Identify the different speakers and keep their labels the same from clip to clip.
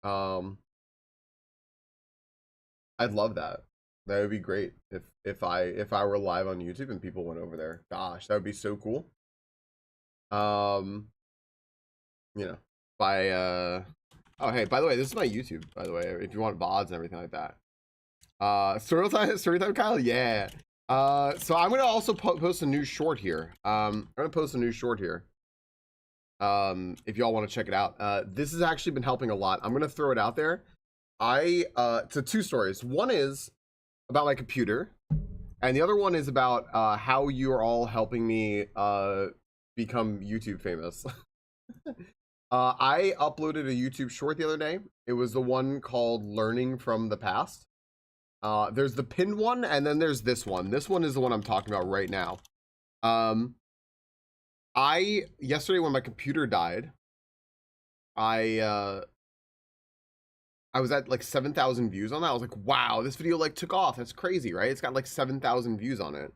Speaker 1: Um, I'd love that. That would be great if I were live on YouTube and people went over there. Gosh, that would be so cool. Um, you know, by oh hey, by the way, this is my YouTube, by the way, if you want VODs and everything like that. Story time, Kyle, yeah. So I'm gonna also post a new short here. I'm gonna post a new short here. If y'all want to check it out. This has actually been helping a lot. I'm gonna throw it out there. So two stories. One is about my computer, and the other one is about how you are all helping me become YouTube famous. I uploaded a YouTube short the other day. It was the one called Learning from the Past. There's the pinned one, and then there's this one. This one is the one I'm talking about right now. Yesterday when my computer died, I was at like 7,000 views on that. I was like, wow, this video like took off. That's crazy, right? It's got like 7,000 views on it.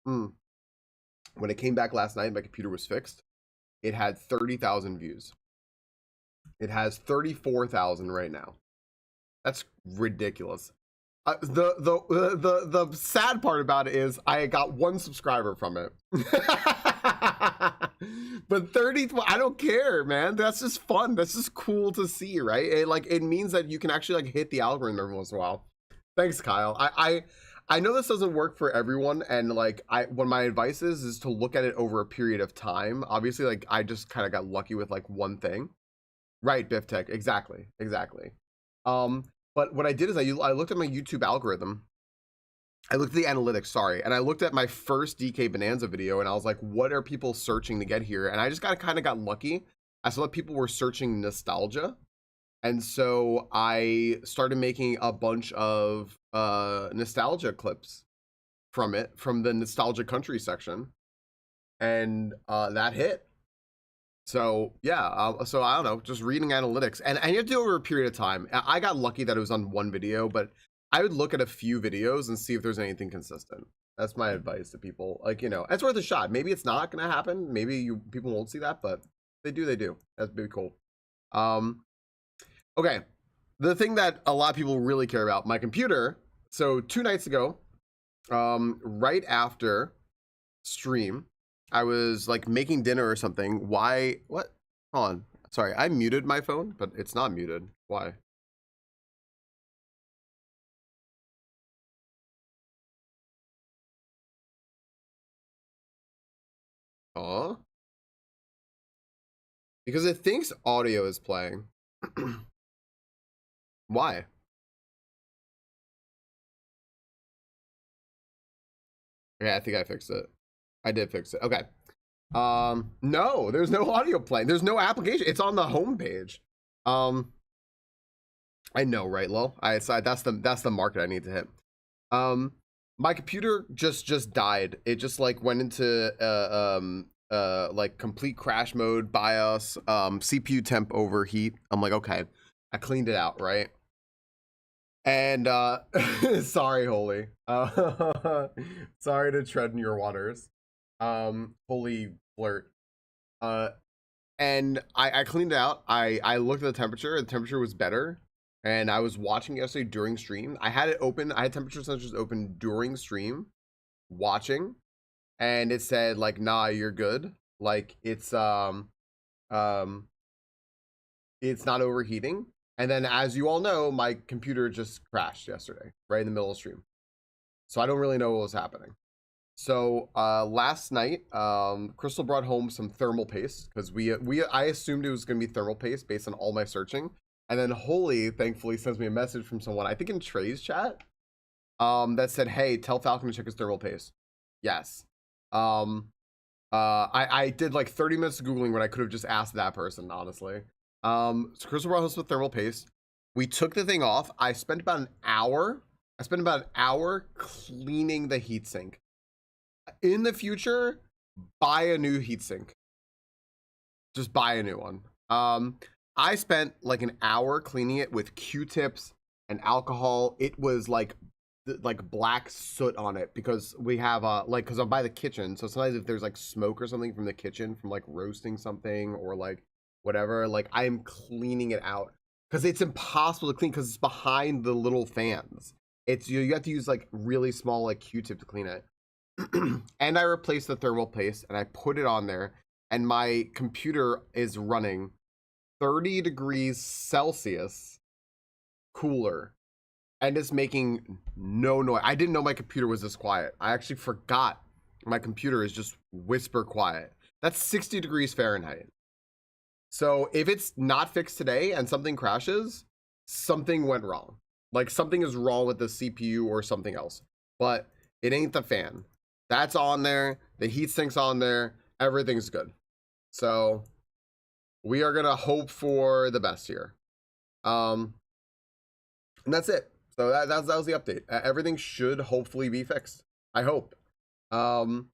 Speaker 1: When it came back last night, my computer was fixed. It had 30,000 views. It has 34,000 right now. That's ridiculous. The sad part about it is I got 1 subscriber from it. But 30, I don't care, man. That's just fun. That's just cool to see, right? It means that you can actually like hit the algorithm every once in a while. Thanks, Kyle. I know this doesn't work for everyone, and like what my advice is to look at it over a period of time. Obviously, like I just kind of got lucky with like one thing. Right, Biff Tech. Exactly. But what I did is I looked at my YouTube algorithm. I looked at the analytics, sorry, and I looked at my first DK Bananza video, and I was like, what are people searching to get here? And I just kind of got lucky. I saw that people were searching nostalgia, and so I started making a bunch of nostalgia clips from the nostalgia country section, and that hit. So yeah, so I don't know, just reading analytics, and you have to do it over a period of time. I got lucky that it was on one video, but I would look at a few videos and see if there's anything consistent. That's my advice to people. Like, you know, it's worth a shot. Maybe it's not gonna happen. Maybe people won't see that, but they do. They do. That's pretty cool. Okay, the thing that a lot of people really care about, my computer. So 2 nights ago, right after stream, I was like making dinner or something. Why? What? Hold on. Sorry, I muted my phone, but it's not muted. Why? Oh, because it thinks audio is playing. Why? Yeah, I think I fixed it. I did fix it. Okay. No, there's no audio playing. There's no application. It's on the home page. I know, right, Lo? That's the market I need to hit. My computer just died. It just like went into like complete crash mode, BIOS, CPU temp overheat. I'm like, okay. I cleaned it out, right? And sorry, Holy. Sorry to tread in your waters. Holy flirt. And I cleaned it out. I looked at the temperature. The temperature was better. And I was watching yesterday during stream. I had it open. I had temperature sensors open during stream, watching, and it said like, "Nah, you're good. Like it's not overheating." And then, as you all know, my computer just crashed yesterday, right in the middle of stream. So I don't really know what was happening. So last night, Crystal brought home some thermal paste because I assumed it was gonna be thermal paste based on all my searching. And then Holy thankfully sends me a message from someone, I think in Trey's chat, that said, "Hey, tell Falcon to check his thermal paste." Yes. I did like 30 minutes of Googling when I could have just asked that person, honestly. So Crystal brought home some thermal paste. We took the thing off. I spent about an hour cleaning the heatsink. In the future, buy a new heatsink. Just buy a new one. I spent like an hour cleaning it with Q-tips and alcohol. It was like black soot on it because we have because I'm by the kitchen, so sometimes if there's like smoke or something from the kitchen from like roasting something or like whatever, like I'm cleaning it out. because it's impossible to clean because it's behind the little fans. It's you have to use like really small like Q-tip to clean it. And I replaced the thermal paste and I put it on there, and my computer is running 30 degrees Celsius cooler, and it's making no noise. I didn't know my computer was this quiet. I actually forgot my computer is just whisper quiet. That's 60 degrees Fahrenheit. So if it's not fixed today and something crashes, something went wrong. Like something is wrong with the CPU or something else. But it ain't the fan. That's on there. The heat sink's on there. Everything's good. So we are gonna hope for the best here. And that's it. So that was the update. Everything should hopefully be fixed. I hope. All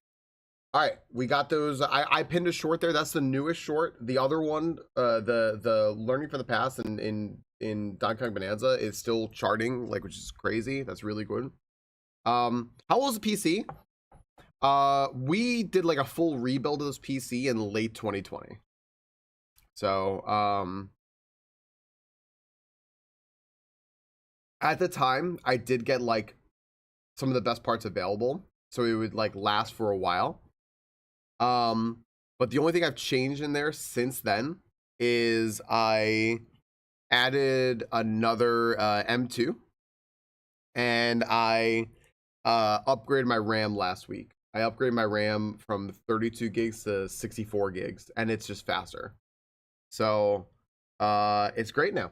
Speaker 1: right, we got those. I pinned a short there. That's the newest short. The other one, the learning from the past in Donkey Kong Bonanza is still charting, like, which is crazy. That's really good. How old is the PC? We did like a full rebuild of this PC in late 2020. So at the time, I did get like some of the best parts available, so it would like last for a while. But the only thing I've changed in there since then is I added another M2, and I upgraded my RAM last week. I upgraded my RAM from 32 gigs to 64 gigs, and it's just faster. So it's great now.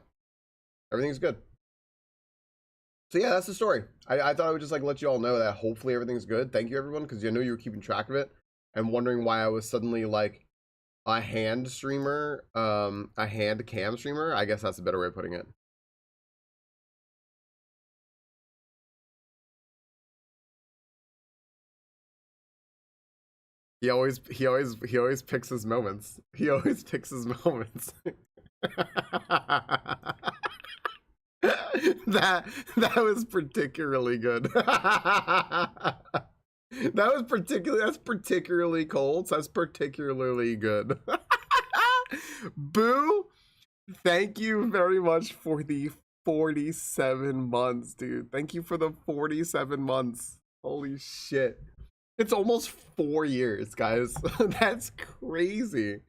Speaker 1: Everything's good. So yeah, that's the story. I thought I would just like let you all know that hopefully everything's good. Thank you everyone, because I know you were keeping track of it and wondering why I was suddenly like a hand streamer, a hand cam streamer. I guess that's a better way of putting it. He always picks his moments. He always picks his moments. that was particularly good. That's particularly cold. So that's particularly good. Boo, thank you very much for the 47 months, dude. Thank you for the 47 months. Holy shit. It's almost 4 years, guys. That's crazy.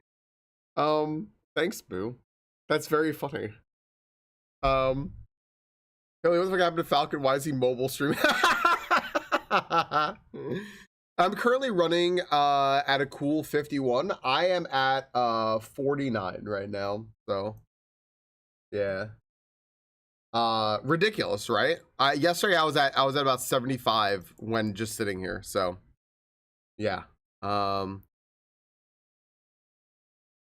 Speaker 1: Thanks, Boo. That's very funny. What the fuck happened to Falcon? Why is he mobile streaming? I'm currently running at a cool 51. I am at 49 right now. So yeah. Ridiculous, right? Yesterday I was at about 75 when just sitting here. So yeah.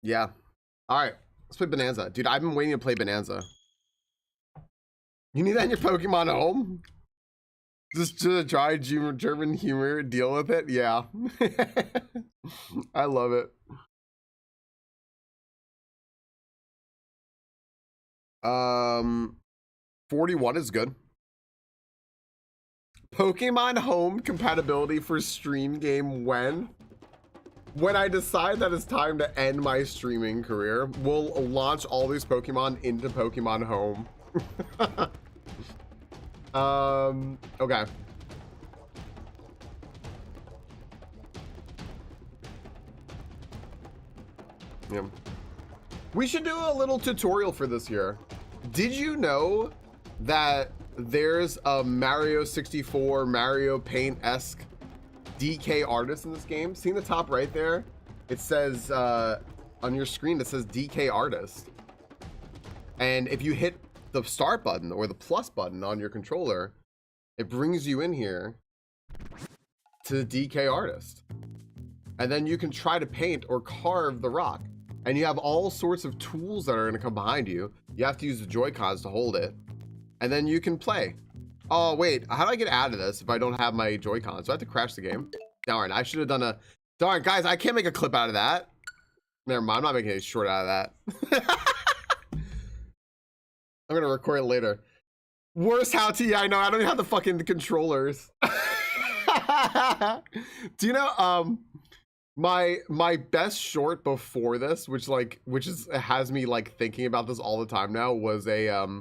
Speaker 1: Yeah. All right. Let's play Bananza. Dude, I've been waiting to play Bananza. You need that in your Pokemon home? Just to try German humor, deal with it? Yeah. I love it. 41 is good. Pokemon home compatibility for stream game when? When I decide that it's time to end my streaming career, we'll launch all these Pokemon into Pokemon home. Okay. Yeah. We should do a little tutorial for this here. Did you know that there's a Mario 64, Mario Paint-esque DK artist in this game? See in the top right there? It says, on your screen, it says DK artist. And if you hit the start button or the plus button on your controller, it brings you in here to the DK artist. And then you can try to paint or carve the rock. And you have all sorts of tools that are gonna come behind you. You have to use the Joy-Cons to hold it. And then you can play. Oh, wait, how do I get out of this if I don't have my Joy-Cons? Do I have to crash the game? Darn, I should have done a... Darn, guys, I can't make a clip out of that. Never mind, I'm not making a short out of that. I'm gonna record it later. Worst how to... Yeah, I know, I don't even have the fucking controllers. Do you know, My best short before this, which has me like thinking about this all the time now, was it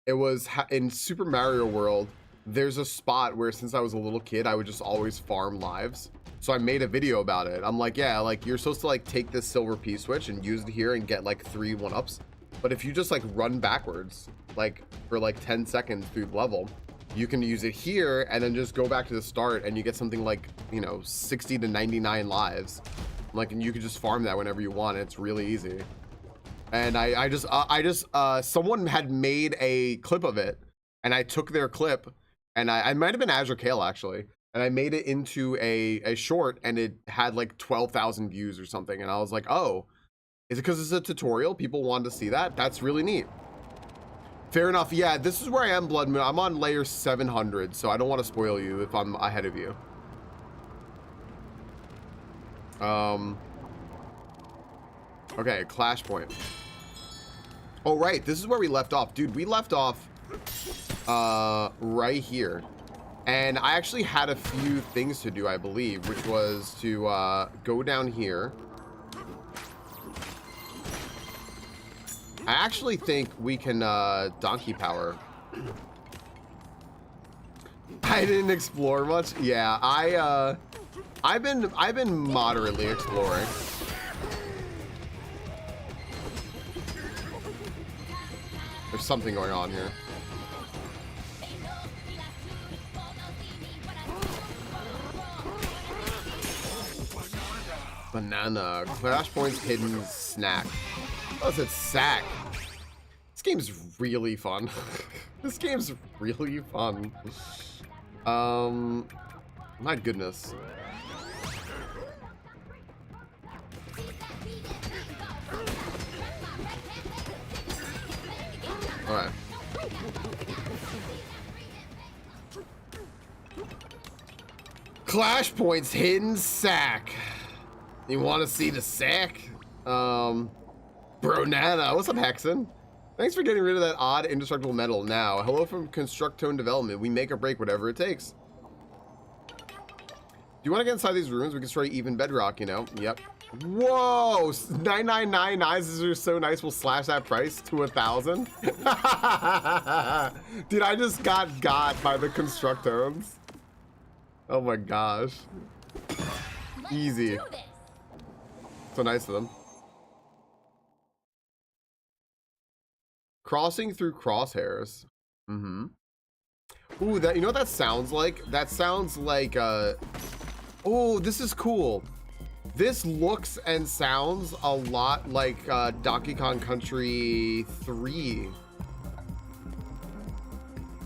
Speaker 1: was in Super Mario World. There's a spot where since I was a little kid, I would just always farm lives. So I made a video about it. I'm like, yeah, like you're supposed to like take this silver P switch and use it here and get like 3 1-ups. But if you just like run backwards, like for like 10 seconds through the level, you can use it here and then just go back to the start and you get something like, you know, 60 to 99 lives. Like, and you can just farm that whenever you want. It's really easy. And I just someone had made a clip of it and I took their clip and I might have been Azure Kale actually. And I made it into a short and it had like 12,000 views or something. And I was like, oh, is it because it's a tutorial? People wanted to see that? That's really neat. Fair enough. Yeah, this is where I am, Blood Moon. I'm on layer 700, so I don't want to spoil you if I'm ahead of you. Okay, Clash Point. Oh, right. This is where we left off. Dude, we left off right here. And I actually had a few things to do, I believe, which was to go down here. I actually think we can donkey power. I didn't explore much. Yeah, I've been moderately exploring. There's something going on here. Banana. Clash Point's hidden snack. Oh, it's a sack. This game's really fun. This game's really fun. My goodness. All right. Clash Point's hidden sack. You want to see the sack? Bananza. What's up, Hexen? Thanks for getting rid of that odd indestructible metal now. Hello from Constructone Development. We make or break whatever it takes. Do you want to get inside these rooms? We can destroy even bedrock, you know? Yep. Whoa! 999 eyes are so nice. We'll slash that price to 1,000. Dude, I just got by the Constructones. Oh my gosh. Easy. So nice of them. Crossing through crosshairs. Mm-hmm. Ooh, that, you know what that sounds like? That sounds like oh, this is cool. This looks and sounds a lot like Donkey Kong Country 3.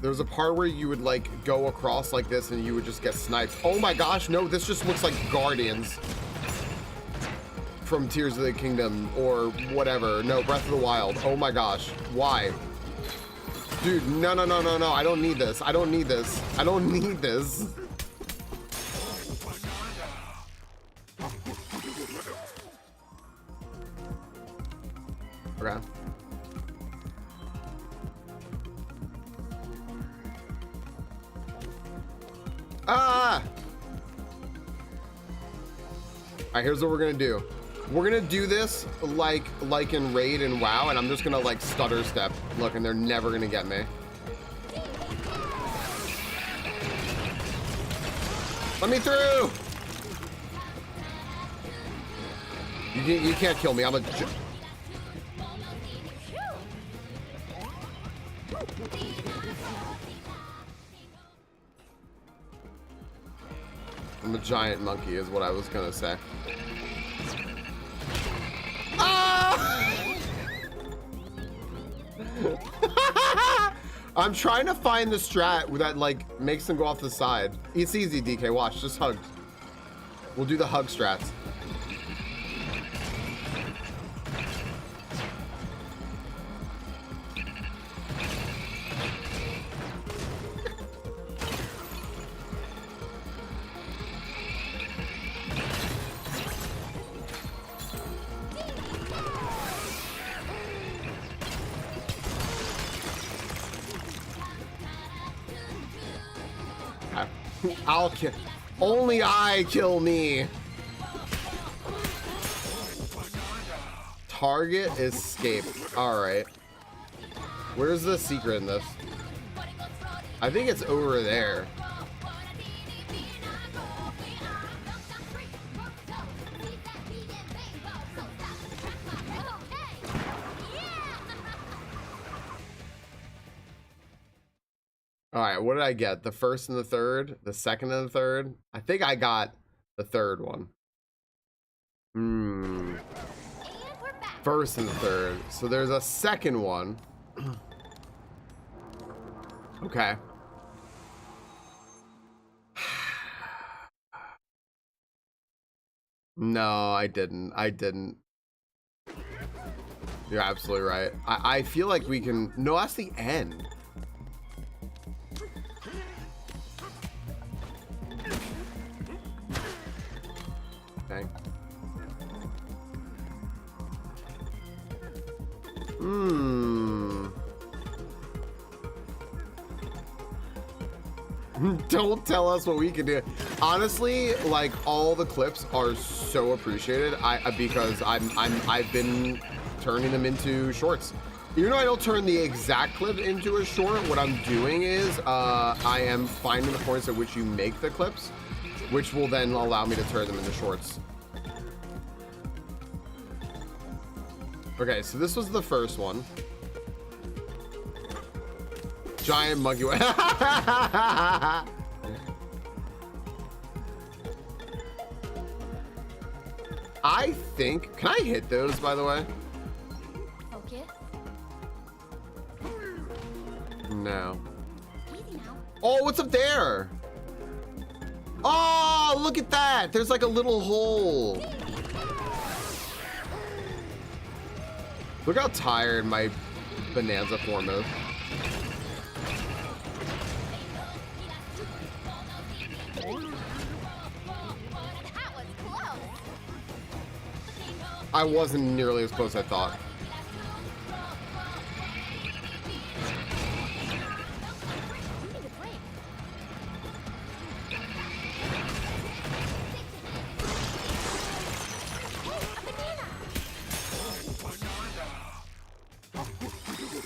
Speaker 1: There was a part where you would like go across like this and you would just get sniped. Oh my gosh, no, this just looks like Guardians from Tears of the Kingdom or whatever. No, Breath of the Wild. Oh my gosh, why? Dude, no, no, no, no, no, I don't need this. I don't need this. I don't need this. Okay. Ah! Alright, here's what we're gonna do. We're gonna do this like in Raid and WoW, and I'm just gonna like stutter step. Look, and they're never gonna get me. Let me through! You can't kill me. I'm a giant monkey is what I was gonna say. Ah! I'm trying to find the strat that like makes them go off the side. It's easy, DK. Watch, just hug. We'll do the hug strats. I'll kill. Only I kill me. Target escape. All right. Where's the secret in this? I think it's over there. All right, what did I get? The first and the third, the second and the third. I think I got the third one. First and the third. So there's a second one. Okay. No, I didn't. I didn't. You're absolutely right. I feel like we can... No, that's the end. Okay. Don't tell us what we can do. Honestly, like, all the clips are so appreciated. Because I've been turning them into shorts. Even though I don't turn the exact clip into a short, what I'm doing is I am finding the points at which you make the clips, which will then allow me to turn them into shorts. Okay, so this was the first one. Giant monkey. I think, can I hit those, by the way?
Speaker 2: Okay.
Speaker 1: No. Oh, what's up there? Oh, look at that. There's like a little hole. Look how tired my Bananza form is. I wasn't nearly as close as I thought.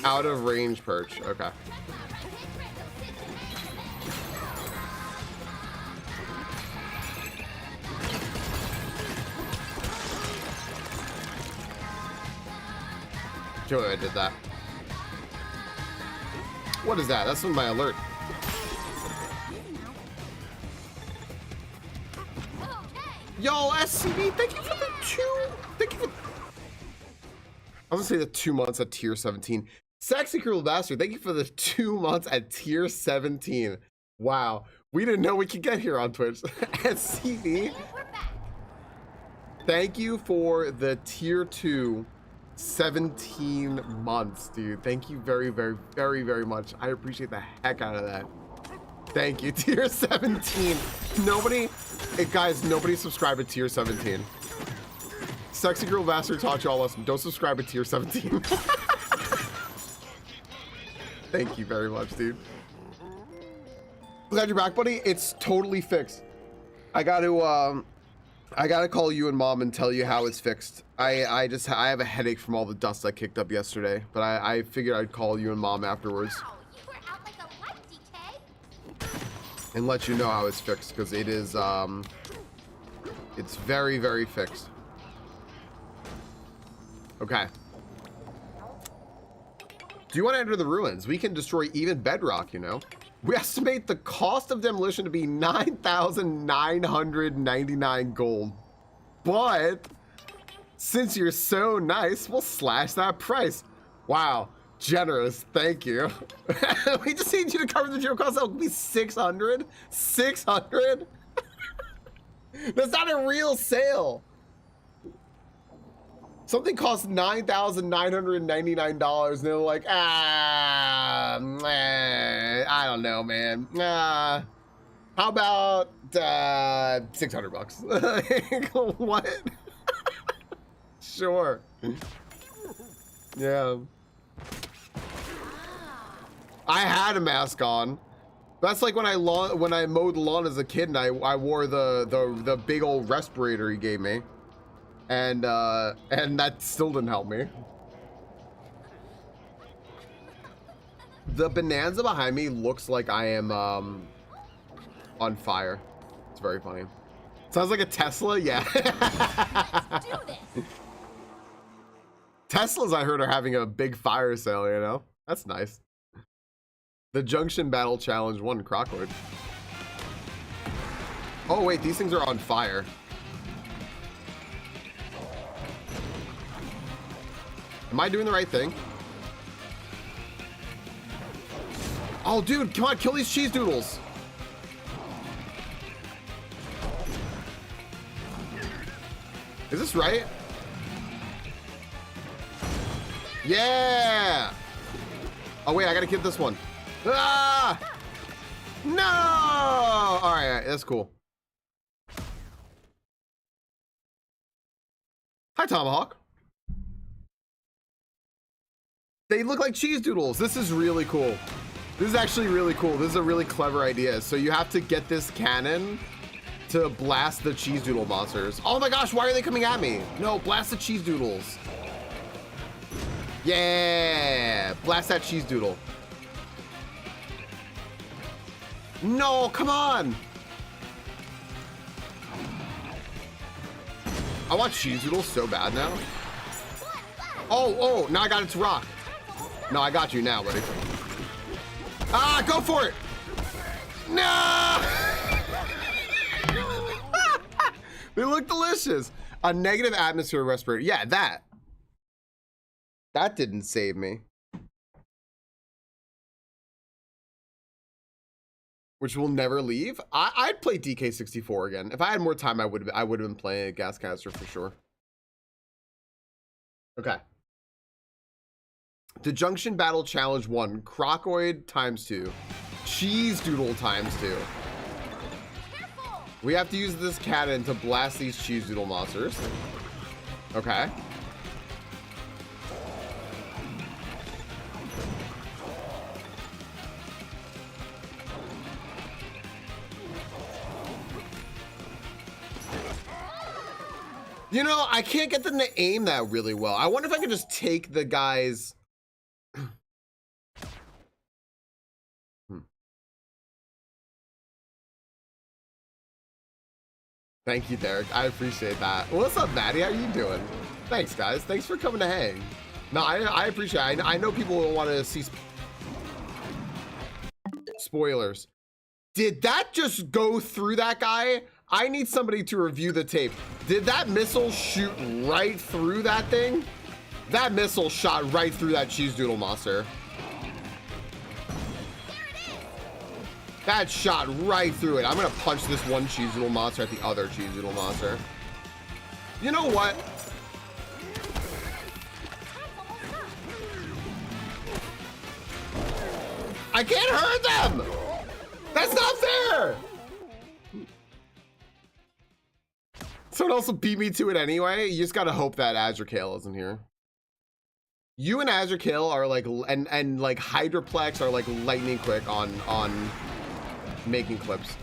Speaker 1: Out of range perch. Okay. Joey, I did that. What is that? That's from my alert. Yo, SCB, thank you for the thank you for... I was gonna say the 2 months at tier 17. Sexy Cruel Bastard, thank you for the 2 months at tier 17. Wow, we didn't know we could get here on Twitch. SCB, thank you for the tier 2 17 months, dude. Thank you very, very, very, very much. I appreciate the heck out of that. Thank you. Tier 17. Nobody, guys, nobody subscribe to tier 17. Sexy Girl Bastard taught you all lesson. Don't subscribe to tier 17. Thank you very much, dude. Glad you're back, buddy. It's totally fixed. I gotta call you and mom and tell you how it's fixed. I have a headache from all the dust I kicked up yesterday, but I figured I'd call you and mom afterwards.
Speaker 2: Wow, you were out like a light, DK.
Speaker 1: And let you know how it's fixed, because it is it's very, very fixed. Okay. Do you want to enter the ruins? We can destroy even bedrock, you know. We estimate the cost of demolition to be 9,999 gold. But since you're so nice, we'll slash that price. Wow, generous, thank you. We just need you to cover the general cost. That would be 600. 600? That's not a real sale. Something costs $9,999, and they're like, I don't know, man. How about 600 bucks? What? Sure. Yeah. I had a mask on. That's like when I mowed the lawn as a kid, and I wore the big old respirator he gave me. And that still didn't help me. The Bananza behind me looks like I am on fire. It's very funny. Sounds like a Tesla. Yeah.
Speaker 2: Let's do this.
Speaker 1: Teslas, I heard, are having a big fire sale, you know? That's nice. The Junction Battle Challenge 1 Crocoid. Oh, wait, these things are on fire. Am I doing the right thing? Oh, dude, come on, kill these cheese doodles. Is this right? Yeah! Oh, wait, I gotta get this one. Ah! No! All right, that's cool. Hi, Tomahawk. They look like cheese doodles. This is really cool. This is actually really cool. This is a really clever idea. So you have to get this cannon to blast the cheese doodle monsters. Oh my gosh, why are they coming at me? No, blast the cheese doodles. Yeah, blast that cheese doodle. No, come on. I want cheese doodles so bad now. Oh, now I got it to rock. No, I got you now, buddy. Ah, go for it. No. They look delicious. A negative atmosphere respirator. Yeah, that didn't save me. Which will never leave. I'd play DK64 again. If I had more time, I would have been playing a gas canister for sure. Okay. The Junction Battle Challenge 1, Crocoid ×2, Cheese Doodle ×2.
Speaker 2: Careful.
Speaker 1: We have to use this cannon to blast these cheese doodle monsters. Okay. You know, I can't get them to aim that really well. I wonder if I could just take the guys. Thank you, Derek. I appreciate that. What's up, Maddie? How you doing? Thanks, guys. Thanks for coming to hang. No, I appreciate it. I know people will want to see spoilers. Did that just go through that guy? I need somebody to review the tape. Did that missile shoot right through that thing? That missile shot right through that cheese doodle monster. That shot right through it. I'm gonna punch this one cheese doodle monster at the other cheese doodle monster. You know what? I can't hurt them! That's not fair! Someone else will beat me to it anyway. You just gotta hope that Azure Kale isn't here. You and Azure Kale are like, and like Hydroplex are like lightning quick on making clips.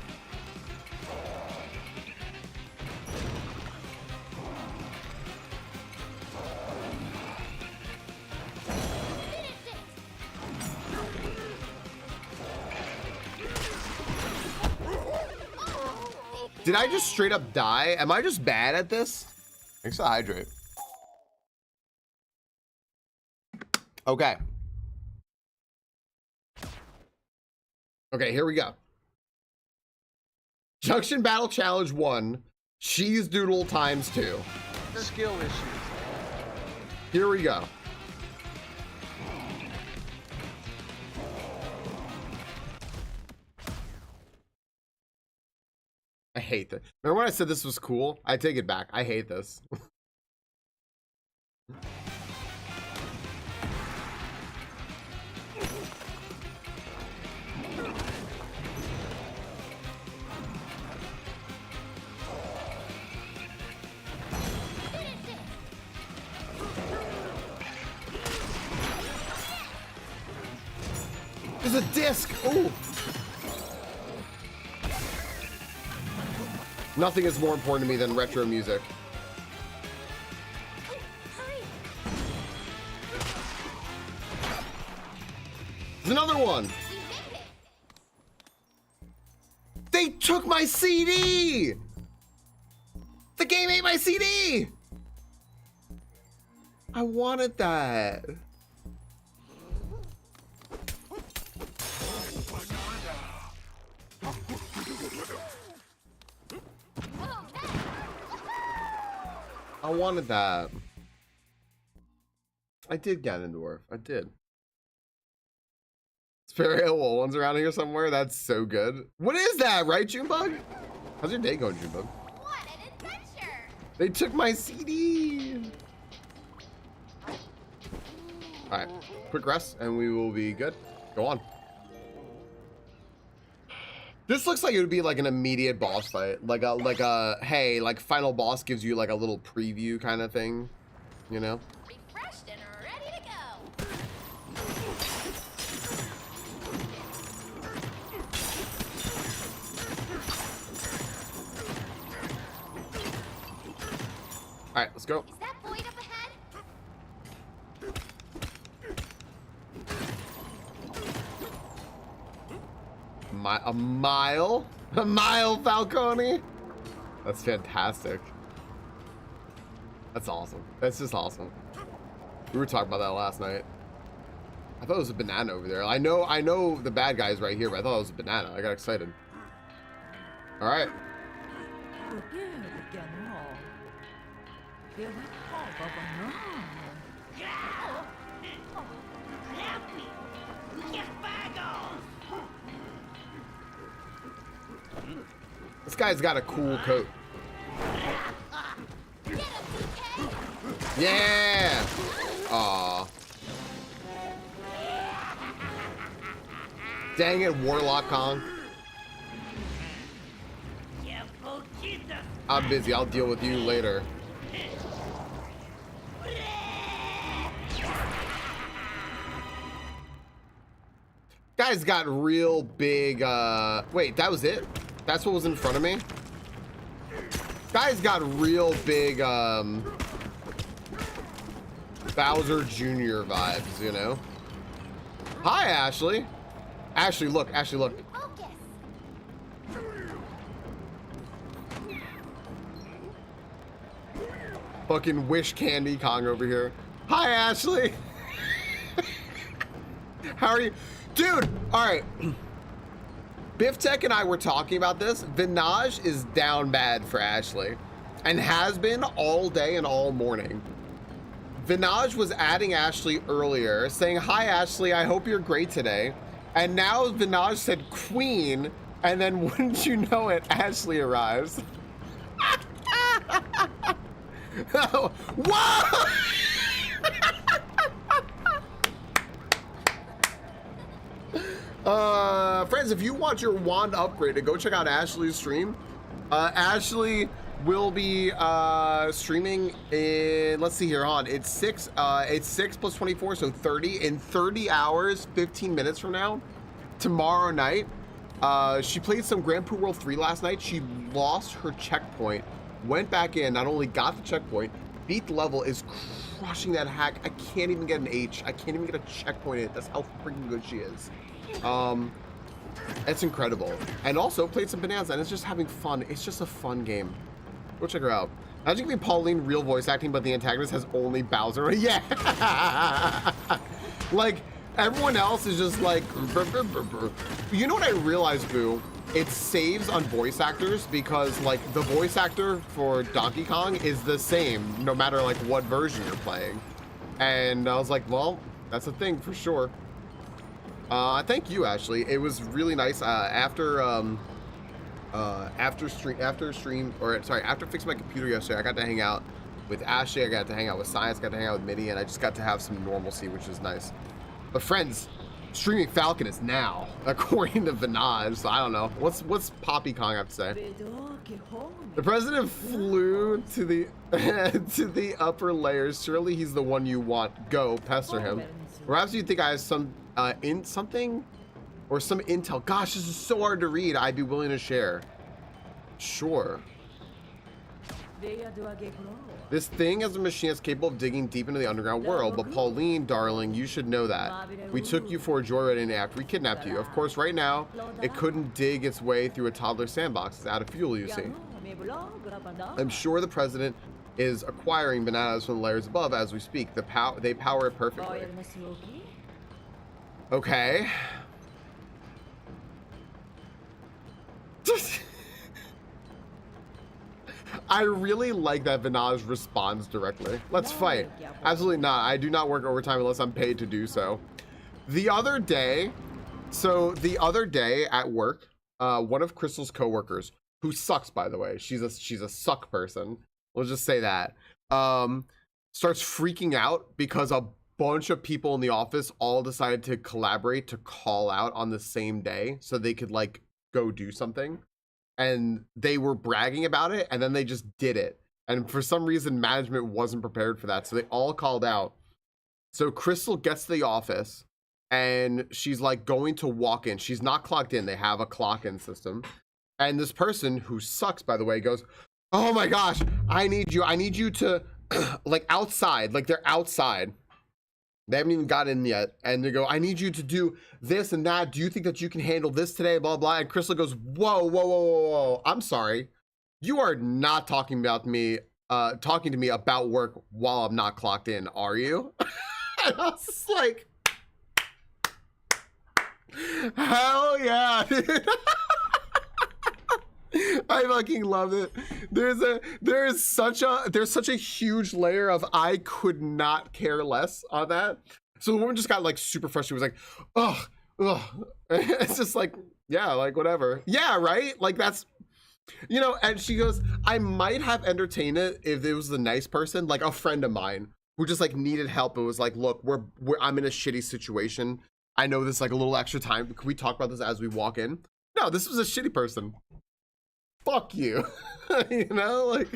Speaker 1: Did I just straight up die? Am I just bad at this? Thanks to hydrate. Okay. Okay, here we go. Junction Battle Challenge 1, Cheese Doodle ×2.
Speaker 3: Skill issues.
Speaker 1: Here we go. I hate this. Remember when I said this was cool? I take it back. I hate this. There's a disc. Oh. Nothing is more important to me than retro music. There's another one.
Speaker 2: We made it.
Speaker 1: They took my CD. The game ate my CD. I wanted that. I wanted that. I did Ganondorf. I did. Sparial one's around here somewhere. That's so good. What is that, right, Junebug? How's your day going, Junebug?
Speaker 2: What an adventure!
Speaker 1: They took my CD. All right, quick rest, and we will be good. Go on. This looks like it would be like an immediate boss fight, like a hey, like final boss gives you like a little preview kind of thing, you know?
Speaker 2: Refreshed and ready to go.
Speaker 1: All right, let's go.
Speaker 2: Is that void up ahead?
Speaker 1: A mile, Falcone. That's fantastic. That's awesome. That's just awesome. We were talking about that last night. I thought it was a banana over there. I know the bad guy's right here, but I thought it was a banana. I got excited. All right. This guy's got a cool coat.
Speaker 2: Get him, DK!
Speaker 1: Yeah. Aw. Dang it, Warlock Kong. I'm busy. I'll deal with you later. Guy's got real big, wait, that was it? That's what was in front of me? Guy's got real big, Bowser Jr. vibes, you know? Hi, Ashley. Ashley, look. Ashley, look.
Speaker 2: Focus.
Speaker 1: Fucking wish candy Kong over here. Hi, Ashley. How are you? Dude, all right. Biff Tech and I were talking about this. Vinage is down bad for Ashley and has been all day and all morning. Vinage was adding Ashley earlier saying, hi, Ashley, I hope you're great today. And now Vinage said queen, and then wouldn't you know it, Ashley arrives. Whoa! Friends, if you want your wand upgraded, go check out Ashley's stream. Ashley will be streaming in, let's see here, it's 6 plus 24, so 30 in 30 hours 15 minutes from now, tomorrow night. She played some Grand Poo World 3 last night. She lost her checkpoint, went back in, not only got the checkpoint, beat the level, is crushing that hack. I can't even get an H. I can't even get a checkpoint in it. That's how freaking good she is. It's incredible. And also played some Bananza, and it's just having fun. It's just a fun game. Go check her out. Imagine being Pauline, real voice acting, but the antagonist has only Bowser. Yeah. Like everyone else is just like. You know what I realized, Boo? It saves on voice actors because like the voice actor for Donkey Kong is the same no matter like what version you're playing. And I was like, well, that's a thing for sure. Thank you, Ashley. It was really nice. After fixing my computer yesterday, I got to hang out with Ashley. I got to hang out with Science. Got to hang out with Minnie, and I just got to have some normalcy, which is nice. But friends, StreamingFalcon is now, according to Vinage. So I don't know. What's Poppy Kong have to say? The president flew to the to the upper layers. Surely he's the one you want. Go pester him. Perhaps you think I have some something or some intel. Gosh, this is so hard to read. I'd be willing to share. Sure. This thing is a machine that's capable of digging deep into the underground world, but Pauline, darling, you should know that. We took you for a joyride after we kidnapped you. Of course, right now, it couldn't dig its way through a toddler sandbox. It's out of fuel, you see. I'm sure the president is acquiring bananas from the layers above as we speak. They power it perfectly. Okay. I really like that Vinaj responds directly. Let's fight. Absolutely not. I do not work overtime unless I'm paid to do so. The other day at work, one of Crystal's coworkers, who sucks, by the way, she's a suck person. We'll just say that. Starts freaking out because a bunch of people in the office all decided to collaborate to call out on the same day so they could like go do something. And they were bragging about it, and then they just did it. And for some reason, management wasn't prepared for that, so they all called out. So Crystal gets to the office, and she's like going to walk in. She's not clocked in. They have a clock-in system. And this person, who sucks, by the way, goes, oh my gosh, I need you to, like outside, like they're outside. They haven't even got in yet. And they go, I need you to do this and that. Do you think that you can handle this today? Blah, blah. And Crystal goes, whoa, whoa, whoa, whoa, whoa. I'm sorry. You are not talking to me about work while I'm not clocked in, are you? And I was like, hell yeah, dude. I fucking love it. There's such a huge layer of I could not care less on that. So the woman just got like super frustrated. Was like, ugh. It's just like, yeah, like whatever. Yeah, right. Like that's, you know. And she goes, I might have entertained it if it was the nice person, like a friend of mine who just like needed help. It was like, look, I'm in a shitty situation. I know this like a little extra time. Can we talk about this as we walk in? No, this was a shitty person. Fuck you. You know, like,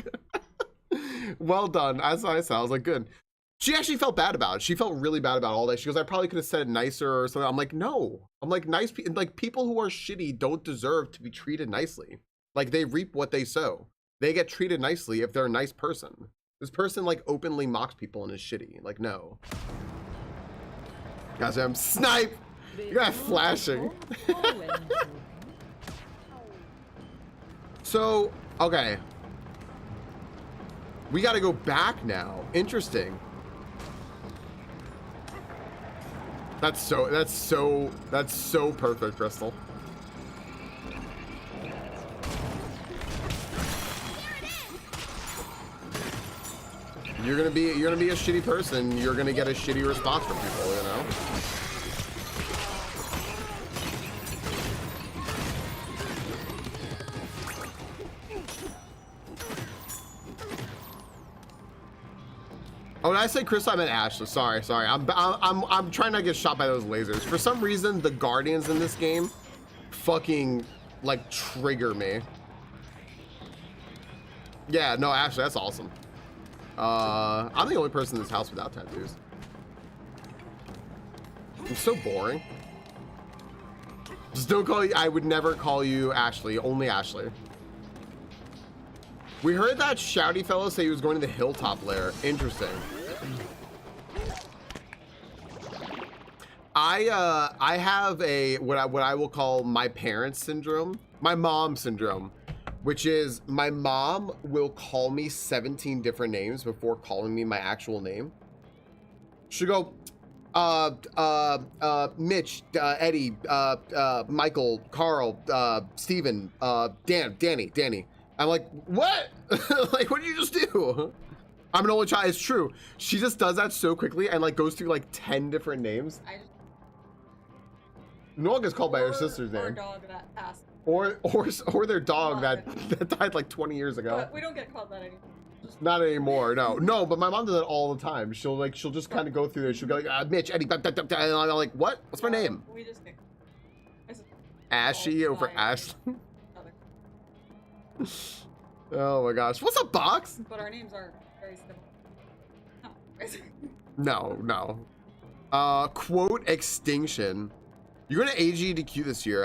Speaker 1: well done. As I said, I was like, good. She actually felt bad about it. She felt really bad about all that. She goes, I probably could have said it nicer or something. I'm like, no. I'm like, like people who are shitty don't deserve to be treated nicely. Like they reap what they sow. They get treated nicely if they're a nice person. This person like openly mocks people and is shitty. Like, no. Guys, I'm snipe. You got flashing. So, okay. We got to go back now. Interesting. That's so perfect, Crystal. You're gonna be a shitty person. You're gonna get a shitty response from people, you know. Oh, when I say Crystal, I meant Ashley. Sorry. I'm trying not to get shot by those lasers. For some reason, the Guardians in this game fucking like trigger me. Yeah, no, Ashley, that's awesome. I'm the only person in this house without tattoos. I'm so boring. Just don't call you. I would never call you Ashley. Only Ashley. We heard that shouty fellow say he was going to the hilltop lair. Interesting. I have a what I will call my parents syndrome, my mom syndrome, which is my mom will call me 17 different names before calling me my actual name. She'll go, Mitch, Eddie, Michael, Carl, Steven, Danny. I'm like, what? Like, what did you just do? I'm an only child. It's true. She just does that so quickly and like goes through like 10 different names. No one gets called by her sister's name.
Speaker 3: Or a dog that passed.
Speaker 1: Or their dog that died like 20 years ago.
Speaker 3: But we don't get called that anymore.
Speaker 1: Not anymore. No. But my mom does it all the time. She'll just kind of go through there. She'll go like, Mitch, Eddie, and I'm like, what? What's my name?
Speaker 3: We just get
Speaker 1: Ashy over Ashley. Oh my gosh. What's a box?
Speaker 3: But our names are very similar.
Speaker 1: No. Quote extinction. You're gonna AGDQ this year.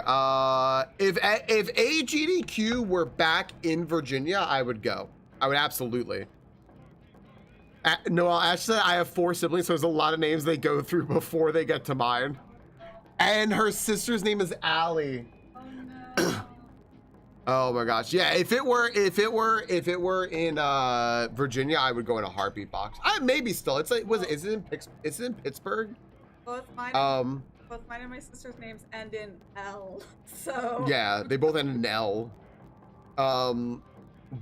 Speaker 1: If AGDQ were back in Virginia, I would go. I would absolutely. No, actually, I have 4 siblings, so there's a lot of names they go through before they get to mine. And her sister's name is Allie.
Speaker 3: Oh no.
Speaker 1: Oh my gosh. Yeah, if it were in Virginia, I would go in a heartbeat box. Maybe still. It's like is it in Pittsburgh?
Speaker 3: Both mine and my sister's names end in L. So
Speaker 1: Yeah, they both end in L.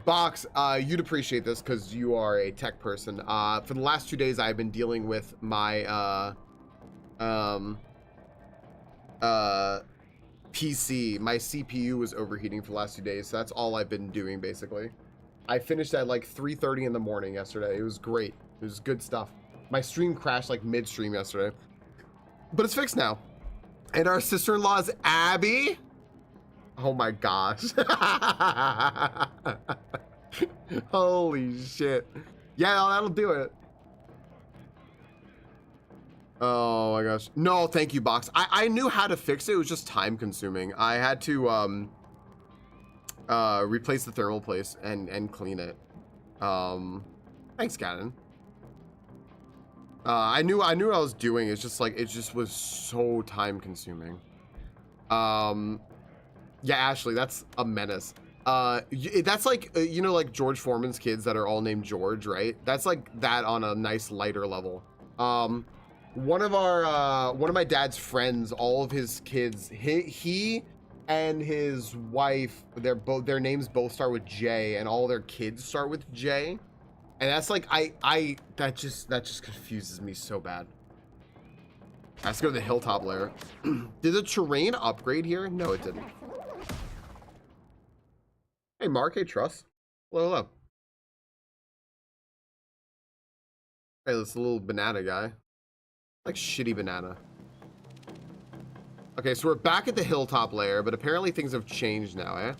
Speaker 1: Box, you'd appreciate this because you are a tech person. For the last 2 days, I've been dealing with my PC. My CPU was overheating for the last 2 days, so that's all I've been doing basically. I finished at like 3:30 in the morning yesterday. It was great. It was good stuff. My stream crashed like mid-stream yesterday, but it's fixed now. And our sister-in-law is Abby. Oh my gosh. Holy shit. Yeah, that'll do it. Oh my gosh. No, thank you, Box. I knew how to fix it. It was just time consuming. I had to replace the thermal paste and clean it. Thanks, Gannon. I knew what I was doing. It's just like it just was so time consuming. Yeah, Ashley, that's a menace. That's like you know, like George Foreman's kids that are all named George, right? That's like that on a nice lighter level. One of my dad's friends, all of his kids, he and his wife, their names both start with J, and all their kids start with J, and that's like that just confuses me so bad. Let's go to the hilltop layer. Did the terrain upgrade here? No, it didn't. Hey, Mark. Hey, Truss. Hello, hello. Hey, this little banana guy. Like shitty banana. Okay, so we're back at the hilltop layer, but apparently things have changed now, eh?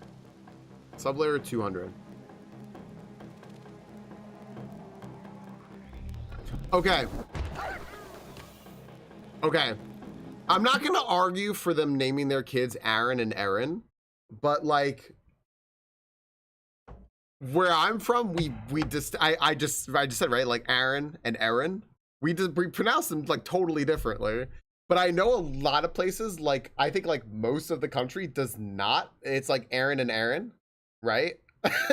Speaker 1: Sublayer 200. Okay. Okay. I'm not gonna argue for them naming their kids Aaron and Erin, but like where I'm from, I just said, right, like Aaron and Erin. We pronounce them like totally differently, but I know a lot of places, like I think like most of the country does not. It's like Aaron and Aaron, right?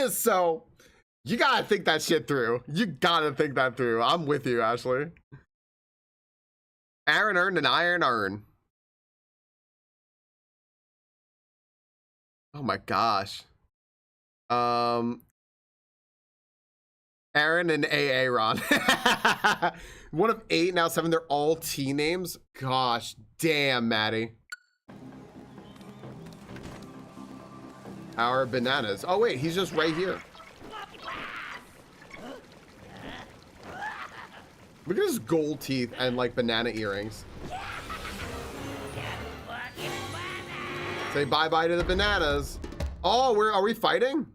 Speaker 1: So you gotta think that shit through. You gotta think that through. I'm with you, Ashley. Aaron earned an iron earn. Oh my gosh. Aaron and Aaron. One of 8, now 7. They're all T names. Gosh damn, Maddie. Our bananas. Oh wait, he's just right here. Look at his gold teeth and like banana earrings. Say bye-bye to the bananas. Oh, are we fighting?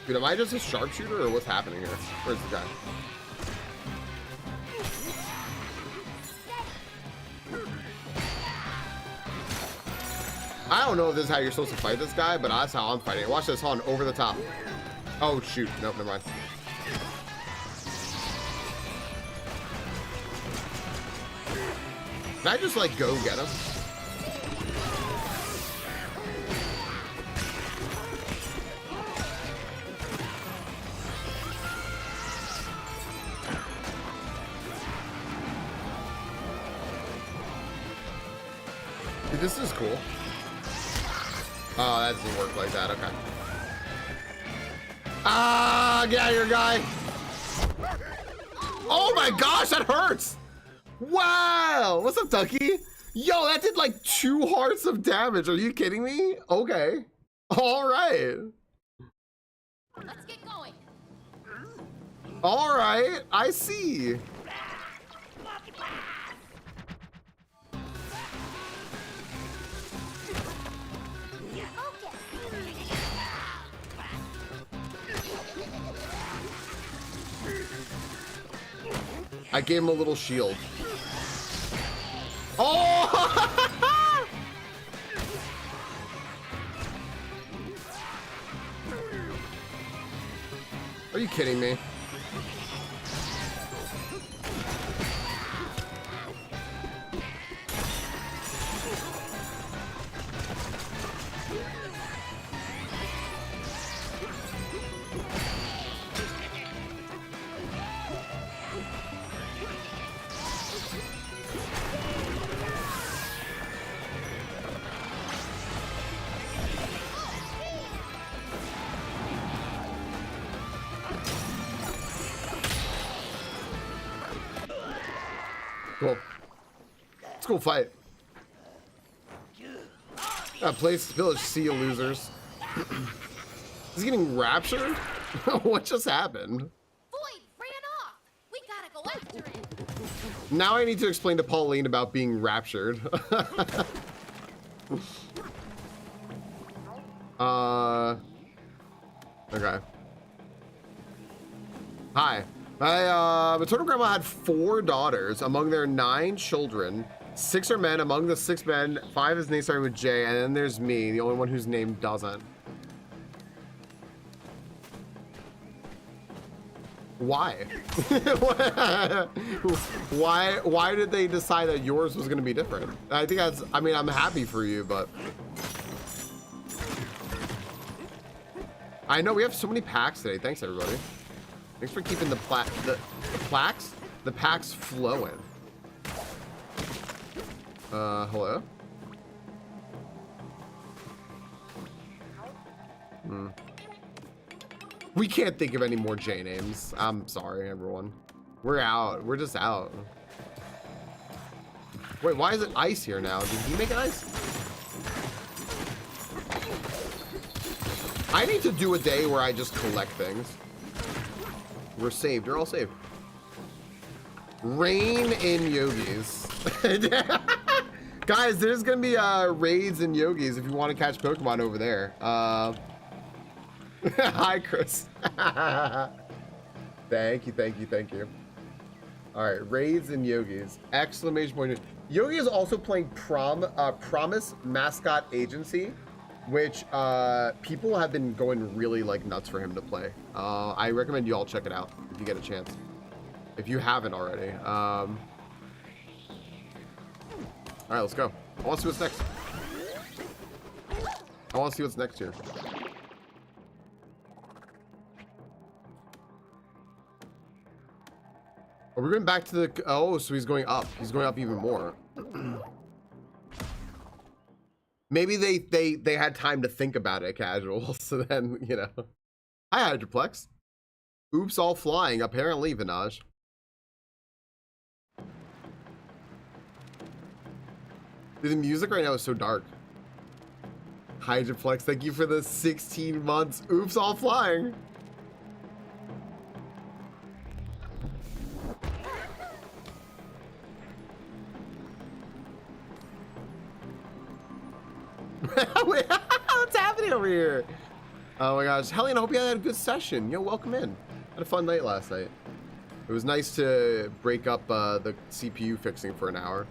Speaker 1: Dude, am I just a sharpshooter or what's happening here? Where's the guy? I don't know if this is how you're supposed to fight this guy, but that's how I'm fighting it. Watch this, hold on, over the top. Oh shoot, nope, never mind. Can I just like go get him? Dude, this is cool. Oh, that doesn't work like that. Okay. Ah, get out of here, guy. Oh my gosh, that hurts. Wow. What's up, Ducky? Yo, that did like 2 hearts of damage. Are you kidding me? Okay. All right.
Speaker 2: Let's get going.
Speaker 1: All right. I see. I gave him a little shield. Oh! Are you kidding me? Cool. It's a cool fight. Place village, see you losers. He's getting raptured? What just happened?
Speaker 2: Void ran off. We gotta go after it.
Speaker 1: Now I need to explain to Pauline about being raptured. Okay. Hi. Maternal grandma had 4 daughters. Among their 9 children, 6 are men. Among the 6 men, 5 is named starting with J, and then there's me, the only one whose name doesn't. Why? Why did they decide that yours was gonna be different? I think that's, I mean, I'm happy for you, but I know we have so many packs today. Thanks everybody. Thanks for keeping the packs flowing. Hello? We can't think of any more J names. I'm sorry, everyone. We're out. We're just out. Wait, why is it ice here now? Did he make it ice? I need to do a day where I just collect things. We're saved. You're all saved. Rain in Yogis. Guys, there's gonna be raids in Yogis if you want to catch Pokemon over there. Hi, Chris. Thank you. All right, raids and Yogis. Exclamation point. Yogi is also playing Promise Mascot Agency, which people have been going really like nuts for him to play. I recommend you all check it out if you get a chance, if you haven't already. All right, let's go. I want to see what's next. I want to see what's next here. Are we going back to the... Oh, so he's going up. He's going up even more. Maybe they had time to think about it, casual. So then, you know. Hi, Hydroplex. Oops, all flying. Apparently, Vinaj. Dude, the music right now is so dark. Hydroplex, thank you for the 16 months. Oops, all flying. Wait, what's happening over here? Oh my gosh, Helene, I hope you had a good session. Yo, welcome in. Had a fun night last night. It was nice to break up the CPU fixing for an hour.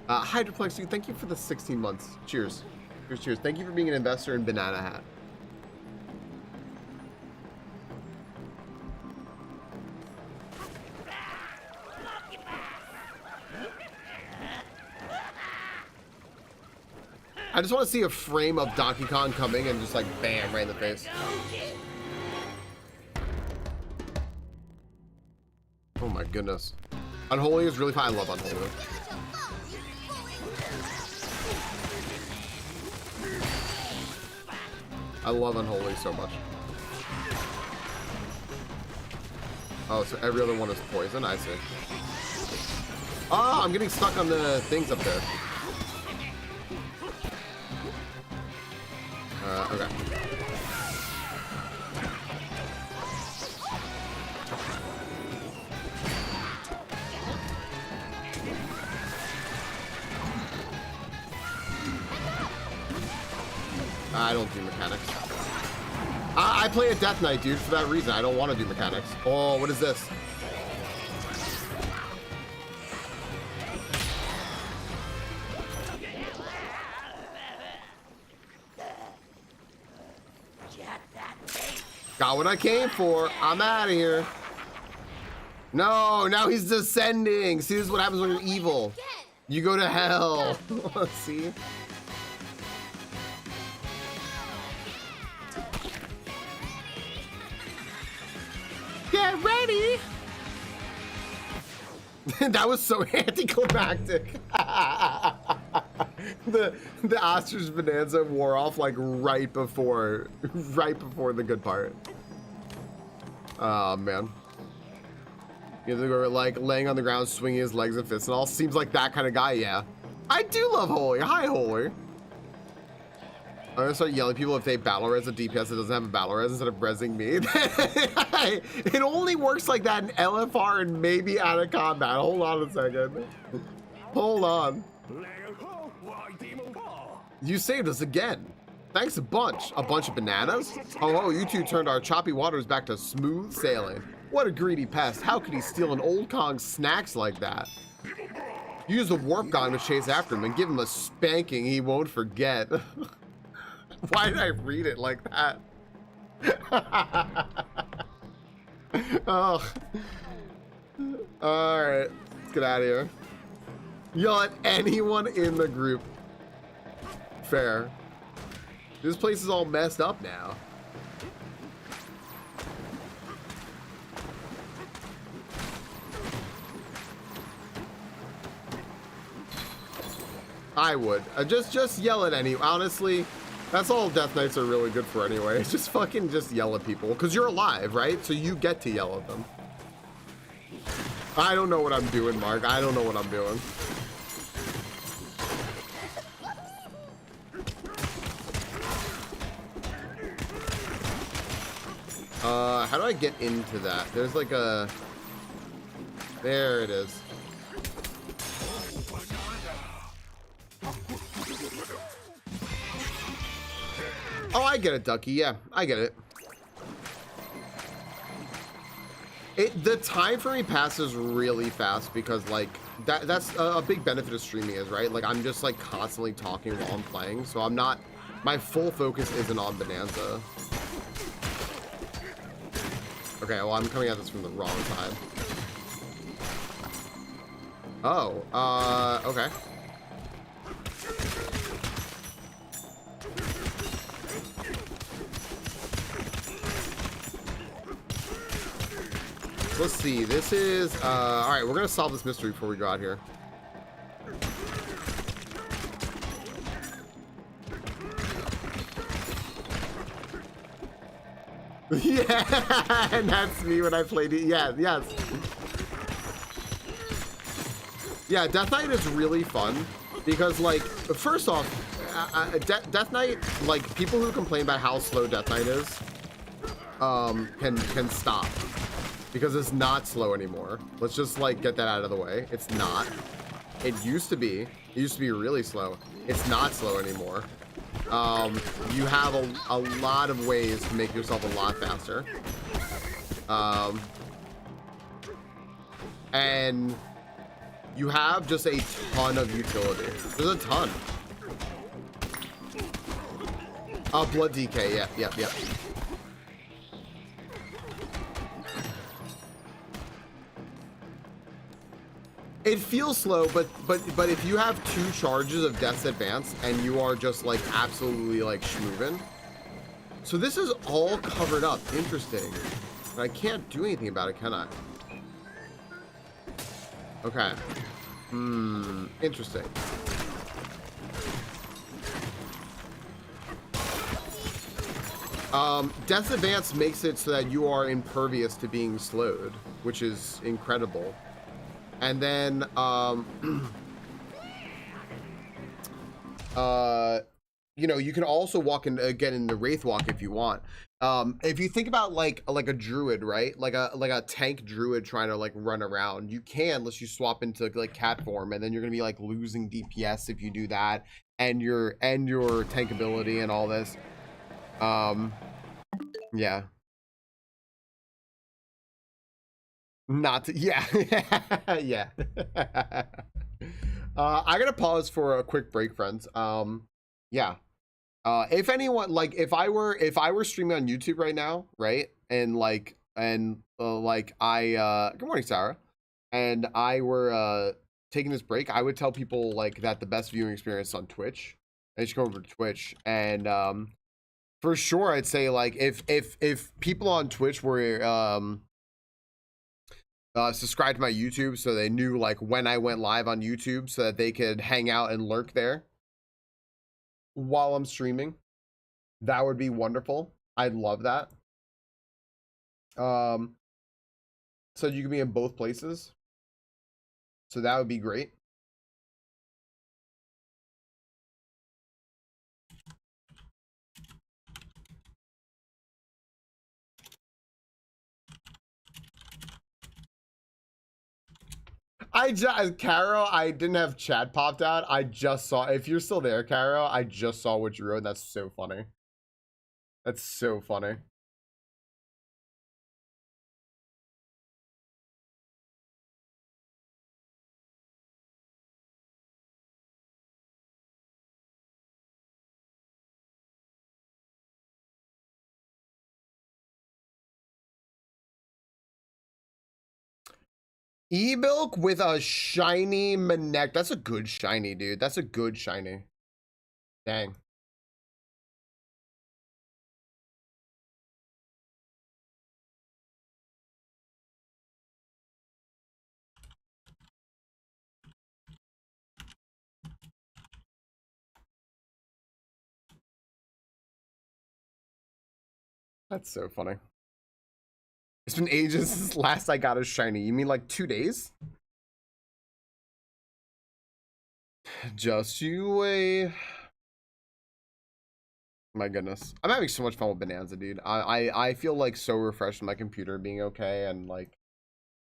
Speaker 1: Hydroplex, dude, thank you for the 16 months. Cheers. Cheers. Thank you for being an investor in Banana Hat. I just want to see a frame of Donkey Kong coming and just like bam, right in the face. Oh my goodness. Unholy is really fun. I love Unholy. I love Unholy so much. Oh, so every other one is poison? I see. Oh, I'm getting stuck on the things up there. Okay. I don't do mechanics. I play a Death Knight, dude, for that reason. I don't want to do mechanics. Oh, what is this? Got what I came for. I'm out of here. No, now he's descending. See, this is what happens when you're evil. You go to hell. See? Get ready. That was so anticlimactic. the ostrich Bananza wore off like right before the good part. Oh man. You know, like laying on the ground, swinging his legs and fists and all. Seems like that kind of guy, yeah. I do love Holy. Hi, Holy. I'm gonna start yelling at people if they battle res a DPS that doesn't have a battle res instead of resing me. It only works like that in LFR and maybe out of combat. Hold on a second. Hold on. You saved us again. Thanks a bunch. A bunch of bananas? Oh, you two turned our choppy waters back to smooth sailing. What a greedy pest. How could he steal an old Kong's snacks like that? Use a warp gun to chase after him and give him a spanking he won't forget. Why did I read it like that? Oh. Alright. Let's get out of here. Yell at anyone in the group. Fair. This place is all messed up now. I would. Just yell at any. Honestly, that's all Death Knights are really good for anyway. It's just fucking just yell at people. Because you're alive, right? So you get to yell at them. I don't know what I'm doing, Mark. I don't know what I'm doing. How do I get into that? There's like a... There it is. Oh, I get it, Ducky. Yeah, I get it. The time for me passes really fast because like that's a big benefit of streaming is, right? Like I'm just like constantly talking while I'm playing, so I'm not, my full focus isn't on Bananza. Okay, well I'm coming at this from the wrong side. Oh, okay. Let's see, this is, all right, we're gonna solve this mystery before we go out here. Yeah, and that's me when I played it, yes. Yeah, Death Knight is really fun because, like, first off, Death Knight, like, people who complain about how slow Death Knight is, can stop. Because it's not slow anymore. Let's just like get that out of the way. It's not. It used to be. It used to be really slow. It's not slow anymore. You have a lot of ways to make yourself a lot faster. And you have just a ton of utility. There's a ton. Blood DK. Yep. It feels slow, but if you have 2 charges of Death's Advance and you are just like absolutely like schmoovin'. So this is all covered up. Interesting. But I can't do anything about it, can I? Okay. Interesting. Death's Advance makes it so that you are impervious to being slowed, which is incredible. And then, you know, you can also walk in, get into Wraith Walk if you want. If you think about like a druid, right? Like a tank druid trying to like run around, you can, unless you swap into like cat form, and then you're gonna be like losing DPS if you do that, and your tank ability and all this. Yeah. Not to, yeah. Yeah. I gotta pause for a quick break, friends. Yeah. If anyone, like, if I were streaming on YouTube right now, right, and good morning, Sarah, and I were taking this break, I would tell people like that the best viewing experience on Twitch. They should come over to Twitch, and for sure, I'd say like if people on Twitch were subscribed to my YouTube, so they knew like when I went live on YouTube, so that they could hang out and lurk there while I'm streaming. That would be wonderful. I'd love that. So you can be in both places. So that would be great. Caro, I didn't have chat popped out. I just saw, if you're still there, Caro, I just saw what you wrote, and that's so funny. That's so funny. E-Milk with a shiny Manek. That's a good shiny, dude. That's a good shiny. Dang. That's so funny. It's been ages since last I got a shiny. You mean like 2 days? Just you wait. My goodness. I'm having so much fun with Bananza, dude. I feel like so refreshed with my computer being okay, and like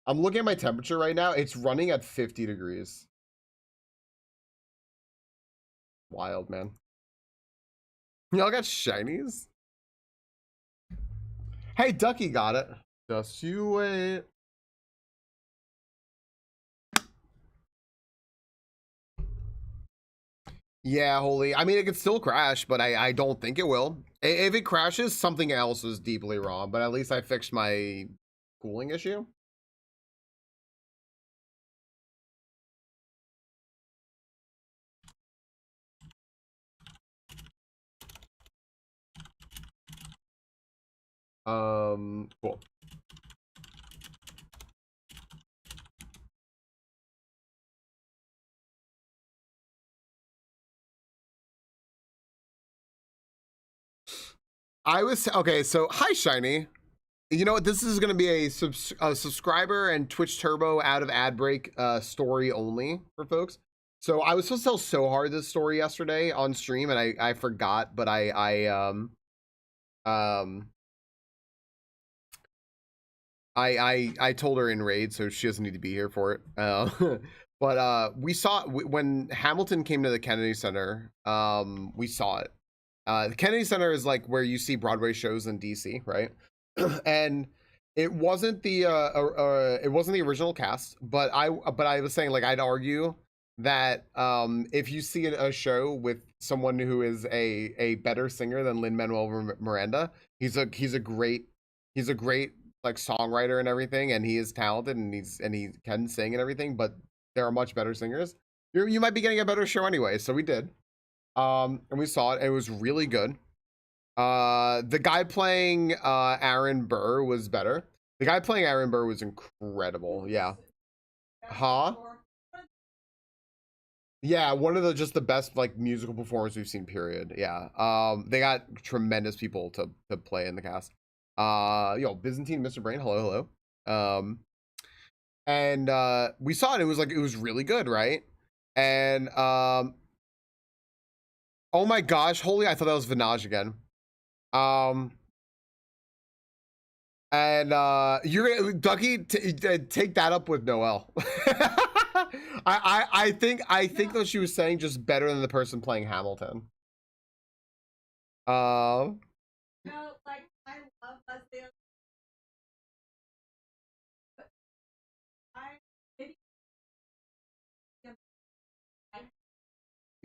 Speaker 1: I'm looking at my temperature right now. It's running at 50 degrees. Wild, man. Y'all got shinies? Hey, Ducky got it. Just you wait. Yeah, holy. I mean, it could still crash, but I don't think it will. If it crashes, something else is deeply wrong, but at least I fixed my cooling issue. Cool. I was okay. So hi, Shiny. You know what? This is going to be a subscriber and Twitch Turbo out of ad break story only for folks. So I was supposed to tell so hard this story yesterday on stream, and I forgot, but I told her in raid, so she doesn't need to be here for it. But we saw when Hamilton came to the Kennedy Center. We saw it. The Kennedy Center is like where you see Broadway shows in DC, right? And it wasn't the original cast, but I was saying like I'd argue that if you see a show with someone who is a better singer than Lin-Manuel Miranda, he's a great like songwriter and everything, and he is talented, and he can sing and everything, but there are much better singers. You might be getting a better show anyway. So we did. And we saw it. It was really good. The guy playing Aaron Burr was better. The guy playing Aaron Burr was incredible. Yeah. Huh? Yeah, one of the best like musical performers we've seen, period. Yeah. They got tremendous people to play in the cast. Byzantine Mr. Brain, hello. And we saw it. It was really good, right? And oh my gosh, holy! I thought that was Vinaj again. And you're Ducky, take that up with Noelle. I think that she was saying just better than the person playing Hamilton.
Speaker 3: No, like I love Leslie. But I maybe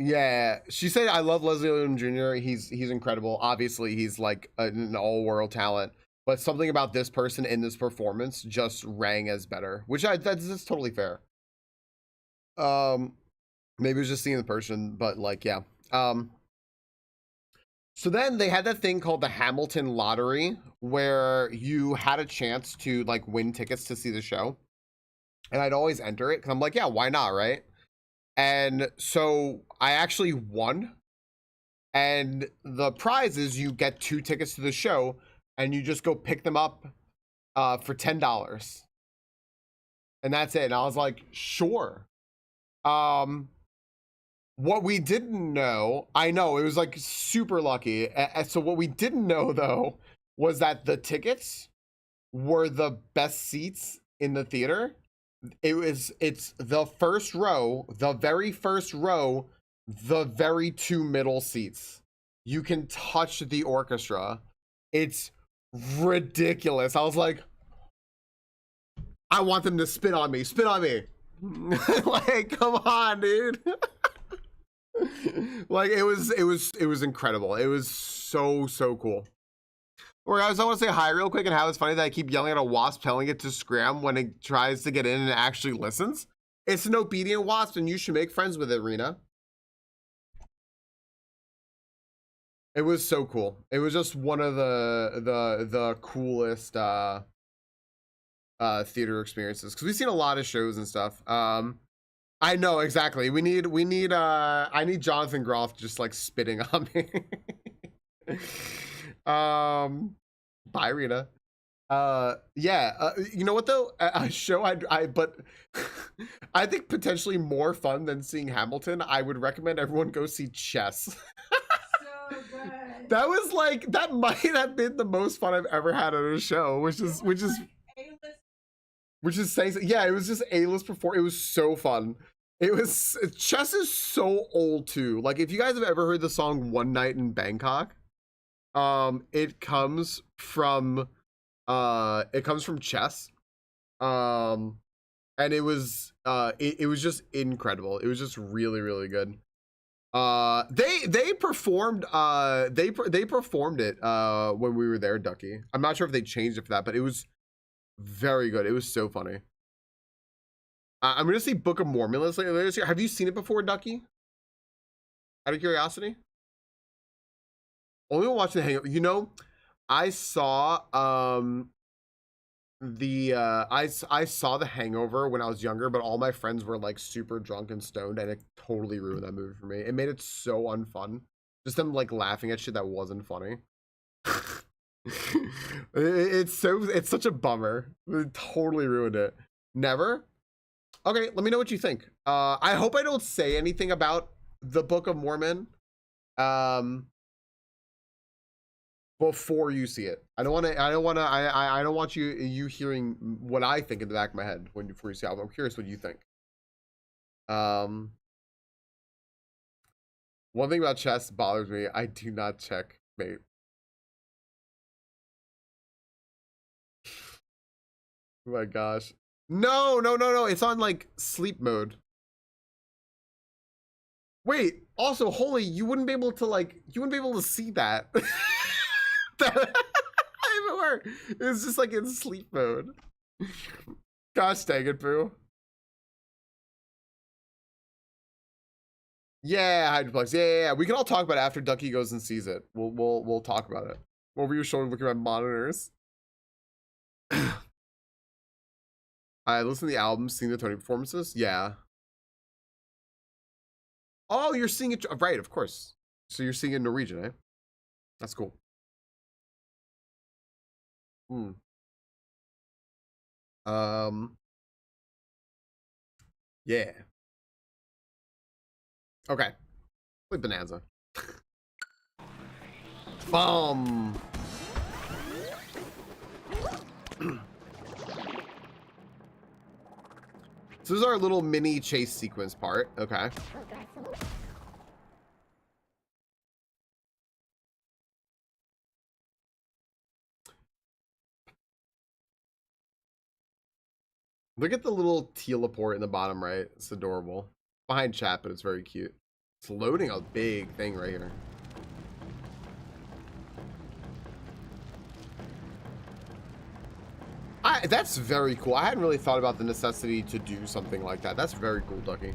Speaker 1: Yeah, she said, "I love Leslie Odom Jr. He's incredible. Obviously, he's like an all-world talent, but something about this person in this performance just rang as better." Which that's totally fair. Um, maybe it was just seeing the person, but like, yeah. So then they had that thing called the Hamilton Lottery, where you had a chance to like win tickets to see the show, and I'd always enter it because I'm like, yeah, why not, right? And so I actually won. And the prize is you get 2 tickets to the show and you just go pick them up for $10. And that's it. And I was like, sure. Um, what we didn't know, I know it was like super lucky. So what we didn't know though was that the tickets were the best seats in the theater. It's the first row, the very first row, the very 2 middle seats. You can touch the orchestra. It's ridiculous. I was like, I want them to spit on me. Spit on me. Like, come on, dude. Like it was incredible. It was so cool. Or guys, I want to say hi real quick and how it's funny that I keep yelling at a wasp telling it to scram when it tries to get in and actually listens. It's an obedient wasp and you should make friends with it, Rena. It was so cool. It was just one of the coolest theater experiences because we've seen a lot of shows and stuff. I know exactly. I need Jonathan Groff just like spitting on me. Bye, Rita. Yeah. You know what though? A show but I think potentially more fun than seeing Hamilton. I would recommend everyone go see Chess.
Speaker 3: So good.
Speaker 1: That was like that might have been the most fun I've ever had at a show, which is saying, yeah, it was just A-list before. It was so fun. It was Chess is so old too. Like if you guys have ever heard the song One Night in Bangkok, it comes from Chess. And it was just incredible. It was just really good. They performed they performed it when we were there, Ducky. I'm not sure if they changed it for that, but it was very good. It was so funny. I'm gonna see Book of Mormon later this year. Have you seen it before, Ducky? Out of curiosity? Only watching The Hangover. You know, I saw I saw The Hangover when I was younger, but all my friends were like super drunk and stoned, and it totally ruined that movie for me. It made it so unfun. Just them like laughing at shit that wasn't funny. It's such a bummer. It totally ruined it. Never? Okay, let me know what you think. I hope I don't say anything about the Book of Mormon before you see it. I don't want you hearing what I think in the back of my head before you see it. I'm curious what you think. One thing about chess bothers me. I do not check mate. Oh my gosh. No. It's on like sleep mode. Wait, also, holy, you wouldn't be able to see that. Everywhere. It's just like in sleep mode. Gosh dang it, boo. Yeah, Hydroplex. Yeah. We can all talk about it after Ducky goes and sees it. We'll talk about it. Over your shoulder looking at monitors. I listened to the album, seeing the Tony performances. Yeah. Oh, you're seeing it right, of course. So you're seeing it in Norwegian, eh? That's cool. Yeah. Okay. Like Bananza. So this is our little mini chase sequence part. Okay. Look at the little teleport in the bottom right. It's adorable. Behind chat, but it's very cute. It's loading a big thing right here. That's very cool. I hadn't really thought about the necessity to do something like that. That's very cool, Ducky.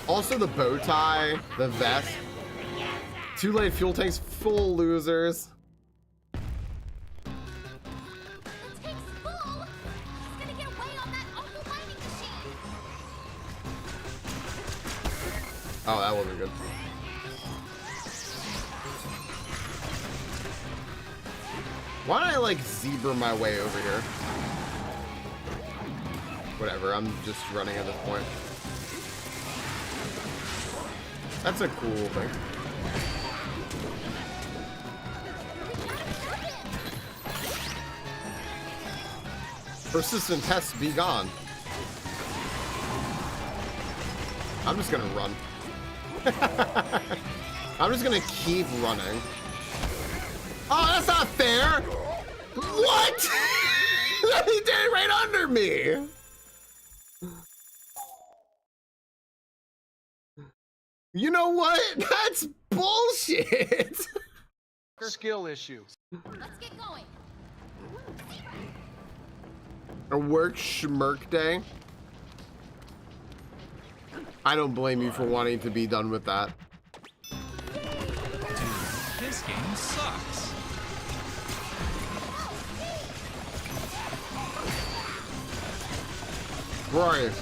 Speaker 1: Also the bow tie, the vest. Too late, fuel tanks full, losers.
Speaker 2: The tank's full. He's gonna get away on that awful mining machine.
Speaker 1: Oh, that wasn't good. Why don't I like zebra my way over here? Whatever, I'm just running at this point. That's a cool thing. Persistent tests be gone. I'm just gonna run. I'm just gonna keep running. Oh, that's not fair! What? He did it right under me! You know what? That's bullshit!
Speaker 4: Skill issue.
Speaker 2: Let's get going.
Speaker 1: A work schmirk day? I don't blame you for wanting to be done with that.
Speaker 5: Dude, this game sucks.
Speaker 1: Right.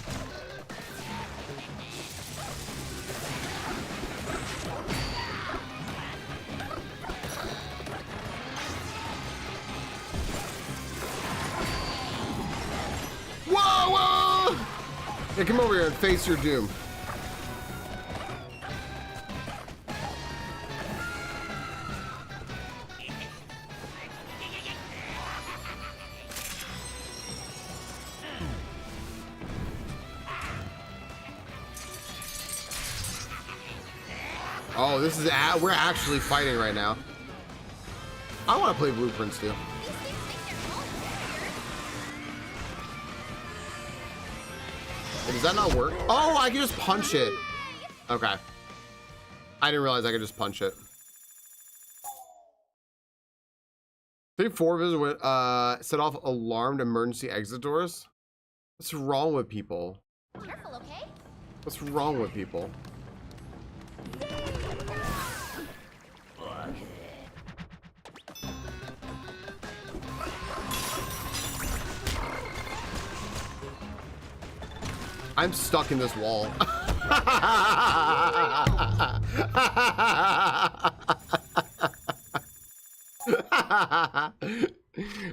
Speaker 1: Whoa, whoa! Hey, come over here and face your doom. Oh, this is we're actually fighting right now. I want to play Blueprints too.
Speaker 2: These things think they're home weird.
Speaker 1: Hey, does that not work? Oh, I can just punch it. Okay. I didn't realize I could just punch it. Three, 4 visitors with set off alarmed emergency exit doors. What's wrong with people?
Speaker 2: Careful, okay?
Speaker 1: What's wrong with people? I'm stuck in this wall.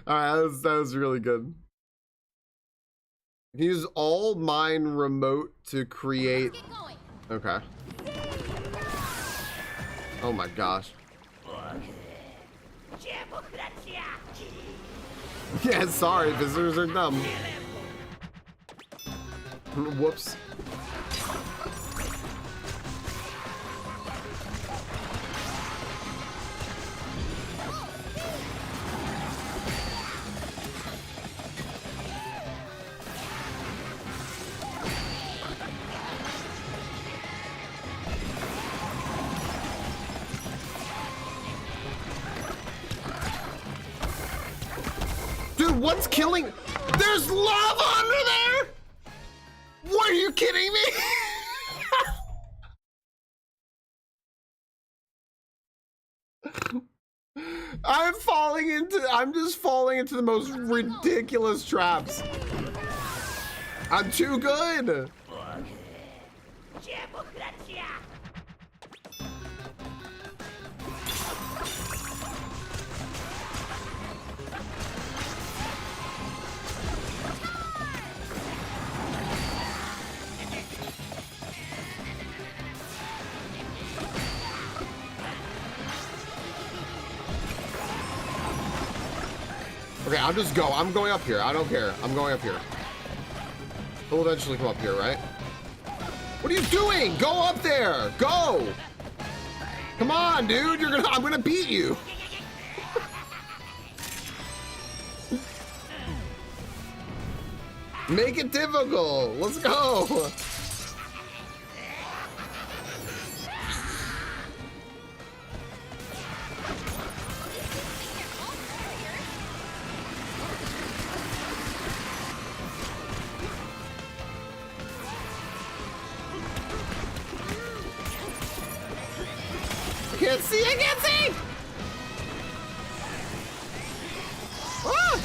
Speaker 1: Alright, that was really good. Use all mine remote to create.
Speaker 2: Let's get going.
Speaker 1: Okay. Oh my gosh. Yeah, sorry, visitors are dumb. Whoops. Dude, what's killing? There's lava under there? What, are you kidding me? I'm just falling into the most ridiculous traps. I'm too good. Okay, I'll just go. I'm going up here. I don't care. I'm going up here. He'll eventually come up here, right? What are you doing? Go up there. Go. Come on, dude. I'm gonna beat you. Make it difficult. Let's go. I can't see! Ah!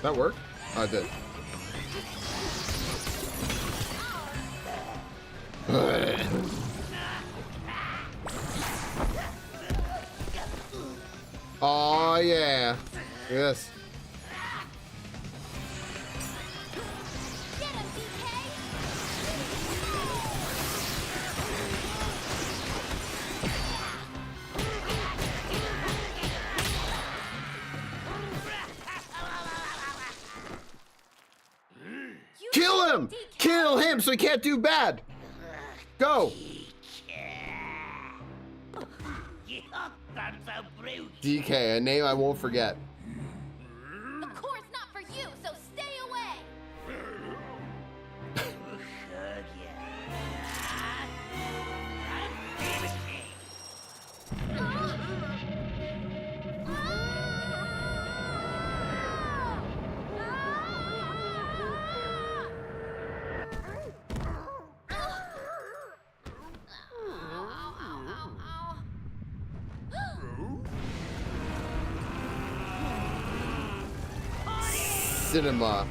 Speaker 1: That work? Oh, it did. Oh yeah. Look at this.
Speaker 2: Get him, DK!
Speaker 1: Kill him! Kill him so he can't do bad! Go! DK, a name I won't forget.
Speaker 2: Of course not for you, so stay away!
Speaker 1: Cinema.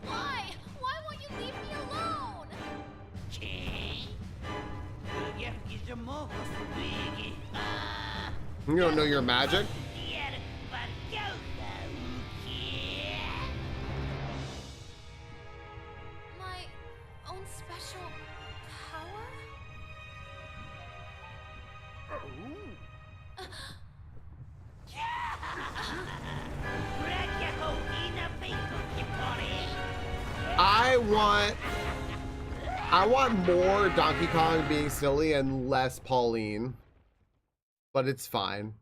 Speaker 2: Why? Why won't you leave me alone?
Speaker 1: You don't know your magic?
Speaker 2: My own special power?
Speaker 1: I want more Donkey Kong being silly and less Pauline. But it's fine.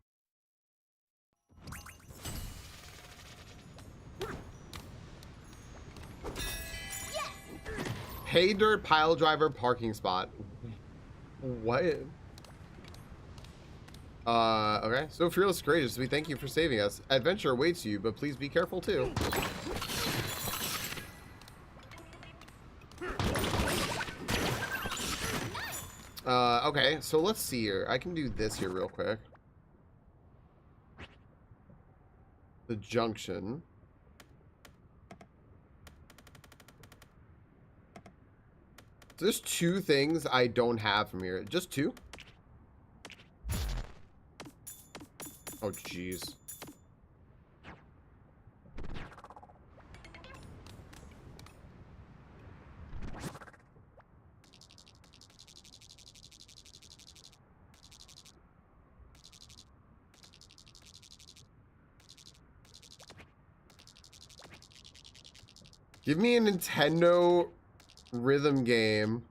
Speaker 1: Pay dirt pile driver parking spot. What? Okay. So fearless courageous, we thank you for saving us. Adventure awaits you, but please be careful too. Okay, so let's see here. I can do this here real quick. The junction. So there's two things I don't have from here. Just two? Oh, jeez. Give me a Nintendo rhythm game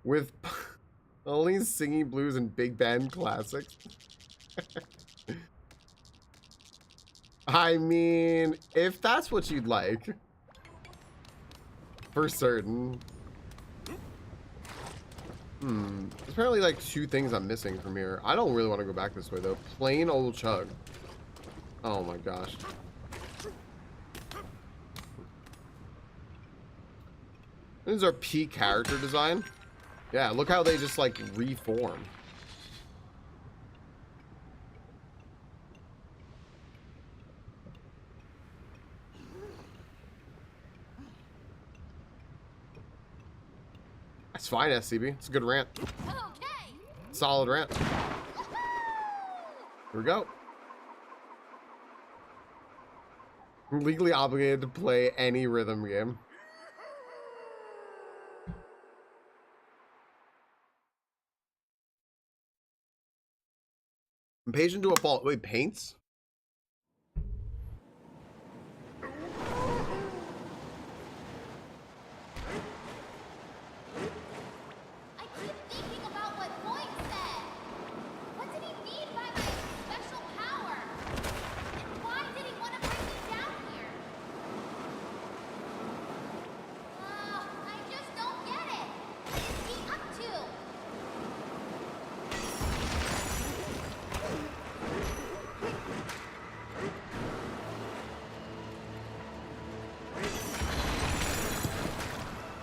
Speaker 1: with only singing blues and big band classics. I mean, if that's what you'd like. For certain. There's apparently like two things I'm missing from here. I don't really want to go back this way though. Plain old chug. Oh my gosh. This is our peak character design. Yeah, look how they just like reform. That's fine, SCB. It's a good rant.
Speaker 2: Okay.
Speaker 1: Solid rant. Here we go. I'm legally obligated to play any rhythm game. Impatient to a fault. Wait, paints?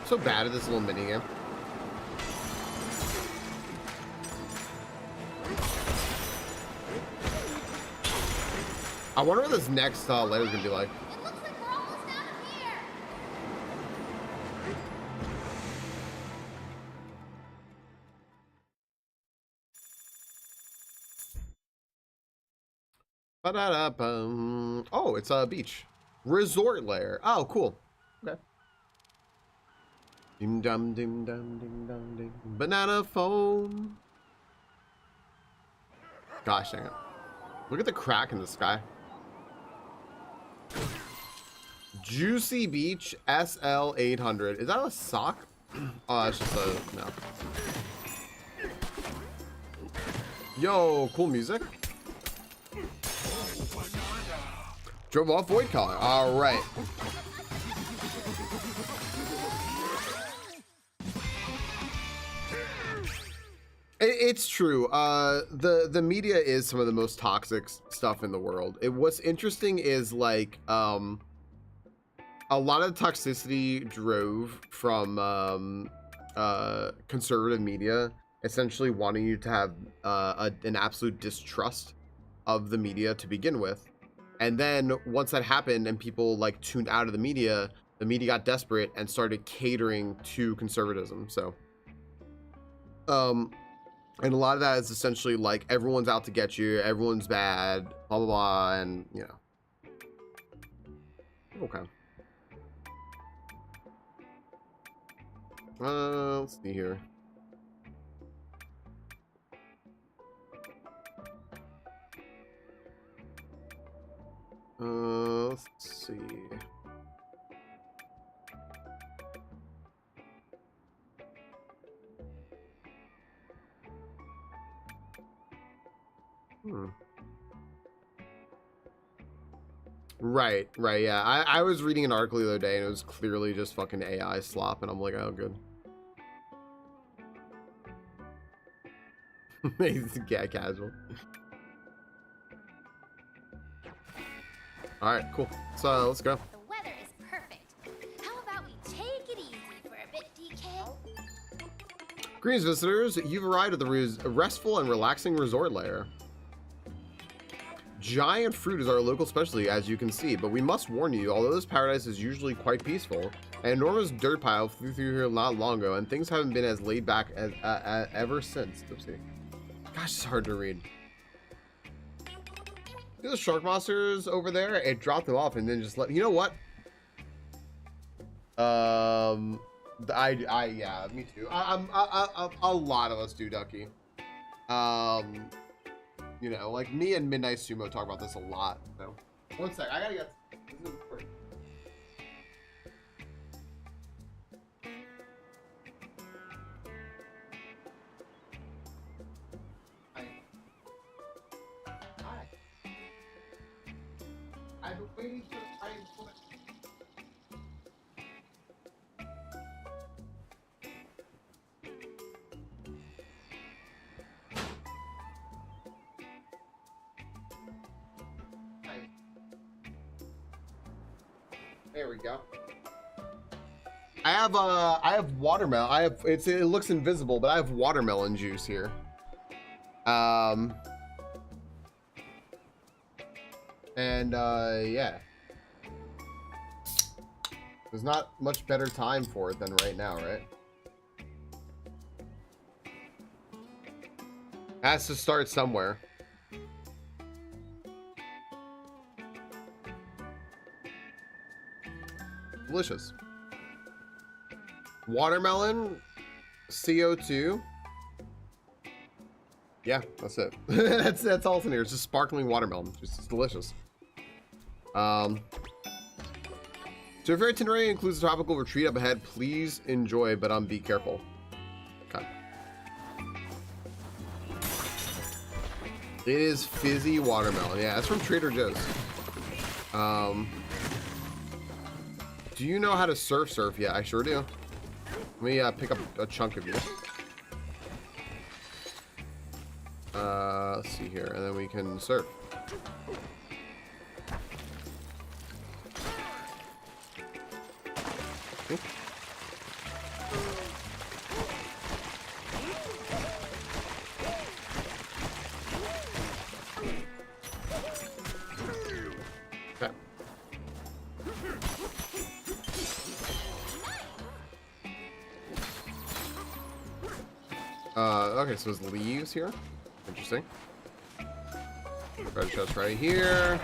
Speaker 1: So bad at this little mini game. I wonder what this next layer is gonna be like.
Speaker 2: It looks like we're almost out of here.
Speaker 1: Ba-da-da-bum. Oh, it's a beach. Resort layer. Oh, cool. Okay. Dim dum dim dum dim dum dim. Banana phone. Gosh dang it. Look at the crack in the sky. Juicy Beach SL800. Is that a sock? Oh, that's just a no. Yo, cool music. Drove off Void Collar. All right. It's true. The media is some of the most toxic stuff in the world. What's interesting is like a lot of toxicity drove from conservative media essentially wanting you to have an absolute distrust of the media to begin with. And then once that happened and people like tuned out of the media got desperate and started catering to conservatism. So and a lot of that is essentially like everyone's out to get you, everyone's bad, blah blah blah, and you know. Okay. Let's see here. Let's see. Right, yeah. I was reading an article the other day and it was clearly just fucking AI slop, and I'm like, oh, good. It's casual. All right, cool. So let's go.
Speaker 2: The weather is perfect. How about we take it easy for a bit, DK?
Speaker 1: Greetings, visitors. You've arrived at the restful and relaxing resort lair. Giant fruit is our local specialty, as you can see, but we must warn you, although this paradise is usually quite peaceful, an enormous dirt pile flew through here not long ago, and things haven't been as laid back as ever since. Oopsie. Gosh, it's hard to read. See those shark monsters over there? It dropped them off and then just let. You know what? Yeah, me too. A lot of us do, Ducky. You know, like me and Midnight Sumo talk about this a lot. So, one sec, I gotta get. This is important. Hi. I've been waiting for the time for it. There we go. I have watermelon. It looks invisible, but I have watermelon juice here. Yeah. There's not much better time for it than right now, right? Has to start somewhere. Delicious. Watermelon, CO2. Yeah, that's it. that's all it's in here. It's just sparkling watermelon. It's delicious. So if your itinerary includes a tropical retreat up ahead, please enjoy, but be careful. Okay. It is fizzy watermelon. Yeah, it's from Trader Joe's. Do you know how to surf? Yeah, I sure do. Let me pick up a chunk of you. Let's see here, and then we can surf. Okay. Okay, so there's leaves here. Interesting. Red chest right here.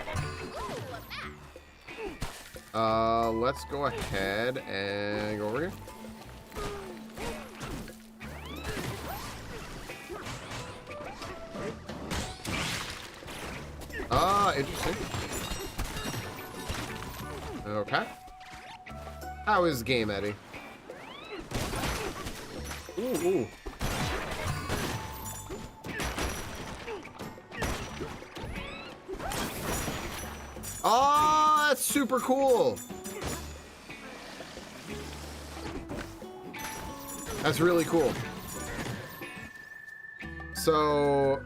Speaker 1: Let's go ahead and go over here. Interesting. Okay. How is game, Eddie? Ooh. Oh, that's super cool. That's really cool. So,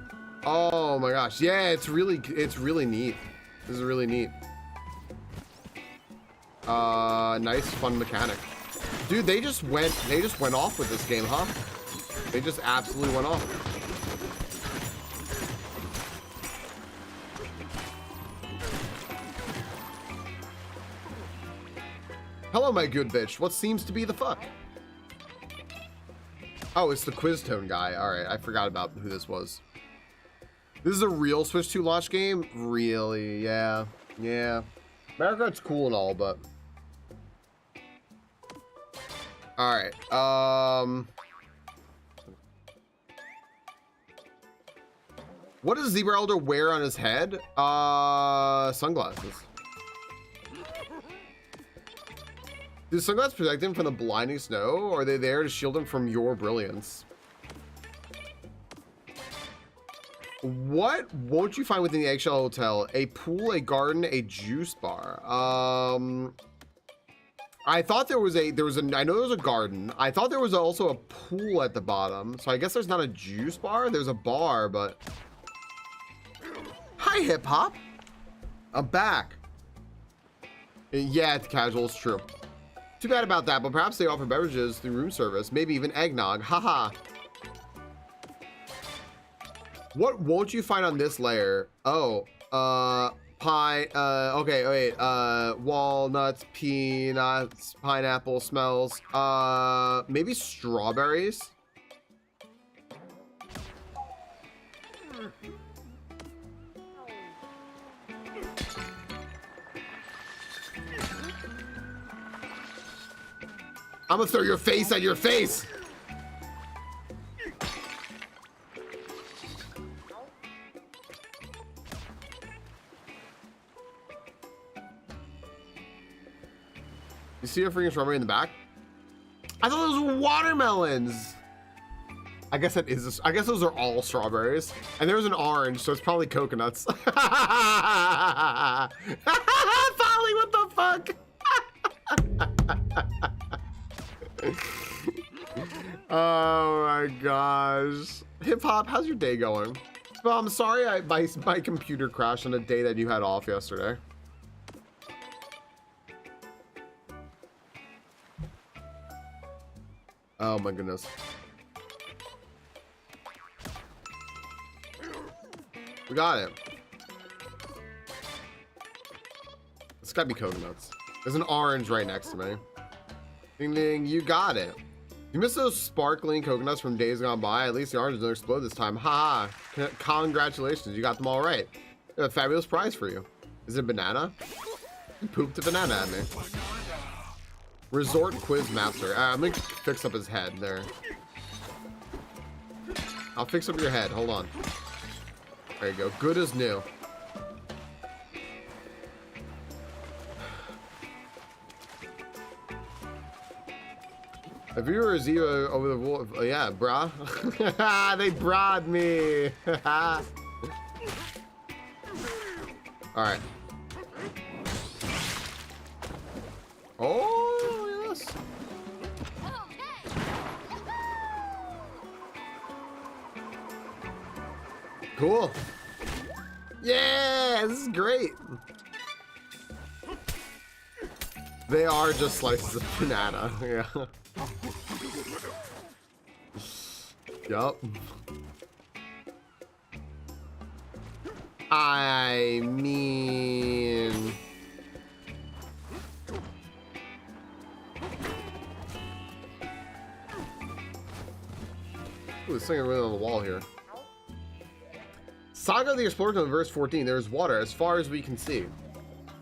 Speaker 1: oh my gosh. Yeah, it's really neat. This is really neat. Nice fun mechanic. Dude, they just went off with this game, huh? They just absolutely went off. Hello, my good bitch. What seems to be the fuck? Oh, it's the Quiz Tone guy. All right, I forgot about who this was. This is a real Switch 2 launch game? Really? Yeah. Yeah. Mario Kart's cool and all, but... All right. What does Zebra Elder wear on his head? Sunglasses. Do sunglasses protect him from the blinding snow, or are they there to shield him from your brilliance? What won't you find within the Eggshell Hotel? A pool, a garden, a juice bar. I thought there was a, I know there was a garden. I thought there was also a pool at the bottom. So I guess there's not a juice bar. There's a bar, but. Hi, Hip Hop. I'm back. Yeah, it's casual, it's true. Too bad about that, but perhaps they offer beverages through room service. Maybe even eggnog. Haha. What won't you find on this layer? Oh, pine, okay, wait, walnuts, peanuts, pineapple smells, maybe strawberries? I'm gonna throw your face at your face! You see a freaking strawberry in the back? I thought those were watermelons. I guess that is. I guess those are all strawberries, and there's an orange, so it's probably coconuts. Polly, what the fuck? Oh my gosh. Hip Hop, how's your day going? Well, I'm sorry my computer crashed on a day that you had off yesterday. Oh my goodness. We got it. It's gotta be coconuts. There's an orange right next to me. Ding ding, you got it. You missed those sparkling coconuts from days gone by. At least the orange doesn't explode this time. Ha ha. Congratulations, you got them all right. I have a fabulous prize for you. Is it a banana? You pooped a banana at me. Resort Quiz Master. I'm gonna fix up his head there. I'll fix up your head. Hold on. There you go. Good as new. If you were a Zio over the wolf, yeah, brah. They bra'd me. All right. Oh, yes. Cool. Yeah, this is great. They are just slices of banana. Yeah. Yup. I mean... Ooh, there's something really on the wall here. Saga of the Explorer in verse 14. There's water as far as we can see.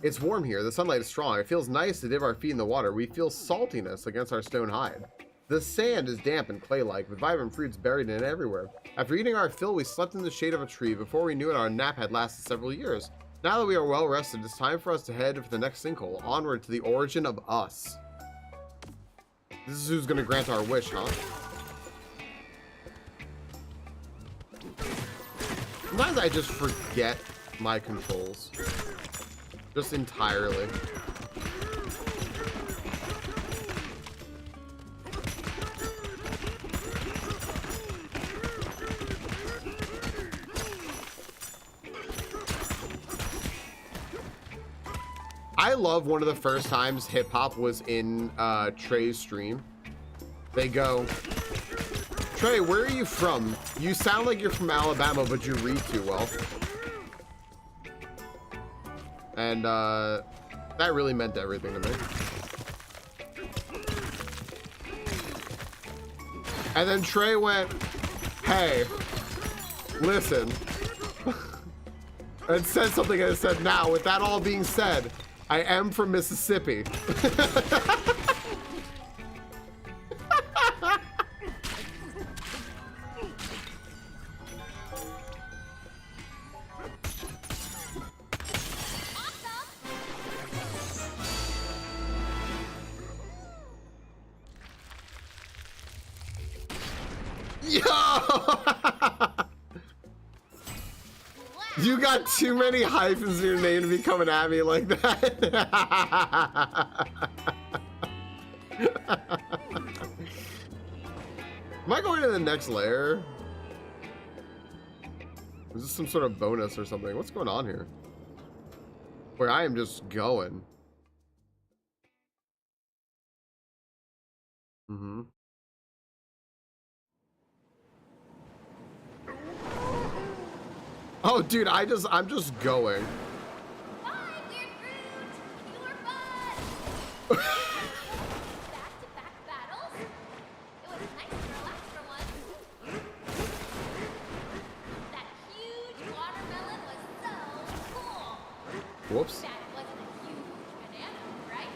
Speaker 1: It's warm here. The sunlight is strong. It feels nice to dip our feet in the water. We feel saltiness against our stone hide. The sand is damp and clay-like, with vibrant fruits buried in it everywhere. After eating our fill, we slept in the shade of a tree. Before we knew it, our nap had lasted several years. Now that we are well rested, it's time for us to head for the next sinkhole, onward to the origin of us. This is who's going to grant our wish, huh? Sometimes I just forget my controls. Just entirely. I love one of the first times hip hop was in Trey's stream. They go, Trey, where are you from? You sound like you're from Alabama, but you read too well. And that really meant everything to me. And then Trey went, hey, listen. And said something and said, now, with that all being said, I am from Mississippi. You got too many hyphens in your name to be coming at me like that. Am I going to the next layer? Is this some sort of bonus or something? What's going on here? Where I am just going. Mm-hmm. Oh, dude, I'm just going.
Speaker 2: Bye, weird fruit. You were fun. Back-to-back battles. It was nice to relax for once. That huge watermelon was so cool.
Speaker 1: Whoops.
Speaker 2: That wasn't a huge banana, right?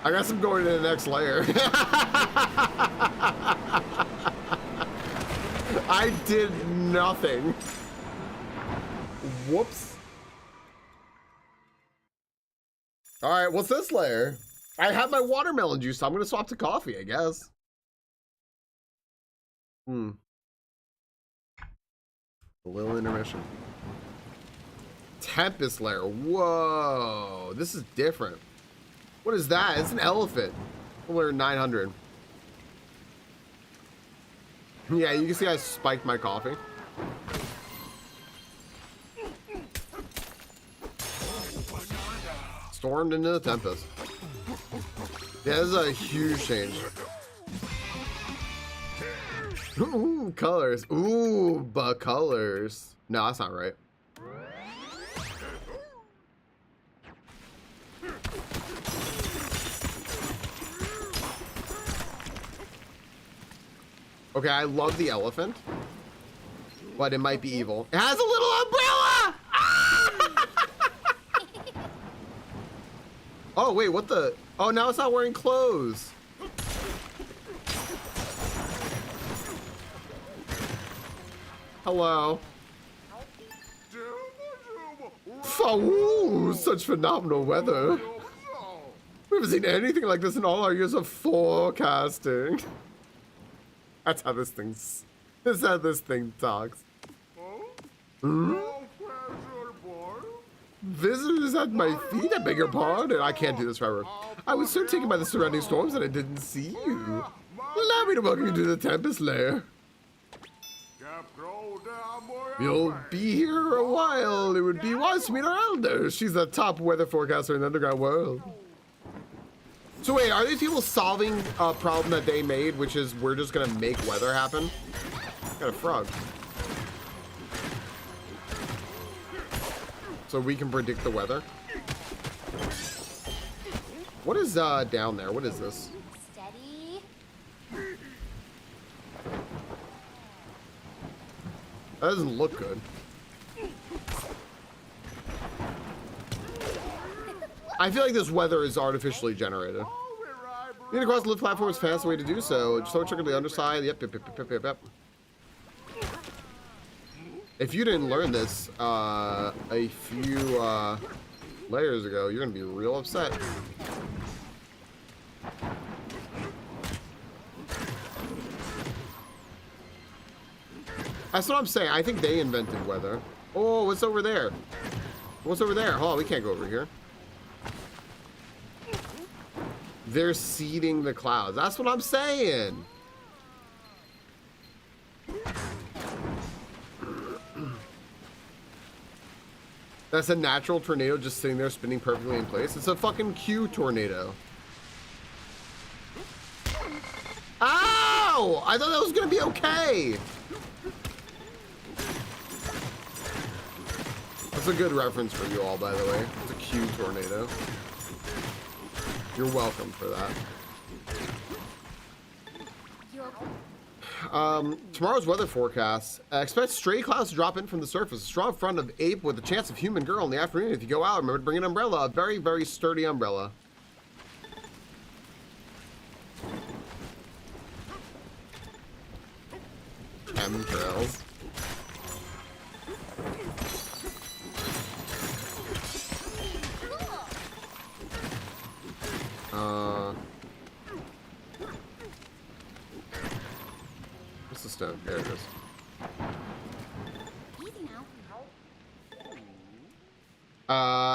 Speaker 1: I guess I'm going to the next layer. I did nothing. Whoops. All right, what's this layer? I have my watermelon juice, so I'm going to swap to coffee, I guess. A little intermission. Tempest layer. Whoa, this is different. What is that? It's an elephant. We're 900. Yeah, you can see I spiked my coffee. Stormed into the Tempest. Yeah, this is a huge change. Ooh, colors. Ooh, but colors. No, that's not right. Okay, I love the elephant, but it might be evil. It has a little umbrella! Ah! Oh, wait, what the? Oh, now it's not wearing clothes. Hello. Ooh, such phenomenal weather. We haven't seen anything like this in all our years of forecasting. That's how this thing's. That's how this thing talks. Visitors at my feet, I beg your pardon. I can't do this forever. I was so taken by the surrounding storms that I didn't see you. Allow me to welcome you to the Tempest Lair. You'll be here a while. It would be wise to meet our elder. She's the top weather forecaster in the underground world. So wait, are these people solving a problem that they made, which is we're just gonna make weather happen? Got a frog. so we can predict the weather. What is down there? What is this?
Speaker 2: Steady.
Speaker 1: That doesn't look good. I feel like this weather is artificially generated. You need to cross the lift platform is the fastest way to do so. Just don't check on the underside. Yep. If you didn't learn this a few layers ago, you're gonna be real upset. That's what I'm saying. I think they invented weather. Oh, what's over there? What's over there? Hold on, we can't go over here. They're seeding the clouds. That's what I'm saying. That's a natural tornado just sitting there spinning perfectly in place. It's a fucking Q tornado. Ow! I thought that was gonna be okay. That's a good reference for you all, by the way. It's a Q tornado. You're welcome for that. Tomorrow's weather forecast. Expect stray clouds to drop in from the surface. A strong front of ape with a chance of human girl in the afternoon. If you go out, remember to bring an umbrella. A very, very sturdy umbrella. Chemtrails. What's the stone? There it is.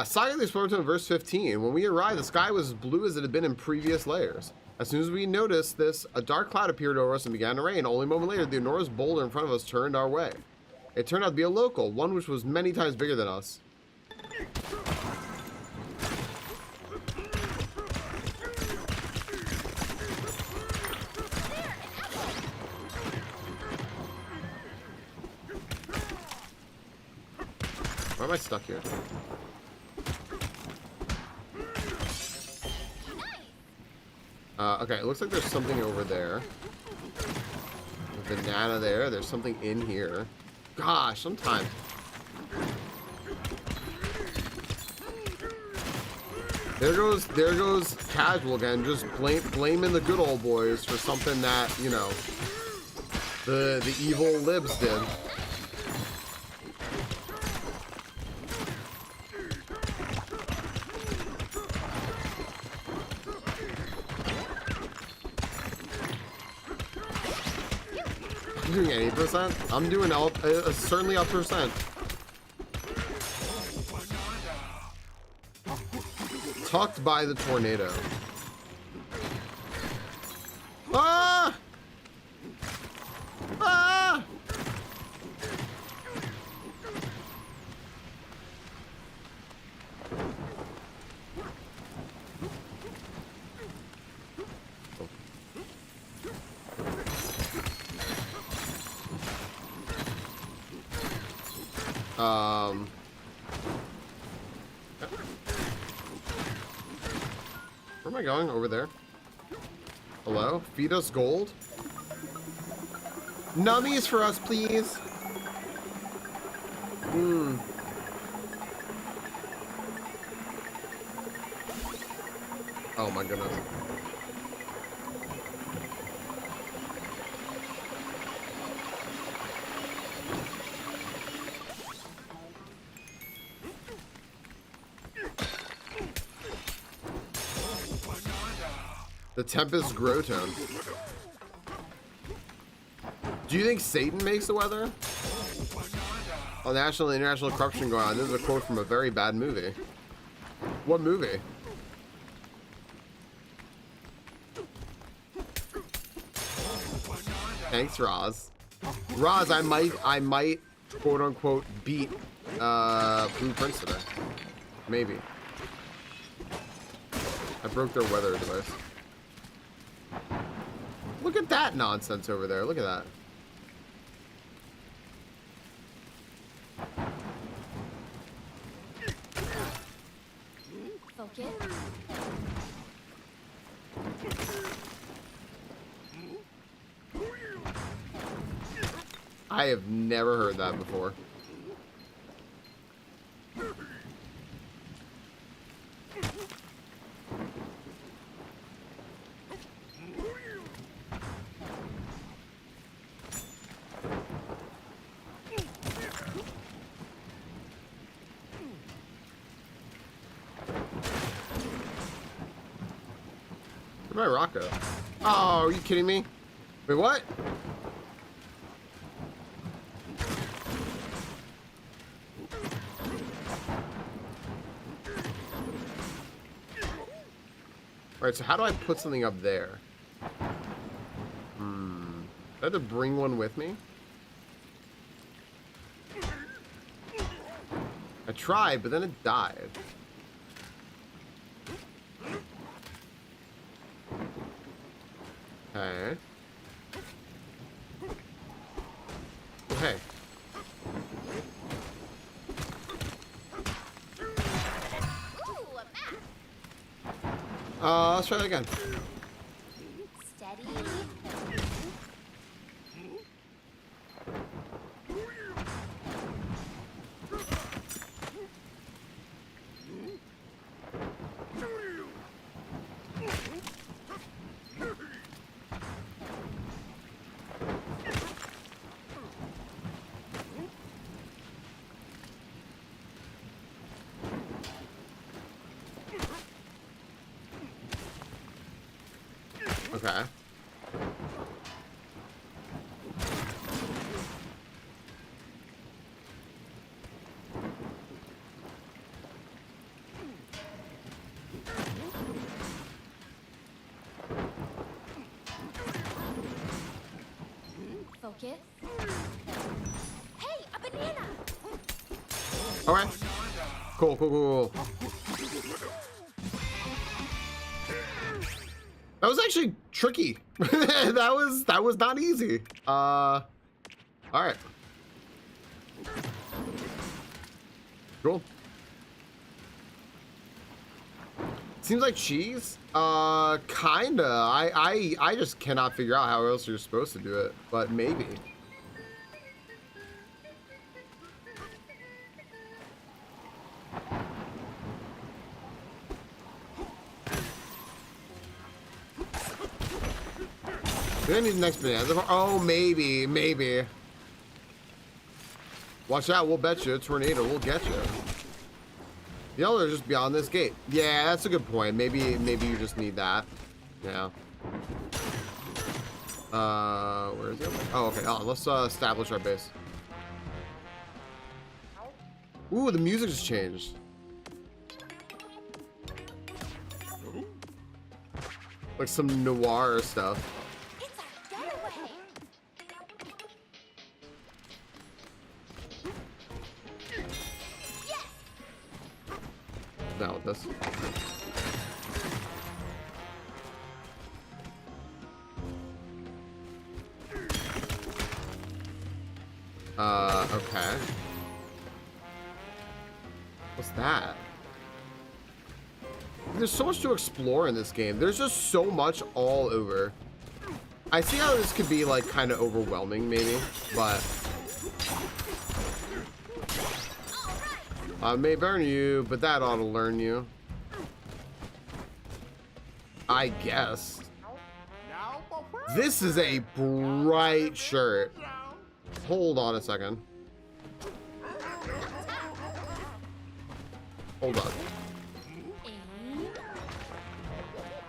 Speaker 1: Saga of the Explorer in verse 15. When we arrived, the sky was as blue as it had been in previous layers. As soon as we noticed this, a dark cloud appeared over us and began to rain. Only a moment later, the enormous boulder in front of us turned our way. It turned out to be a local, one which was many times bigger than us. Why am I stuck here? Okay, it looks like there's something over there. A banana there. There's something in here. Gosh, sometimes. There goes casual again, just blaming the good old boys for something that, you know, the evil libs did. Doing 80%? I'm doing certainly up percent. Tucked by the tornado. Ah! Ah! Where am I going? Over there? Hello? Feed us gold? Nummies for us, please. Oh my goodness. The Tempest Grotone. Do you think Satan makes the weather? Oh, national and international corruption going on. This is a quote from a very bad movie. What movie? Thanks, Roz. Roz, I might quote unquote beat Blue Prince today. Maybe. I broke their weather device. Look at that nonsense over there. Look at that. I have never heard that before. Where'd my rock go? Oh, are you kidding me? Wait, what? Alright, so how do I put something up there? I had to bring one with me? I tried, but then it died. Okay. Okay.
Speaker 2: Ooh, a map.
Speaker 1: Let's try that again.
Speaker 2: Steady.
Speaker 1: Okay.
Speaker 2: Focus. Hey, a banana.
Speaker 1: Alright. Cool, cool, cool, cool. That was actually tricky. that was not easy. Alright. Cool. Seems like cheese. Kinda. I just cannot figure out how else you're supposed to do it, but maybe. We need the next Bananza. Oh, maybe, maybe. Watch out, we'll bet you a tornado will get you. The others are just beyond this gate. Yeah, that's a good point. Maybe you just need that. Yeah. Where is it? Oh, okay. Oh, let's establish our base. Ooh, the music just changed. Like some noir stuff.
Speaker 2: It's our getaway. Yes.
Speaker 1: Now with this. Okay. What's that? There's so much to explore in this game. There's just so much all over. I see how this could be like kind of overwhelming maybe, but I may burn you, but that ought to learn you. I guess. This is a bright shirt. Hold on a second. Hold on.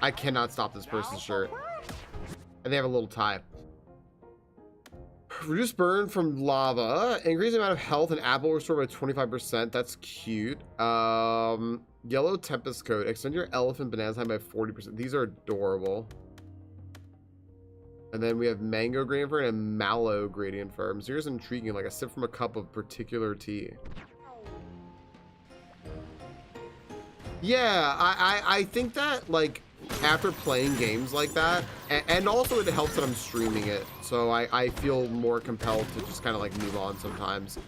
Speaker 1: I cannot stop this person's shirt. And they have a little tie. Reduce burn from lava. Increase the amount of health and apple restored by 25%. That's cute. Yellow tempest coat. Extend your elephant banana time by 40%. These are adorable. And then we have mango gradient fern and mallow gradient fern. So here's intriguing, like a sip from a cup of particular tea. Yeah, I think that like after playing games like that, and also it helps that I'm streaming it, so I feel more compelled to just kind of like move on sometimes.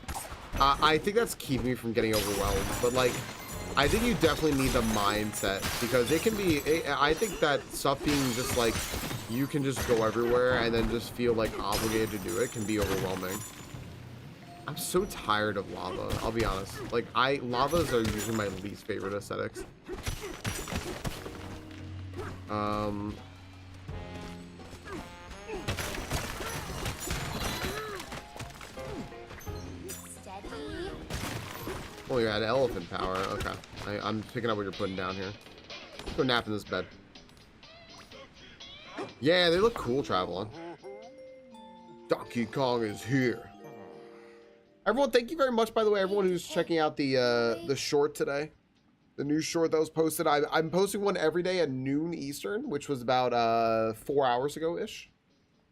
Speaker 1: I think that's keeping me from getting overwhelmed, but like I think you definitely need the mindset, because it can be, I think that stuff being just like, you can just go everywhere and then just feel like obligated to do it can be overwhelming. I'm so tired of lava, I'll be honest. Like, lavas are usually my least favorite aesthetics.
Speaker 2: Steady.
Speaker 1: Oh, you're at elephant power. Okay. I'm picking up what you're putting down here. Let's go nap in this bed. Yeah, they look cool traveling. Donkey Kong is here. Everyone, thank you very much, by the way, everyone who's checking out the short today. The new short that was posted. I'm posting one every day at noon Eastern, which was about 4 hours ago-ish.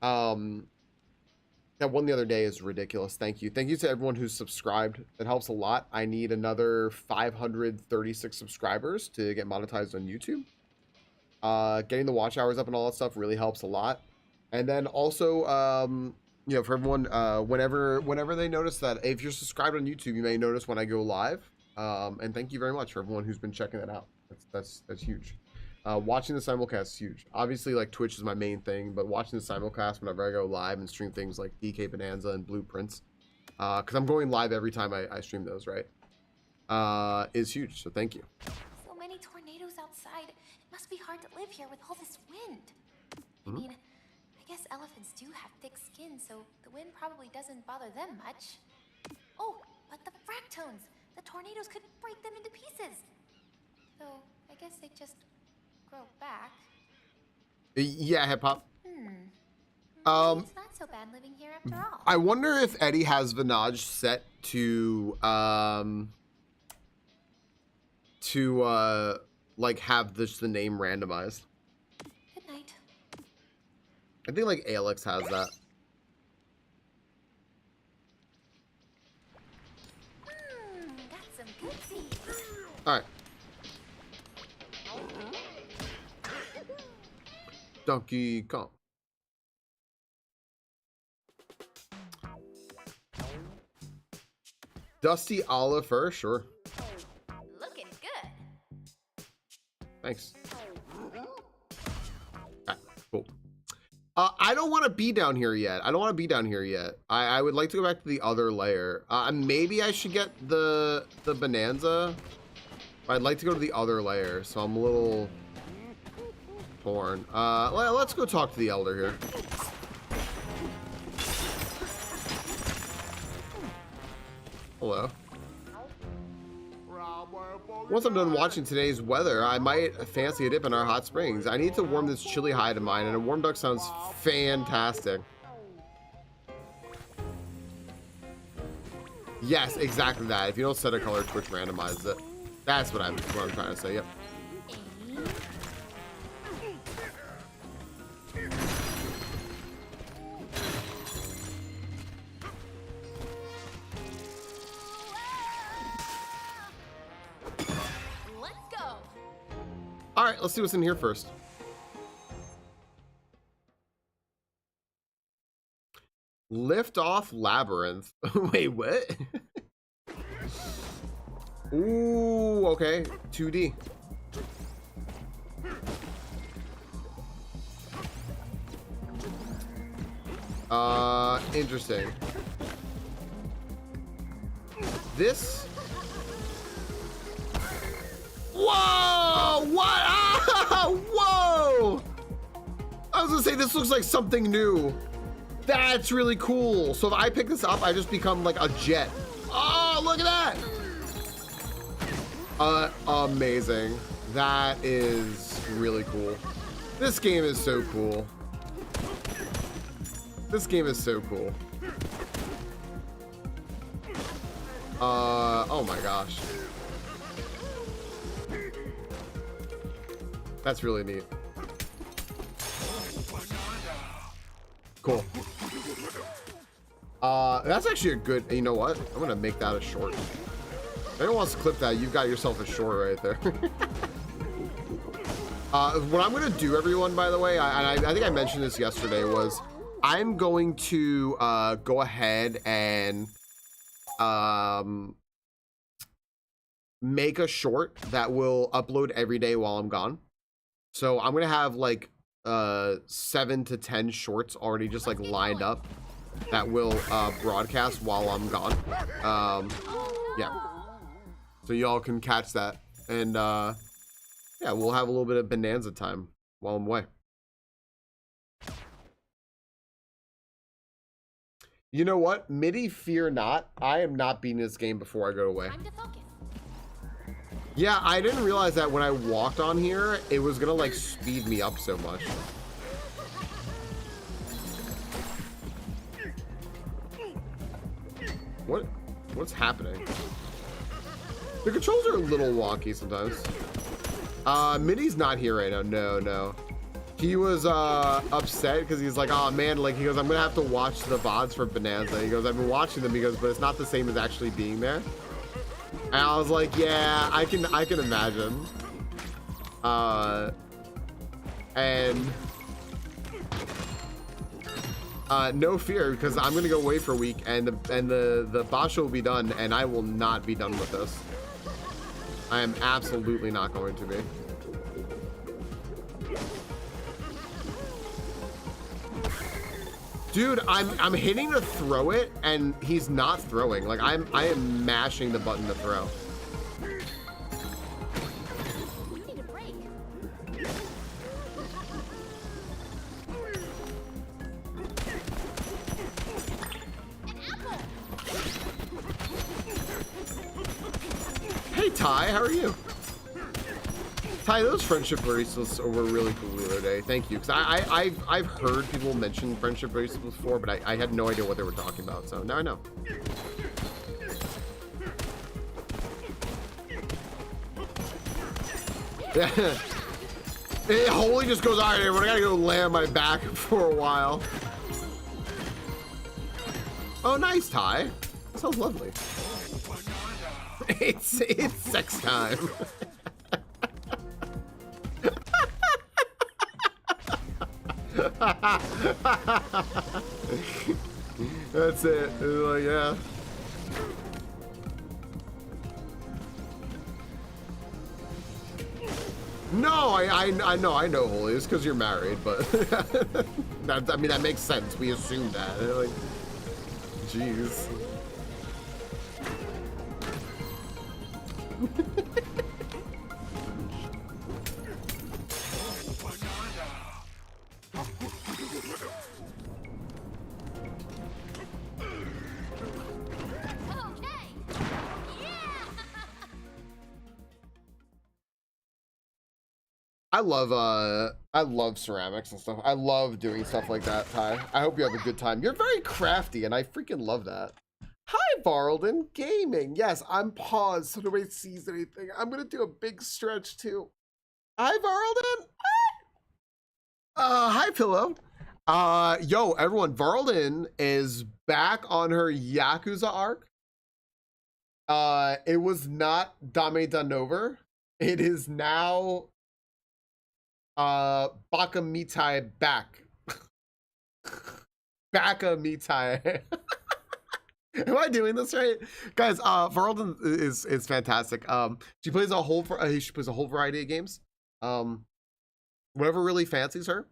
Speaker 1: That one the other day is ridiculous. Thank you. Thank you to everyone who's subscribed. It helps a lot. I need another 536 subscribers to get monetized on YouTube. Getting the watch hours up and all that stuff really helps a lot. And then also, you know, for everyone, whenever they notice that, if you're subscribed on YouTube, you may notice when I go live. And thank you very much for everyone who's been checking that out. That's huge. Watching the simulcast is huge. Obviously, like, Twitch is my main thing, but watching the simulcast whenever I go live and stream things like DK Bananza and Blueprints, because I'm going live every time I stream those, right? Is huge. So thank you.
Speaker 2: So many tornadoes outside. It must be hard to live here with all this wind. I mean, I guess elephants do have thick skin, so the wind probably doesn't bother them much. Oh, but the fractones! The tornadoes could break them into pieces. So I guess they just grow back.
Speaker 1: Yeah, hip hop.
Speaker 2: It's not so bad living here after all.
Speaker 1: I wonder if Eddie has Vinaj set to like have the name randomized.
Speaker 2: Good night.
Speaker 1: I think like Alex has that.
Speaker 2: Got some good seeds.
Speaker 1: All right. Donkey Kong. Dusty olive fur, sure.
Speaker 2: Looking good.
Speaker 1: Thanks. Alright, cool. I don't want to be down here yet. I would like to go back to the other layer. Maybe I should get the Bananza. I'd like to go to the other layer, so I'm a little torn. Let's go talk to the elder here. Hello. Once I'm done watching today's weather, I might fancy a dip in our hot springs. I need to warm this chilly hide of mine, and a warm duck sounds fantastic. Yes, exactly that. If you don't set a color, Twitch randomizes it. That's what I'm trying to say. Yep. All right, let's see what's in here first. Lift off labyrinth. Wait, what? Ooh, okay. 2D. Interesting. This. Whoa! What? Ah! Whoa! I was gonna say, this looks like something new. That's really cool. So if I pick this up, I just become like a jet. Oh, look at that! Amazing. That is really cool. This game is so cool. This game is so cool. Oh my gosh. That's really neat. Cool. That's actually a good, you know what? I'm gonna make that a short. If anyone wants to clip that, you've got yourself a short right there. What I'm gonna do, everyone, by the way, I think I mentioned this yesterday, was I'm going to go ahead and make a short that will upload every day while I'm gone. So I'm gonna have like 7 to 10 shorts already just like lined up that will broadcast while I'm gone. Yeah. So y'all can catch that. And yeah, we'll have a little bit of Bananza time while I'm away. You know what? MIDI, fear not. I am not beating this game before I go away.
Speaker 2: Time to focus.
Speaker 1: Yeah, I didn't realize that when I walked on here, it was gonna like speed me up so much. What's happening? The controls are a little wonky sometimes. MIDI's not here right now. No. He was upset because he's like, oh man, like he goes, I'm gonna have to watch the VODs for Bananza. He goes, I've been watching them. He goes, but it's not the same as actually being there. And I was like, yeah, I can imagine. And no fear, because I'm gonna go away for a week, and the boss will be done, and I will not be done with this. I am absolutely not going to be. Dude, I'm hitting to throw it, and he's not throwing. Like I am mashing the button to throw.
Speaker 2: You need a break. An apple.
Speaker 1: Hey Ty, how are you? Ty, those friendship bracelets were really cool the other day. Thank you, because I've heard people mention friendship bracelets before, but I had no idea what they were talking about. So now I know. Yeah. It wholly just goes, all right, everyone, I gotta go lay on my back for a while. Oh, nice, Ty. That sounds lovely. It's sex time. That's it. It's like, yeah. No, I know, Holy. It's because you're married, but that, I mean, that makes sense. We assume that. Like, jeez. I love ceramics and stuff. I love doing stuff like that, Ty. I hope you have a good time. You're very crafty, and I freaking love that. Hi, Varlden Gaming. Yes, I'm paused so nobody sees anything. I'm gonna do a big stretch too. Hi, Varlden. Hi, Pillow. Yo, everyone, Varlden is back on her Yakuza arc. It was not Dame Danover. It is now Baka Mitai back. Baka Mitai. Am I doing this right, guys? Varlden is fantastic. She plays a whole variety of games. Whatever really fancies her.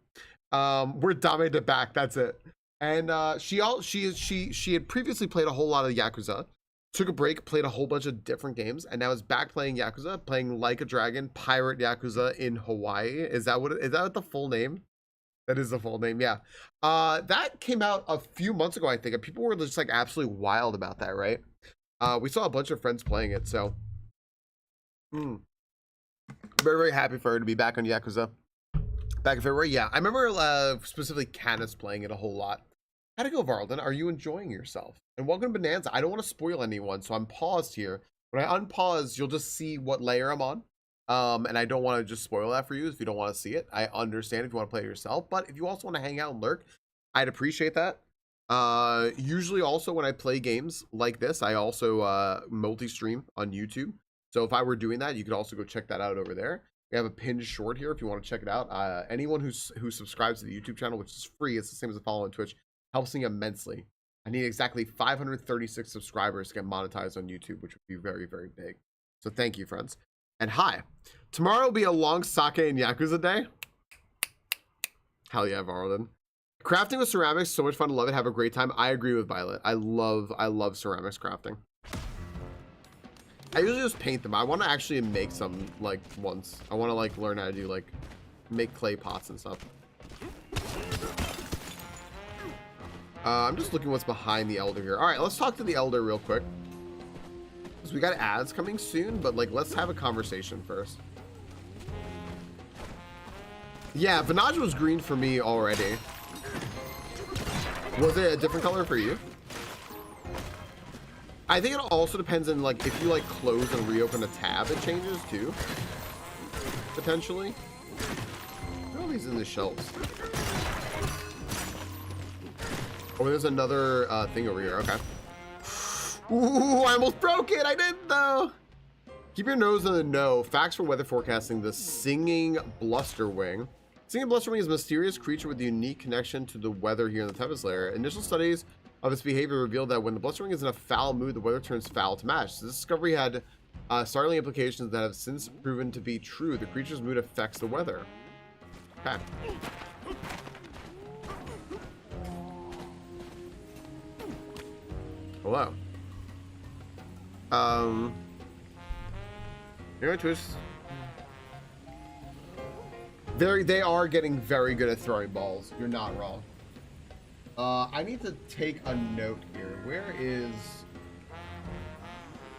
Speaker 1: We're Dame to back. That's it. And she had previously played a whole lot of Yakuza. Took a break, played a whole bunch of different games, and now is back playing Yakuza, playing Like a Dragon, Pirate Yakuza in Hawaii. Is that the full name? That is the full name, yeah. That came out a few months ago, I think, and people were just like absolutely wild about that, right? We saw a bunch of friends playing it, so very, very happy for her to be back on Yakuza. Back in February, yeah. I remember specifically Canis playing it a whole lot. How'd it go, Varlden? Are you enjoying yourself? And welcome to Bananza. I don't want to spoil anyone, so I'm paused here. When I unpause, you'll just see what layer I'm on. And I don't want to just spoil that for you if you don't want to see it. I understand if you want to play it yourself, but if you also want to hang out and lurk, I'd appreciate that. Usually also when I play games like this, I also multi-stream on YouTube. So if I were doing that, you could also go check that out over there. We have a pinned short here if you want to check it out. Anyone who subscribes to the YouTube channel, which is free, it's the same as a follow on Twitch, helps me immensely. I need exactly 536 subscribers to get monetized on YouTube, which would be very, very big. So thank you, friends. And hi, tomorrow will be a long sake and Yakuza day. Hell yeah, Varlden. Crafting with ceramics, so much fun. Love it. Have a great time. I agree with Violet. I love ceramics crafting. I usually just paint them. I want to actually make some like once. I want to like learn how to do like make clay pots and stuff. I'm just looking what's behind the Elder here. All right, let's talk to the Elder real quick. So we got ads coming soon, but like let's have a conversation first. Yeah, Bananza was green for me already. Was it a different color for you? I think it also depends on like if you like close and reopen a tab, it changes too. Potentially. What are all these in the shelves? Oh, there's another thing over here. Okay. Ooh, I almost broke it. I didn't though. Keep your nose in the know. Facts for weather forecasting. The singing blusterwing. Singing blusterwing is a mysterious creature with a unique connection to the weather here in the Tempest Lair. Initial studies of its behavior revealed that when the blusterwing is in a foul mood, the weather turns foul to match. This discovery had startling implications that have since proven to be true. The creature's mood affects the weather. Okay. Hello. You're going to twist. They are getting very good at throwing balls. You're not wrong. I need to take a note here.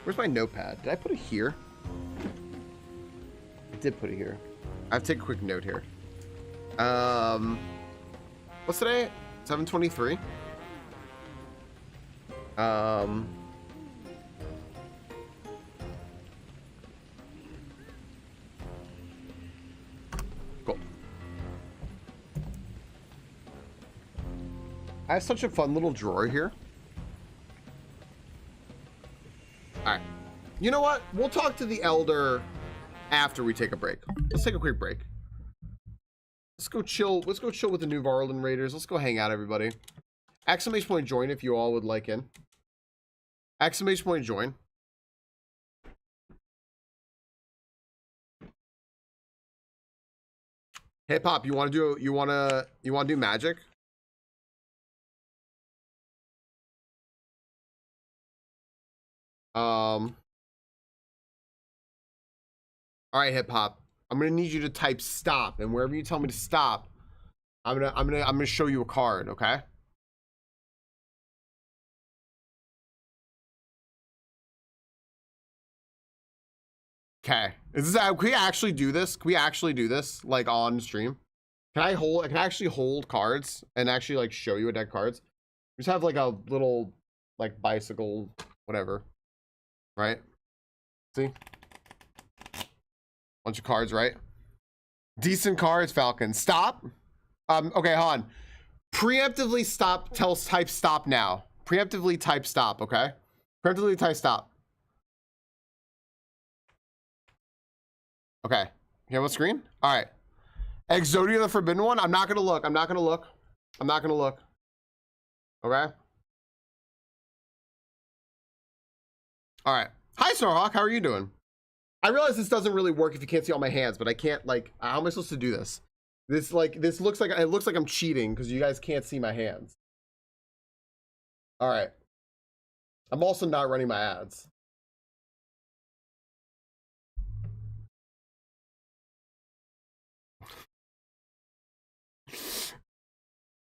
Speaker 1: Where's my notepad? Did I put it here? I did put it here. I have to take a quick note here. What's today? 7:23. Cool. I have such a fun little drawer here. All right. You know what? We'll talk to the Elder after we take a break. Let's take a quick break. Let's go chill. Let's go chill with the New Varlin Raiders. Let's go hang out, everybody. Exclamation point join if you all would like in. Exclamation point join. Hey Pop, you want to do magic? All right, Hip Hop. I'm gonna need you to type stop, and wherever you tell me to stop, I'm gonna show you a card, okay? Okay. Is this, can we actually do this? Can we actually do this like on stream? Can I actually hold cards and actually like show you a deck of cards? Just have like a little like bicycle, whatever. Right? See? Bunch of cards, right? Decent cards, Falcon. Stop. Okay, hold on. Preemptively stop. Type stop now. Preemptively type stop, okay? Preemptively type stop. Okay. You have a screen? All right. Exodia the Forbidden One. I'm not gonna look. I'm not gonna look. I'm not gonna look. Okay. All right. Hi, Starhawk. How are you doing? I realize this doesn't really work if you can't see all my hands, but I can't like. How am I supposed to do this? This looks like I'm cheating because you guys can't see my hands. All right. I'm also not running my ads.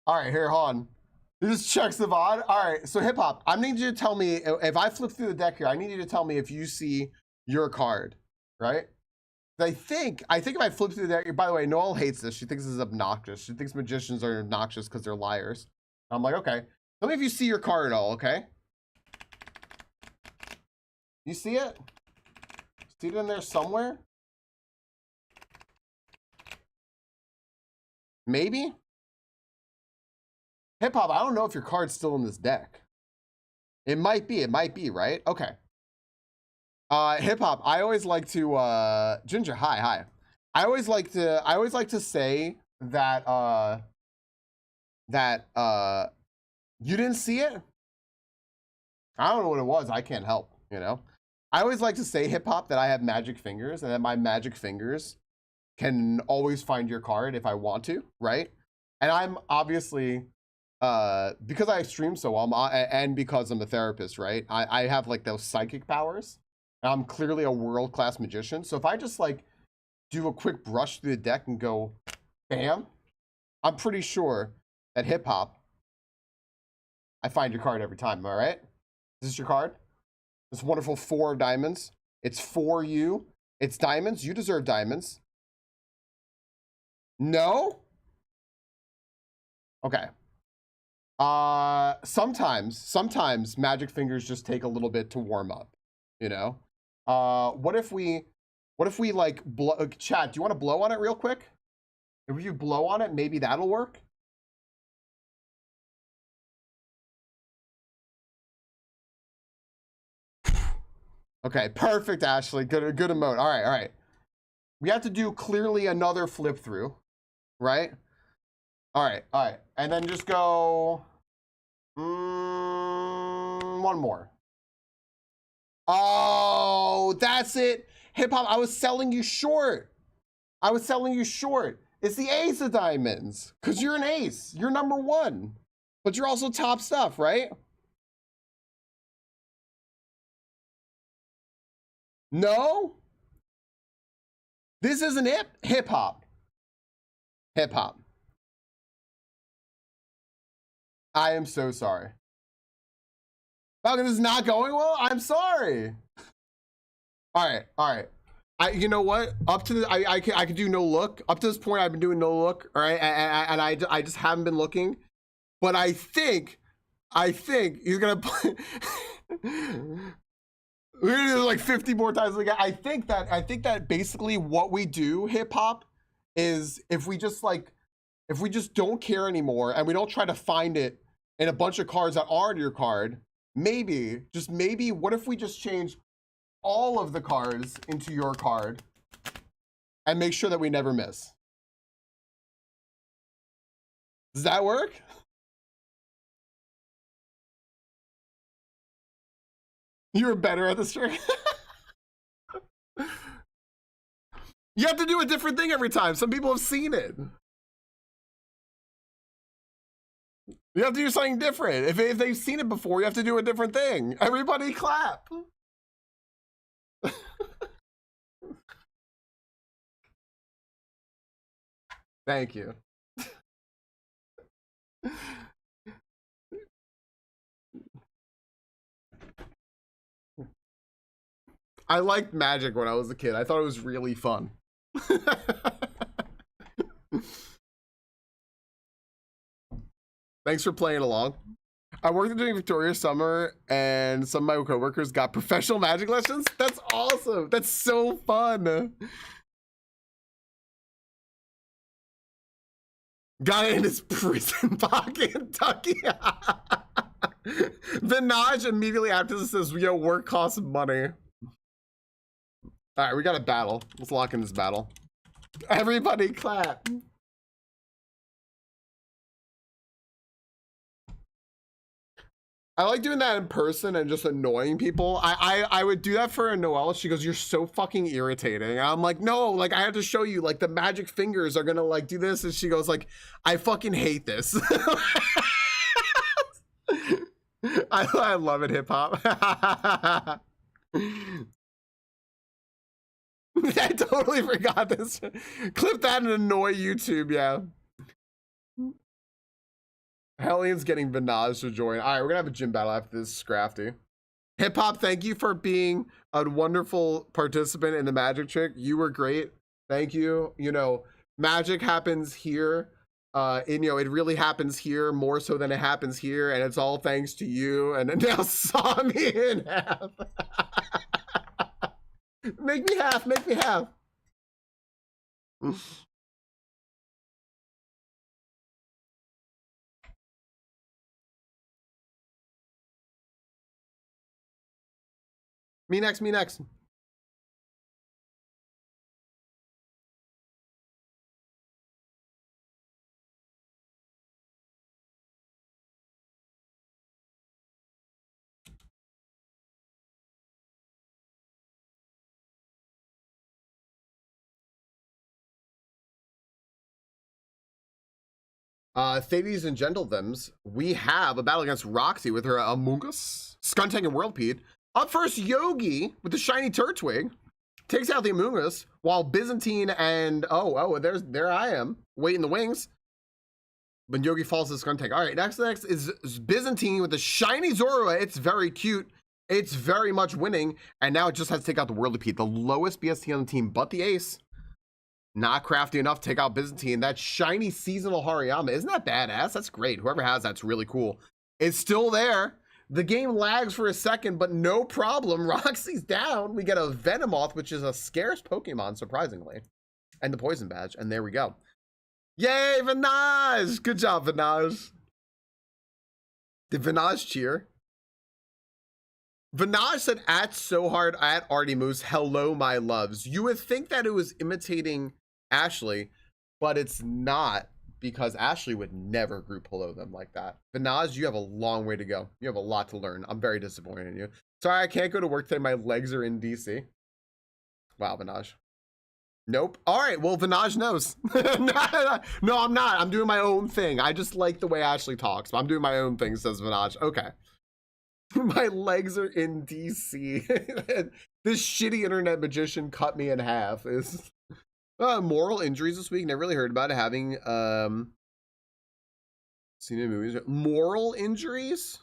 Speaker 1: All right, here, hold on. This is Chuck Savon. All right, so Hip Hop, I need you to tell me if I flip through the deck here. I need you to tell me if you see your card, right? I think if I flip through the deck. By the way, Noelle hates this. She thinks this is obnoxious. She thinks magicians are obnoxious because they're liars. I'm like, okay. Tell me if you see your card at all, okay? You see it? See it in there somewhere? Maybe? Hip Hop, I don't know if your card's still in this deck. It might be, right? Okay. Hip Hop, I always like to Ginger, hi. I always like to say that you didn't see it. I don't know what it was. I can't help, you know. I always like to say, Hip Hop, that I have magic fingers and that my magic fingers can always find your card if I want to, right? And I'm obviously, because I stream so well, and because I'm a therapist, right? I have like those psychic powers. I'm clearly a world-class magician. So if I just like do a quick brush through the deck and go, bam, I'm pretty sure that hip hop, I find your card every time. Am I right? Is this your card? This wonderful 4 of diamonds. It's for you. It's diamonds. You deserve diamonds. No? Okay. Sometimes magic fingers just take a little bit to warm up, you know? What if we like blow, chat, do you want to blow on it real quick? If you blow on it, maybe that'll work. Okay, perfect, Ashley. Good emote. All right. We have to do clearly another flip through, right? All right. And then just go one more. Oh, that's it. Hip hop, I was selling you short. It's the ace of diamonds, because you're an ace. You're number 1. But you're also top stuff, right? No? This isn't hip hop. I am so sorry. Falcon, this is not going well? I'm sorry. All right. You know what? Up to the, I could do no look. Up to this point, I've been doing no look. All right, and I just haven't been looking. But I think he's gonna play. We're gonna do it like 50 more times. Like I think that basically what we do hip hop is if we just don't care anymore and we don't try to find it in a bunch of cards that aren't your card. Maybe, just maybe, what if we just change all of the cards into your card and make sure that we never miss? Does that work? You were better at this trick. You have to do a different thing every time. Some people have seen it. You have to do something different. If they've seen it before, you have to do a different thing. Everybody clap. Thank you. I liked Magic when I was a kid. I thought it was really fun. Thanks for playing along. I worked during Victoria Summer and some of my coworkers got professional Magic lessons. That's awesome. That's so fun. Got it in his prison pocket, Kentucky. Vinaj immediately after this says, yo, work costs money. All right, we got a battle. Let's lock in this battle. Everybody clap. I like doing that in person and just annoying people. I would do that for Noelle. She goes, you're so fucking irritating. And I'm like, no, like I have to show you, like the magic fingers are gonna like do this. And she goes like, I fucking hate this. I love it, hip hop. I totally forgot this. Clip that and annoy YouTube, yeah. Hellions getting Bananza to join. All right, we're gonna have a gym battle after this, Scrafty. Hip hop, thank you for being a wonderful participant in the magic trick. You were great. Thank you. You know, magic happens here. And you know, it really happens here more so than it happens here, and it's all thanks to you. And it now saw me in half. Make me half. Make me half. Me next, me next. Ladies and gentlethems, we have a battle against Roxy with her Among Us, Skuntank and Worldpeed. Up first, Yogi with the shiny Turtwig takes out the Among Us, while Byzantine and there I am waiting the wings. When Yogi falls to Skuntank. All right, next is Byzantine with the shiny Zorua. It's very cute. It's very much winning, and now it just has to take out the Whirlipede, the lowest BST on the team, but the ace. Not crafty enough to take out Byzantine. That shiny seasonal Hariyama, isn't that badass? That's great. Whoever has that's really cool. It's still there. The game lags for a second, but no problem. Roxy's down. We get a Venomoth, which is a scarce Pokemon, surprisingly, and the Poison Badge, and there we go. Yay, Vinage! Good job, Vinage. Did Vinage cheer? Vinage said, at so hard at Artie Moose, hello, my loves. You would think that it was imitating Ashley, but it's not, because Ashley would never group hello them like that. Vinage, you have a long way to go. You have a lot to learn. I'm very disappointed in you. Sorry, I can't go to work today. My legs are in DC. Wow, Vinage. Nope. All right, well, Vinage knows. No, I'm not. I'm doing my own thing. I just like the way Ashley talks. But I'm doing my own thing, says Vinage. Okay. My legs are in DC. This shitty internet magician cut me in half. Is moral injuries this week. Never really heard about it. Having seen in movies. Moral injuries?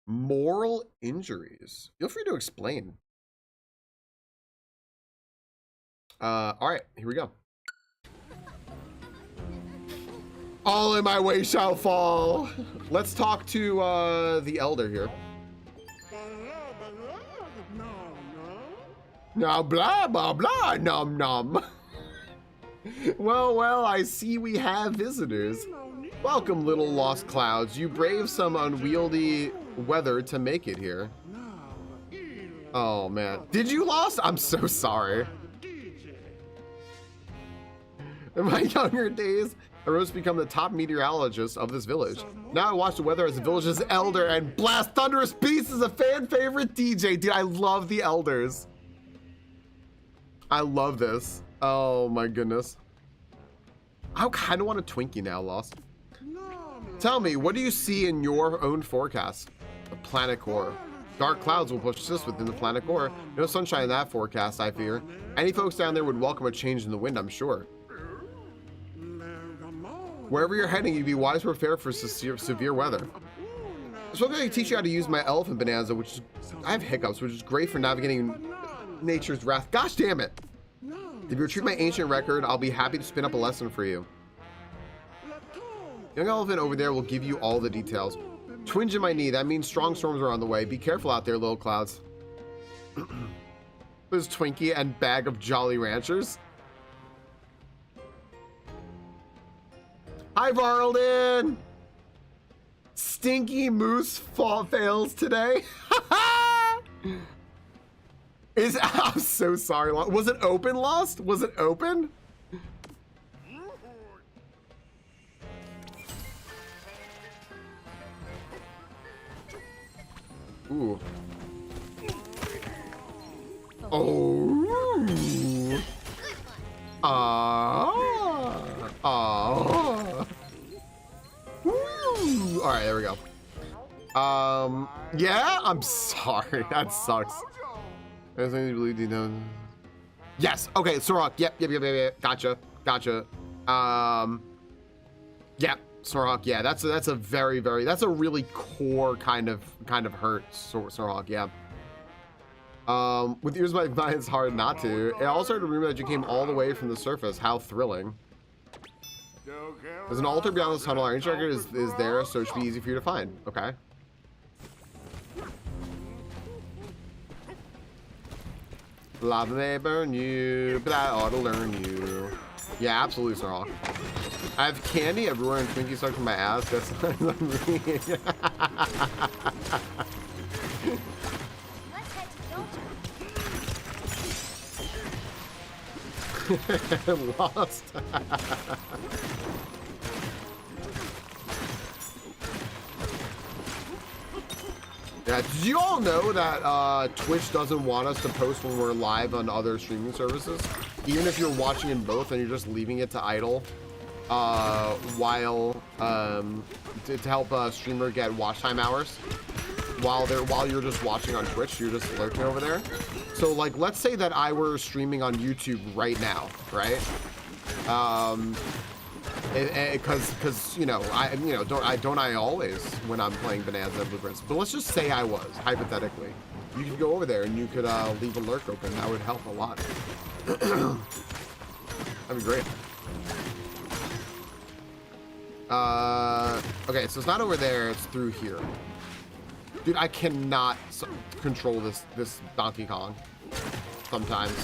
Speaker 1: Moral injuries. Feel free to explain. All right, here we go. All in my way shall fall. Let's talk to the elder here. Now blah blah blah nom nom. Well, I see we have visitors. Welcome, little lost clouds. You brave some unwieldy weather to make it here. Oh man, did you lost? I'm so sorry. In my younger days, I rose to become the top meteorologist of this village. Now I watch the weather as the village's elder and blast thunderous beasts as a fan favorite DJ. Dude, I love the elders. I love this. Oh my goodness. I kind of want a Twinkie now, Lost. Tell me, what do you see in your own forecast? The planet core. Dark clouds will push us within the planet core. No sunshine in that forecast, I fear. Any folks down there would welcome a change in the wind, I'm sure. Wherever you're heading, you'd be wise to prepare for severe weather. So I'm going to teach you how to use my elephant Bananza, which is, I have hiccups, which is great for navigating nature's wrath. Gosh damn it! If you retrieve my ancient record, I'll be happy to spin up a lesson for you. Young elephant over there will give you all the details. Twinge in my knee, that means strong storms are on the way. Be careful out there, little clouds. There's Twinkie and bag of Jolly Ranchers. Hi, Varlden! Stinky Moose fails today. I'm so sorry. Was it open, Lost? Was it open? Ooh. Oh. All right, there we go. Yeah, I'm sorry. That sucks. Yes. Okay, Sorok. Yep. Gotcha. Yep. Sorok. Yeah, that's a very that's a really core kind of hurt. Sorok. Yeah. With ears like mine, it's hard not to. It also heard a rumor that you came all the way from the surface. How thrilling. There's an altar beyond this tunnel. Our ancient record is there, so it should be easy for you to find. Okay. Lava may burn you, but I ought to learn you. Yeah, absolutely, Sorok. I have candy everywhere and Twinkie stuck in my ass. That's Lost. Yeah, did you all know that Twitch doesn't want us to post when we're live on other streaming services? Even if you're watching in both and you're just leaving it to idle while to help a streamer get watch time hours while you're just watching on Twitch. You're just lurking over there. So like, let's say that I were streaming on YouTube right now, right? Because you know, don't I always when I'm playing Bananza and Blueprints? But let's just say I was, hypothetically. You could go over there and you could leave a lurk open. That would help a lot. That'd be great. Okay, so it's not over there, it's through here. Dude, I cannot control this Donkey Kong sometimes.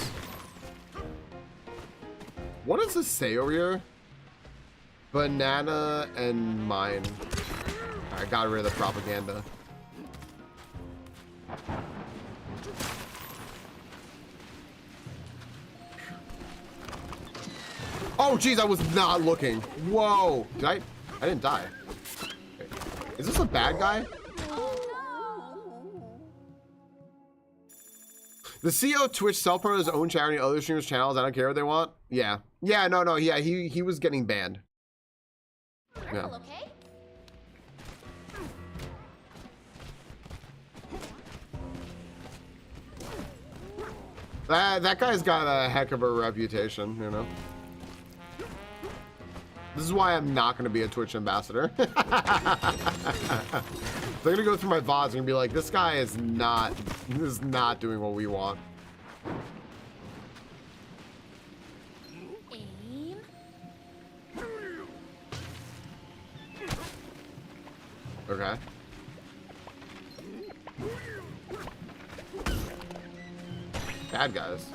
Speaker 1: What does this say over here? Banana and mine. I got rid of the propaganda. Oh, geez, I was not looking. Whoa. I didn't die. Okay. Is this a bad guy? The CEO of Twitch self-promoted his own charity and other streamers' channels. I don't care what they want. Yeah. Yeah, no. Yeah, he was getting banned. Yeah.
Speaker 2: Okay?
Speaker 1: That guy's got a heck of a reputation, you know. This is why I'm not going to be a Twitch ambassador. They're going to go through my VODs and be like, this guy is not doing what we want.
Speaker 2: Aim.
Speaker 1: Okay. Bad guys.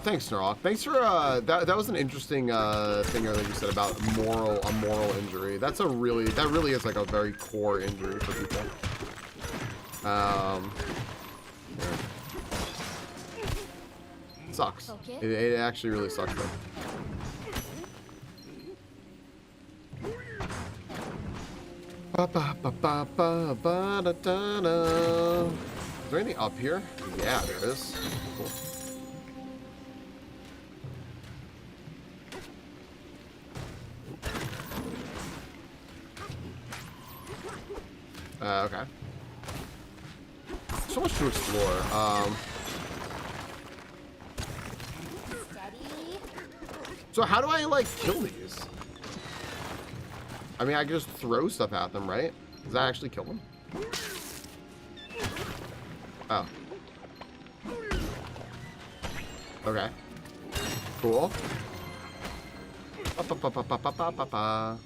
Speaker 1: Thanks, Norok. Thanks for that was an interesting thing earlier you said about a moral injury. That really is like a very core injury for people. Yeah. Sucks.
Speaker 2: Okay.
Speaker 1: It actually really sucks though. Is there anything up here? Yeah, there is. Cool. Okay. So much to explore.
Speaker 2: Steady.
Speaker 1: So how do I like kill these? I mean, I can just throw stuff at them, right? Does that actually kill them? Oh. Okay. Cool. Ba-ba-ba-ba-ba-ba-ba-ba.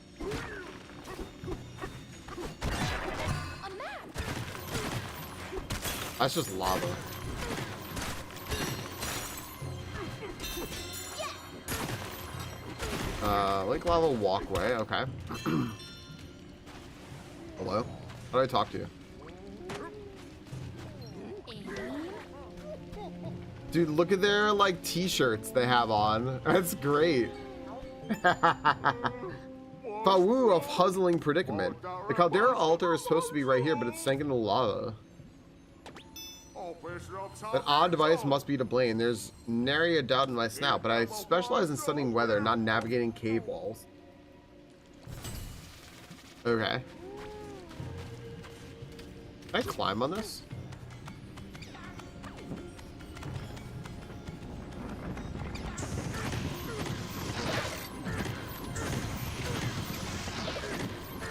Speaker 1: That's just lava. Lake lava walkway, okay. Hello? How do I talk to you? Dude, look at their like t-shirts they have on. That's great. Fawu of Huzzling Predicament. The Caldera altar is supposed to be right here, but it's sank into lava. That odd device must be to blame. There's nary a doubt in my snout, but I specialize in studying weather, not navigating cave walls. Okay. Can I climb on this?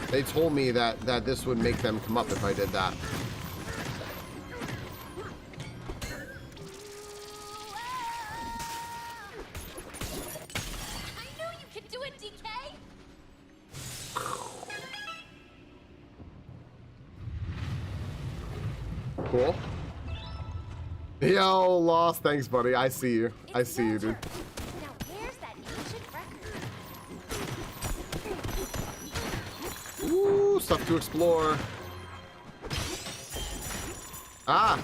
Speaker 1: They told me that this would make them come up if I did that. Cool. Yo, Lost. Thanks, buddy. I see you. I see you, dude.
Speaker 2: Now where's that ancient record?
Speaker 1: Ooh, stuff to explore. Ah.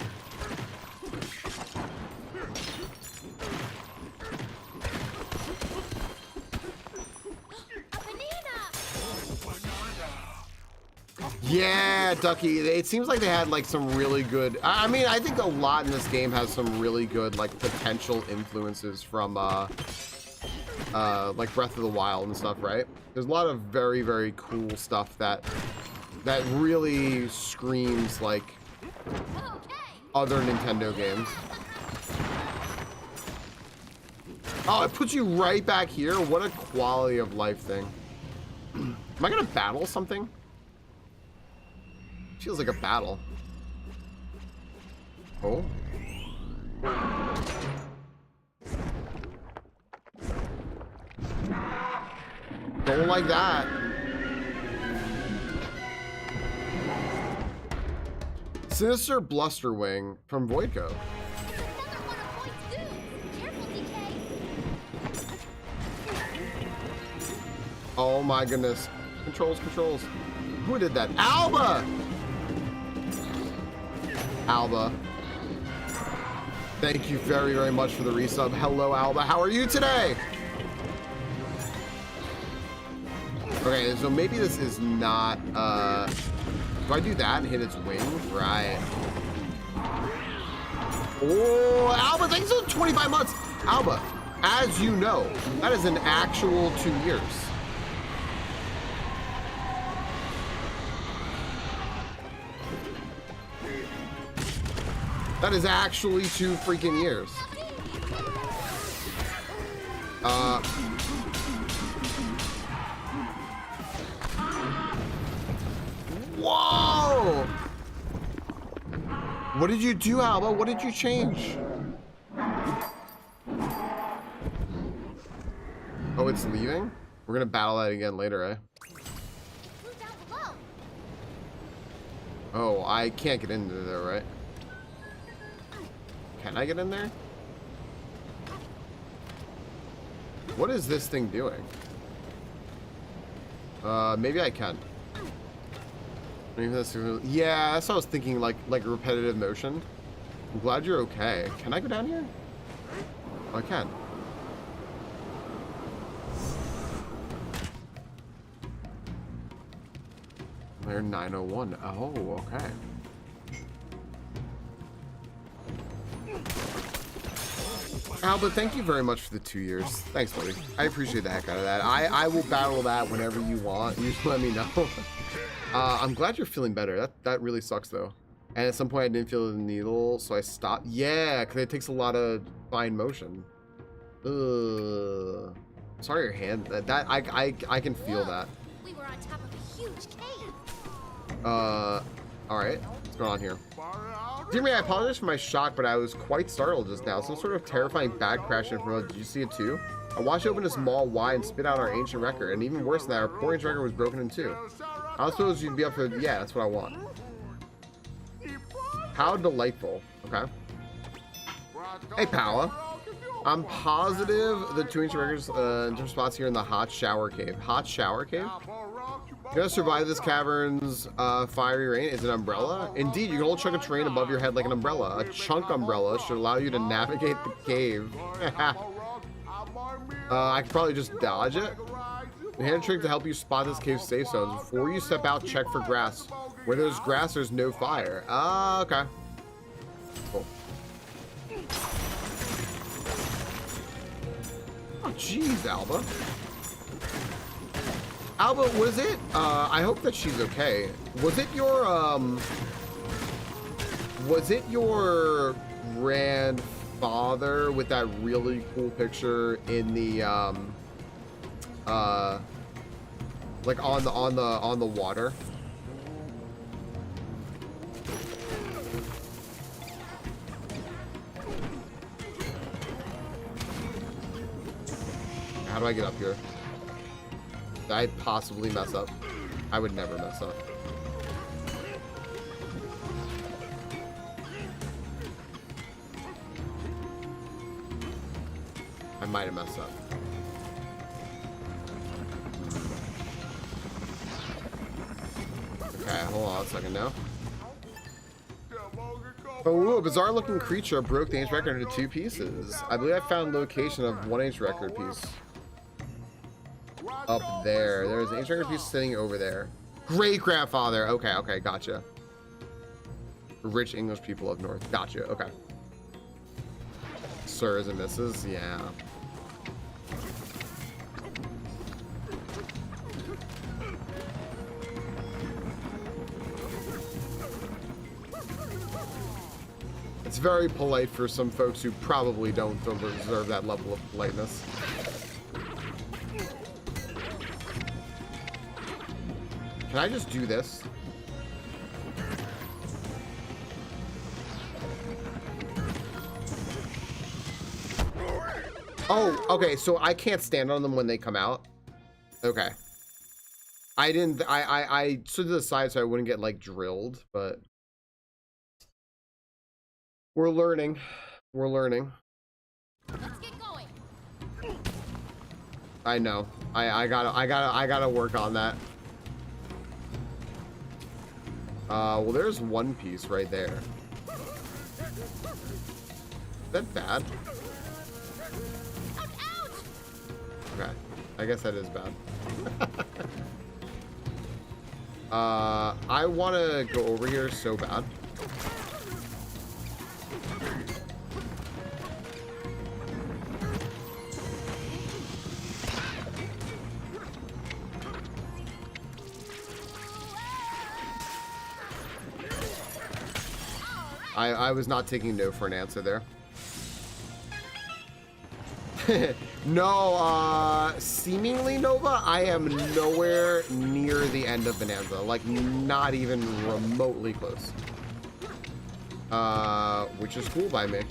Speaker 2: A banana!
Speaker 1: Yeah, Ducky. It seems like they had like some really good. I mean, I think a lot in this game has some really good like potential influences from like Breath of the Wild and stuff, right? There's a lot of very, very cool stuff that really screams like other Nintendo games. Oh, it puts you right back here. What a quality of life thing. Am I gonna battle something? Feels like a battle. Oh. Don't like that. Sinister Blusterwing from Voidco. Oh my goodness. Controls, controls. Who did that? Alba! Alba. Thank you very, very much for the resub. Hello, Alba. How are you today? Okay, so maybe this is not, do I do that and hit its wing? Right. Oh, Alba, thanks for 25 months. Alba, as you know, that is an actual 2 years. That is actually 2 freaking years. Whoa! What did you do, Alba? What did you change? Oh, it's leaving? We're gonna battle that again later, eh? Oh, I can't get into there, right? Can I get in there? What is this thing doing? Maybe I can. Maybe that's, yeah, that's what I was thinking, like repetitive motion. I'm glad you're okay. Can I go down here? Oh, I can. Layer 901. Oh, okay. Albert, thank you very much for the 2 years. Thanks, buddy. I appreciate the heck out of that. I will battle that whenever you want. You just let me know. I'm glad you're feeling better. That really sucks, though. And at some point, I didn't feel the needle, so I stopped. Yeah, because it takes a lot of fine motion. Ugh. Sorry, your hand. I can feel that.
Speaker 2: We were on top of a huge cave.
Speaker 1: All right. What's going on here? Dear me, I apologize for my shock, but I was quite startled just now. Some sort of terrifying bag crashed in front of us. Did you see it too? I watched it open its maw wide and spit out our ancient record, and even worse than that, our poor ancient record was broken in two. I suppose you'd be up for, yeah, that's what I want. How delightful. Okay. Hey, Paula. I'm positive the 2 ancient records in terms spots here in the hot shower cave. Hot shower cave? You gotta survive this cavern's fiery rain. Is an umbrella? Indeed, you can hold a chunk of terrain above your head like an umbrella. A chunk umbrella should allow you to navigate the cave. I could probably just dodge it. The hand trick to help you spot this cave's safe zones. Before you step out, check for grass. Where there's grass, there's no fire. Ah, okay. Cool. Oh, jeez, Alba. Alba, was it? I hope that she's okay. Was it your grandfather with that really cool picture in the like on the water? How do I get up here? Did I possibly mess up? I would never mess up. I might have messed up. Okay, hold on a second now. Oh, a bizarre looking creature broke the ancient record into 2 pieces. I believe I found location of 1 ancient record piece. Up there. There's an ancient record piece sitting over there. Great grandfather. Okay, okay, gotcha. Rich English people of North. Gotcha. Okay. Sirs and Mrs. Yeah. It's very polite for some folks who probably don't deserve that level of politeness. Can I just do this? Oh, okay, so I can't stand on them when they come out. Okay. I stood to the side so I wouldn't get like drilled, but we're learning. We're learning.
Speaker 2: Let's get going.
Speaker 1: I know. I gotta work on that. Well, there's one piece right there. Is that bad? Okay, I guess that is bad. I want to go over here so bad. I was not taking no for an answer there. No, seemingly Nova, I am nowhere near the end of Bananza. Like, not even remotely close. Which is cool by me.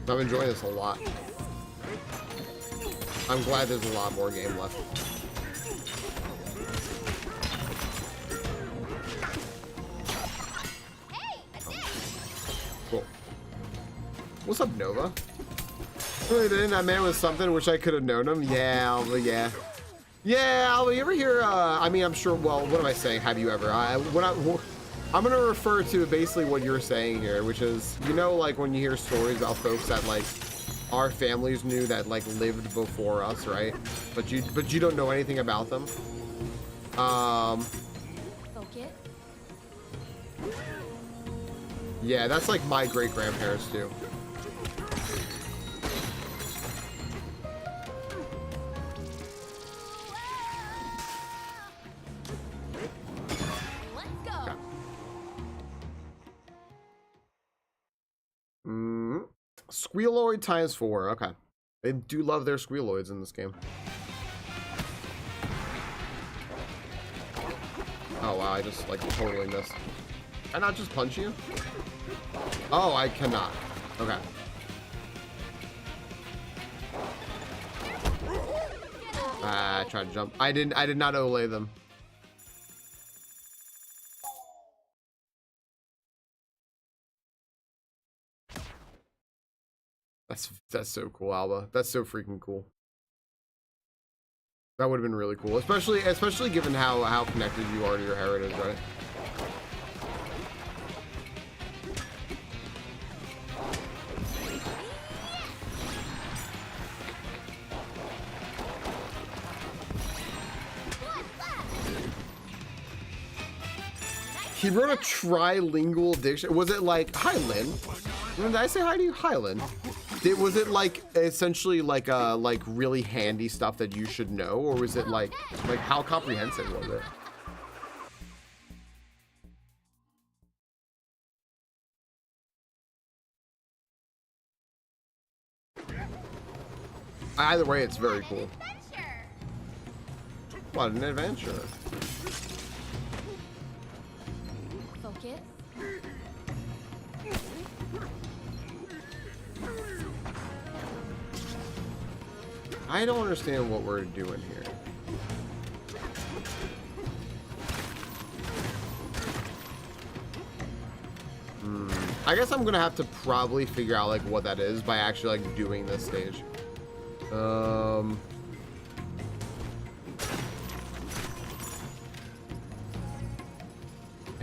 Speaker 1: I'm enjoying this a lot. I'm glad there's a lot more game left. Cool. What's up, Nova? Really, didn't that man was something. Wish I could have known him. Yeah, Alva, yeah. Yeah, Alva, you ever hear, I mean, I'm sure, well, what am I saying? Have you ever? I'm going to refer to basically what you're saying here, which is, you know, like when you hear stories about folks that, like, our families knew that, like, lived before us, right? But you don't know anything about them. Yeah, that's like my great-grandparents too.
Speaker 2: Let's go.
Speaker 1: Squealoid times 4. Okay. They do love their squealoids in this game. Oh wow, I just like totally missed. Can I not just punch you? Oh, I cannot. Okay. I tried to jump. I did not olay them. That's so cool, Alba. That's so freaking cool. That would have been really cool, especially given how connected you are to your heritage, right? He wrote a trilingual dictionary. Was it like, hi, Lynn? Did I say hi to you? Hi, Lynn. Was it like essentially like really handy stuff that you should know, or was it like how comprehensive was it? Either way, it's very cool. What an adventure!
Speaker 2: Focus.
Speaker 1: I don't understand what we're doing here. I guess I'm gonna have to probably figure out like what that is by actually like doing this stage. And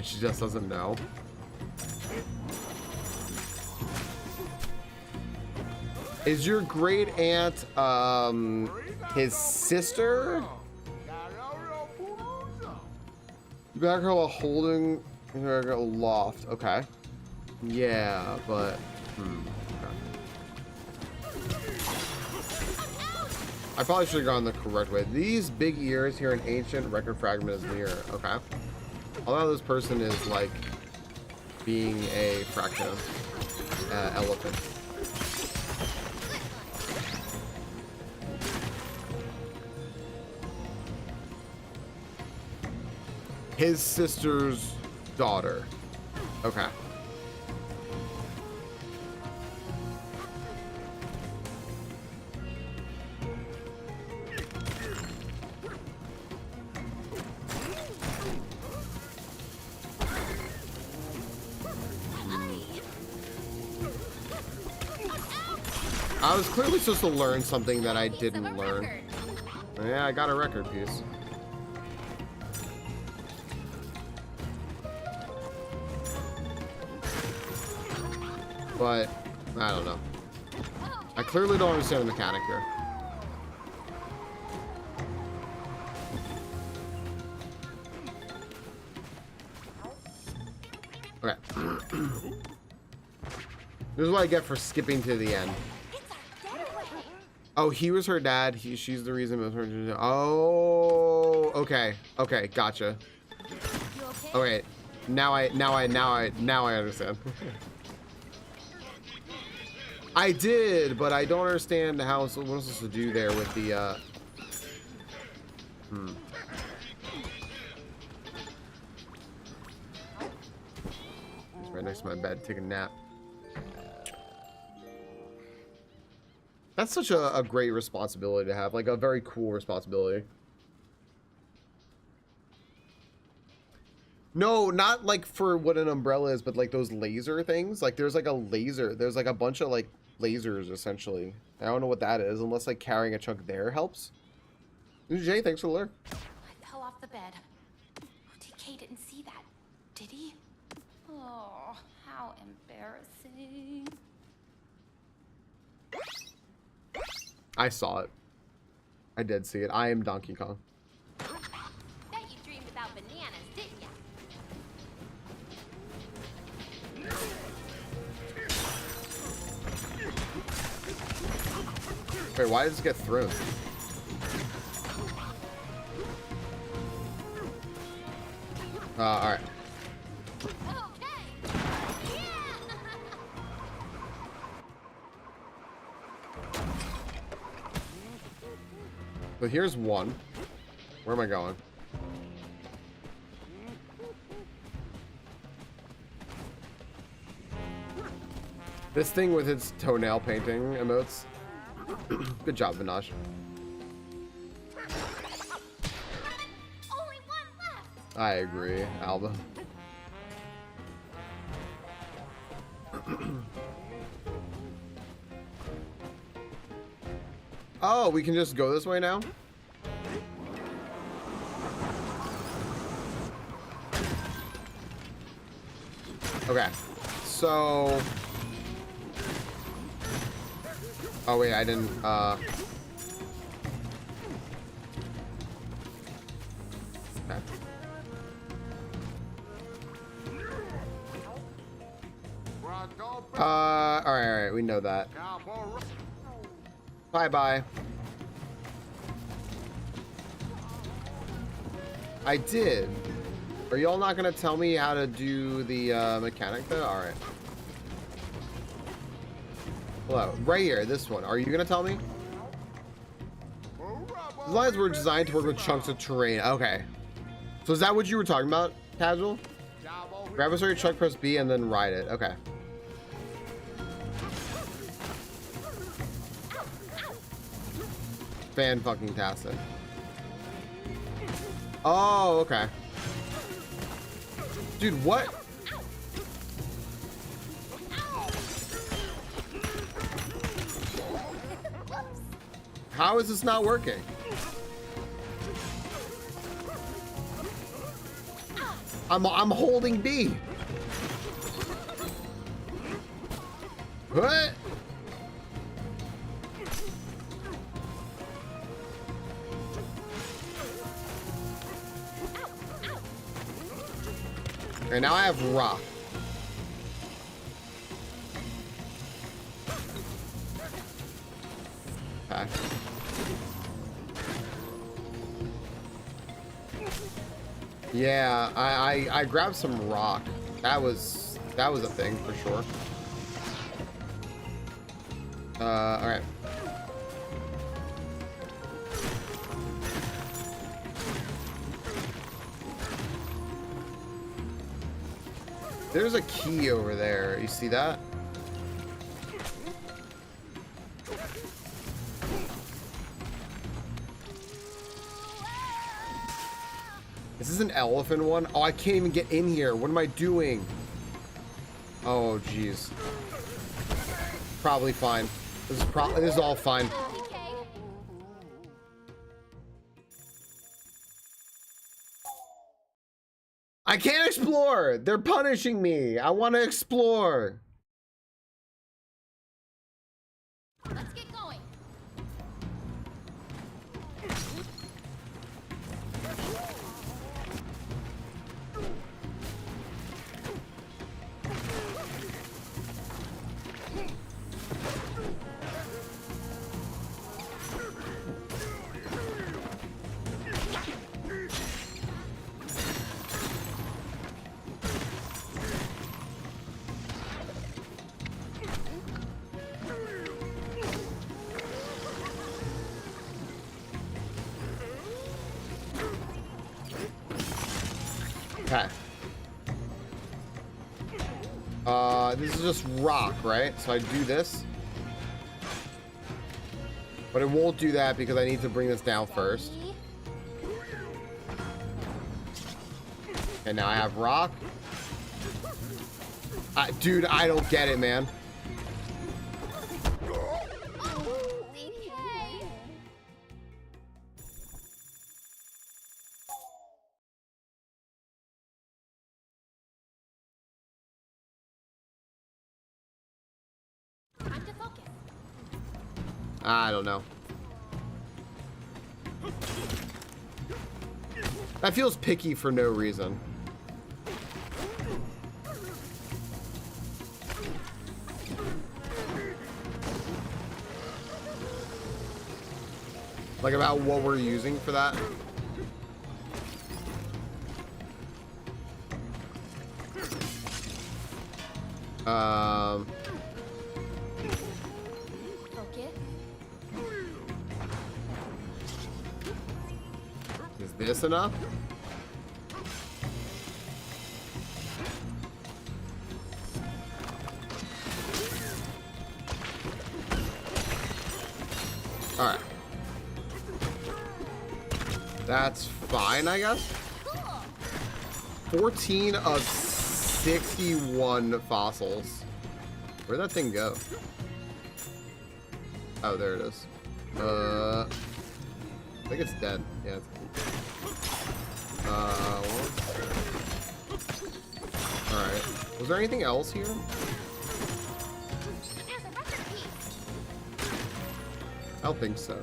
Speaker 1: she just doesn't know. Is your great aunt his sister? You back her while holding her aloft. Okay. Yeah, but okay. I probably should have gone the correct way. These big ears here, an ancient record fragment is near. Okay. Although this person is like being a fraction elephant. His sister's daughter. Okay. I was clearly supposed to learn something that I didn't learn. Yeah, I got a record piece. But I don't know. I clearly don't understand the mechanic here. Okay. This is what I get for skipping to the end. Oh, he was her dad. She's the reason it was her. Oh, okay. Okay, gotcha. Okay. Now I understand. I did, but I don't understand how what I'm supposed to do there with the It's right next to my bed, taking a nap. That's such a great responsibility to have, like a very cool responsibility. No, not like for what an umbrella is, but like those laser things. Like there's like a laser. There's like a bunch of like lasers essentially. I don't know what that is, unless like carrying a chunk there helps. Jay, thanks for the lurk.
Speaker 2: I fell off the bed. TK didn't see that, did he? Oh, how embarrassing.
Speaker 1: I saw it. I did see it. I am Donkey Kong.
Speaker 2: Bet you dreamed about bananas, didn't you?
Speaker 1: Wait, why does it get thrown? Alright. So here's one. Where am I going? This thing with its toenail painting emotes. Good job, Vinaj.
Speaker 2: Only one left.
Speaker 1: I agree, Alba. Oh, we can just go this way now? Okay. So... Oh wait, I didn't, okay. Alright, we know that. Bye-bye. I did. Are y'all not gonna tell me how to do the mechanic though? Alright. Hello, right here, this one. Are you gonna tell me? These lines were designed to work with chunks of terrain. Okay. So is that what you were talking about, Casual? Grab a certain chunk, press B, and then ride it. Okay. Fan-fucking-tastic. Oh, okay. Dude, what? How is this not working? I'm holding B. What? Okay, now I have rock. Okay. Yeah, I grabbed some rock. That was a thing for sure. All right. There's a key over there. You see that? Is this an elephant one? Oh, I can't even get in here. What am I doing? Oh, jeez. Probably fine. This is all fine. I can't explore. They're punishing me. I want to explore.
Speaker 2: Let's get going.
Speaker 1: Okay. This is just rock, right? So I do this. But it won't do that because I need to bring this down first. And now I have rock. Dude, I don't get it, man.
Speaker 2: Time to focus.
Speaker 1: I don't know. That feels picky for no reason. Like about what we're using for that.
Speaker 2: Focus.
Speaker 1: Is this enough? All right. That's fine, I guess. 14 of 61 fossils. Where'd that thing go? Oh, there it is. I think it's dead. Yeah. Alright. Was there anything else here?
Speaker 2: There's a record piece.
Speaker 1: I don't think so.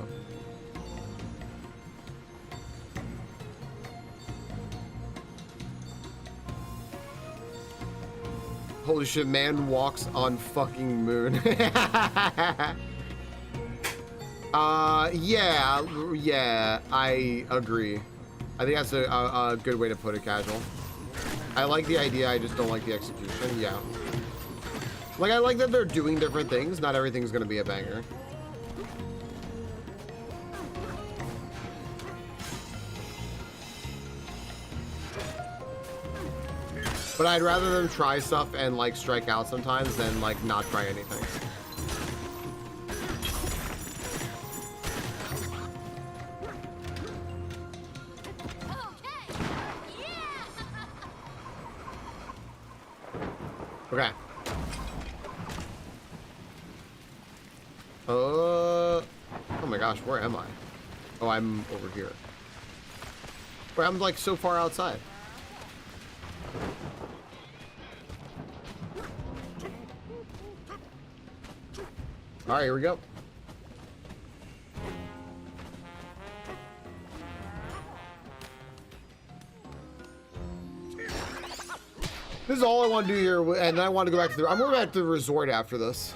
Speaker 1: Holy shit, man walks on fucking moon. Yeah, I agree. I think that's a good way to put it, casual. I like the idea, I just don't like the execution, yeah. Like, I like that they're doing different things, not everything's gonna be a banger. But I'd rather them try stuff and like strike out sometimes than like not try anything. Okay. Oh my gosh, where am I? Oh, I'm over here. But I'm like so far outside. All right, here we go. This is all I want to do here, and I want to go back to the. I'm going back to the resort after this.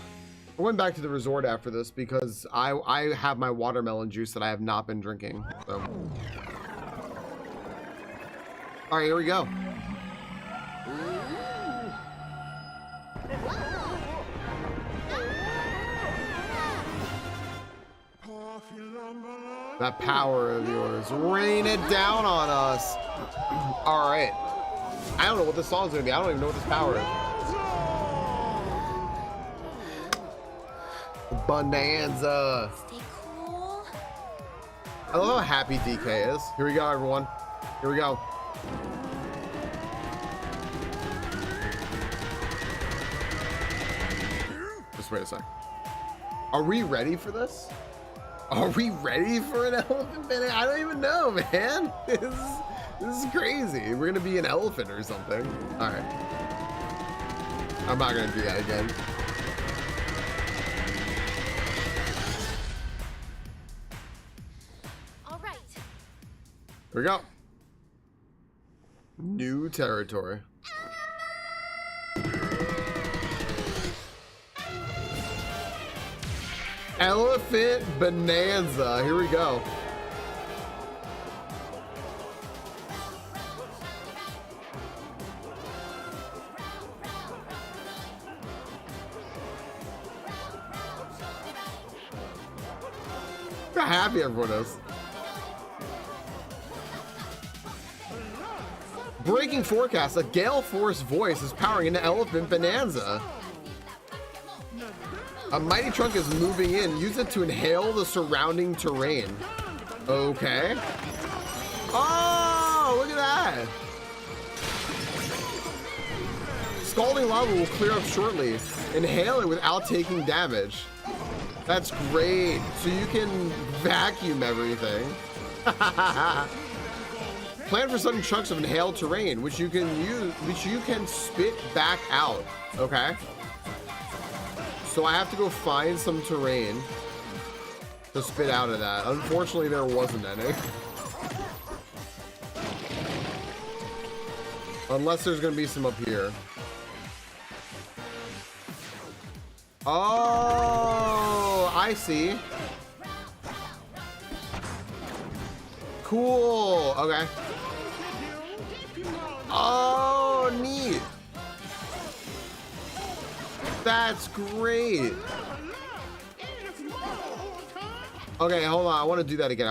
Speaker 1: I went back to the resort after this because I have my watermelon juice that I have not been drinking. So. All right, here we go. That power of yours, rain it down on us. All right. I don't know what this song's gonna be. I don't even know what this power is. Bananza.
Speaker 2: Stay cool.
Speaker 1: I love how happy DK is. Here we go, everyone. Here we go. Just wait a sec. Are we ready for this? Are we ready for an elephant banana? I don't even know, man. This is crazy. We're gonna be an elephant or something. All right. I'm not gonna do that again.
Speaker 2: All right.
Speaker 1: Here we go. New territory. Elephant Bananza. Here we go. Look how happy everyone is. Breaking forecast. A gale force voice is powering an elephant Bananza. A mighty trunk is moving in. Use it to inhale the surrounding terrain. Okay. Oh, look at that. Scalding lava will clear up shortly. Inhale it without taking damage. That's great. So you can vacuum everything. Plan for sudden chunks of inhaled terrain, which you can spit back out. Okay. So I have to go find some terrain to spit out of that. Unfortunately, there wasn't any. Unless there's gonna be some up here. Oh, I see. Cool, okay. Oh, neat. That's great. Okay, hold on. I want to do that again.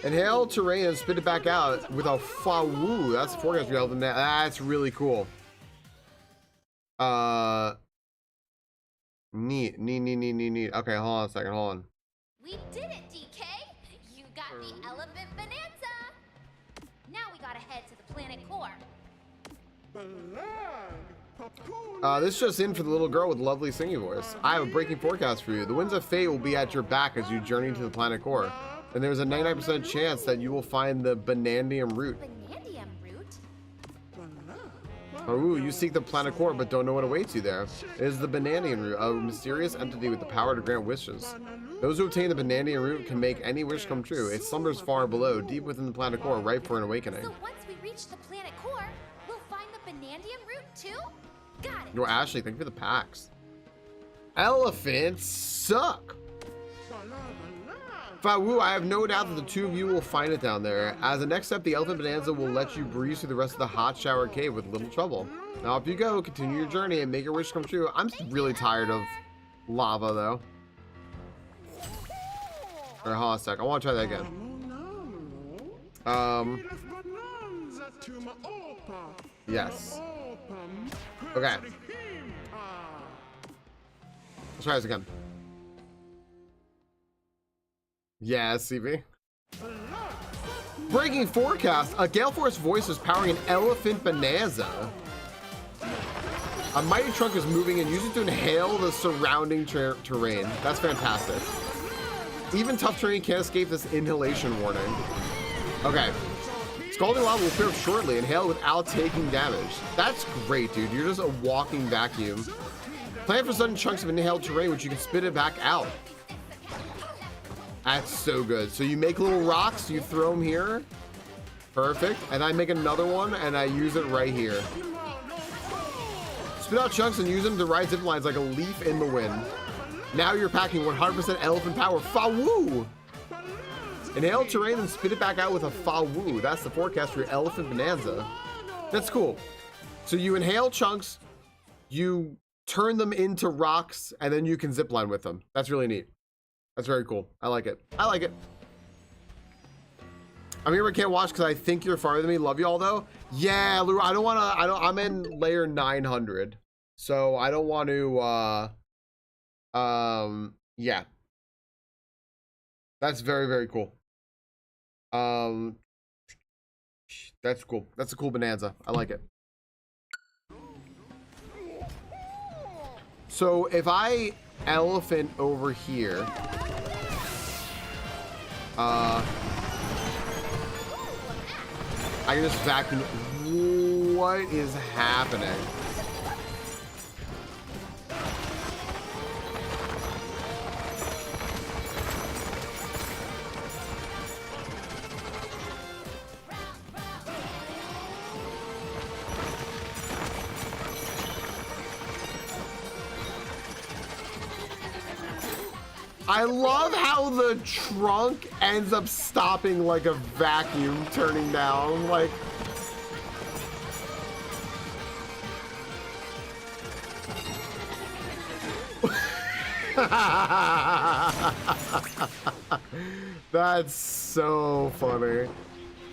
Speaker 1: Inhale terrain and spit it back out with a fa-woo. That's the forecast we held in that. That's really cool. Neat. Okay, hold on a second. Hold on.
Speaker 2: We did it, DK. You got the elephant Bananza. Now we gotta head to the planet core.
Speaker 1: This just in for the little girl with the lovely singing voice. I have a breaking forecast for you. The winds of fate will be at your back as you journey to the planet core. And there's a 99% chance that you will find the Banandium root.
Speaker 2: Banandium root?
Speaker 1: Oh, you seek the planet core but don't know what awaits you there. It is the Banandium root, a mysterious entity with the power to grant wishes. Those who obtain the Banandium root can make any wish come true. It slumbers far below, deep within the planet core, ripe for an awakening.
Speaker 2: So once we reach the planet core, we'll find the Banandium root too? Got it.
Speaker 1: Yo, Ashley, thank you for the packs. Elephants suck. Fa-woo, I have no doubt that the two of you will find it down there. As a next step, the Elephant Bananza will let you breeze through the rest of the hot shower cave with little trouble. Now, up you go, continue your journey and make your wish come true. I'm really tired of lava, though. All right, hold on a sec. I want to try that again. Yes. Okay. Let's try this again. Yeah, CB. Breaking forecast. A gale force voice is powering an elephant Bananza. A mighty trunk is moving and use it to inhale the surrounding terrain. That's fantastic. Even tough terrain can't escape this inhalation warning. Okay. Scalding lava will clear up shortly. Inhale without taking damage. That's great, dude. You're just a walking vacuum. Plan for sudden chunks of inhaled terrain, which you can spit it back out. That's so good. So you make little rocks, you throw them here. Perfect. And I make another one and I use it right here. Spit out chunks and use them to ride zip lines like a leaf in the wind. Now you're packing 100% elephant power. Fa-woo! Inhale terrain and spit it back out with a fa-woo. That's the forecast for your elephant bonanza. That's cool. So you inhale chunks, you turn them into rocks, and then you can zip line with them. That's really neat. That's very cool. I like it. I like it. I'm here but can't watch because I think you're farther than me. Love y'all though. Yeah, Lou, I don't want to. I'm in layer 900, so I don't want to. Yeah. That's very, very cool. That's cool. That's a cool bonanza. I like it. So if I elephant over here, I can just vacuum. What is happening? I love how the trunk ends up stopping like a vacuum turning down, like. That's so funny.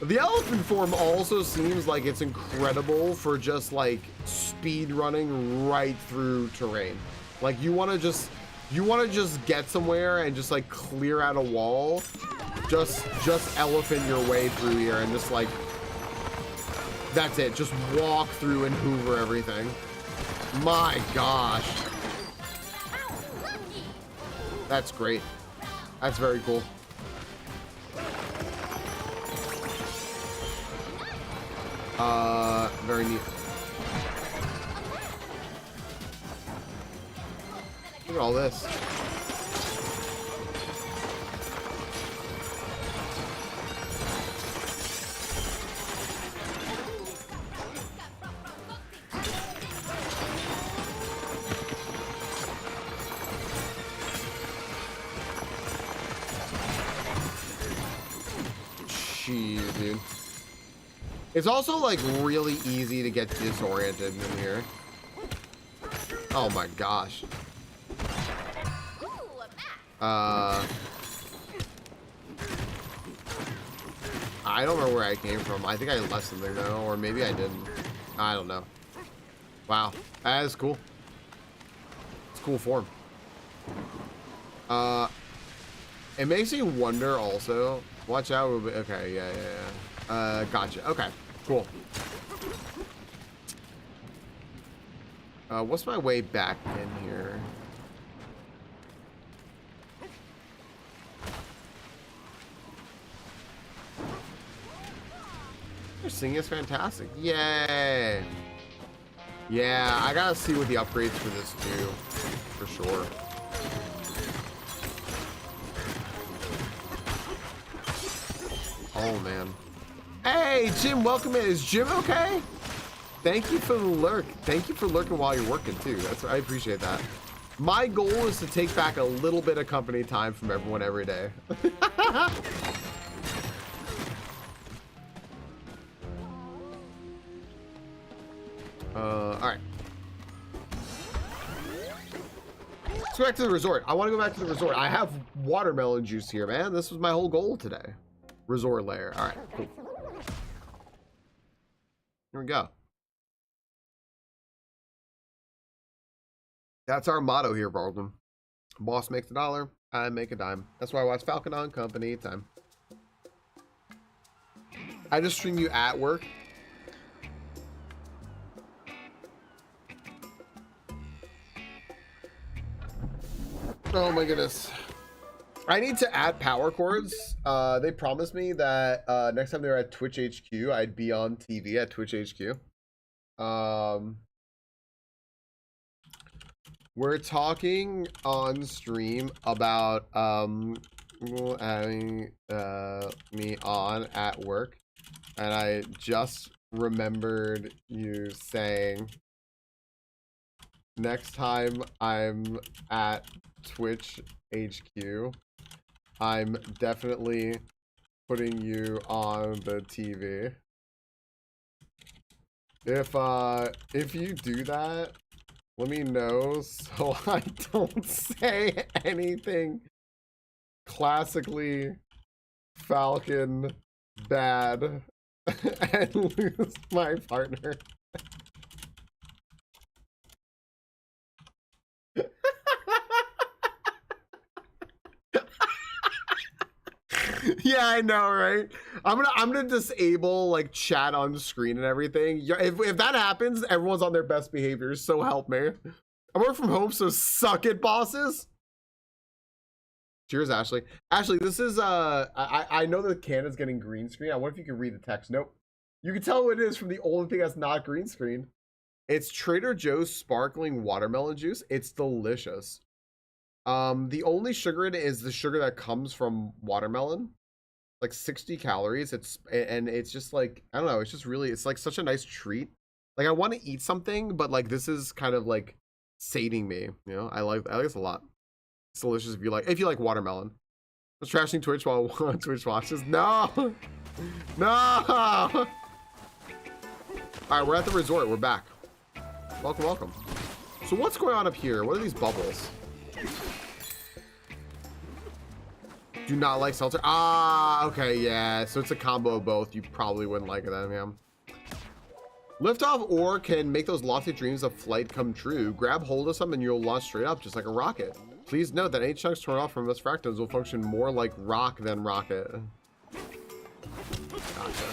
Speaker 1: The elephant form also seems like it's incredible for just like speed running right through terrain. Like you want to just get somewhere and just like clear out a wall, just elephant your way through here and just like, that's it. Just walk through and hoover everything. My gosh. That's great. That's very cool. Very neat. Look at all this. Jeez, dude. It's also like really easy to get disoriented in here. Oh my gosh. I don't know where I came from. I think I left something though, or maybe I didn't. I don't know. Wow, that is cool. It's a cool form. It makes me wonder also. Watch out. Okay, yeah. Gotcha. Okay, cool. What's my way back in here? Your singing is fantastic. Yay. Yeah, I gotta see what the upgrades for this do, for sure. Oh, man. Hey, Jim, welcome in. Is Jim okay? Thank you for the lurk. Thank you for lurking while you're working, too. I appreciate that. My goal is to take back a little bit of company time from everyone every day. All right. Let's go back to the resort. I want to go back to the resort. I have watermelon juice here, man. This was my whole goal today. Resort layer. All right, cool. Here we go. That's our motto here, Baldwin. Boss makes a dollar, I make a dime. That's why I watch Falcon on company time. I just stream you at work. Oh my goodness. I need to add power cords. They promised me that next time they're at Twitch HQ, I'd be on TV at Twitch HQ. We're talking on stream about having me on at work. And I just remembered you saying next time I'm at Twitch HQ, I'm definitely putting you on the TV. If you do that, let me know so I don't say anything classically Falcon bad and lose my partner. Yeah, I know, right? I'm gonna disable like chat on screen and everything. If that happens, everyone's on their best behavior. So help me. I work from home, so suck it, bosses. Cheers, Ashley. Ashley, this is I know the Canon's getting green screen. I wonder if you can read the text. Nope. You can tell what it is from the only thing that's not green screen. It's Trader Joe's sparkling watermelon juice. It's delicious. The only sugar in it is the sugar that comes from watermelon. Like 60 calories. It's just like, I don't know, it's just really, it's like such a nice treat. Like I want to eat something, but like this is kind of like sating me, you know? I like this a lot. It's delicious if you like watermelon. I was trashing Twitch while Twitch watches. No! No! Alright, we're at the resort. We're back. Welcome, welcome. So what's going on up here? What are these bubbles? Do not like seltzer. Ah, okay, yeah. So it's a combo of both. You probably wouldn't like them, yeah. Liftoff ore can make those lofty dreams of flight come true. Grab hold of some and you'll launch straight up just like a rocket. Please note that any chunks torn off from this fractals will function more like rock than rocket. Gotcha.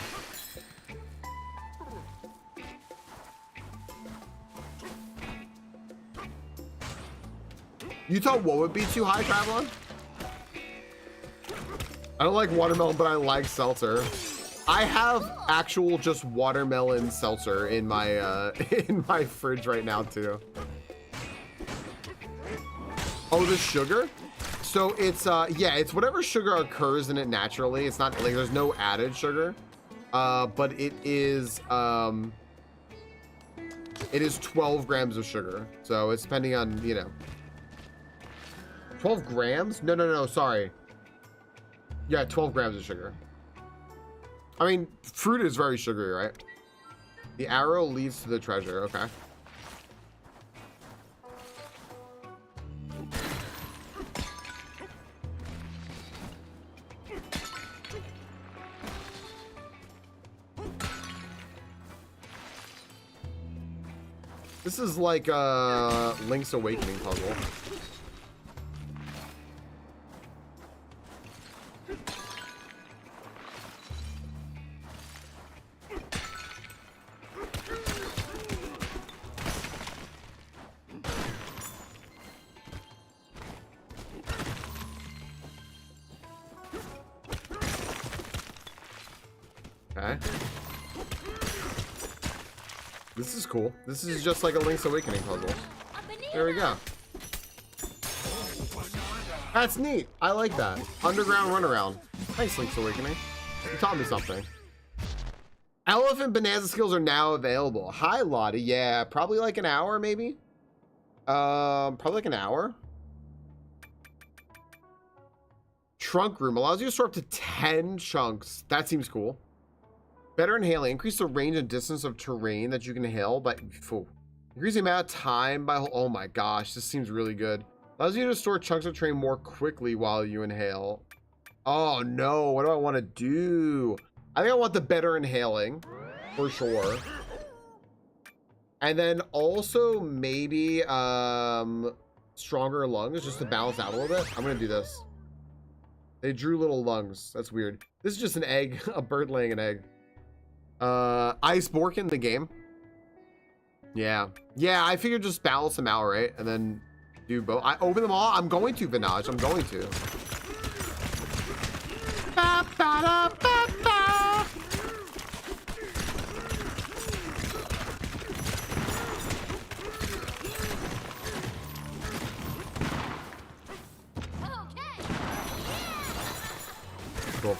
Speaker 1: You thought what would be too high, Travelon? I don't like watermelon, but I like seltzer. I have actual just watermelon seltzer in my fridge right now too. Oh, the sugar? So it's yeah, it's whatever sugar occurs in it naturally. It's not like there's no added sugar. But it is 12 grams of sugar. So it's depending on, you know. 12 grams? No, sorry. Yeah, 12 grams of sugar. I mean, fruit is very sugary, right? The arrow leads to the treasure. Okay. This is like a Link's Awakening puzzle. Okay. This is cool. This is just like a Link's Awakening puzzle. There we go. That's neat. I like that. Underground runaround. Thanks, Link's Awakening. You taught me something. Elephant Bananza skills are now available. Hi, Lottie. Yeah, probably like an hour, maybe. Probably like an hour. Trunk room allows you to store up to 10 chunks. That seems cool. Better inhaling. Increase the range and distance of terrain that you can inhale by increase the amount of time by. Oh my gosh, this seems really good. Allows you to store chunks of terrain more quickly while you inhale. Oh no, what do I want to do? I think I want the better inhaling for sure. And then also maybe stronger lungs just to balance out a little bit. I'm gonna do this. They drew little lungs. That's weird. This is just an egg, a bird laying an egg. Ice Bork in the game. Yeah, I figured just balance them out, right? And then do both. I open them all. I'm going to, Vinaj. I'm going to. Ba, ba, da, ba, ba. Cool.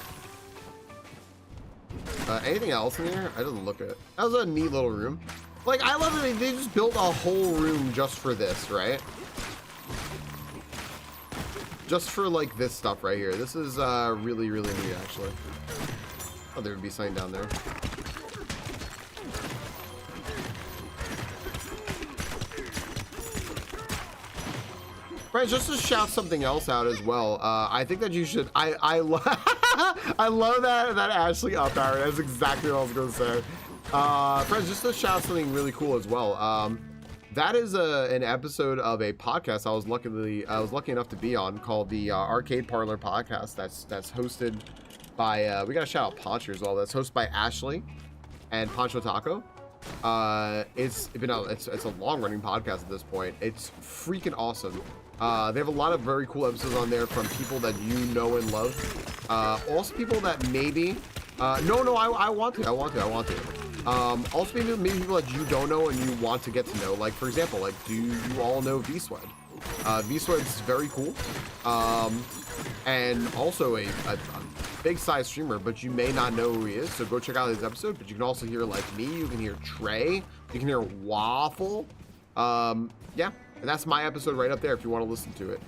Speaker 1: Anything else in here? I didn't look at it. That was a neat little room. Like, I love that they just built a whole room just for this, right? Just for, like, this stuff right here. This is really, really neat, actually. Oh, there would be something down there. Right, just to shout something else out as well. I think that you should. I love. I love that Ashley up arrow. That's exactly what I was gonna say. Friends, just to shout something really cool as well. That is an episode of a podcast I was lucky enough to be on called the Arcade Parlor Podcast. That's hosted by we gotta shout out Poncho as well. That's hosted by Ashley and Poncho Taco. It's a long running podcast at this point. It's freaking awesome. They have a lot of very cool episodes on there from people that you know and love. Also people that maybe I want to. Also maybe people that you don't know and you want to get to know. Like, for example, like, do you all know V-Swed? V-Swed's very cool. And also a big size streamer, but you may not know who he is, so go check out his episode. But you can also hear like me, you can hear Trey, you can hear Waffle. Yeah, and that's my episode right up there if you want to listen to it.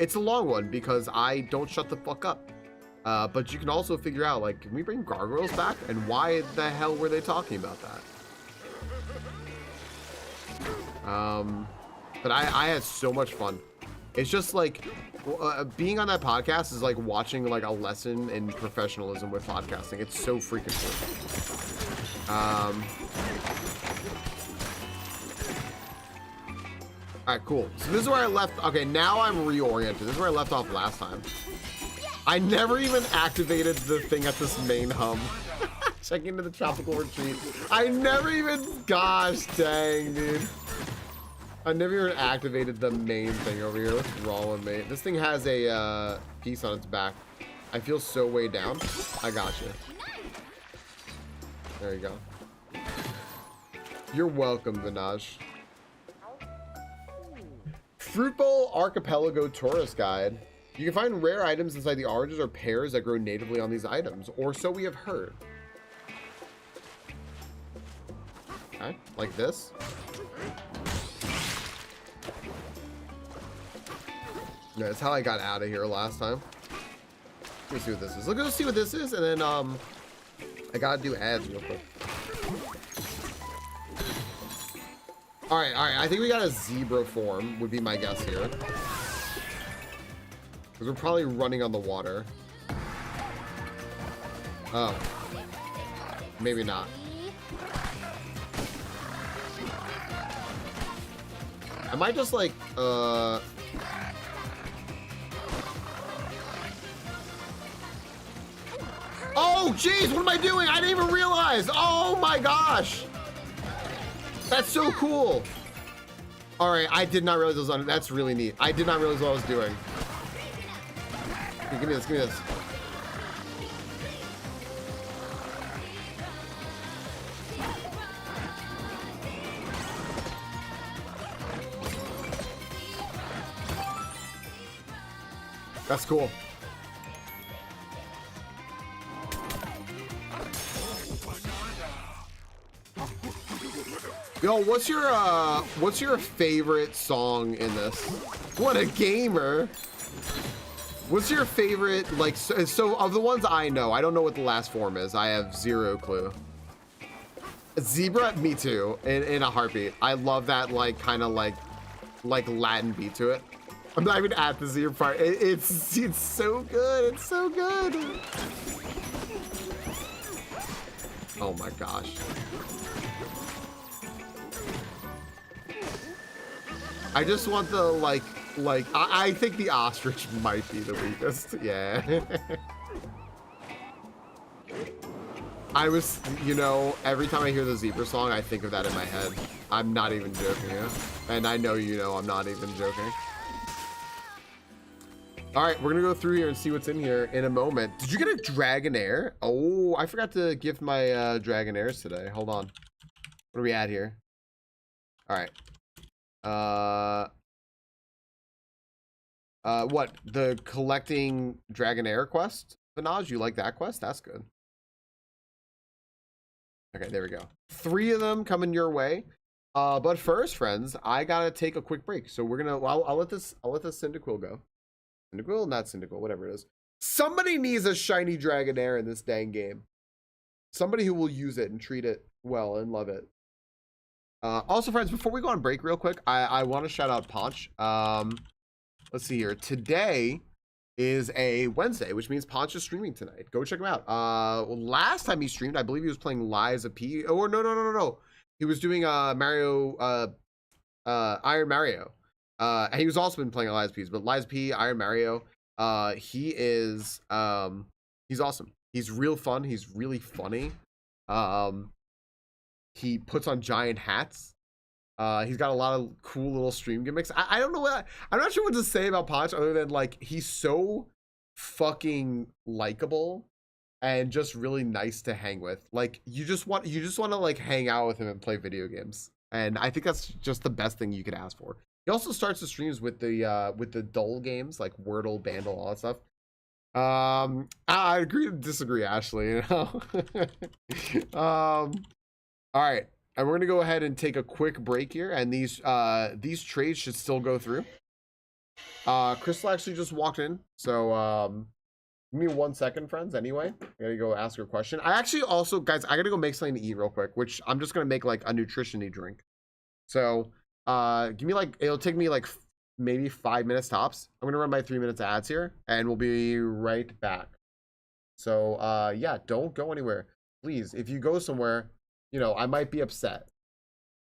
Speaker 1: It's a long one because I don't shut the fuck up. But you can also figure out, like, can we bring gargoyles back? And why the hell were they talking about that? But I had so much fun. It's just like being on that podcast is like watching like a lesson in professionalism with podcasting. It's so freaking cool. All right, cool. So this is where I left. Okay, now I'm reoriented. This is where I left off last time. I never even activated the thing at this main hub. Checking into the tropical retreat. I never even, gosh dang, dude. I never even activated the main thing over here. What's wrong with me? This thing has a piece on its back. I feel so way down. I got you. There you go. You're welcome, Vinaj. Fruit Bowl Archipelago Tourist Guide. You can find rare items inside the oranges or pears that grow natively on these items, or so we have heard. Okay, like this. Yeah, that's how I got out of here last time. Let me see what this is. Let's see what this is, and then I gotta do ads real quick. All right. I think we got a zebra form, would be my guess here. Because we're probably running on the water. Oh. Maybe not. I might just like, oh, jeez, what am I doing? I didn't even realize. Oh my gosh. That's so cool. All right, I did not realize it was on. That's really neat. I did not realize what I was doing. Here, give me this, give me this. That's cool. Yo, what's your favorite song in this? What a gamer. What's your favorite, like, so of the ones I know, I don't know what the last form is. I have zero clue. Zebra, me too, in a heartbeat. I love that, like, kind of like Latin beat to it. I'm not even at the zebra part. It's so good. It's so good. Oh my gosh. I just want the like I think the ostrich might be the weakest. Yeah. I was, you know, every time I hear the zebra song, I think of that in my head. I'm not even joking, yeah? And I know you know I'm not even joking. All right, we're gonna go through here and see what's in here in a moment. Did you get a Dragonair? Oh, I forgot to gift my Dragonairs today. Hold on. What are we at here? All right. What? The collecting Dragonair quest? Vinaj, you like that quest? That's good. Okay, there we go. 3 of them coming your way. But first, friends, I gotta take a quick break. So we're gonna. Well, I'll let this Cyndaquil go. Cyndaquil, not Cyndaquil, whatever it is. Somebody needs a shiny Dragonair in this dang game. Somebody who will use it and treat it well and love it. Also, friends, before we go on break real quick, I want to shout out Ponch. Let's see here. Today is a Wednesday, which means Ponch is streaming tonight. Go check him out. Last time he streamed, I believe he was playing Liza P. Oh, no. He was doing Mario, Iron Mario. And he was also been playing Liza P, but Liza P, Iron Mario. He is, he's awesome. He's real fun. He's really funny. He puts on giant hats. He's got a lot of cool little stream gimmicks. I don't know I'm not sure what to say about Ponch other than like he's so fucking likable and just really nice to hang with. Like you just want to like hang out with him and play video games. And I think that's just the best thing you could ask for. He also starts the streams with the dull games like Wordle, Bandle, all that stuff. I agree to disagree, Ashley, you know. All right. And we're gonna go ahead and take a quick break here, and these trades should still go through. Crystal actually just walked in, so give me 1 second, friends. Anyway, I gotta go ask her a question. I actually also, guys, I gotta go make something to eat real quick, which I'm just gonna make like a nutrition-y drink. So, give me like it'll take me like maybe 5 minutes tops. I'm gonna run my 3 minutes ads here, and we'll be right back. So, yeah, don't go anywhere, please. If you go somewhere, you know, I might be upset.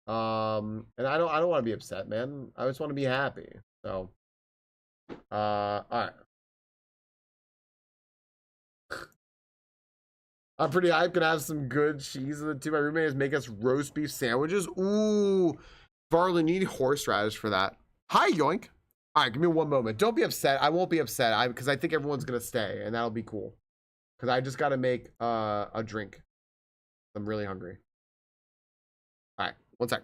Speaker 1: And I don't want to be upset, man. I just want to be happy. So, all right. I'm pretty hyped. Gonna have some good cheese in the too. My roommate is making us roast beef sandwiches. Ooh, Varley, need horseradish for that. Hi, yoink. All right, give me 1 moment. Don't be upset. I won't be upset. Because I think everyone's gonna stay, and that'll be cool. Because I just gotta make a drink. I'm really hungry. All right, 1 sec.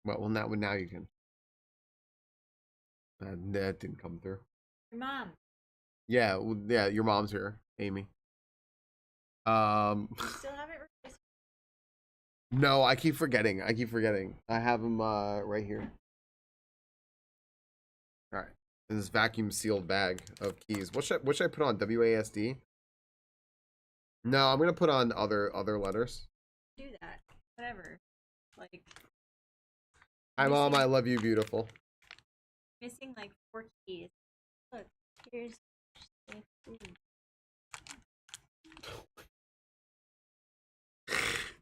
Speaker 1: Well, now you can. That didn't come through.
Speaker 3: Your mom.
Speaker 1: Yeah, yeah, your mom's here, Amy.
Speaker 3: You still haven't replaced.
Speaker 1: No, I keep forgetting. I have them right here. All right, in this vacuum sealed bag of keys. What should I put on? WASD? No, I'm gonna put on other letters.
Speaker 3: Do that. Whatever. Like.
Speaker 1: Hi, Mom. I love you, beautiful.
Speaker 3: Missing like 4 keys. Look, here's.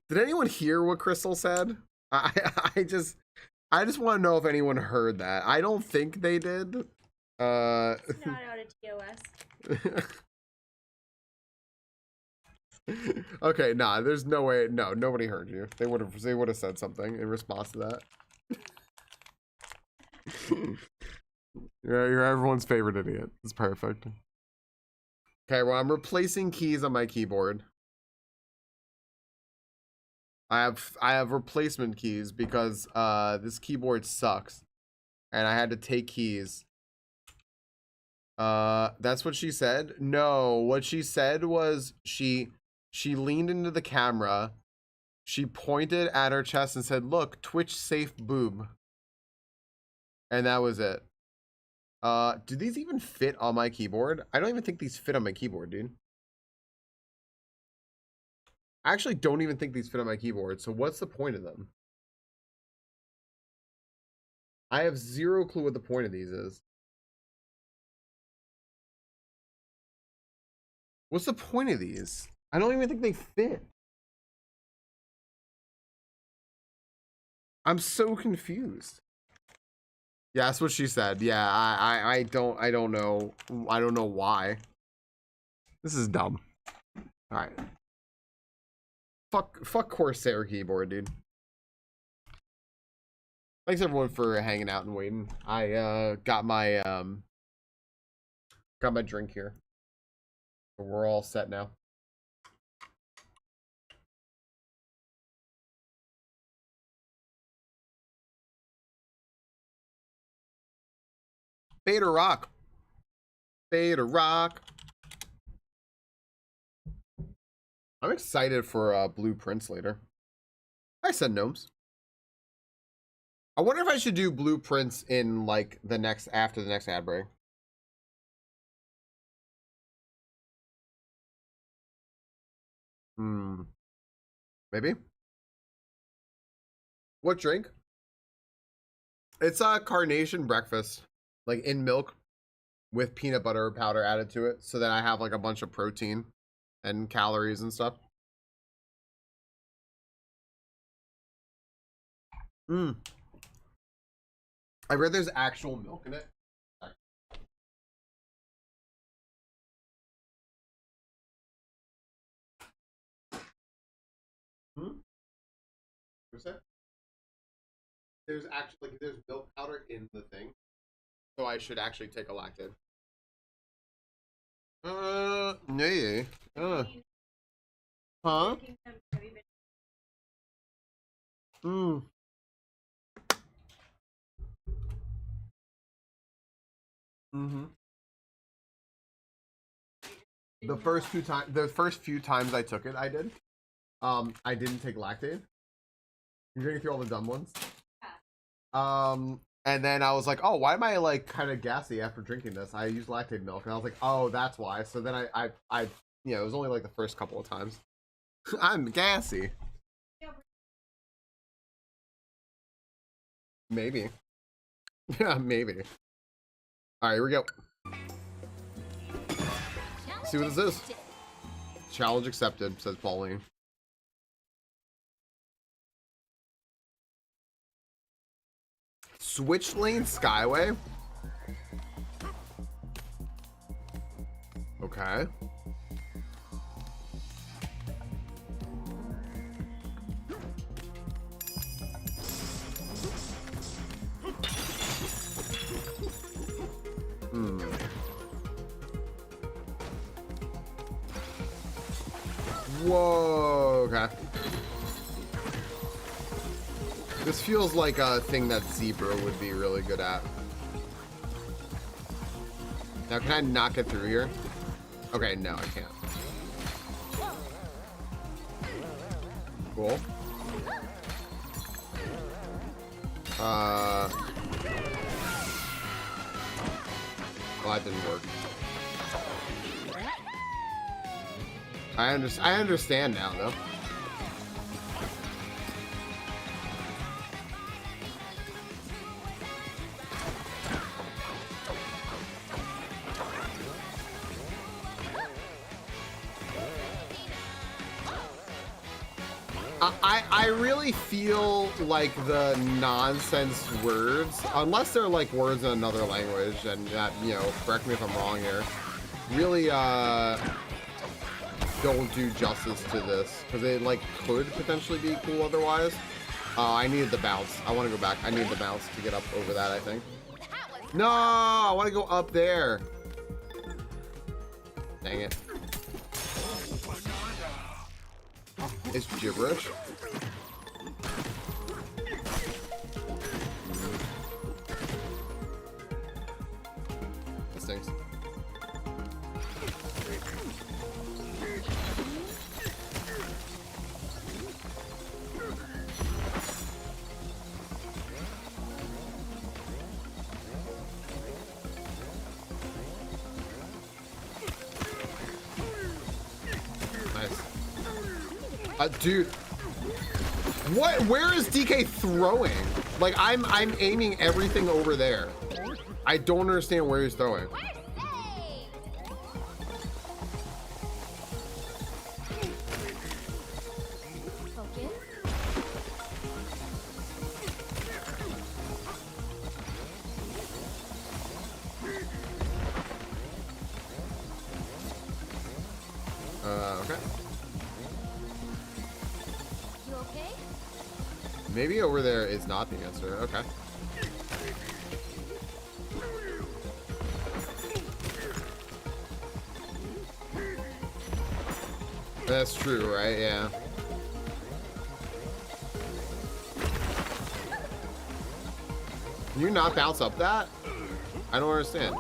Speaker 1: Did anyone hear what Crystal said? I just want to know if anyone heard that. I don't think they did.
Speaker 3: It's not out of TOS.
Speaker 1: Okay, nah, there's no way. No, nobody heard you. They would have said something in response to that. You're everyone's favorite idiot. It's perfect. Okay, well, I'm replacing keys on my keyboard. I have replacement keys because this keyboard sucks, and I had to take keys. That's what she said. No, what she said was she leaned into the camera, she pointed at her chest and said, "Look, Twitch safe boob," and that was it. Do these even fit on my keyboard? I don't even think these fit on my keyboard, dude. I actually don't even think these fit on my keyboard, so what's the point of them? I have zero clue what the point of these is. What's the point of these? I don't even think they fit. I'm so confused. Yeah, that's what she said. Yeah, I don't know. I don't know why. This is dumb. All right. Fuck Corsair keyboard, dude. Thanks everyone for hanging out and waiting. I got my drink here. We're all set now. Beta rock. Beta rock. I'm excited for blueprints later. I said gnomes. I wonder if I should do blueprints in like after the next ad break. Maybe. What drink? It's a carnation breakfast, like in milk with peanut butter powder added to it, so that I have like a bunch of protein and calories and stuff. I read there's actual milk in it. What's that? There's milk powder in the thing, so I should actually take a lactate. Nee. Huh? The first few times I took it, I did. I didn't take lactate. You're getting through all the dumb ones. And then I was like, oh, why am I like kind of gassy after drinking this? I used lactate milk, and I was like, oh, that's why. So then I it was only like the first couple of times. I'm gassy. Maybe. Yeah, maybe. All right, here we go. See what this is. Challenge accepted, says Pauline. Switch lane Skyway? Okay. Whoa, okay. This feels like a thing that Zebra would be really good at. Now, can I not get through here? Okay, no, I can't. Cool. Well, that didn't work. I understand now, though. I really feel like the nonsense words, unless they're like words in another language, and that, you know, correct me if I'm wrong here, really don't do justice to this, because it like could potentially be cool otherwise. I needed the bounce. I want to go back. I need the bounce to get up over that, I think. No, I want to go up there. Dang it. It's gibberish. That stinks. Dude, what? Where is DK throwing? Like, I'm aiming everything over there. I don't understand where he's throwing. Okay. Maybe over there is not the answer. Okay. That's true, right? Yeah. Can you not bounce up that? I don't understand.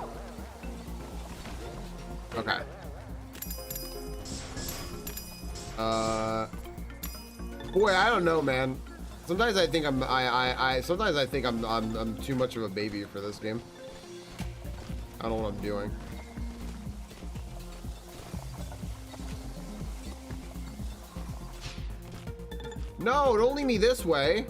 Speaker 1: Okay. Boy, I don't know, man. Sometimes I think sometimes I think I'm too much of a baby for this game. I don't know what I'm doing. No, don't lead me this way.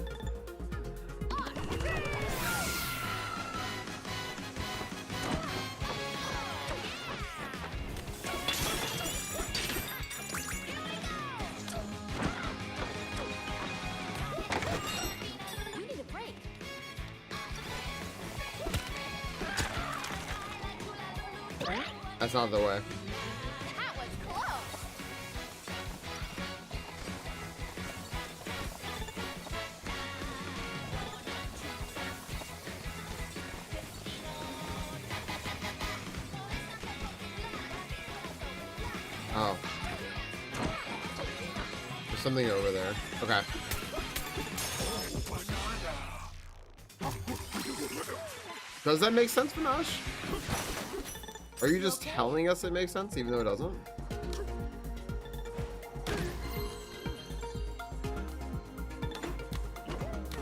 Speaker 1: That's not the way.
Speaker 2: That was close.
Speaker 1: Oh. There's something over there. Okay. Does that make sense, Vinash? Are you just telling us it makes sense, even though it doesn't?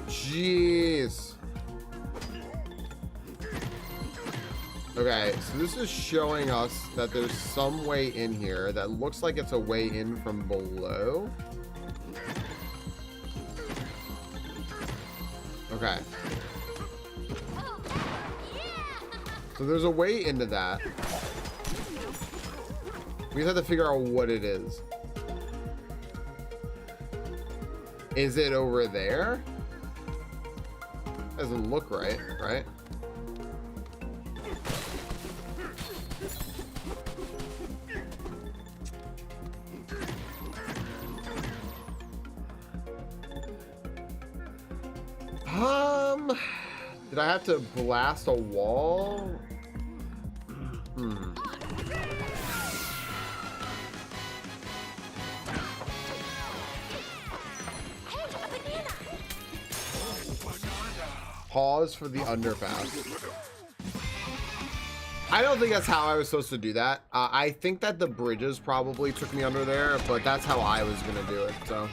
Speaker 1: Jeez. Okay, so this is showing us that there's some way in here that looks like it's a way in from below. Okay. So there's a way into that. We just have to figure out what it is. Is it over there? Doesn't look right, right? Did I have to blast a wall? Pause for the underpass. I don't think that's how I was supposed to do that. I think that the bridges probably took me under there, but that's how I was gonna do it, so.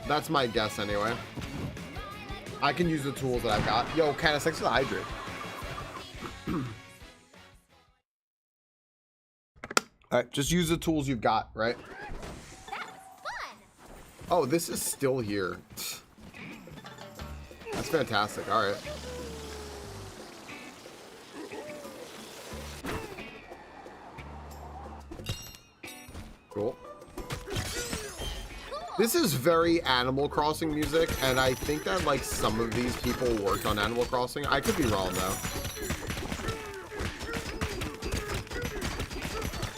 Speaker 1: That's my guess anyway. I can use the tools that I've got. Yo, kind of thanks for the hydrate. Alright, just use the tools you've got, right?
Speaker 2: That was fun.
Speaker 1: Oh, this is still here. That's fantastic. Alright. Cool. This is very Animal Crossing music, and I think that like some of these people worked on Animal Crossing. I could be wrong though.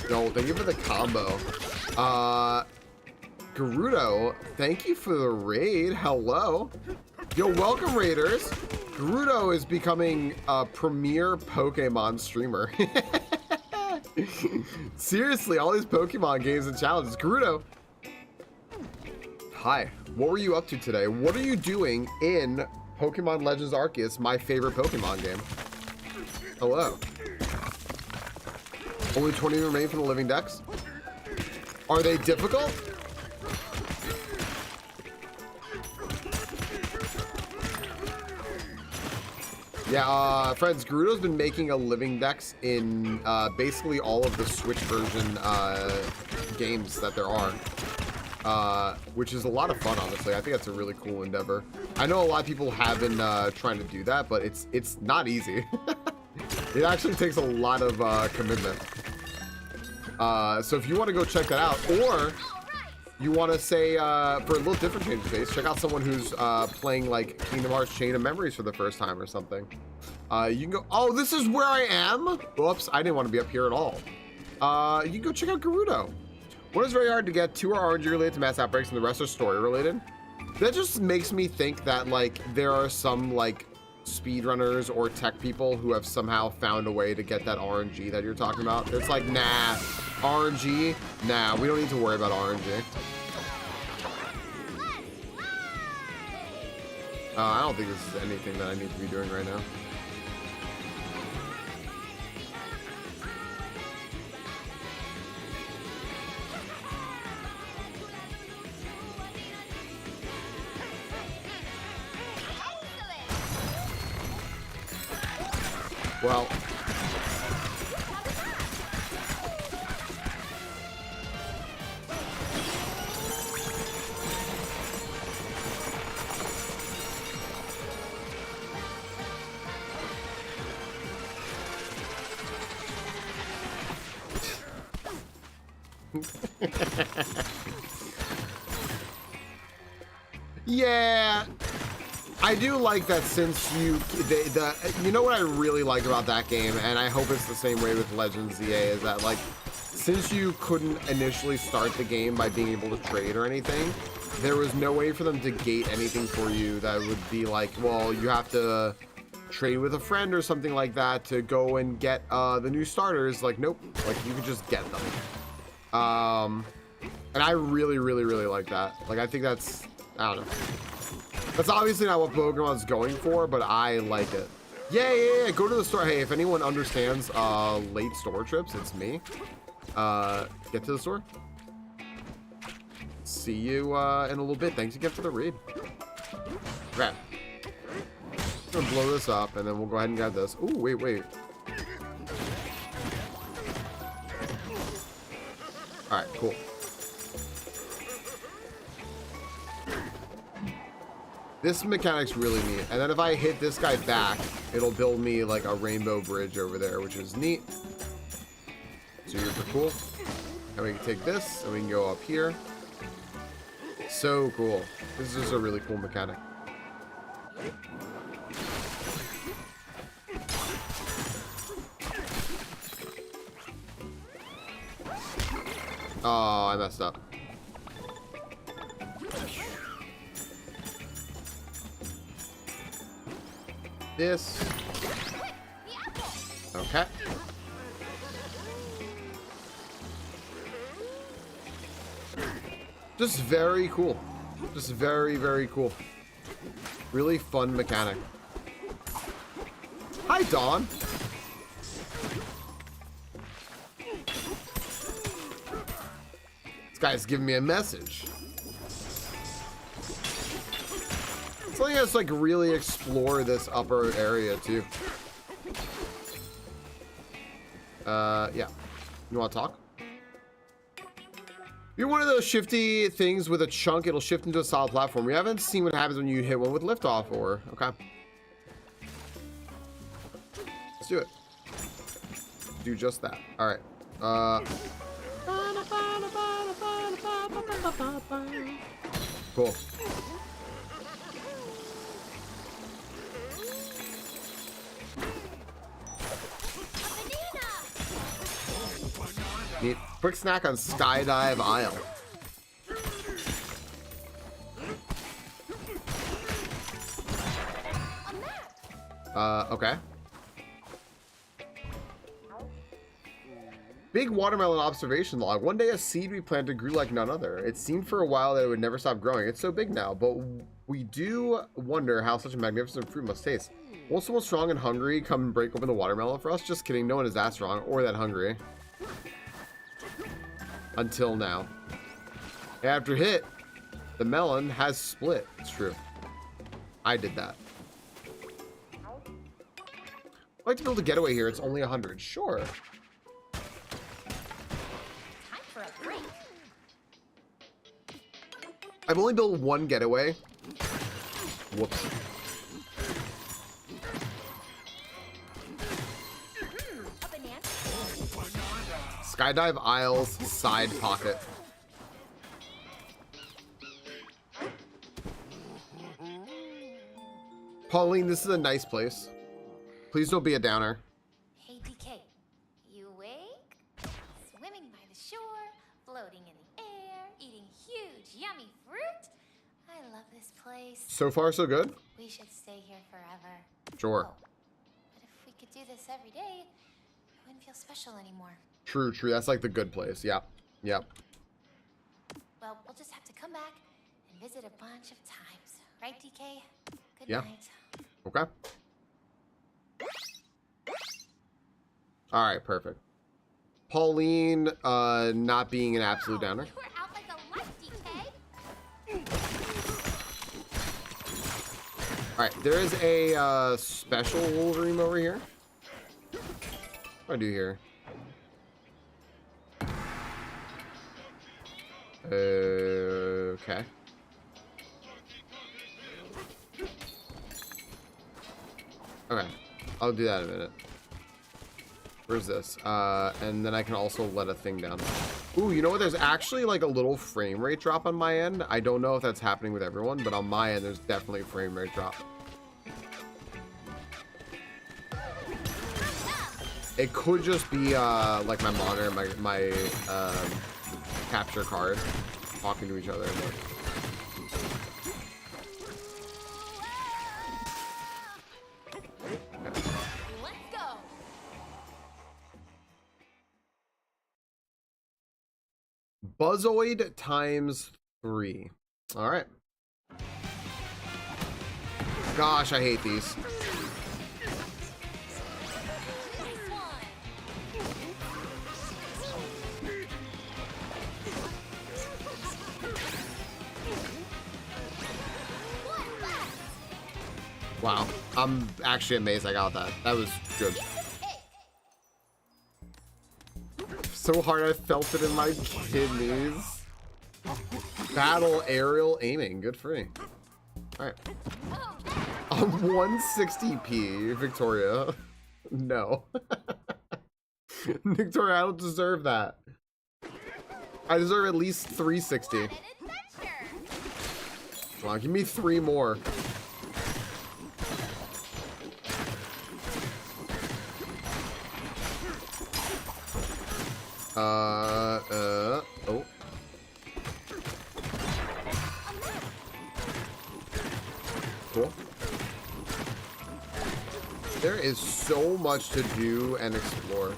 Speaker 1: Yo, thank you for the combo. Gerudo, thank you for the raid. Hello. Yo, welcome raiders. Gerudo is becoming a premier Pokemon streamer. Seriously, all these Pokemon games and challenges. Gerudo, hi. What were you up to today? What are you doing in Pokemon Legends Arceus, my favorite Pokemon game? Hello. Only 20 remain from the living decks? Are they difficult? Yeah, friends, Gerudo's been making a living dex in basically all of the Switch version games that there are, which is a lot of fun, honestly. I think that's a really cool endeavor. I know a lot of people have been trying to do that, but it's not easy. It actually takes a lot of commitment. So if you want to go check that out, or you want to say, for a little different change of pace, check out someone who's playing like Kingdom Hearts Chain of Memories for the first time or something. You can go, oh, this is where I am? Whoops, I didn't want to be up here at all. You can go check out Gerudo. One is very hard to get, 2 are RNG related to mass outbreaks, and the rest are story related. That just makes me think that like there are some like speedrunners or tech people who have somehow found a way to get that RNG that you're talking about. It's like, nah, RNG, nah, we don't need to worry about RNG. I don't think this is anything that I need to be doing right now. Well, yeah, I do like that since you know what I really like about that game, and I hope it's the same way with Legends ZA, is that like since you couldn't initially start the game by being able to trade or anything, there was no way for them to gate anything for you that would be like, well, you have to trade with a friend or something like that to go and get the new starters. Like, nope, like you could just get them. And I really like that. Like, I think that's, I don't know. That's obviously not what Pokemon's going for, but I like it. Yeah, go to the store. Hey, if anyone understands late store trips, it's me. Get to the store. See you in a little bit. Thanks again for the raid. Grab. I'm gonna blow this up, and then we'll go ahead and grab this. Ooh, wait. Alright, cool. This mechanic's really neat. And then if I hit this guy back, it'll build me like a rainbow bridge over there, which is neat. Super cool. And we can take this, and we can go up here. So cool. This is a really cool mechanic. Oh, I messed up. This. Okay. Just very cool. Just very cool. Really fun mechanic. Hi, Dawn. This guy's giving me a message. It's letting us like really explore this upper area too. Yeah. You want to talk? You're one of those shifty things with a chunk. It'll shift into a solid platform. We haven't seen what happens when you hit one with liftoff or... Okay. Let's do it. Do just that. All right. Cool. Neat. Quick snack on Skydive Isle. Okay. Big watermelon observation log. One day a seed we planted grew like none other. It seemed for a while that it would never stop growing. It's so big now, but we do wonder how such a magnificent fruit must taste. Won't someone strong and hungry come and break open the watermelon for us? Just kidding, no one is that strong or that hungry. Until now. After hit, the melon has split. It's true. I did that. I'd like to build a getaway here. It's only 100. Sure.
Speaker 2: Time for a break.
Speaker 1: I've only built one getaway. Whoops.
Speaker 2: A banana.
Speaker 1: Skydive Isles side pocket. Pauline, this is a nice place. Please don't be a downer.
Speaker 2: Hey, DK. You awake? Swimming by the shore, floating in the air, eating huge, yummy fruit. I love this place.
Speaker 1: So far, so good?
Speaker 2: We should stay here forever.
Speaker 1: Sure.
Speaker 2: Oh, but if we could do this every day, it wouldn't feel special anymore.
Speaker 1: True, true. That's like the good place. Yep. Yep.
Speaker 2: Well, we'll just have to come back and visit a bunch of times. Right, DK? Good
Speaker 1: Yeah.
Speaker 2: night.
Speaker 1: Okay. All right, perfect. Pauline, not being an absolute downer.
Speaker 2: You were out like a light, DK.
Speaker 1: All right, there is a special Wolverine over here. What do I do here? Okay. Okay, I'll do that in a minute. Where's this? And then I can also let a thing down. Ooh, you know what? There's actually like a little frame rate drop on my end. I don't know if that's happening with everyone, but on my end, there's definitely a frame rate drop. It could just be like my monitor, my capture card talking to each other. But...
Speaker 2: Let's go.
Speaker 1: Buzzoid times 3. All right. Gosh, I hate these. Wow, I'm actually amazed I got that. That was good. So hard I felt it in my kidneys. Battle aerial aiming, good for me. Alright. 160p, Victoria. No. Victoria, I don't deserve that. I deserve at least 360. Come on, give me 3 more. Oh. Cool. There is so much to do and explore.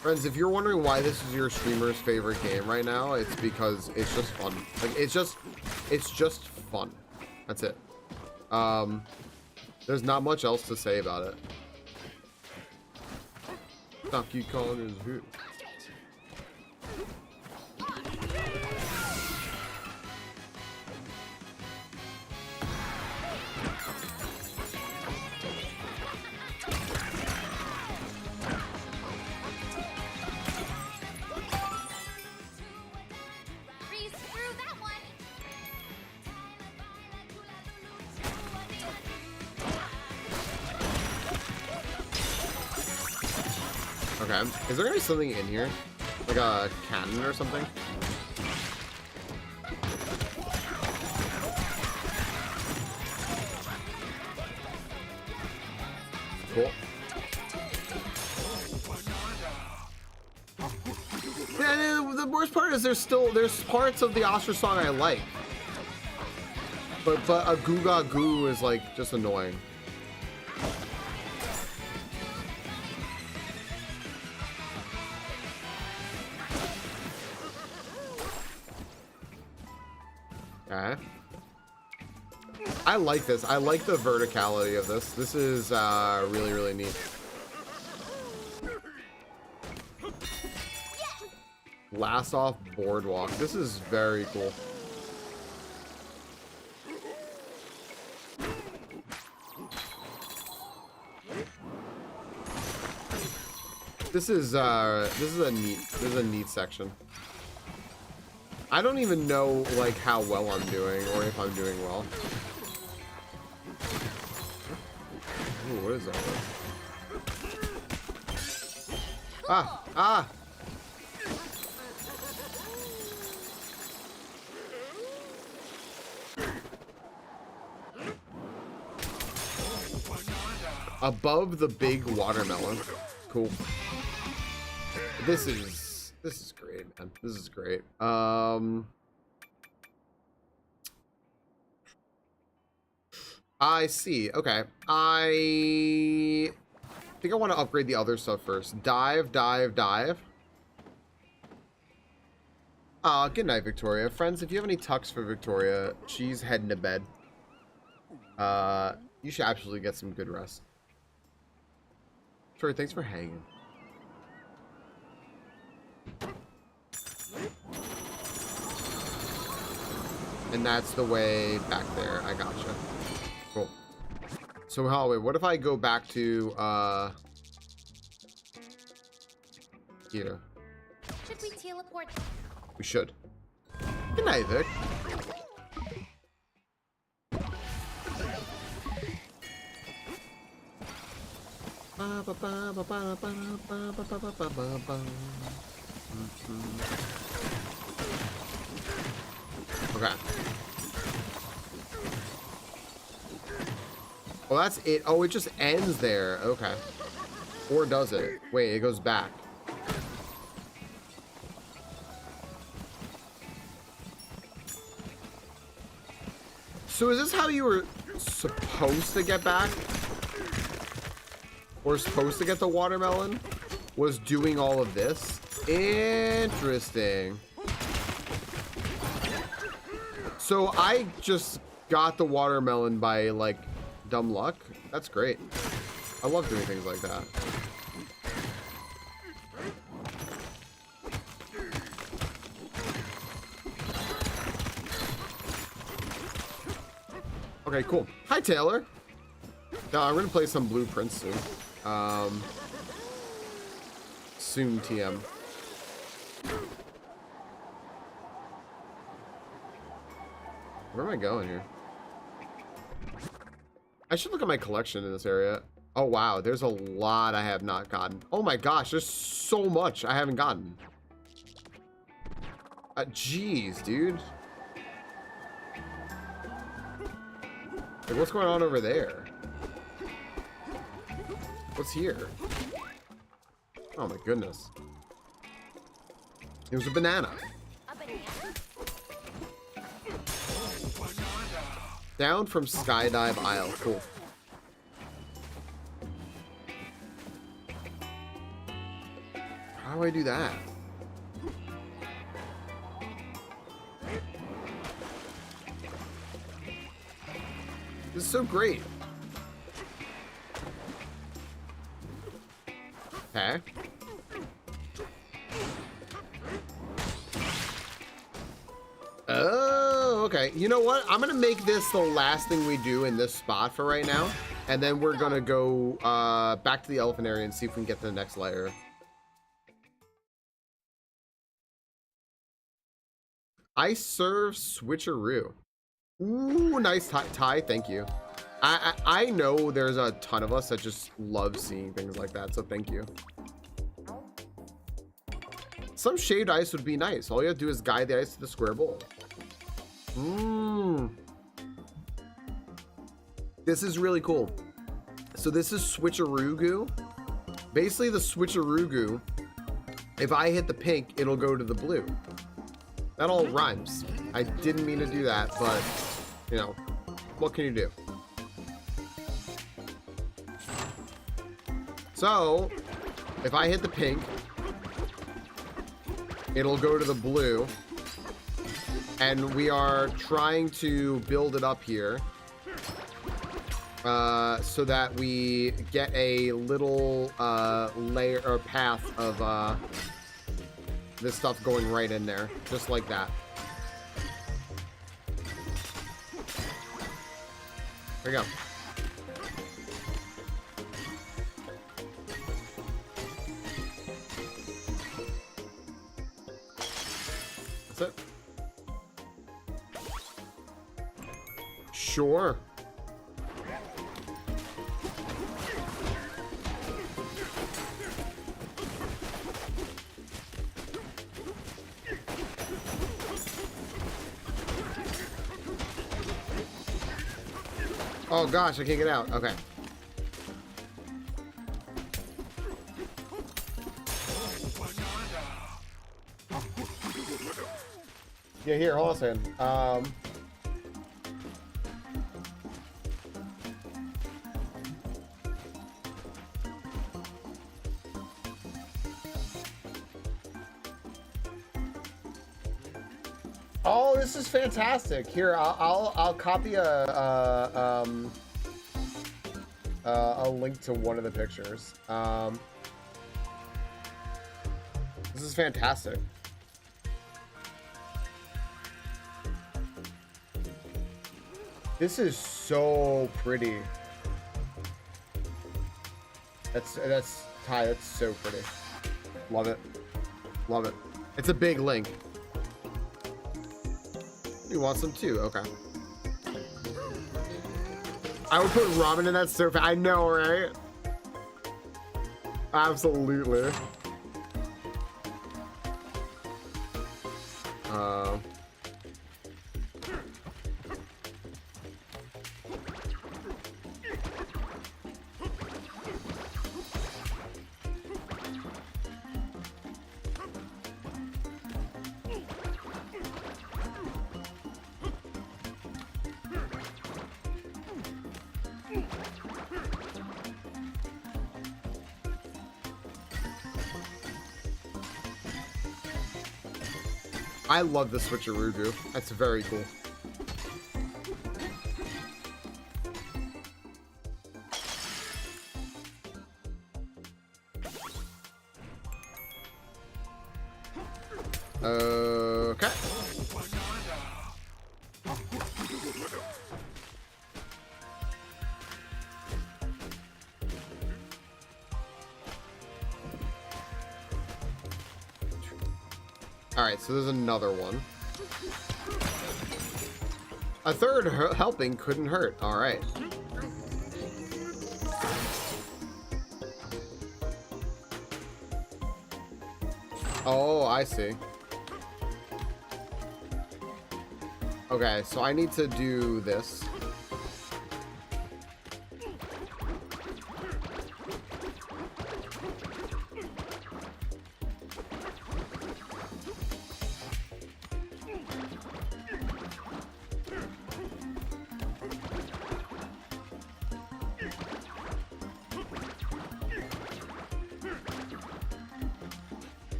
Speaker 1: Friends, if you're wondering why this is your streamer's favorite game right now, it's because it's just fun. Like, it's just fun. That's it. There's not much else to say about it. Donkey Kong is who?
Speaker 2: Breeze through that one.
Speaker 1: Okay. Is there gonna be something in here? Like a cannon or something? Cool. Yeah, the worst part is there's parts of the Oscar song I like. But a Goo Ga Goo is like just annoying. Okay. I like this. I like the verticality of this. This is really, really neat. Last off boardwalk. This is very cool. This is a neat section. I don't even know like how well I'm doing or if I'm doing well. Ooh, what is that? Ah! Above the big watermelon. Cool. This is great, man. This is great. I see. Okay. I think I want to upgrade the other stuff first. Dive. Good night, Victoria. Friends, if you have any tucks for Victoria, she's heading to bed. You should absolutely get some good rest. Sure, thanks for hanging. And that's the way back there. I gotcha. Cool. So, Holloway, what if I go back to, here?
Speaker 2: Should we teleport?
Speaker 1: We should. Good night, Vic. Okay. Well, that's it. Oh, it just ends there. Okay. Or does it? Wait, it goes back. So is this how you were supposed to get back? Or supposed to get the watermelon? Was doing all of this? Interesting. So I just got the watermelon by, like, dumb luck? That's great. I love doing things like that. Okay, cool. Hi, Taylor. No, I'm gonna play some Blueprints soon. Soon, TM. Where am I going here? I should look at my collection in this area. Oh, wow. There's a lot I have not gotten. Oh, my gosh. There's so much I haven't gotten. Jeez, dude. Like, what's going on over there? What's here? Oh, my goodness. It was a banana.
Speaker 2: A banana?
Speaker 1: Down from Skydive Isle. Cool. How do I do that? This is so great. Okay. Oh, okay. You know what? I'm gonna make this the last thing we do in this spot for right now, and then we're gonna go back to the elephant area and see if we can get to the next layer. I serve switcheroo. Ooh, nice tie. Thank you. I know there's a ton of us that just love seeing things like that, so thank you. Some shaved ice would be nice. All you have to do is guide the ice to the square bowl. This is really cool. So this is switcheroo goo. Basically the switcheroo goo, if I hit the pink, it'll go to the blue. That all rhymes. I didn't mean to do that, but you know, what can you do? So if I hit the pink, it'll go to the blue, and we are trying to build it up here so that we get a little layer or path of this stuff going right in there, just like that. There we go. That's it. Sure. Oh gosh, I can't get out. Okay. Yeah, here, hold on a second. Oh, this is fantastic. Here, I'll copy a link to one of the pictures. This is fantastic. This is so pretty. That's Ty, that's so pretty. Love it. Love it. It's a big link. You want some too? Okay. I would put ramen in that surf. I know, right? Absolutely. I love the switcheroo goo. That's very cool. Okay. All right, so there's another one. A third helping couldn't hurt. All right. Oh, I see. Okay, so I need to do this.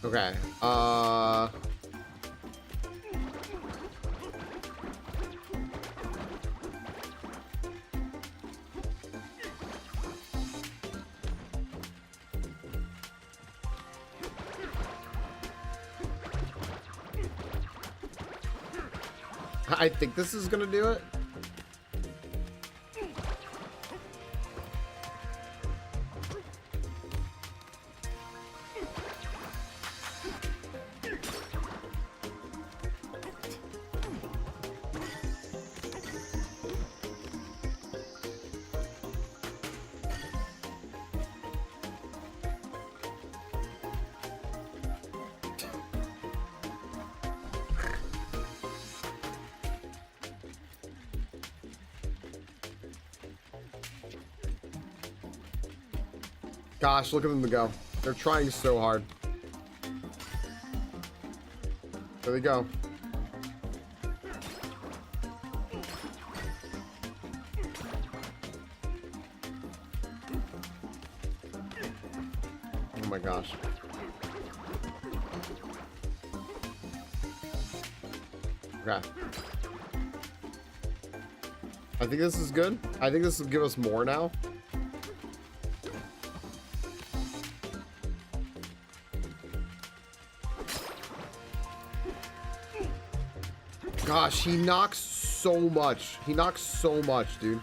Speaker 1: Okay, I think this is gonna do it. Gosh, look at them go. They're trying so hard. There they go. Oh my gosh. Okay. I think this is good. I think this will give us more now. Gosh, he knocks so much. He knocks so much, dude.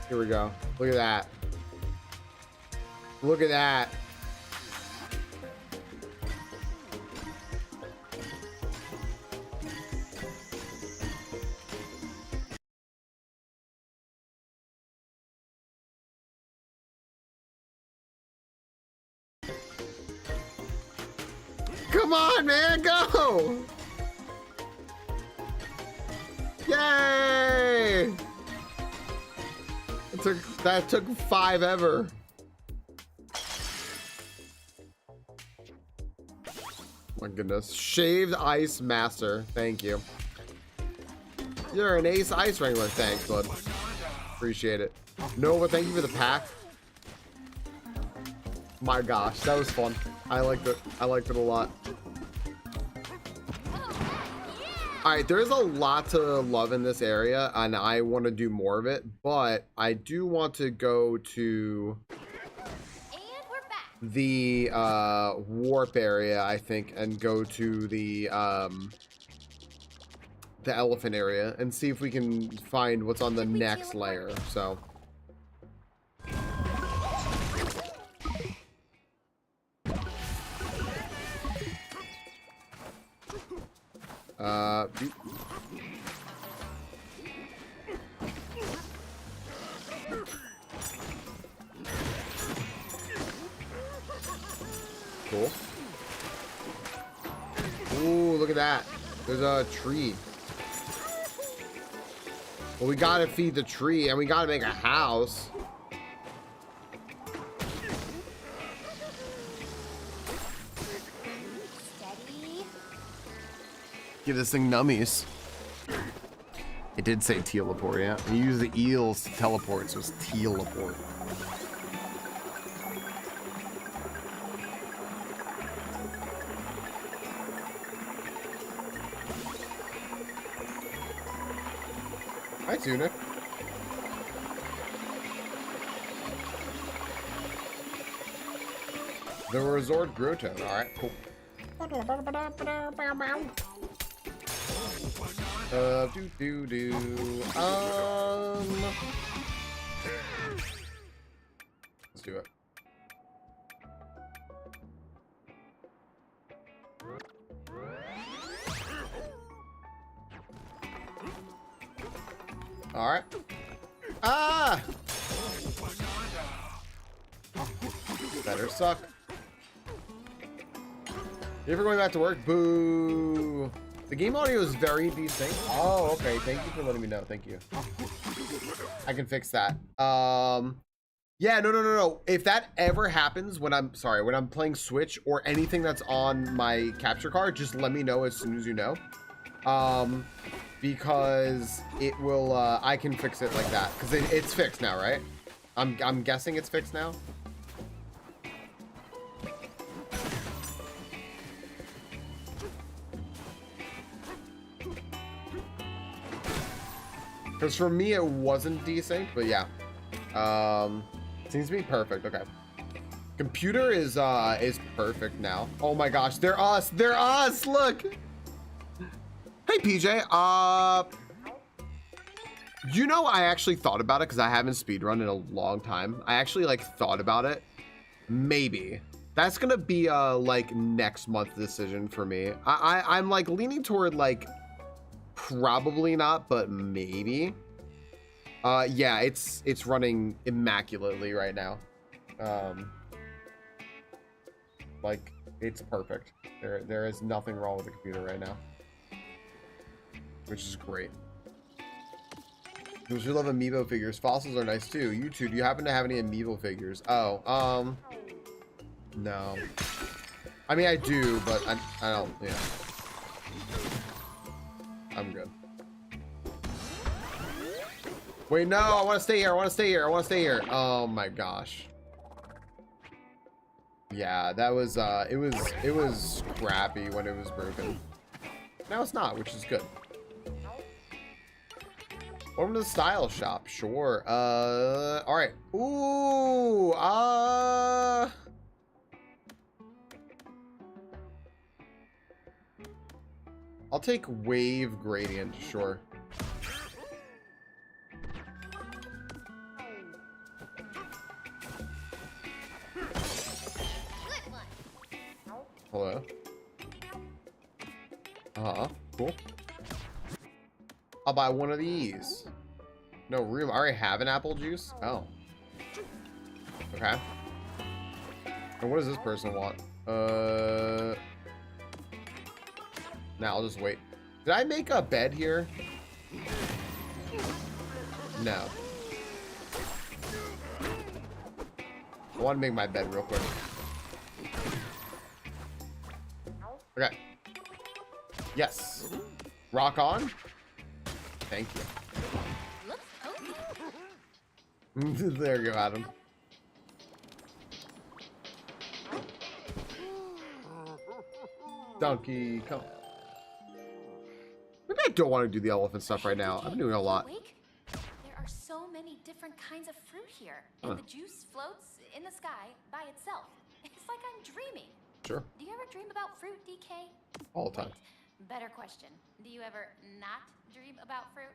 Speaker 1: Here we go. Look at that. Look at that. Come on, man, go! Yay! That took 5 ever. My goodness. Shaved Ice Master. Thank you. You're an ace ice wrangler. Thanks, bud. Appreciate it. Nova, thank you for the pack. My gosh, that was fun. I liked it. I liked it a lot. All right, there is a lot to love in this area, and I want to do more of it, but I do want to go to the warp area, I think, and go to the elephant area and see if we can find what's on the next layer. So. Cool. Ooh, look at that. There's a tree. Well, we gotta feed the tree and we gotta make a house.
Speaker 2: Steady.
Speaker 1: Give this thing nummies. It did say teleport, yeah. You use the eels to teleport, so it's teleport. Hi, Tuna. The resort Grotto. Alright, cool. Let's do it. All right. Ah! Better suck. You ever going back to work? Boo. The game audio is very decent. Oh, okay. Thank you for letting me know. Thank you. I can fix that. Yeah, no. If that ever happens when I'm playing Switch or anything that's on my capture card, just let me know as soon as you know. Because it will, I can fix it like that. Because it's fixed now, right? I'm guessing it's fixed now. Because for me, it wasn't desync, but yeah. Seems to be perfect. Okay. Computer is perfect now. Oh my gosh, they're us. They're us. Look. Hey PJ. You know, I actually thought about it because I haven't speedrun in a long time. I actually like thought about it. Maybe that's gonna be a like next month decision for me. I'm like leaning toward like probably not, but maybe. Yeah, it's running immaculately right now. Like it's perfect. There is nothing wrong with the computer right now, which is great. Because you love amiibo figures. Fossils are nice too. You two, do you happen to have any amiibo figures? Oh, no. I mean, I do, but I don't, yeah. I'm good. Wait, no, I want to stay here. I want to stay here. I want to stay here. Oh my gosh. Yeah, that was, it was scrappy when it was broken. Now it's not, which is good. Welcome to the style shop. Sure. All right. Ooh. I'll take wave gradient. Sure. Hello. Cool. I'll buy one of these. No room. I already have an apple juice. Oh. Okay. And what does this person want? Now I'll just wait. Did I make a bed here? No. I want to make my bed real quick. Okay. Yes. Rock on. Thank you. There you go, Adam. Donkey Kong. Maybe I don't want to do the elephant stuff right now. I've been doing a lot.
Speaker 2: There are so many different kinds of fruit here, and the juice floats in the sky by itself. It's like I'm dreaming.
Speaker 1: Sure.
Speaker 2: Do you ever dream about fruit, DK?
Speaker 1: All the time.
Speaker 2: Wait, better question. Do you ever not dream about fruit?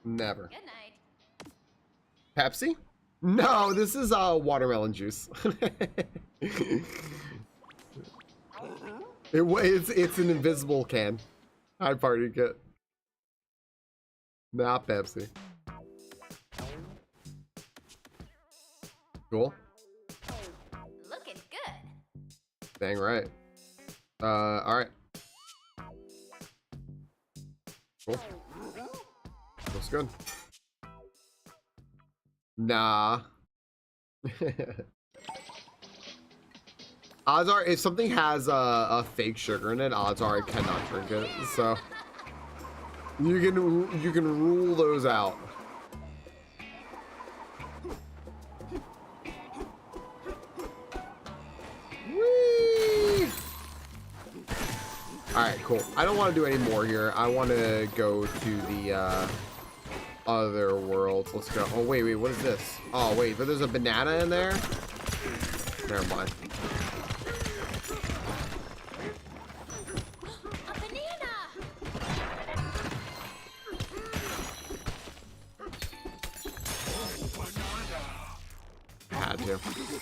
Speaker 1: Never.
Speaker 2: Good night.
Speaker 1: Pepsi? No, this is watermelon juice. It's an invisible can. Hi, party kit. Not Pepsi. Cool.
Speaker 2: Looking good.
Speaker 1: Dang right. All right. Cool. Looks good. Nah. Odds are, if something has a fake sugar in it, odds are I cannot drink it. So you can rule those out. Whee! All right, cool. I don't want to do any more here. I want to go to the other worlds. Let's go. Oh wait, what is this? Oh wait, but there's a banana in there. Never mind.
Speaker 2: A banana.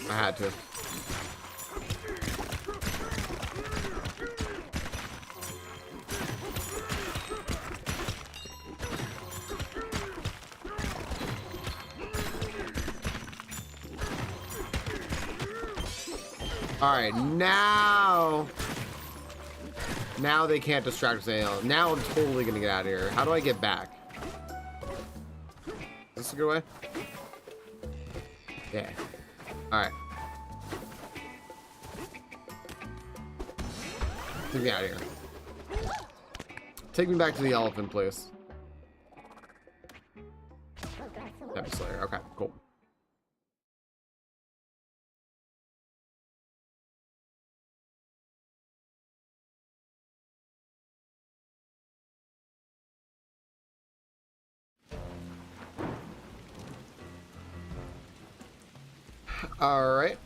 Speaker 1: I had to. All right, now they can't distract us anymore. Now I'm totally gonna get out of here. How do I get back? Is this a good way? Yeah. All right. Take me out of here. Take me back to the elephant place. That'd be Slayer. Okay, cool. All right.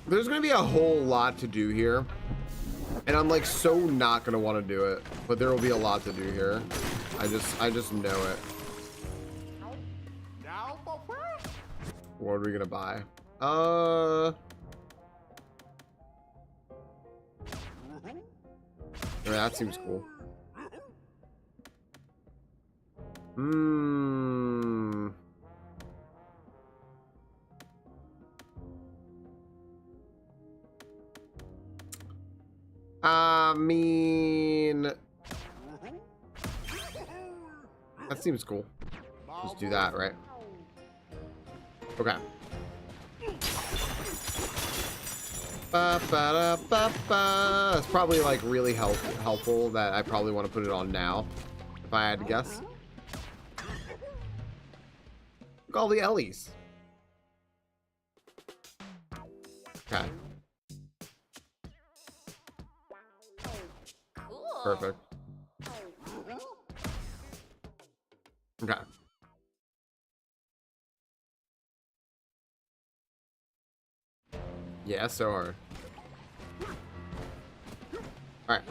Speaker 1: There's gonna be a whole lot to do here, and I'm like so not gonna want to do it, but there will be a lot to do here. I just know it. What are we gonna buy? I mean, that seems cool. I mean, that seems cool. Just do that, right? Okay. It's probably like really helpful that I probably want to put it on now, if I had to guess. Look at all the Ellies. Okay.
Speaker 2: Cool.
Speaker 1: Perfect. Okay. Yeah, so hard. All right.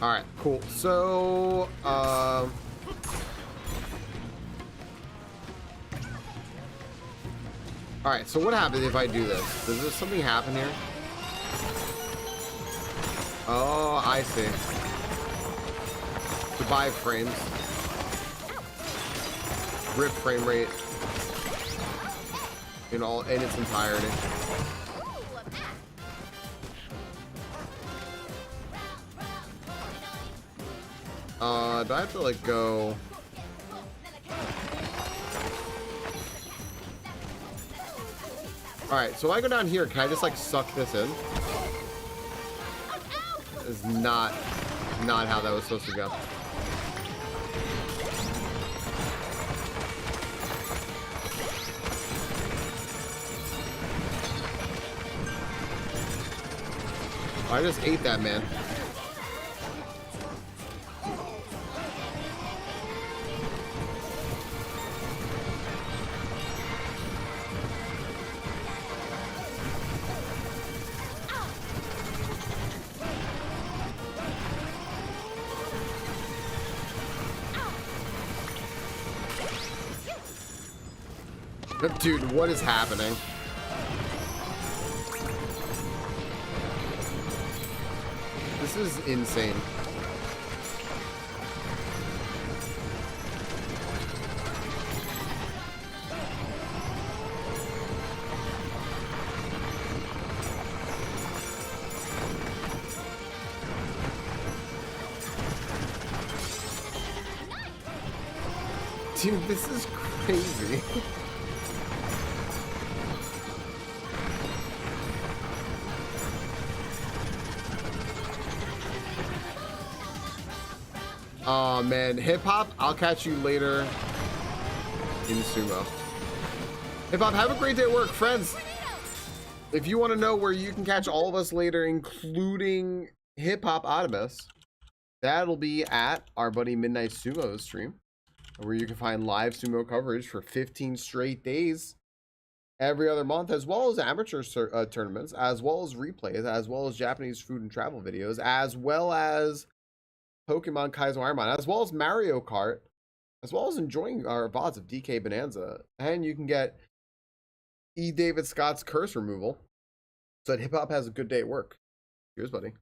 Speaker 1: All right, cool. So, all right, so what happens if I do this? Does there something happen here? Oh, I see. Goodbye, frames. Rip frame rate in its entirety. Do I have to like go? All right, so if I go down here, can I just like suck this in? Is not how that was supposed to go. I just ate that, man. Dude, what is happening? This is insane. Dude, this is crazy. Oh man, hip hop, I'll catch you later in sumo. Hip hop, have a great day at work, friends. If you want to know where you can catch all of us later, including Hip Hop Optimus, that'll be at our buddy Midnight Sumo's stream, where you can find live sumo coverage for 15 straight days every other month, as well as amateur tournaments, as well as replays, as well as Japanese food and travel videos, as well as Pokemon Kaizo Ironmon, as well as Mario Kart, as well as enjoying our VODs of DK Bananza. And you can get E. David Scott's curse removal so that Hip Hop has a good day at work. Cheers, buddy.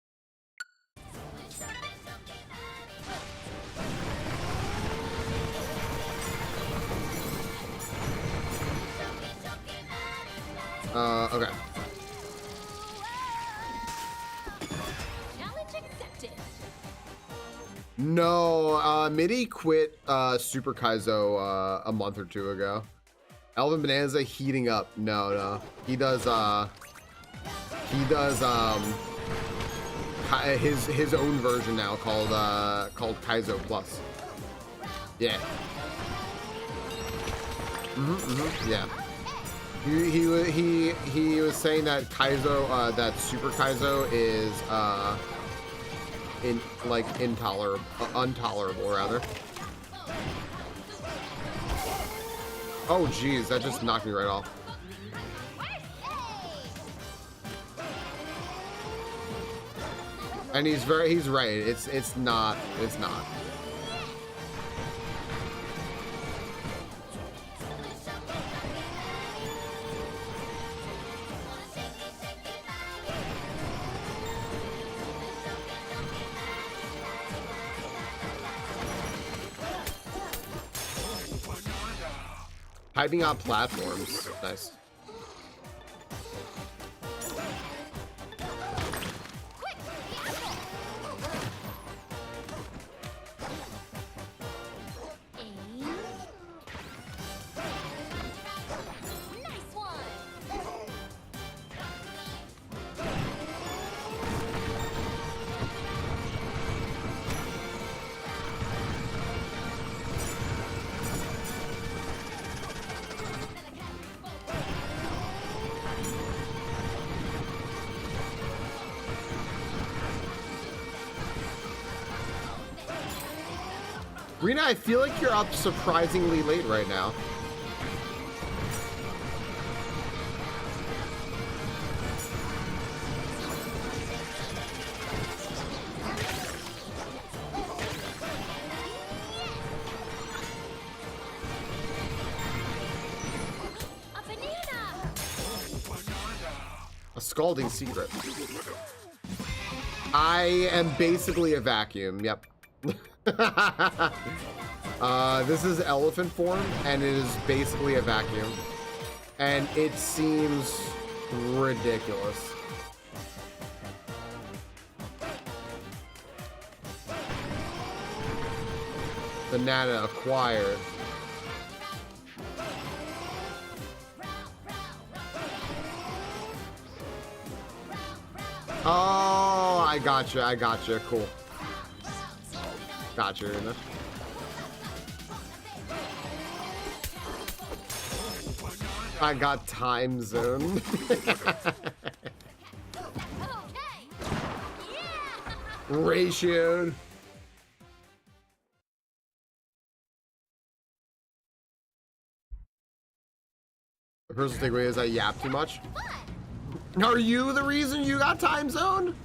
Speaker 1: Okay.
Speaker 2: Challenge accepted.
Speaker 1: No, Midi quit Super Kaizo a month or two ago. Elvin Bananza heating up. No. He does his own version now called Kaizo Plus. Yeah. Yeah. He was saying that Kaizo, that Super Kaizo is intolerable rather. Oh geez, that just knocked me right off. And he's right. It's not. Hiding on platforms. Nice. Rena, I feel like you're up surprisingly late right now.
Speaker 2: A banana!
Speaker 1: A scalding secret. I am basically a vacuum. Yep. This is elephant form, and it is basically a vacuum, and it seems ridiculous. Banana acquired. Oh, I gotcha. Cool. Gotcha, Rena. I got time zone. Ratioed. The personal takeaway is I yap too much. Are you the reason you got time zone?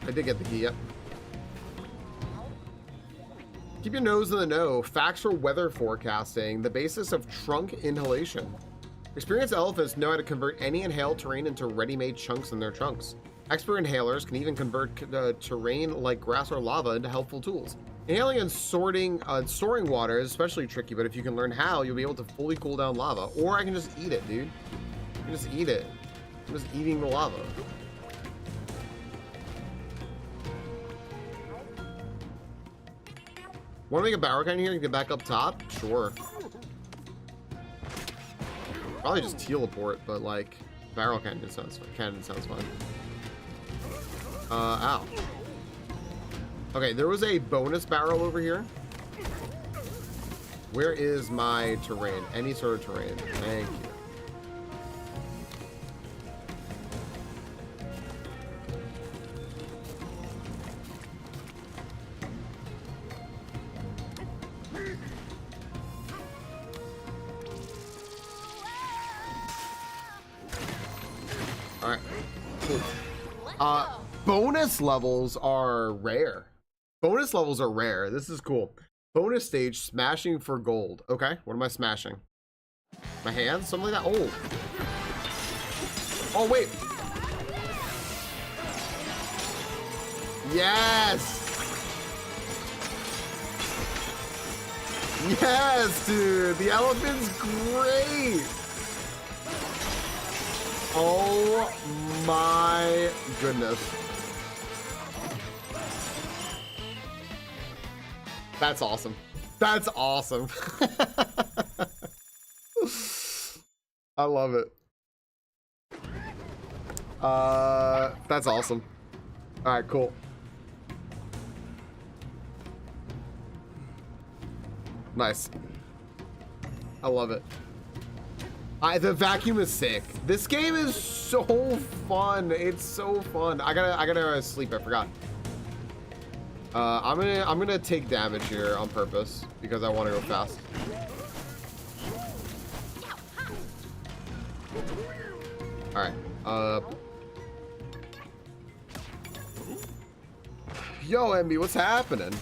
Speaker 1: I did get the key, yep. Keep your nose in the know. Facts for weather forecasting. The basis of trunk inhalation. Experienced elephants know how to convert any inhaled terrain into ready-made chunks in their trunks. Expert inhalers can even convert terrain like grass or lava into helpful tools. Inhaling and storing water is especially tricky, but if you can learn how, you'll be able to fully cool down lava. Or I can just eat it, dude. I can just eat it. I'm just eating the lava. Want to make a barrel cannon here and get back up top? Sure. Probably just teleport, but like barrel cannon sounds fun. Ow. Okay, there was a bonus barrel over here. Where is my terrain? Any sort of terrain. Thank you. Alright, cool. Bonus levels are rare. Bonus levels are rare. This is cool. Bonus stage, smashing for gold. Okay, what am I smashing? My hands? Something like that? Oh. Oh, wait. Yes! Yes, dude! The elephant's great! Oh my goodness. That's awesome. That's awesome. I love it. That's awesome. All right, cool. Nice. I love it. The vacuum is sick. This game is so fun. It's so fun. I gotta sleep. I forgot. I'm gonna take damage here on purpose because I want to go fast. All right. Yo, MB, what's happening?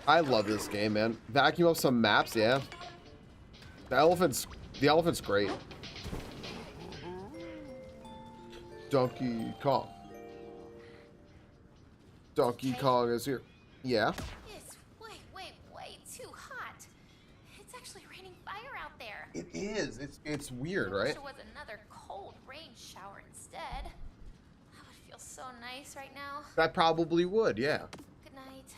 Speaker 1: I love this game, man. Vacuum up some maps, yeah. The elephant's great. Donkey Kong. Donkey Kong is here. Yeah.
Speaker 2: It's way too hot. It's actually raining fire out there.
Speaker 1: It is. It's weird,
Speaker 2: I wish
Speaker 1: right?
Speaker 2: it was another cold rain shower instead. That would feel so nice right now.
Speaker 1: That probably would, yeah.
Speaker 2: Good night.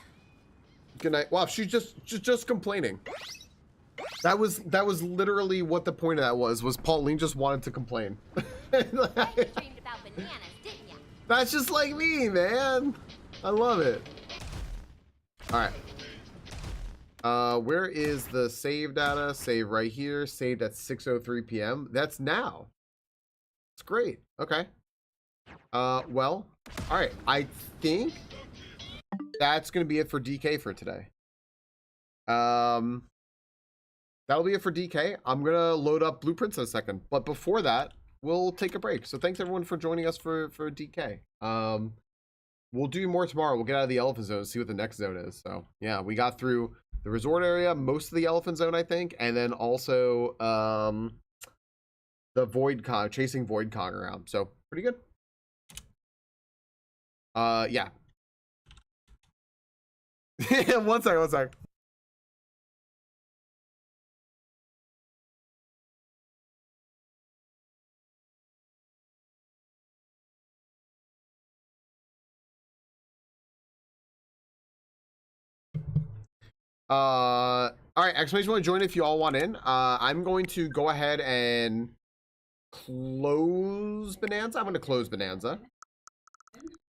Speaker 1: Good night. Wow, she's just complaining. That was literally what the point of that was Pauline just wanted to complain.
Speaker 2: You dreamed about bananas, didn't you?
Speaker 1: That's just like me, man. I love it. All right. Where is the save data? Save right here. Saved at 6:03 p.m. That's now. It's great. Okay. Well, all right. I think that's gonna be it for DK for today. That'll be it for DK. I'm gonna load up blueprints in a second, but before that, we'll take a break. So thanks everyone for joining us for DK. We'll do more tomorrow. We'll get out of the elephant zone, see what the next zone is. So yeah, we got through the resort area, most of the elephant zone, I think, and then also the void con, chasing void con around. So pretty good. Yeah. One sec. All right, exclamation want to join if you all want in. I'm going to go ahead and close Bananza. I'm going to close Bananza.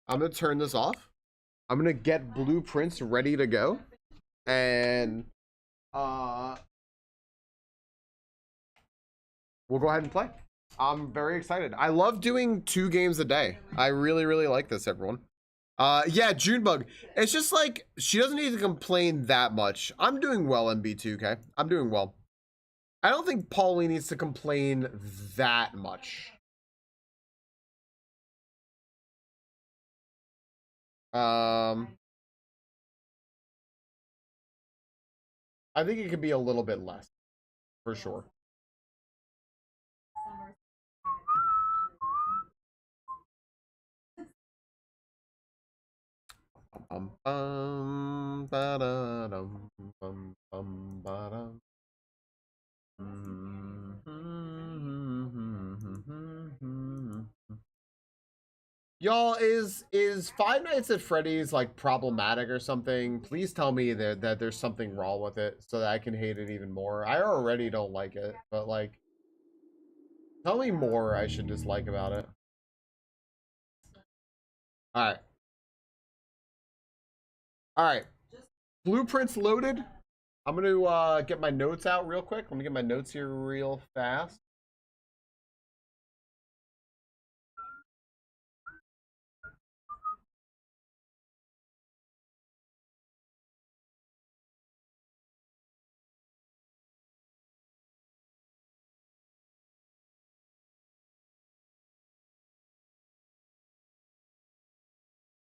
Speaker 1: I'm going to turn this off. I'm going to get blueprints ready to go. And we'll go ahead and play. I'm very excited. I love doing 2 games a day. I really like this, everyone. Yeah, Junebug. It's just like she doesn't need to complain that much. I'm doing well, MB2K. I'm doing well. I don't think Pauline needs to complain that much. I think it could be a little bit less, for sure. Y'all, is Five Nights at Freddy's like problematic or something? Please tell me that there's something wrong with it so that I can hate it even more. I already don't like it, but like, tell me more I should dislike about it. All right. Blueprints loaded. I'm going to get my notes out real quick. Let me get my notes here real fast.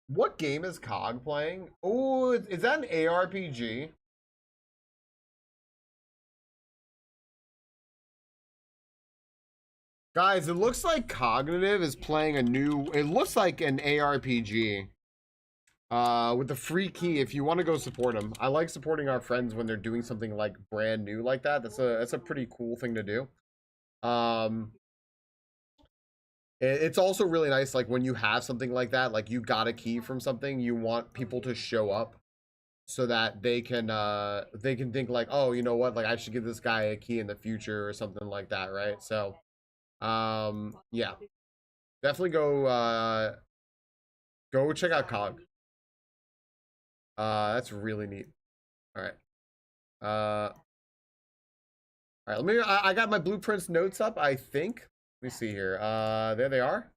Speaker 1: What game is COG playing? Oh, is that an ARPG? Guys, it looks like Cognitive is playing a new, it looks like an ARPG. With the free key, if you want to go support them. I like supporting our friends when they're doing something like brand new like that. That's a pretty cool thing to do. It's also really nice, like when you have something like that, like you got a key from something, you want people to show up so that they can think like, oh, you know what, like I should give this guy a key in the future or something like that, right? So yeah, Definitely go check out Cog. That's really neat. All right. All right. Let me. I got my blueprints notes up. I think. Let me see here. There they are.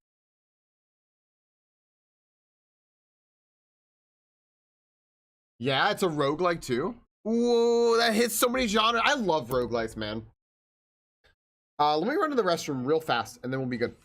Speaker 1: Yeah, it's a roguelike too. Whoa, that hits so many genres. I love roguelikes, man. Let me run to the restroom real fast, and then we'll be good.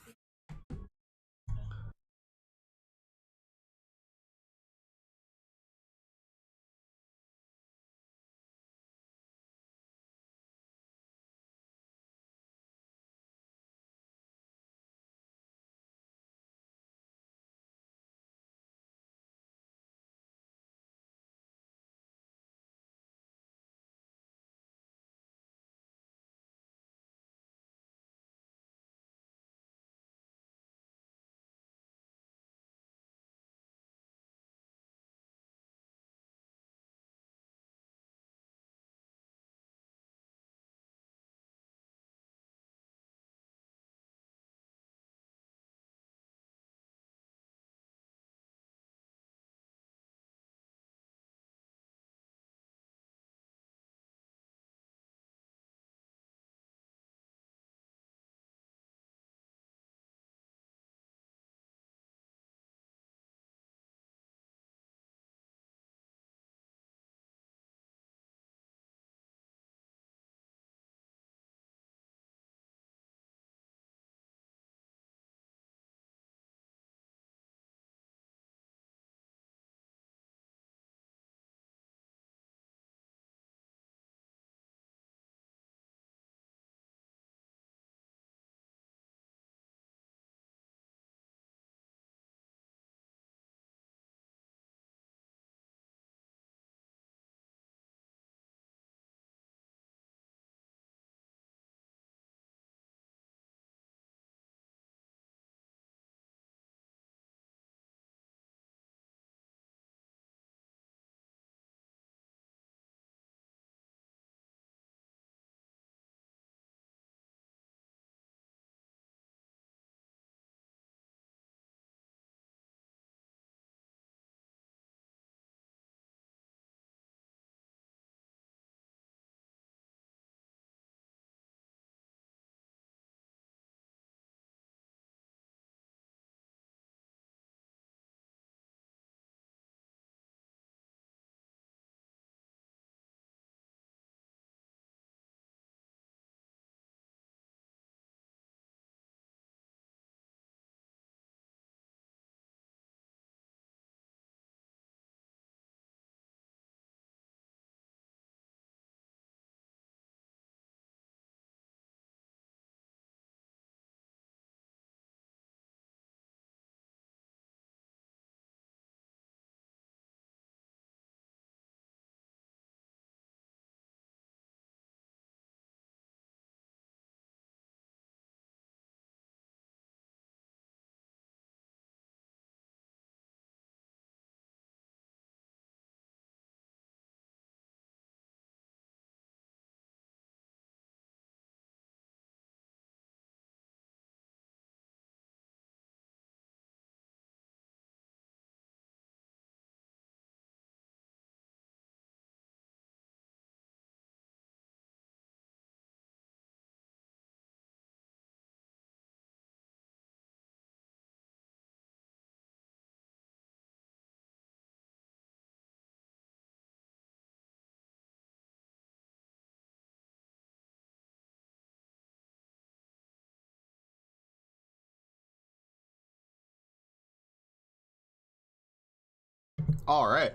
Speaker 1: All right.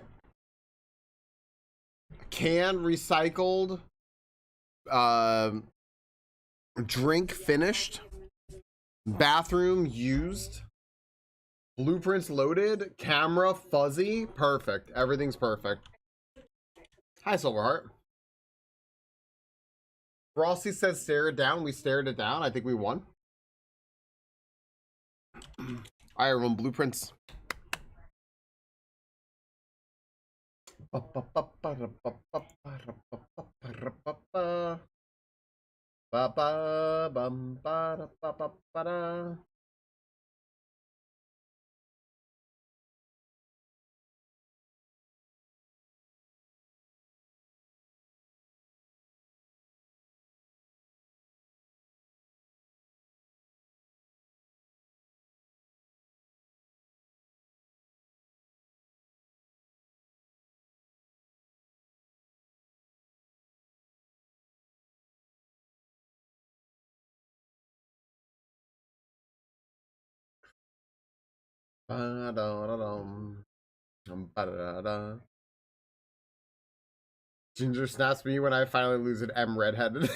Speaker 1: Can recycled. Um, Drink finished. Bathroom used. Blueprints loaded. Camera fuzzy. Perfect. Everything's perfect. Hi, Silverheart. Frosty says stare it down. We stared it down. I think we won. All right, everyone. Blueprints. Ba-da-da-dum. Ba-da-da-da. Ginger snaps me when I finally lose an M redheaded.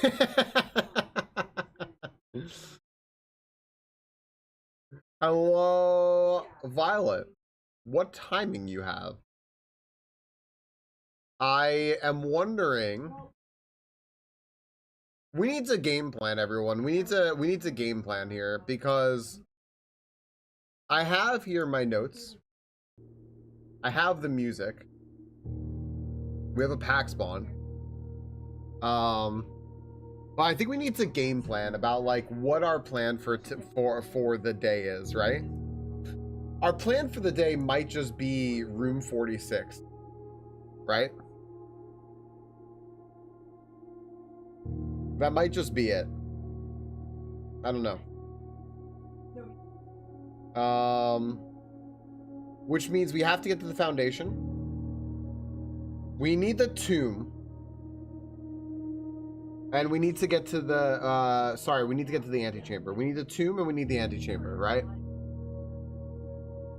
Speaker 1: Hello, Violet. What timing you have? I am wondering. We need to game plan, everyone. We need to game plan here because I have here my notes. I have the music. We have a pack spawn. But I think we need to game plan about like what our plan for the day is, right? Our plan for the day might just be room 46, right? That might just be it. I don't know. Which means we have to get to the foundation. We need the tomb. And we need to get to the, we need to get to the antechamber. We need the tomb and we need the antechamber, right?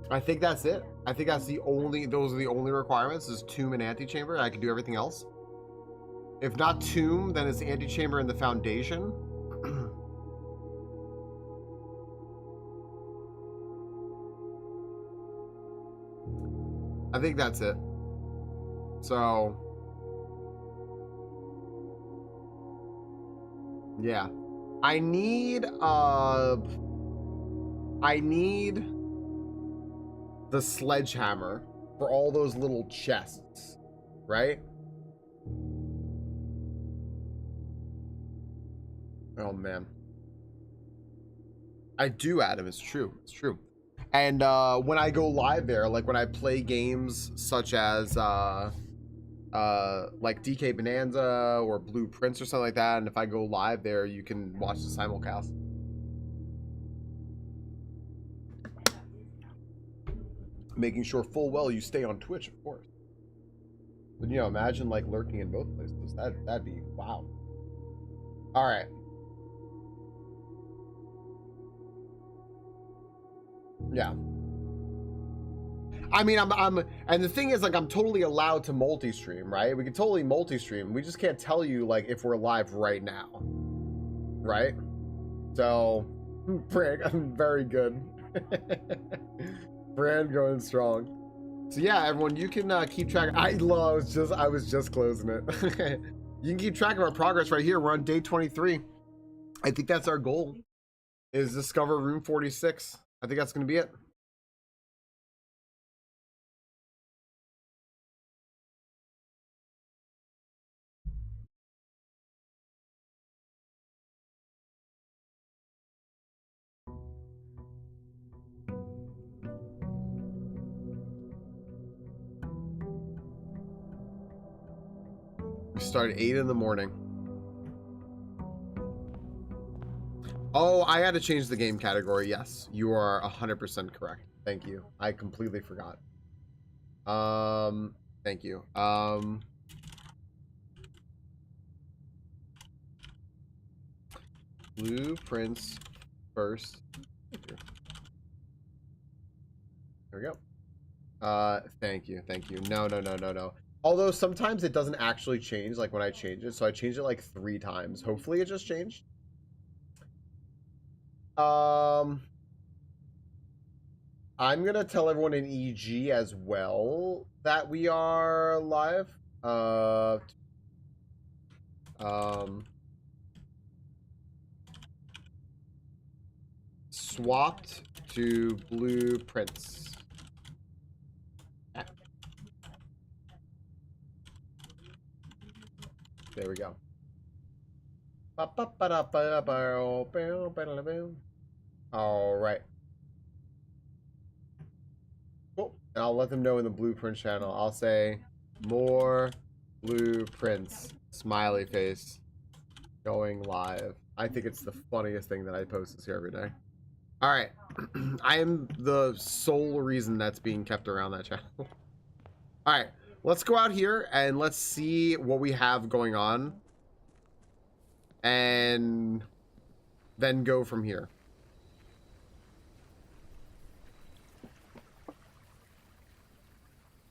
Speaker 1: I think that's it. I think that's those are the only requirements is tomb and antechamber. I can do everything else. If not tomb, then it's the antechamber and the foundation. I think that's it. So, yeah. I need the sledgehammer for all those little chests, right? Oh man. I do, Adam. It's true. It's true. And when I go live there, like when I play games such as like DK Bananza or Blue Prince or something like that, and if I go live there, you can watch the simulcast. Making sure full well you stay on Twitch, of course. But you know, imagine like lurking in both places. That'd be wow. All right. Yeah. I mean, and the thing is, like, I'm totally allowed to multi-stream, right? We can totally multi-stream. We just can't tell you, like, if we're live right now, right? So, Brand, I'm very good. Brand going strong. So yeah, everyone, you can keep track. I was just closing it. You can keep track of our progress right here. We're on day 23. I think that's our goal. Is discover room 46. I think that's going to be it. We start at 8 in the morning. Oh, I had to change the game category. Yes, you are 100% correct. Thank you. I completely forgot. Thank you. Blueprints first. There we go. Thank you. No. Although sometimes it doesn't actually change, like when I change it. So I changed it like 3 times. Hopefully it just changed. I'm gonna tell everyone in EG as well that we are live. Swapped to blueprints. There we go. All right. Cool. And I'll let them know in the blueprint channel. I'll say more blueprints. Smiley face. Going live. I think it's the funniest thing that I post this here every day. All right. I am the sole reason that's being kept around that channel. All right. Let's go out here and let's see what we have going on. And then go from here.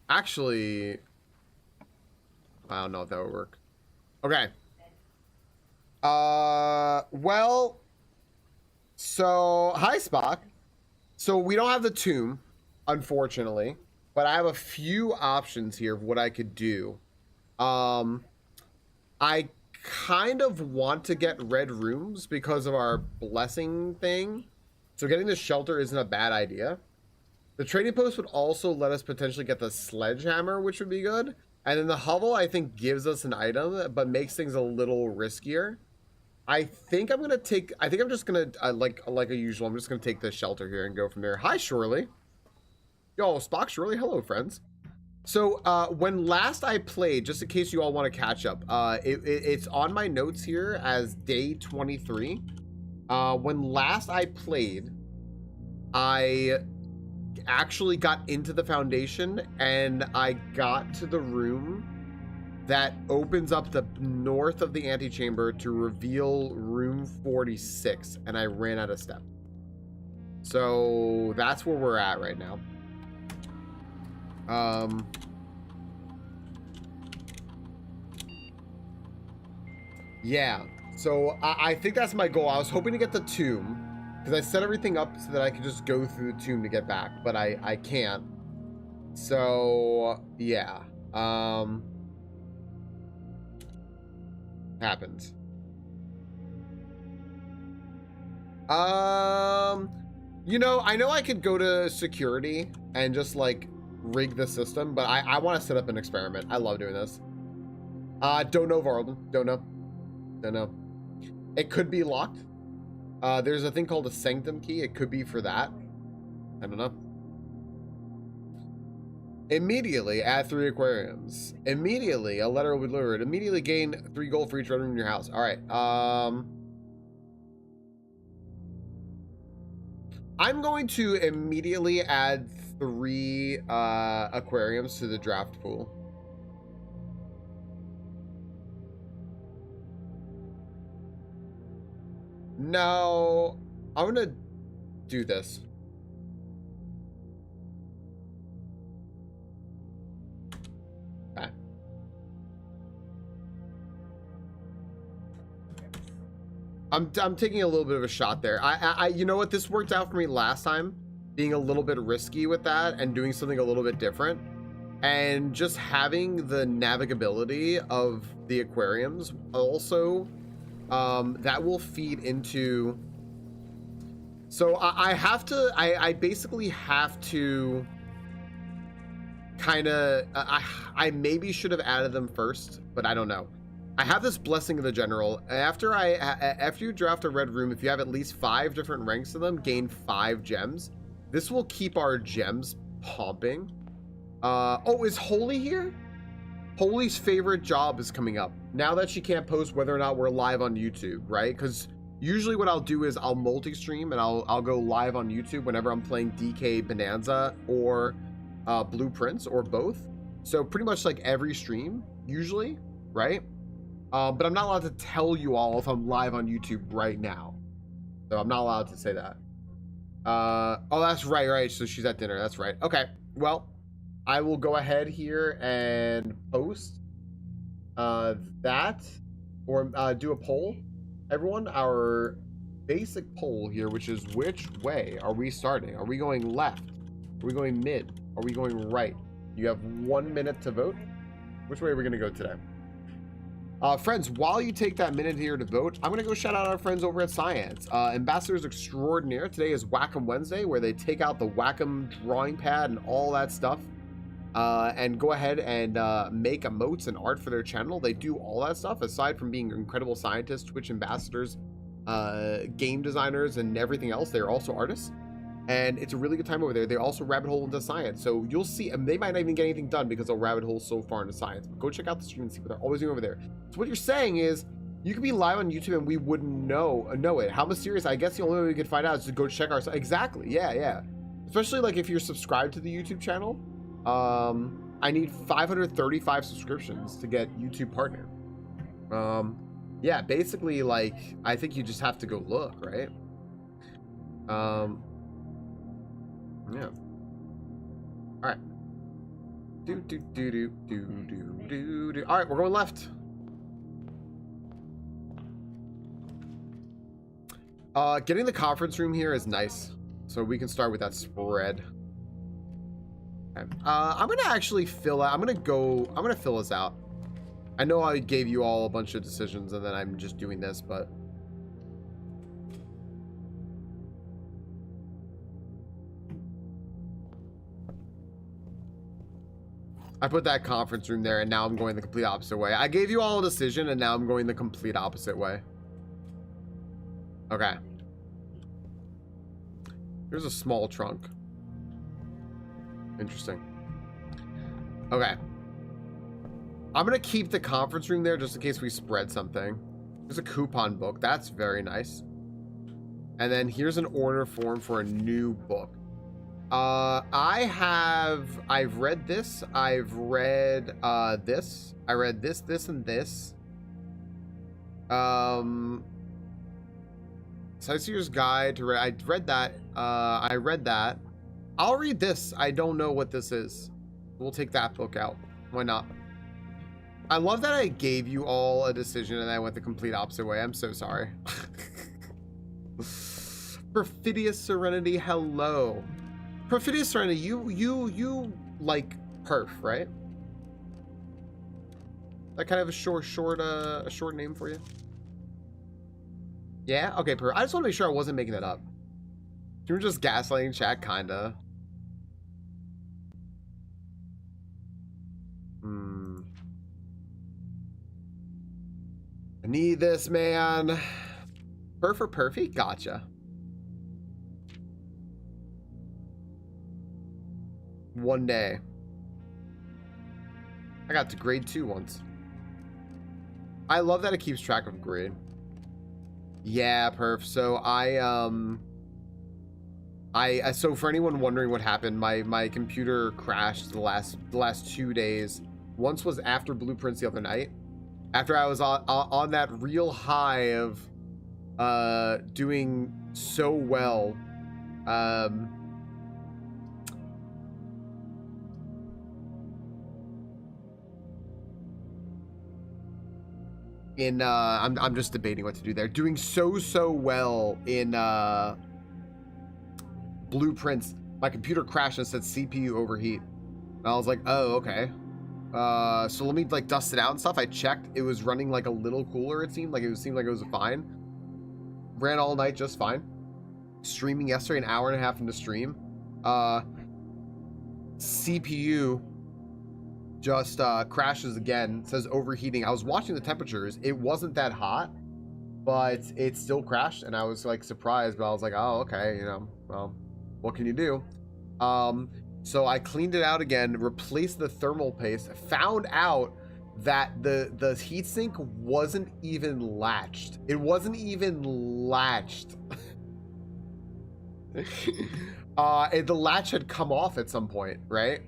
Speaker 1: Actually, I don't know if that would work. Okay. Well, so hi Spock. So we don't have the tomb, unfortunately, but I have a few options here of what I could do. I kind of want to get red rooms because of our blessing thing. So getting the shelter isn't a bad idea. The trading post would also let us potentially get the sledgehammer, which would be good. And then the hovel, I think, gives us an item, but makes things a little riskier. I think I'm gonna take. I think I'm just gonna like a usual. I'm just gonna take the shelter here and go from there. Hi, Shirley. Yo, Spock, Shirley. Hello, friends. So when last I played, just in case you all want to catch up, it's on my notes here as day 23. When last I played, I actually got into the foundation and I got to the room that opens up the north of the antechamber to reveal room 46, and I ran out of step. So that's where we're at right now. Yeah, so I think that's my goal. I was hoping to get the tomb because I set everything up so that I could just go through the tomb to get back, but I can't. So yeah, happens. You know I could go to security and just like rig the system, but I want to set up an experiment. I love doing this. Don't know, Varlden. Don't know. It could be locked. There's a thing called a sanctum key. It could be for that. I don't know. Immediately add 3 aquariums. Immediately a letter will be delivered. Immediately gain 3 gold for each red room in your house. All right. I'm going to immediately add 3 aquariums to the draft pool. No, I'm gonna do this. Okay. I'm taking a little bit of a shot there. I you know what, this worked out for me last time, being a little bit risky with that and doing something a little bit different, and just having the navigability of the aquariums also. That will feed into. So I basically have to kind of. I maybe should have added them first, but I don't know. I have this blessing of the general. After you draft a red room, if you have at least 5 different ranks to them, gain 5 gems. This will keep our gems pumping. Oh, is Holy here? Holy's favorite job is coming up now that she can't post whether or not we're live on YouTube, right? Because usually what I'll do is I'll multi-stream and I'll go live on YouTube whenever I'm playing DK Bananza or Blueprints or both. So pretty much like every stream usually, right? But I'm not allowed to tell you all if I'm live on YouTube right now. So I'm not allowed to say that. Oh, that's right. So she's at dinner. That's right. Okay. Well, I will go ahead here and post that, or do a poll. Everyone, our basic poll here, which is which way are we starting? Are we going left? Are we going mid? Are we going right? You have 1 minute to vote. Which way are we going to go today? Friends, while you take that minute here to vote, I'm going to go shout out our friends over at Science. Ambassadors Extraordinaire. Today is Wacom Wednesday, where they take out the Wacom drawing pad and all that stuff. And go ahead and make emotes and art for their channel. They do all that stuff aside from being incredible scientists, Twitch ambassadors, game designers, and everything else. They're also artists, and it's a really good time over there. They also rabbit hole into science, so you'll see. And they might not even get anything done because they'll rabbit hole so far into science. But go check out the stream and see what they're always doing over there. So what you're saying is you could be live on YouTube and we wouldn't know it. How mysterious! I guess the only way we could find out is to go check our. Exactly. Yeah. Especially like if you're subscribed to the YouTube channel. I need 535 subscriptions to get YouTube partner. Yeah, basically, like, I think you just have to go look, right? Yeah. All right. Do do do do do do do do. All right, we're going left. Getting the conference room here is nice, so we can start with that spread. Okay. I'm gonna actually fill out. I'm gonna fill this out. I know I gave you all a bunch of decisions, and then I'm just doing this, but. I put that conference room there, and now I'm going the complete opposite way. I gave you all a decision, and now I'm going the complete opposite way. Okay. Here's a small trunk. Interesting. Okay. I'm going to keep the conference room there just in case we spread something. There's a coupon book. That's very nice. And then here's an order form for a new book. I've read this. I've read this. I read this, this, and this. Sightseer's Guide to read. I read that. I read that. I'll read this. I don't know what this is. We'll take that book out. Why not? I love that I gave you all a decision and I went the complete opposite way. I'm so sorry. Perfidious Serenity, hello. Perfidious Serenity, you like perf, right? That kind of a short name for you? Yeah? Okay, perf. I just want to make sure I wasn't making that up. You were just gaslighting chat, kinda. I need this, man. Perf or perfy? Gotcha. One day. I got to grade 2 once. I love that it keeps track of grade. Yeah, perf. So so for anyone wondering what happened, my computer crashed the last 2 days. Once was after Blueprints the other night. After I was on that real high of doing so well. I'm just debating what to do there. Doing so well in Blueprints, my computer crashed and said CPU overheat. And I was like, oh, okay. So let me like dust it out and stuff. I checked, it was running like a little cooler. It seemed like it was fine. Ran all night just fine. Streaming yesterday, an hour and a half into stream. CPU just crashes again, says overheating. I was watching the temperatures, it wasn't that hot, but it still crashed, and I was like surprised, but I was like, oh, okay, you know, well, what can you do? So I cleaned it out again, replaced the thermal paste, found out that the heatsink wasn't even latched. It wasn't even latched. The latch had come off at some point, right?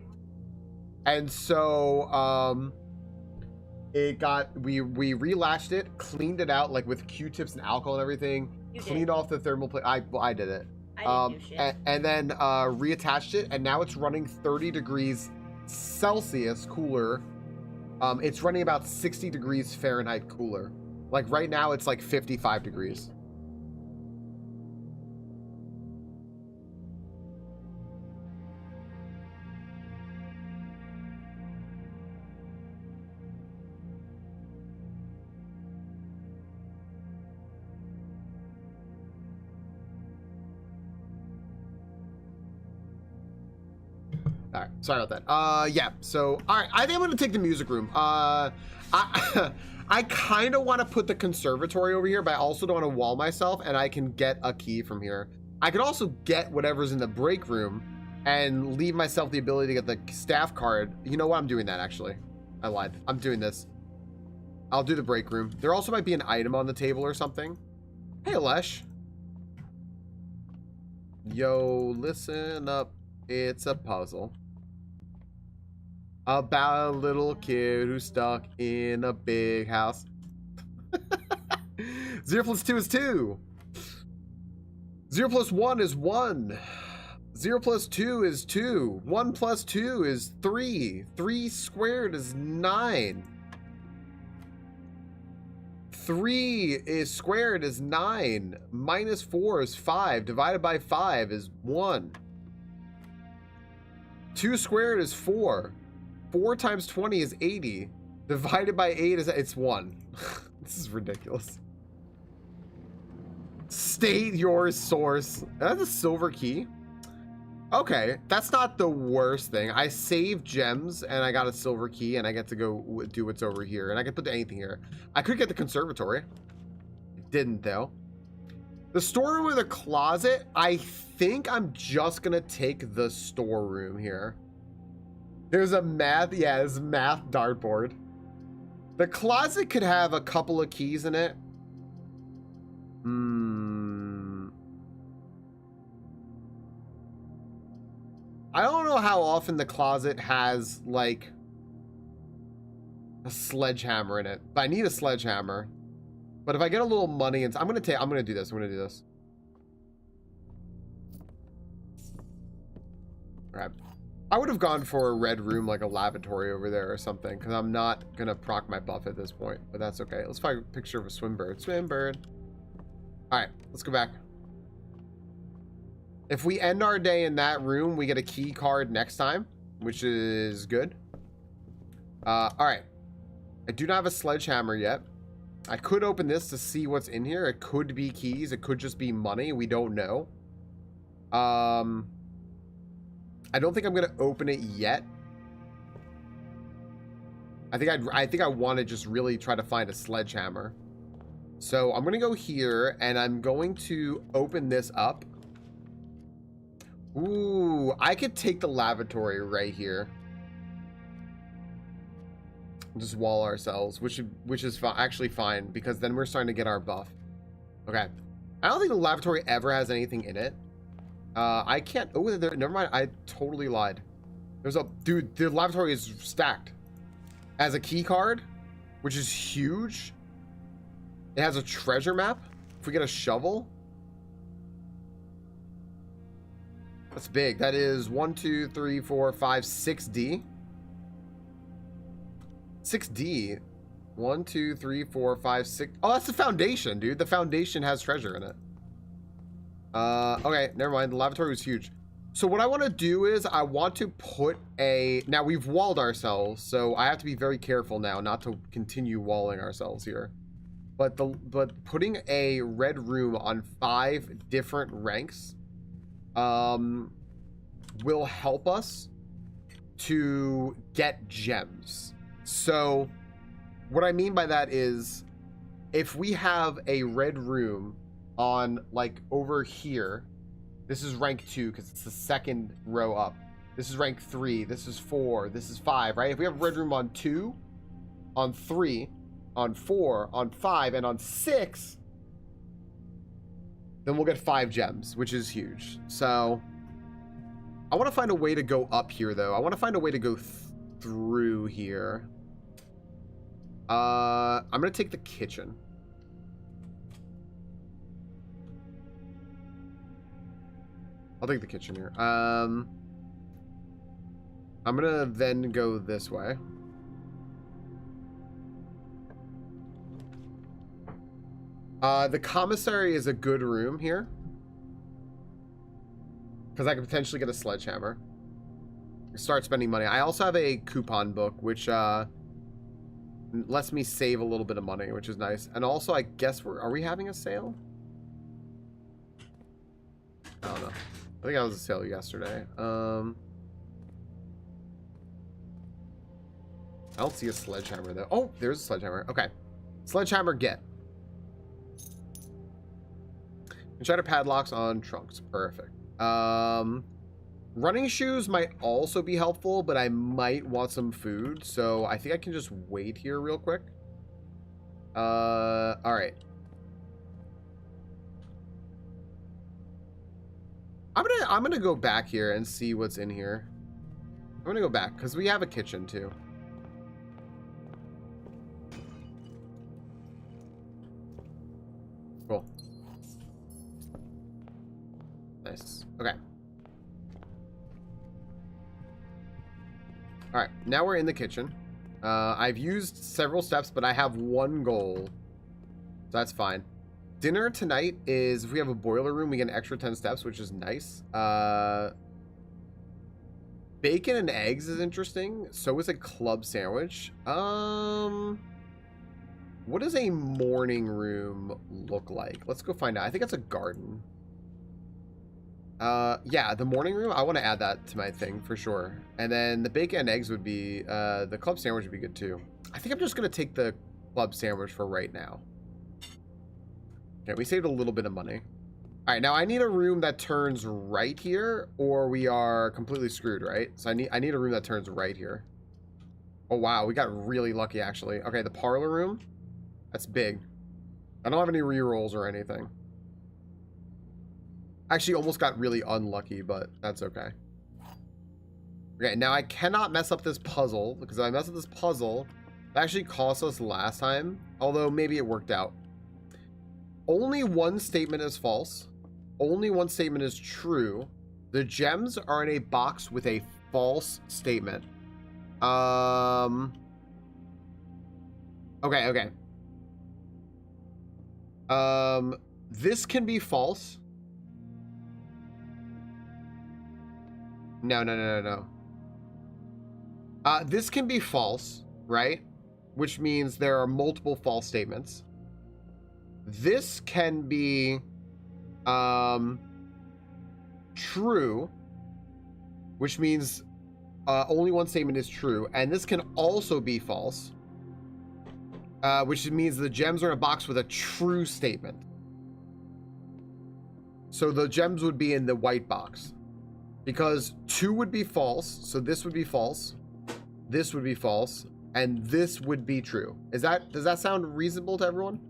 Speaker 1: And so we relatched it, cleaned it out like with Q-tips and alcohol and everything, cleaned off the thermal plate. I did it.
Speaker 6: I didn't do shit.
Speaker 1: And then reattached it, and now it's running 30 degrees Celsius cooler. It's running about 60 degrees Fahrenheit cooler. Like right now it's like 55 degrees. All right, sorry about that. Yeah, so all right, I think I'm gonna take the music room. I kind of want to put the conservatory over here, but I also don't want to wall myself, and I can get a key from here. I could also get whatever's in the break room and leave myself the ability to get the staff card. You know what? I'm doing that, actually. I lied. I'm doing this. I'll do the break room. There also might be an item on the table or something. Hey, Alesh. Yo, listen up. It's a puzzle about a little kid who's stuck in a big house. 0 plus 2 is 2. 0 plus 1 is 1. 0 plus 2 is 2. 1 plus 2 is 3. 3 squared is 9. 3 is squared is 9. Minus 4 is 5. Divided by 5 is 1. 2 squared is 4. 4 times 20 is 80. Divided by 8 is it's 1. This is ridiculous. State your source. That's a silver key. Okay, that's not the worst thing. I saved gems and I got a silver key and I get to go do what's over here. And I can put anything here. I could get the conservatory. Didn't though. The storeroom with a closet. I think I'm just gonna take the storeroom here. There's a math. Yeah, there's a math dartboard. The closet could have a couple of keys in it. I don't know how often the closet has like a sledgehammer in it, but I need a sledgehammer. But if I get a little money, and I'm gonna do this. All right. I would have gone for a red room, like a lavatory over there or something, because I'm not gonna proc my buff at this point. But that's okay. Let's find a picture of a swim bird. Swim bird. All right, let's go back. If we end our day in that room, we get a key card next time, which is good. All right. I do not have a sledgehammer yet. I could open this to see what's in here. It could be keys. It could just be money. We don't know. I don't think I'm going to open it yet. I think I want to just really try to find a sledgehammer. So I'm going to go here and I'm going to open this up. Ooh, I could take the lavatory right here. Just wall ourselves, which is actually fine because then we're starting to get our buff. Okay. I don't think the lavatory ever has anything in it. I can't. Oh, never mind. I totally lied. There's a dude. The lavatory is stacked. Has a key card, which is huge. It has a treasure map. If we get a shovel. That's big. That is 1, 2, 3, 4, 5, 6D. 6D. 1, 2, 3, 4, 5, 6. Oh, that's the foundation, dude. The foundation has treasure in it. Okay, never mind. The lavatory was huge. So what I want to do is I want to put a... Now, we've walled ourselves, so I have to be very careful now not to continue walling ourselves here. But putting a red room on 5 different ranks will help us to get gems. So what I mean by that is if we have a red room on like over here, this is rank 2 because it's the second row up. This is rank 3, this is 4, this is 5, right? If we have a red room on 2, on 3, on 4, on 5, and on 6, then we'll get 5 gems, which is huge. So I want to find a way to go up here though. I want to find a way to go through here. I'm gonna take the kitchen. I'll take the kitchen here. I'm gonna then go this way. The commissary is a good room here. Because I could potentially get a sledgehammer. Start spending money. I also have a coupon book, which lets me save a little bit of money, which is nice. And also, I guess are we having a sale? I don't know. I think I was a sale yesterday. I don't see a sledgehammer though. Oh, there's a sledgehammer. Okay. Sledgehammer get. And shatter padlocks on trunks. Perfect. Running shoes might also be helpful, but I might want some food. So I think I can just wait here real quick. All right. I'm gonna go back here and see what's in here. I'm gonna go back because we have a kitchen too. Cool. Nice. Okay. All right, now we're in the kitchen. I've used several steps, but I have one goal. So that's fine. Dinner tonight is, if we have a boiler room, we get an extra 10 steps, which is nice. Bacon and eggs is interesting. So is a club sandwich. What does a morning room look like? Let's go find out. I think it's a garden. Yeah, the morning room, I want to add that to my thing for sure. And then the bacon and eggs would be, the club sandwich would be good too. I think I'm just going to take the club sandwich for right now. Okay, we saved a little bit of money. All right, now I need a room that turns right here, or we are completely screwed, right? So I need a room that turns right here. Oh, wow, we got really lucky, actually. Okay, the parlor room. That's big. I don't have any rerolls or anything. Actually, almost got really unlucky, but that's okay. Okay, now I cannot mess up this puzzle, because if I mess up this puzzle, that actually cost us last time, although maybe it worked out. Only one statement is false. Only one statement is true. The gems are in a box with a false statement. Okay. This can be false. No. This can be false, right? Which means there are multiple false statements. This can be true, which means only one statement is true, and this can also be false, which means the gems are in a box with a true statement. So the gems would be in the white box, because 2 would be false, so this would be false, this would be false, and this would be true. Does that sound reasonable to everyone?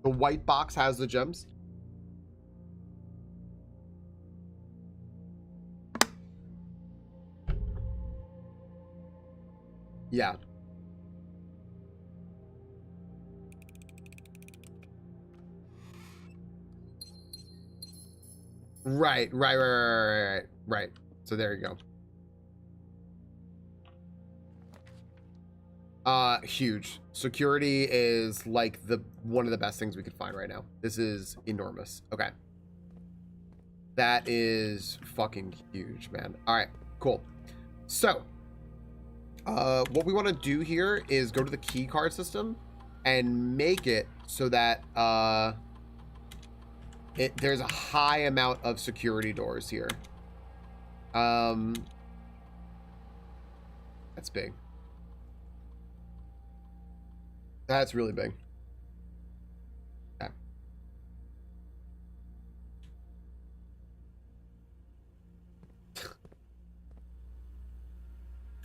Speaker 1: The white box has the gems. Yeah. Right. So there you go. Huge. Security is like one of the best things we could find right now. This is enormous. Okay. That is fucking huge, man. All right, cool. So, what we want to do here is go to the key card system and make it so that there's a high amount of security doors here. That's big. That's really big. Okay.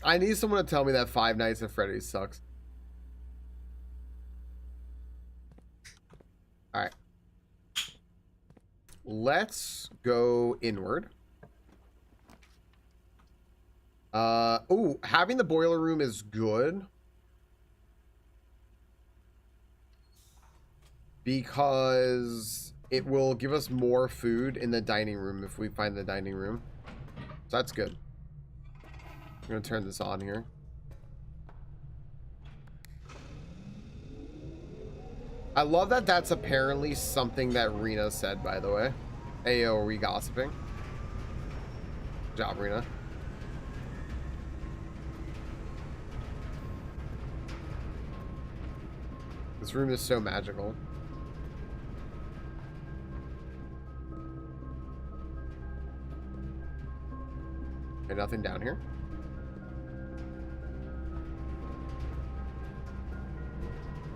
Speaker 1: I need someone to tell me that Five Nights at Freddy's sucks. All right. Let's go inward. Oh, having the boiler room is good. Because it will give us more food in the dining room if we find the dining room. So that's good. I'm going to turn this on here. I love that that's apparently something that Rena said, by the way. Ayo, are we gossiping? Good job, Rena. This room is so magical. Okay, nothing down here.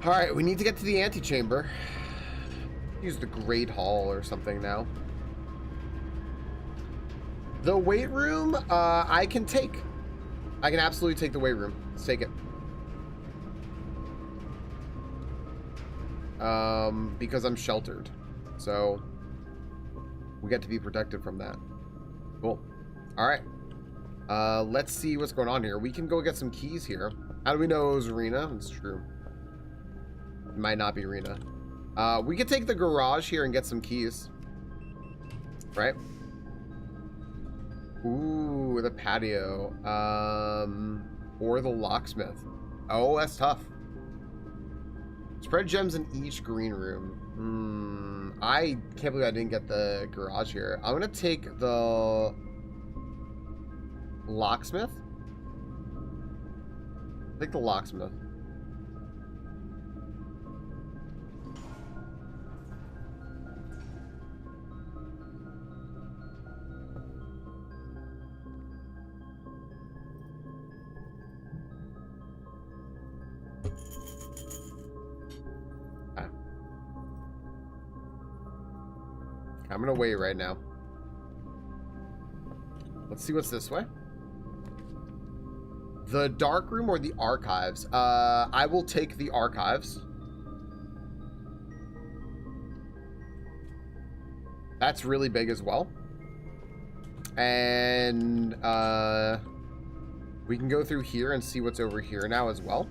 Speaker 1: All right, we need to get to the antechamber. Use the Great Hall or something now. The weight room, I can take. I can absolutely take the weight room. Let's take it. Because I'm sheltered. So, we get to be protected from that. Cool. All right. Let's see what's going on here. We can go get some keys here. How do we know it was Rena? It's true. It might not be Rena. We could take the garage here and get some keys. Right? Ooh, the patio. Or the locksmith. Oh, that's tough. Spread gems in each green room. I can't believe I didn't get the garage here. I'm gonna take the locksmith. Take the locksmith. I'm gonna wait right now. Let's see what's this way. The dark room or the archives? I will take the archives. That's really big as well. And we can go through here and see what's over here now as well.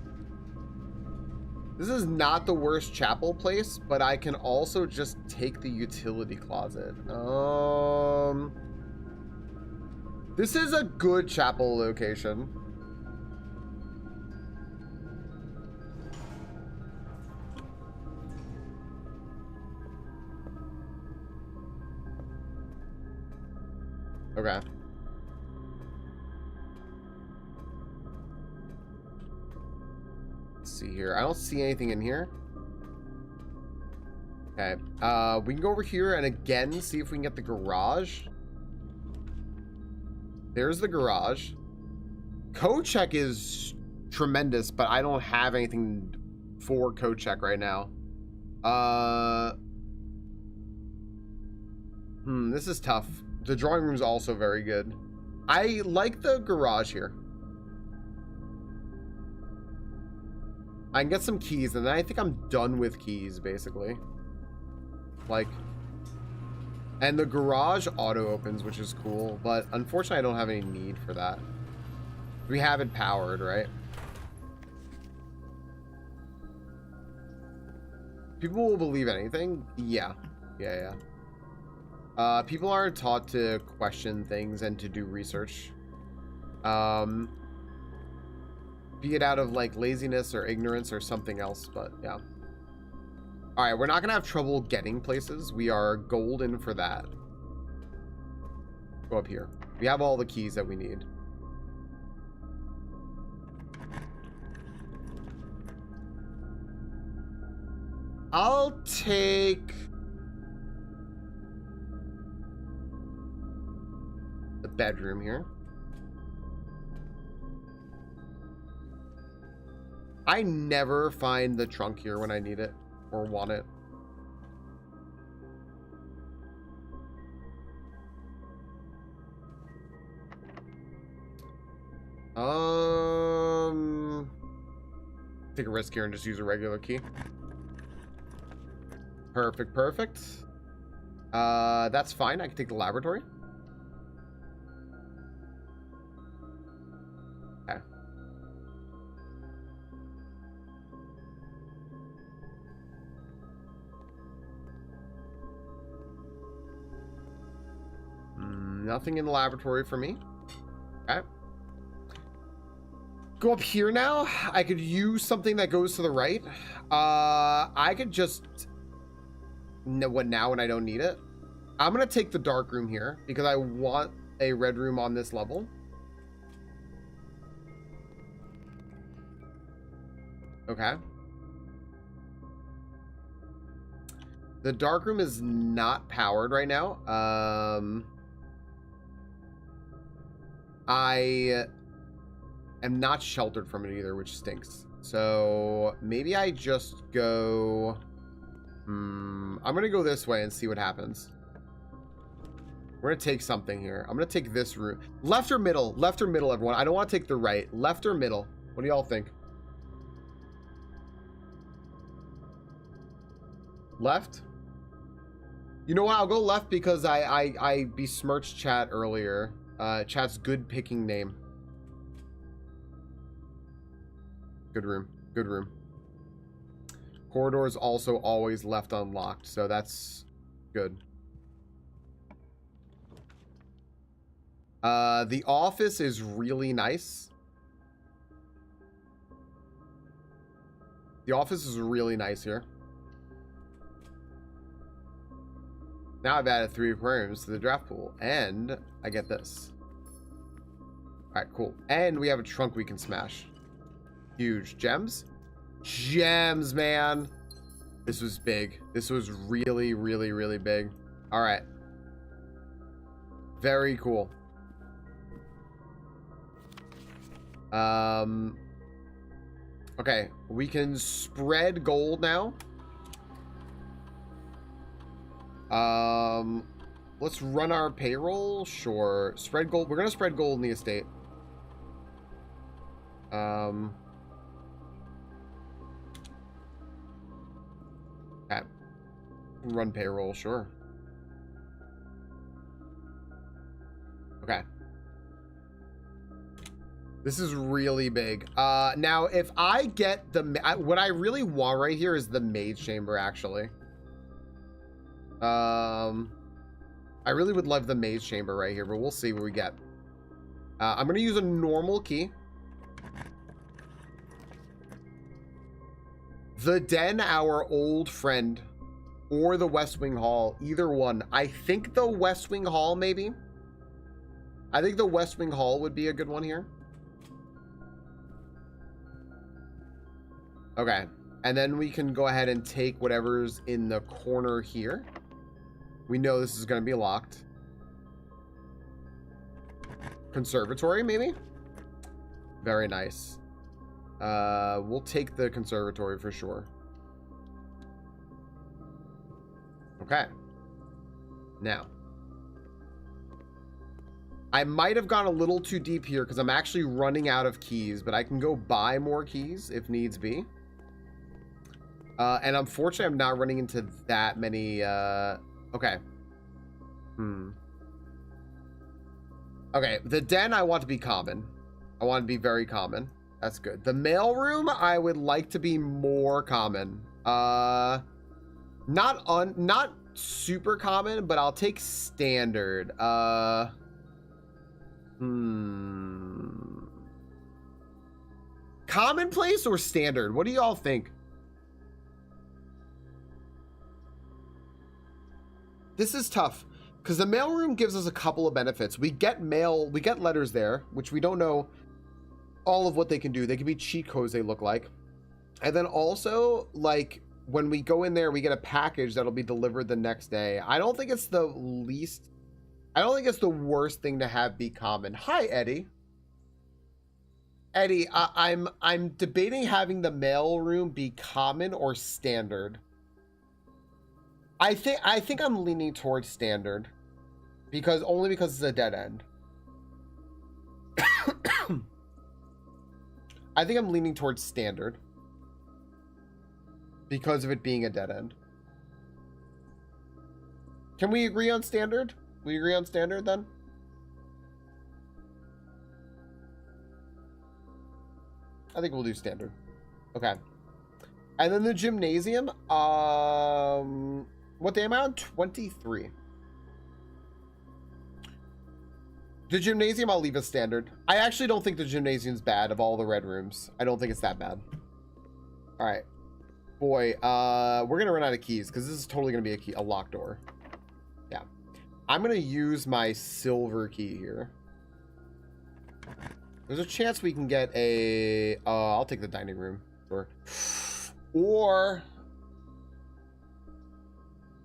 Speaker 1: This is not the worst chapel place, but I can also just take the utility closet. This is a good chapel location. Okay. See here. I don't see anything in here. Okay. We can go over here and again see if we can get the garage. There's the garage. Code check is tremendous, but I don't have anything for code check right now. This is tough. The drawing room is also very good. I like the garage here. I can get some keys, and then I think I'm done with keys, basically. Like, and the garage auto opens, which is cool, but unfortunately I don't have any need for that. We have it powered, right? People will believe anything? Yeah. People aren't taught to question things and to do research. Be it out of like laziness or ignorance or something else, but yeah. All right, we're not gonna have trouble getting places. We are golden for that. Go up here. We have all the keys that we need. I'll take the bedroom here. I never find the trunk here when I need it or want it. Take a risk here and just use a regular key. Perfect. That's fine. I can take the laboratory. Okay. Nothing in the laboratory for me. Okay. Go up here now. I could use something that goes to the right. I could just... know what now when I don't need it. I'm gonna take the dark room here because I want a red room on this level. Okay. The dark room is not powered right now. I am not sheltered from it either, which stinks. So maybe I just go... I'm gonna go this way and see what happens. We're gonna take something here. I'm gonna take this room. Left or middle? Left or middle, everyone? I don't want to take the right. Left or middle? What do y'all think? Left? You know what? I'll go left because I besmirched chat earlier. Chat's good picking name. Good room. Good room. Corridor is also always left unlocked, so that's good. The office is really nice. The office is really nice here. Now I've added 3 aquariums to the draft pool, and I get this. Alright, cool. And we have a trunk we can smash. Huge. Gems? Gems, man! This was big. This was really, really, really big. Alright. Very cool. Okay, we can spread gold now. Let's run our payroll. Sure. Spread gold. We're gonna spread gold in the estate. Okay. Run payroll. Sure. Okay. This is really big. Now, if I get the... what I really want right here is the mage chamber, actually. I really would love the mage chamber right here, but we'll see what we get. I'm going to use a normal key. The Den, our old friend, or the West Wing Hall, either one. I think the West Wing Hall, maybe. I think the West Wing Hall would be a good one here. Okay, and then we can go ahead and take whatever's in the corner here. We know this is going to be locked. Conservatory, maybe? Very nice. We'll take the conservatory for sure. Okay. Now. I might have gone a little too deep here because I'm actually running out of keys, but I can go buy more keys if needs be. And unfortunately, I'm not running into that many, okay. Okay, the Den I want to be common. I want to be very common. That's good. The mailroom I would like to be more common. Not super common, but I'll take standard. Commonplace or standard? What do y'all think? This is tough because the mailroom gives us a couple of benefits. We get mail, we get letters there, which we don't know all of what they can do. They can be cheat codes, they look like. And then also, like, when we go in there, we get a package that'll be delivered the next day. I don't think it's the worst thing to have be common. Hi, Eddie. Eddie, I'm debating having the mailroom be common or standard. I think I'm leaning towards standard because it's a dead end. I think I'm leaning towards standard because of it being a dead end. Can we agree on standard? We agree on standard then? I think we'll do standard. Okay. And then the gymnasium, what day am I on? 23. The gymnasium, I'll leave as standard. I actually don't think the gymnasium's bad of all the red rooms. I don't think it's that bad. All right. Boy, we're going to run out of keys because this is totally going to be a locked door. Yeah. I'm going to use my silver key here. There's a chance we can get a... I'll take the dining room. Or...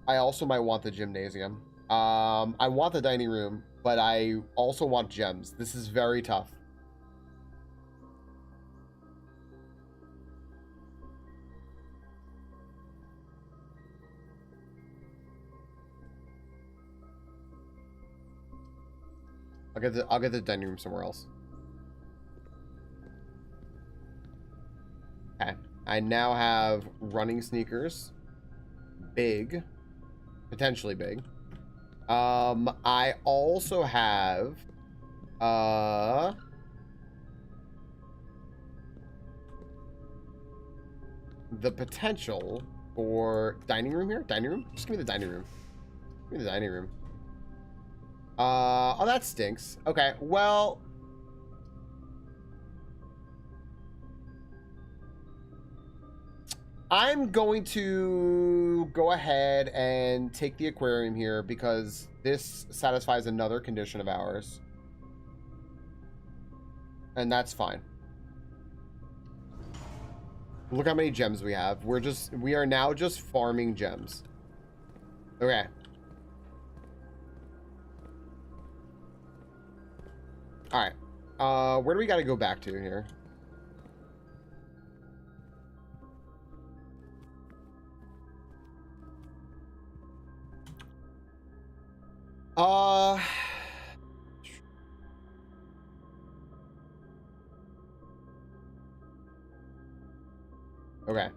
Speaker 1: I also might want the gymnasium. I want the dining room, but I also want gems. This is very tough. I'll get the dining room somewhere else. Okay. I now have running sneakers. Big. Potentially big. I also have the potential for dining room here. Dining room? Just give me the dining room. Give me the dining room. Oh, that stinks. Okay, well... I'm going to go ahead and take the aquarium here because this satisfies another condition of ours. And that's fine. Look how many gems we have. We are now just farming gems. Okay. All right. Where do we got to go back to here? Okay.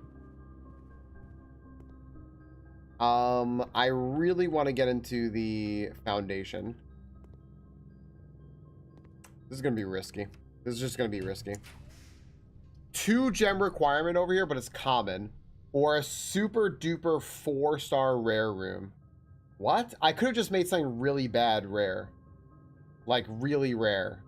Speaker 1: I really want to get into the foundation. This is going to be risky. This is just going to be risky. 2 gem requirement over here, but it's common. Or a super duper 4-star rare room. What? I could have just made something really bad rare. Like, really rare.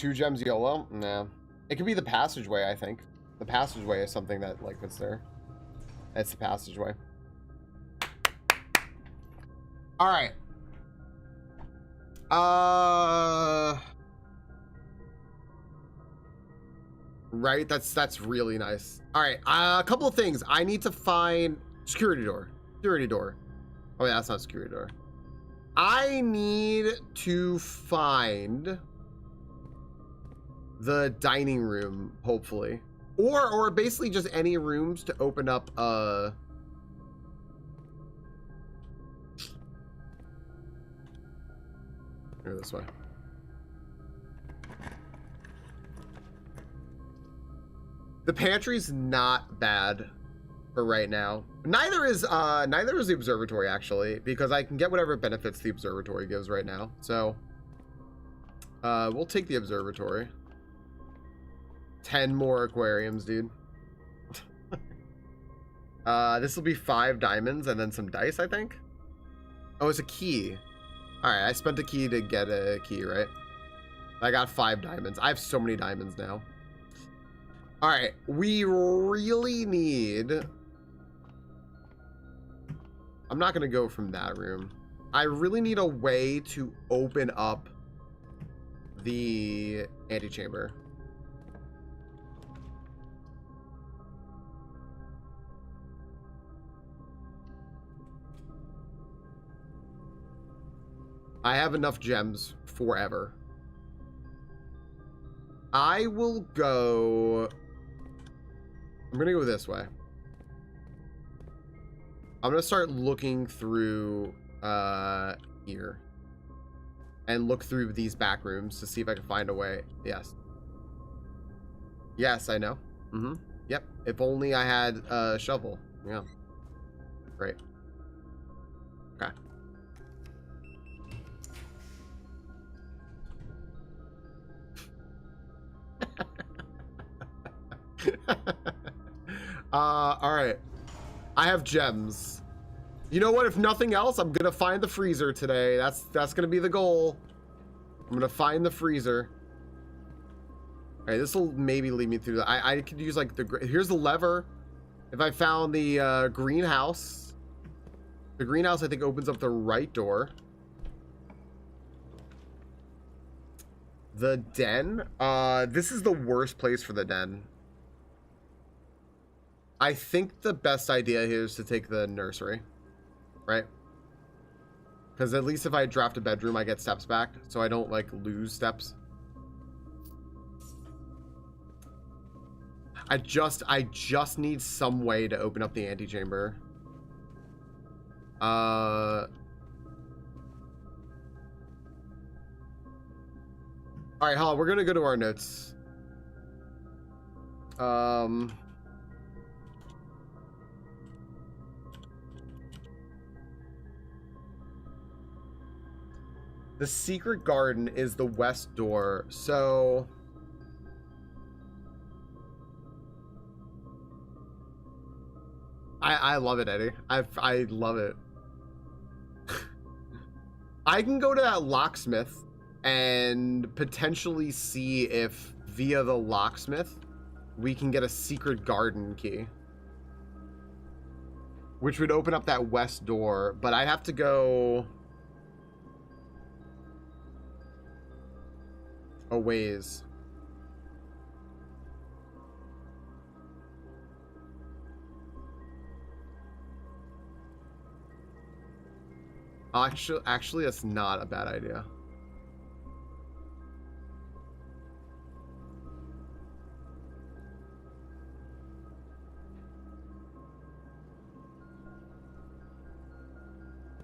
Speaker 1: 2 gems YOLO? Nah. It could be the passageway, I think. The passageway is something that, like, that's there. It's the passageway. Alright. Right? That's really nice. Alright, a couple of things. I need to find... Security door. Security door. Oh, yeah, that's not security door. I need to find... the dining room, hopefully. Or basically just any rooms to open up, Here, this way. The pantry's not bad for right now. Neither is the observatory, actually, because I can get whatever benefits the observatory gives right now. So, we'll take the observatory. 10 more aquariums, dude. This will be 5 diamonds and then some dice, I think. Oh, it's a key. All right, I spent a key to get a key, right? I got 5 diamonds. I have so many diamonds now. All right, we really need... I'm not going to go from that room. I really need a way to open up the antechamber. I have enough gems forever. I will go... I'm going to go this way. I'm going to start looking through here. And look through these back rooms to see if I can find a way. Yes. Yes, I know. Mm-hmm. Yep. If only I had a shovel. Yeah. Great. Okay. All right. I have gems. You know what? If nothing else, I'm gonna find the freezer today. That's gonna be the goal. I'm gonna find the freezer. All right, this will maybe lead me through the... I could use like the... Here's the lever. If I found the greenhouse. The greenhouse, I think, opens up the right door. The den. This is the worst place for the den. I think the best idea here is to take the nursery, right? Because at least if I draft a bedroom, I get steps back, so I don't like lose steps. I just need some way to open up the antechamber. All right, hold on. We're gonna go to our notes. The secret garden is the west door, so I love it, Eddie. I love it. I can go to that locksmith and potentially see if via the locksmith we can get a secret garden key, which would open up that west door, but I'd have to go a ways. Actually, that's not a bad idea.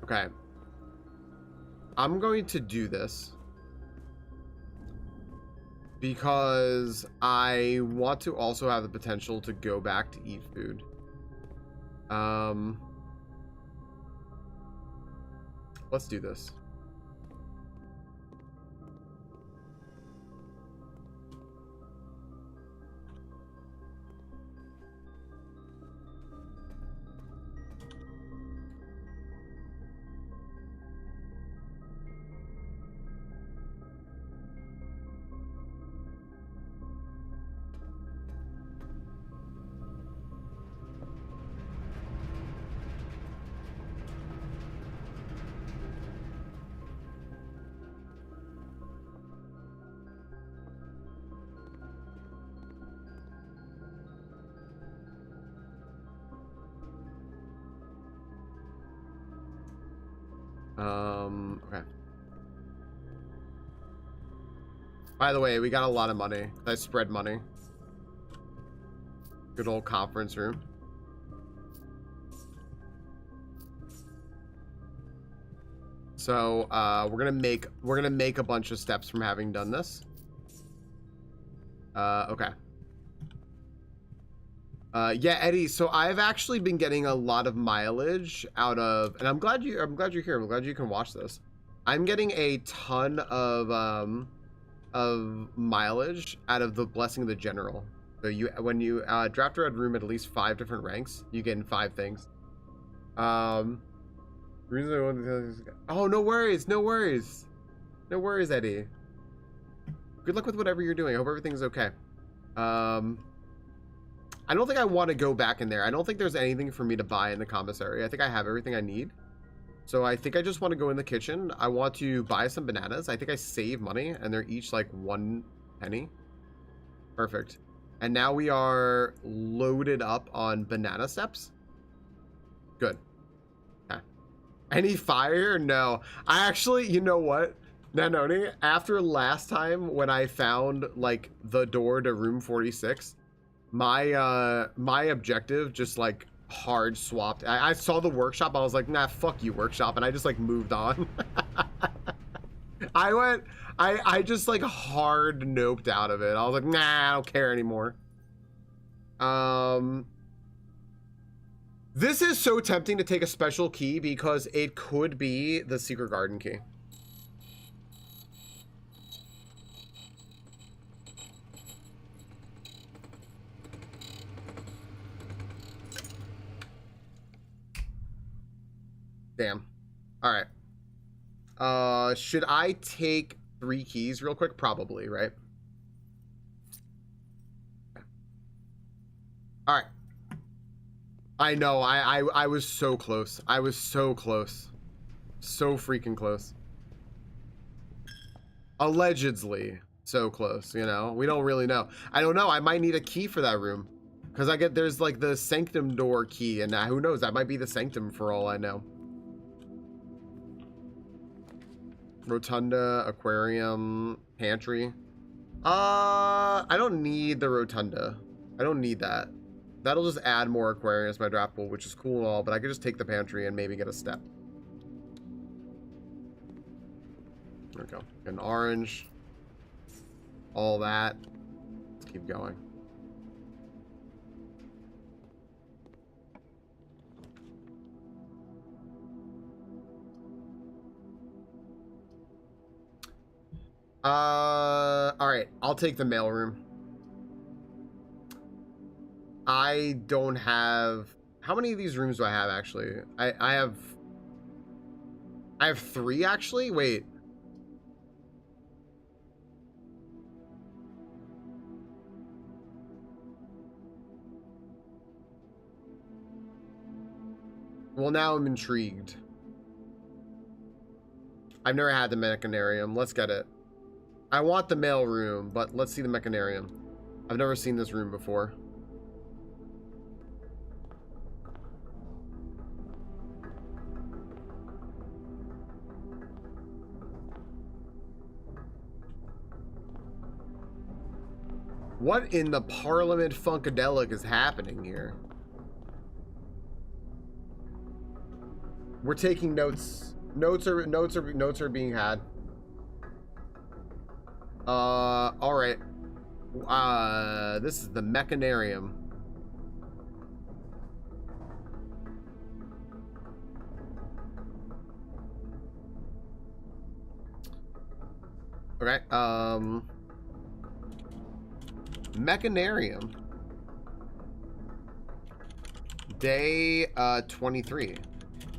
Speaker 1: Okay. I'm going to do this because I want to also have the potential to go back to eat food. Let's do this. Okay. By the way, we got a lot of money. I spread money. Good old conference room. So we're gonna make a bunch of steps from having done this. Okay. Yeah, Eddie. So I've actually been getting a lot of mileage out of, and I'm glad you're here. I'm glad you can watch this. I'm getting a ton of mileage out of the Blessing of the General. So when you draft a red room at least 5 different ranks, you get 5 things. Oh, no worries, no worries, no worries, Eddie. Good luck with whatever you're doing. I hope everything's okay. I don't think I want to go back in there. I don't think there's anything for me to buy in the commissary. I think I have everything I need. So I think I just want to go in the kitchen. I want to buy some bananas. I think I save money, and they're each like 1 penny. Perfect. And now we are loaded up on banana steps. Good. Okay. Any fire? No. I actually, you know what? Nanoni, after last time when I found like the door to room 46, my objective just like hard swapped. I saw the workshop. I was like, nah, fuck you, workshop, and I just like moved on. I just like hard noped out of it. I was like, nah, I don't care anymore. This is so tempting to take a special key because it could be the secret garden key. Damn. All right. Should I take 3 keys real quick? Probably, right? All right. I know. I was so close. I was so close. So freaking close. Allegedly so close, you know? We don't really know. I don't know. I might need a key for that room. Because there's like the sanctum door key, and who knows? That might be the sanctum for all I know. Rotunda, aquarium, pantry. I don't need the rotunda. I don't need that. That'll just add more aquariums to my draft pool, which is cool and all, but I could just take the pantry and maybe get a step. There we go. An orange. All that. Let's keep going. All right, I'll take the mailroom. I don't have How many of these rooms do I have actually? I have 3 actually. Wait. Well, now I'm intrigued. I've never had the mechanarium. Let's get it. I want the mail room, but let's see the mechanarium. I've never seen this room before. What in the Parliament Funkadelic is happening here? We're taking notes. Notes are being had. All right. This is the mechanarium. Okay. Mechanarium. Day 23.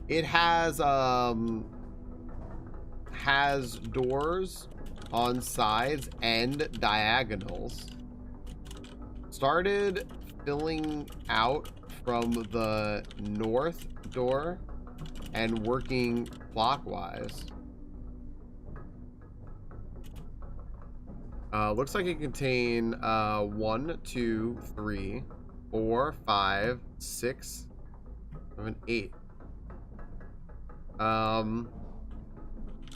Speaker 1: It has doors on sides and diagonals. Started filling out from the north door and working clockwise. Looks like it contain 1, 2, 3, 4, 5, 6, 7, 8.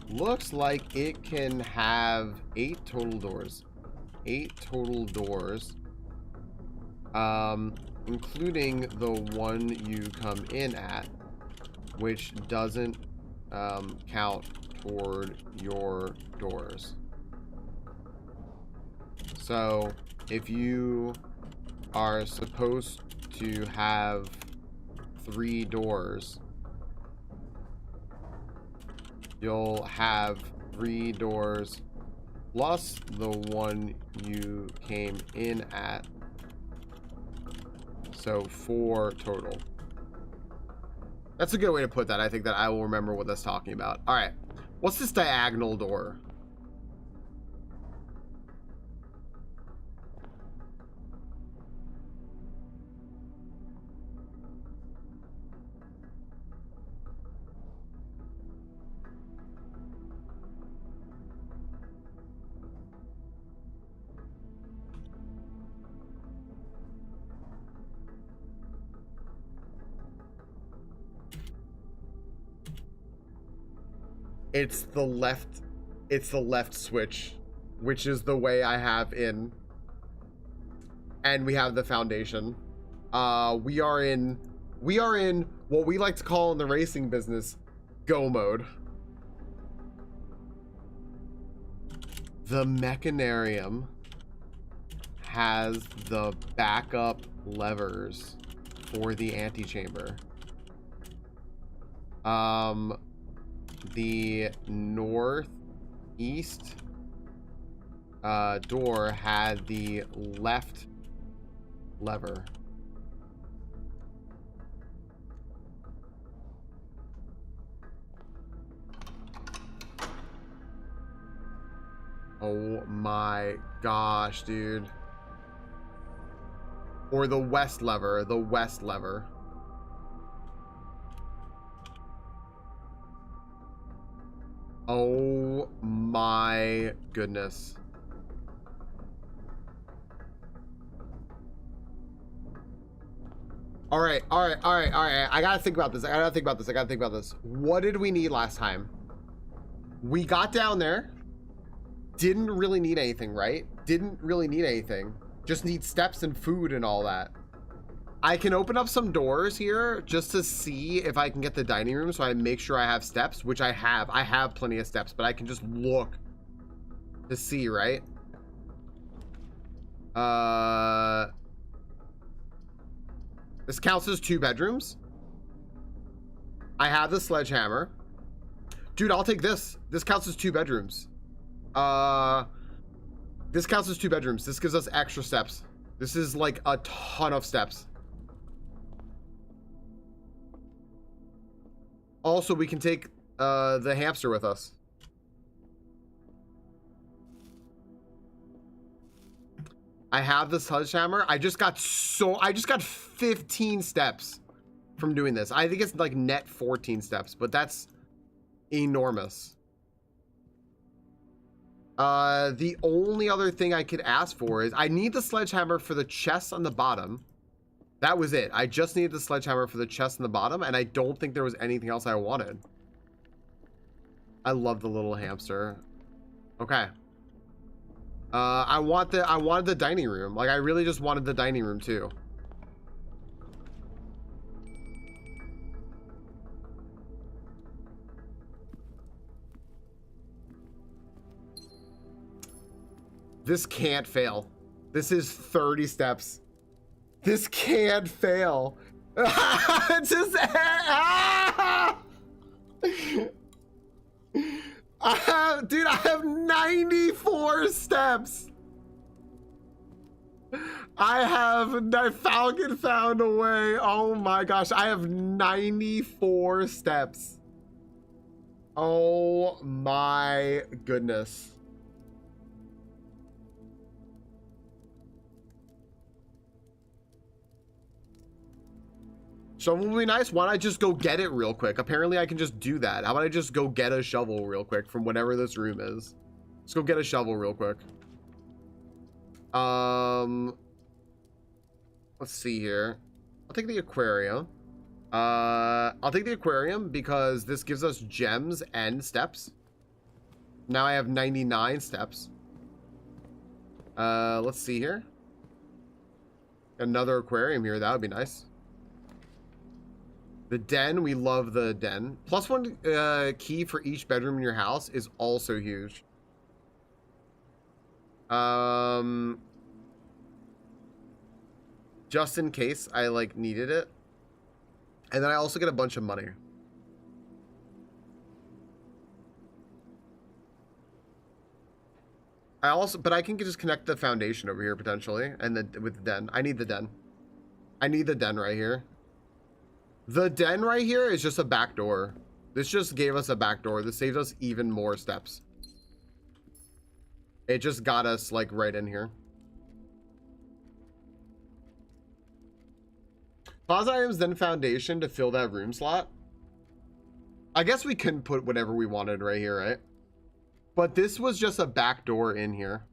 Speaker 1: Looks like it can have 8 total doors. 8 total doors. Including the one you come in at, which doesn't count toward your doors. So if you are supposed to have 3 doors, you'll have 3 doors plus the one you came in at. So 4 total. That's a good way to put that. I think that I will remember what that's talking about. All right. What's this diagonal door? It's the left switch, which is the way I have in. And we have the foundation. We are in what we like to call in the racing business go mode. The mechanarium has the backup levers for the antechamber. The northeast door had the left lever. Oh my gosh, dude. Or the west lever, the west lever. Oh my goodness. All right. I gotta think about this. What did we need last time? We got down there. Didn't really need anything, right? Didn't really need anything. Just need steps and food and all that. I can open up some doors here just to see if I can get the dining room, so I make sure I have steps, which I have. I have plenty of steps, but I can just look to see, right? This counts as 2 bedrooms. I have the sledgehammer. Dude, I'll take this. This counts as 2 bedrooms. This counts as 2 bedrooms. This gives us extra steps. This is like a ton of steps. Also, we can take the hamster with us. I have the sledgehammer. I just got 15 steps from doing this. I think it's like net 14 steps, but that's enormous. The only other thing I could ask for is I need the sledgehammer for the chest on the bottom. That was it. I just needed the sledgehammer for the chest on the bottom, and I don't think there was anything else I wanted. I love the little hamster. Okay. I wanted the dining room. Like, I really just wanted the dining room too. This can't fail. This is 30 steps. This can't fail. It's just, dude, I have 94 steps. Falcon found a way. Oh my gosh, I have 94 steps. Oh my goodness. Shovel would be nice. Why don't I just go get it real quick? Apparently I can just do that. How about I just go get a shovel real quick from whatever this room is? Let's go get a shovel real quick. Let's see here. I'll take the aquarium. I'll take the aquarium because this gives us gems and steps. Now I have 99 steps. Let's see here. Another aquarium here. That would be nice. The den, we love the den. +1 key for each bedroom in your house is also huge. Just in case I like needed it. And then I also get a bunch of money. But I can just connect the foundation over here potentially, and then with the den. I need the den. I need the den right here. The den right here is just a back door. This just gave us a back door. This saves us even more steps. It just got us like right in here. Pause items, then foundation to fill that room slot. I guess we couldn't put whatever we wanted right here, right? But this was just a back door in here.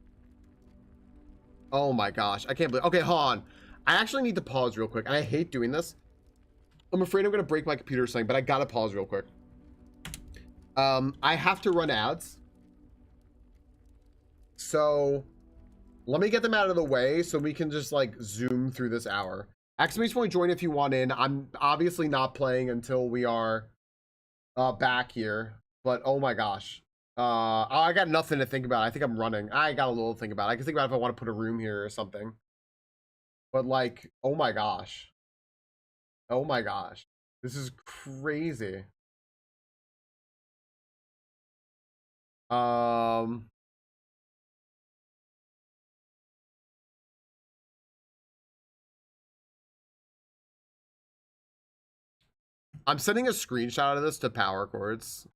Speaker 1: Oh my gosh, I can't believe. Okay, hold on. I actually need to pause real quick, and I hate doing this. I'm afraid I'm gonna break my computer or something, but I gotta pause real quick. I have to run ads. So let me get them out of the way so we can just like zoom through this hour. Exclamation point join if you want in. I'm obviously not playing until we are back here, but oh my gosh. I got nothing to think about. I think I'm running. I got a little to think about. I can think about if I want to put a room here or something. But like, oh my gosh. Oh my gosh. This is crazy. I'm sending a screenshot of this to power cords.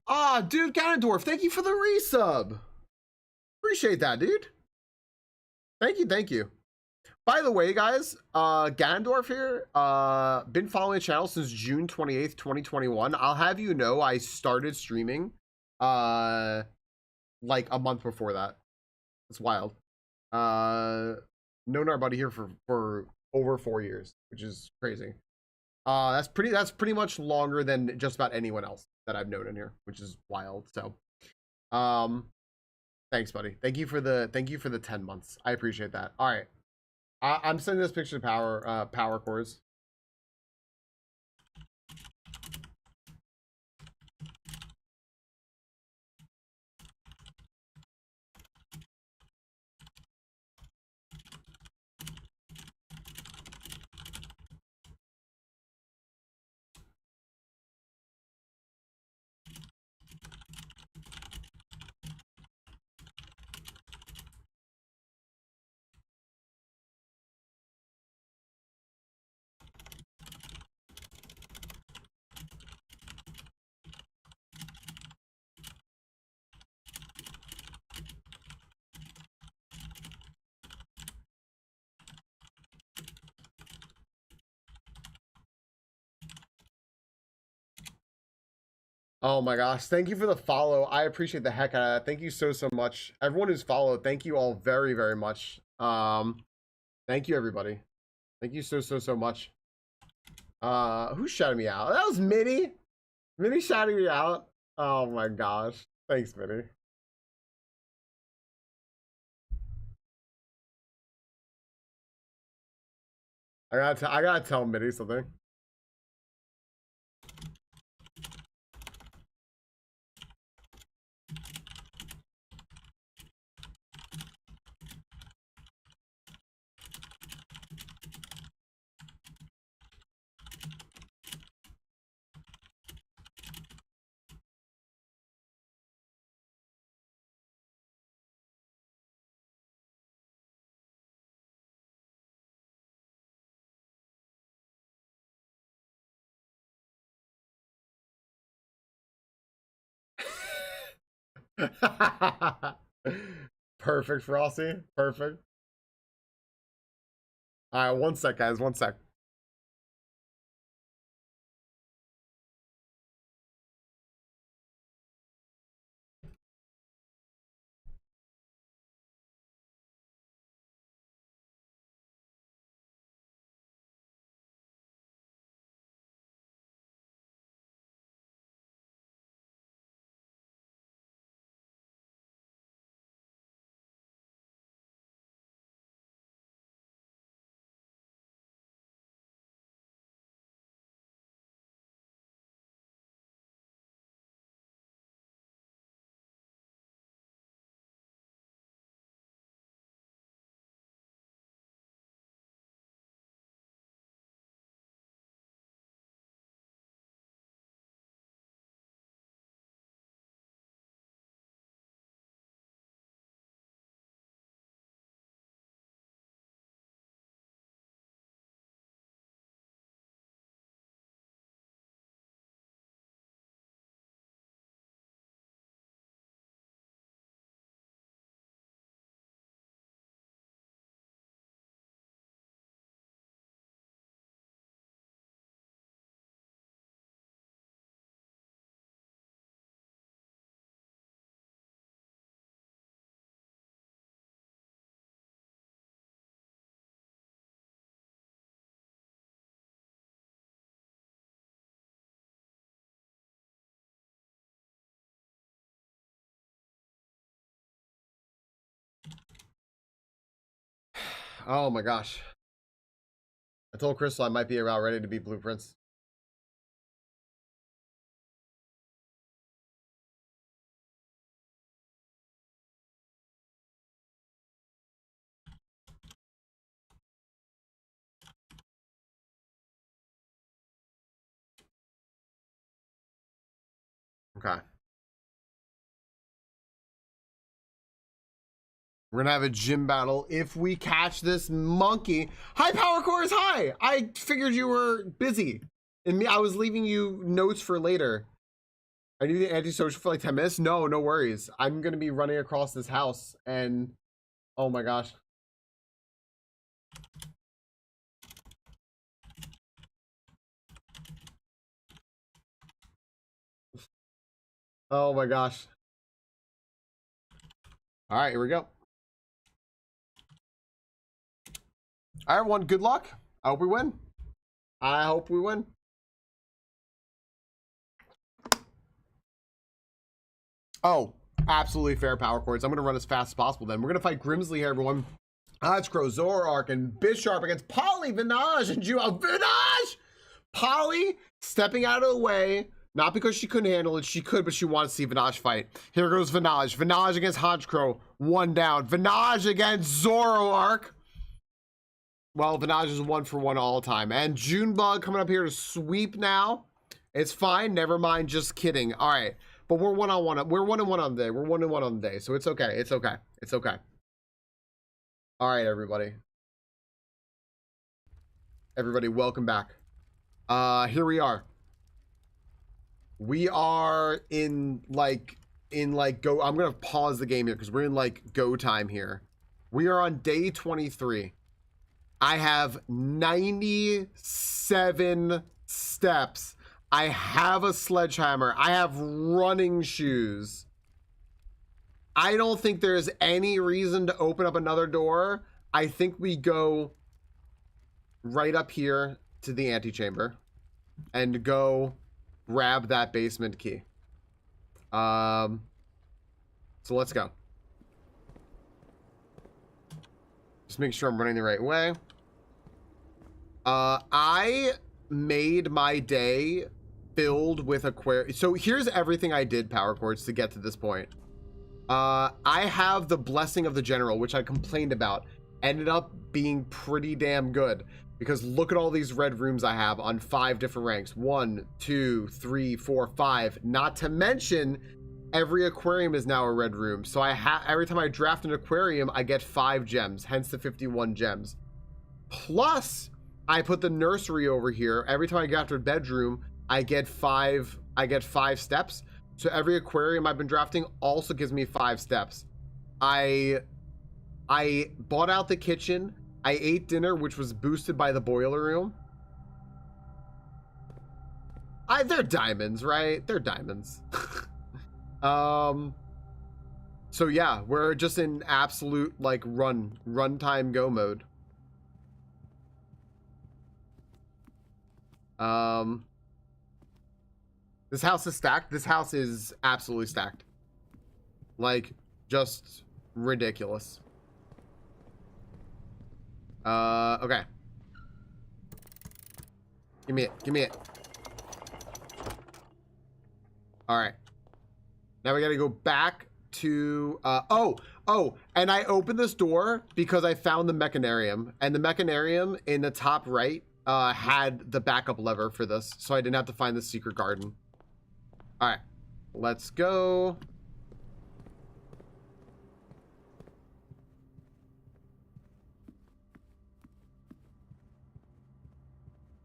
Speaker 1: Ah, dude, Ganondorf, thank you for the resub. Appreciate that, dude. Thank you, thank you. By the way, guys, Ganondorf here, been following the channel since June 28th, 2021. I'll have you know I started streaming like a month before that. It's wild. Known our buddy here for over 4 years, which is crazy. That's pretty much longer than just about anyone else that I've known in here, which is wild. So thanks, buddy. Thank you for the 10 months. I appreciate that. All right. I'm sending this picture to power cores. Oh my gosh. Thank you for the follow. I appreciate the heck out of that. Thank you so much. Everyone who's followed, thank you all very much. Thank you everybody. Thank you so much. Who shouted me out? That was Minnie. Minnie shouting me out. Oh my gosh. Thanks, Minnie. I gotta tell Minnie something. Perfect, Frosty. Perfect. All right, one sec, guys. One sec. Oh my gosh. I told Crystal I might be about ready to be blueprints. Okay. We're gonna have a gym battle if we catch this monkey. Hi, Power Cores. Hi. I figured you were busy, and I was leaving you notes for later. I need the antisocial for like 10 minutes. No, no worries. I'm gonna be running across this house, and oh my gosh. Oh my gosh. All right, here we go. All right, everyone. Good luck. I hope we win. I hope we win. Oh, absolutely fair, Power Chords. I'm going to run as fast as possible then. We're going to fight Grimsley here, everyone. Hodgecrow, Zoroark, and Bisharp against Polly, Vinage, and Vinage! Polly stepping out of the way. Not because she couldn't handle it. She could, but she wanted to see Vinage fight. Here goes Vinage. Vinage against Hodgecrow. One down. Vinage against Zoroark. Well, Vinage is 1-for-1 all time. And Junebug coming up here to sweep now. It's fine. Never mind. Just kidding. All right. But we're 1-on-1. We're 1-1 on the day. We're 1-1 on the day. So it's okay. It's okay. It's okay. All right, everybody. Everybody, welcome back. Here we are. We are in go. I'm going to pause the game here because we're in like go time here. We are on day 23. I have 97 steps. I have a sledgehammer. I have running shoes. I don't think there's any reason to open up another door. I think we go right up here to the antechamber and go grab that basement key. So let's go. Just make sure I'm running the right way. I made my day filled with aquarium. So here's everything I did, Power Chords, to get to this point. I have the Blessing of the General, which I complained about. Ended up being pretty damn good. Because look at all these red rooms I have on 5 different ranks. 1, 2, 3, 4, 5. Not to mention, every aquarium is now a red room. So every time I draft an aquarium, I get 5 gems. Hence the 51 gems. Plus, I put the nursery over here. Every time I get after a bedroom, I get 5 steps. So every aquarium I've been drafting also gives me 5 steps. I bought out the kitchen. I ate dinner, which was boosted by the boiler room. They're diamonds, right? They're diamonds. So yeah, we're just in absolute like runtime go mode. This house is stacked. This house is absolutely stacked. Like, just ridiculous. Okay. Give me it. Give me it. All right. Now we gotta go back to, oh, and I opened this door because I found the mechanarium, and the mechanarium in the top right had the backup lever for this, so I didn't have to find the secret garden. All right, let's go.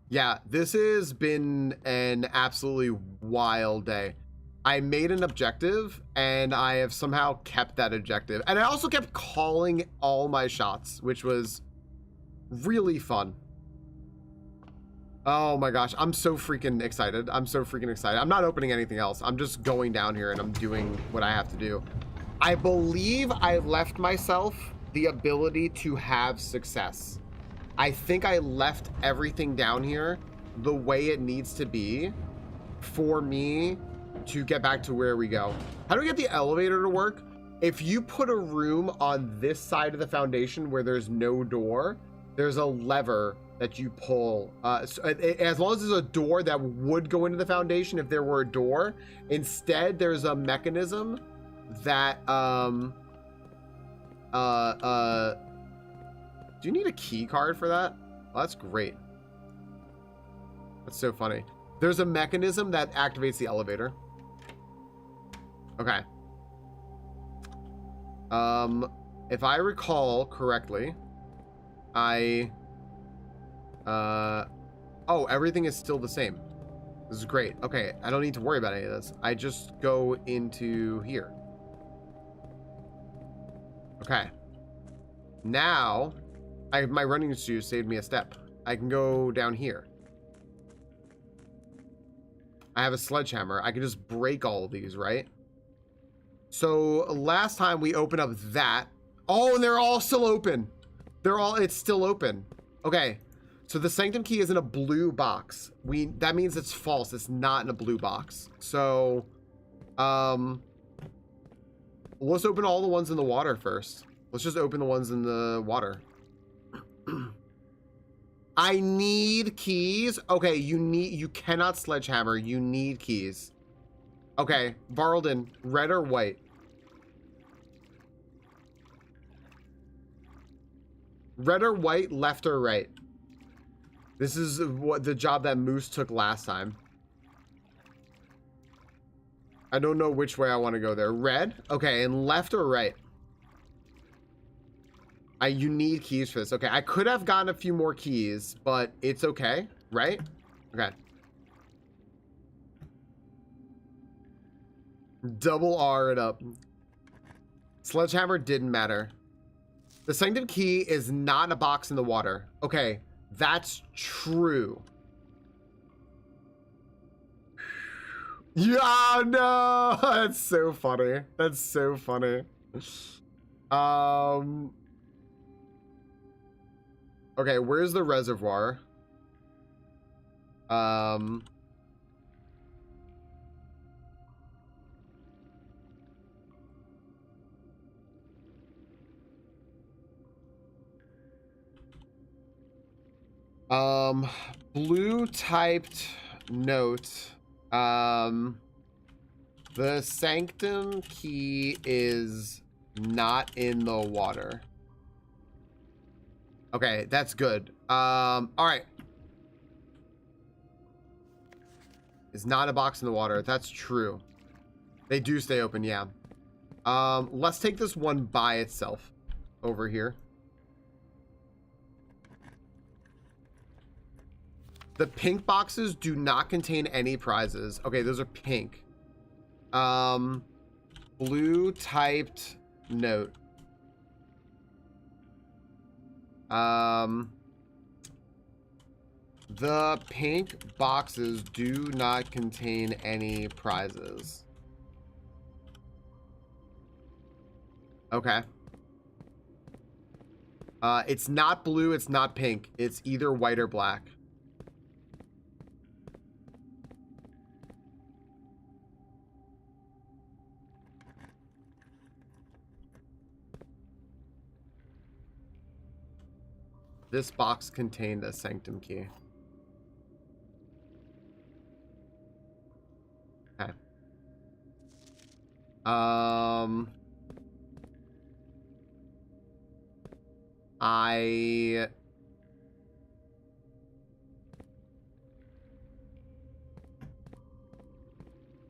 Speaker 1: Yeah, this has been an absolutely wild day. I made an objective and I have somehow kept that objective. And I also kept calling all my shots, which was really fun. Oh my gosh, I'm so freaking excited. I'm so freaking excited. I'm not opening anything else. I'm just going down here and I'm doing what I have to do. I believe I left myself the ability to have success. I think I left everything down here the way it needs to be for me to get back to where we go. How do we get the elevator to work? If you put a room on this side of the foundation where there's no door, there's a lever that you pull. So as long as there's a door that would go into the foundation if there were a door. Instead, there's a mechanism that do you need a key card for that? Oh, that's great. That's so funny. There's a mechanism that activates the elevator. Okay. If I recall correctly, oh, everything is still the same. This is great. Okay, I don't need to worry about any of this. I just go into here. Okay. Now, my running shoes saved me a step. I can go down here. I have a sledgehammer. I can just break all of these, right? So last time we opened up that. Oh, and they're all still open. It's still open. Okay. So the sanctum key is in a blue box. That means it's false. It's not in a blue box. So, let's open all the ones in the water first. Let's just open the ones in the water. I need keys. Okay, you cannot sledgehammer. You need keys. Okay, Varlden, red or white? Red or white, left or right? This is what the job that Moose took last time. I don't know which way I want to go there. Red? Okay, and left or right? You need keys for this. Okay, I could have gotten a few more keys, but it's okay, right? Okay. Double R it up. Sledgehammer didn't matter. The sanctum key is not in a box in the water. Okay, that's true. Yeah, no, that's so funny. That's so funny. Okay, where's the reservoir? Blue typed note. The sanctum key is not in the water. Okay, that's good. All right. It's not a box in the water. That's true. They do stay open, yeah. Let's take this one by itself over here. The pink boxes do not contain any prizes. Okay, those are pink. Blue typed note. The pink boxes do not contain any prizes. Okay. It's not blue, it's not pink. It's either white or black. This box contained a sanctum key. Okay.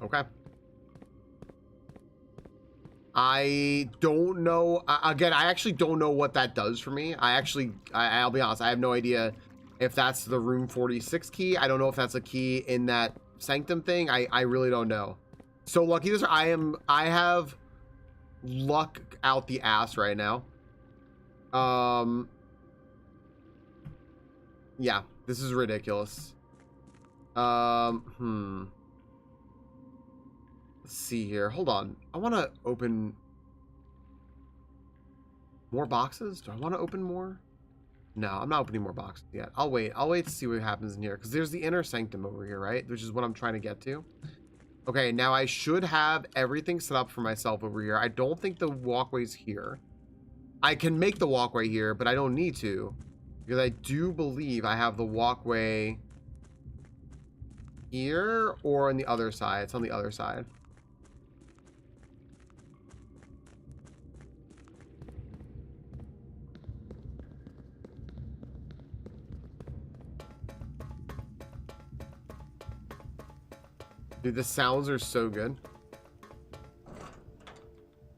Speaker 1: Okay. I don't know. Again, I actually don't know what that does for me. I'll be honest. I have no idea if that's the room 46 key. I don't know if that's a key in that sanctum thing. I really don't know. So lucky this. I have luck out the ass right now. Yeah, this is ridiculous. Let's see here. Hold on. I want to open more boxes. Do I want to open more? No, I'm not opening more boxes yet. I'll wait. I'll wait to see what happens in here, because there's the inner sanctum over here, right? Which is what I'm trying to get to. Okay, now I should have everything set up for myself over here. I don't think the walkway's here. I can make the walkway here, but I don't need to, because I do believe I have the walkway here or on the other side. It's on the other side. Dude, the sounds are so good.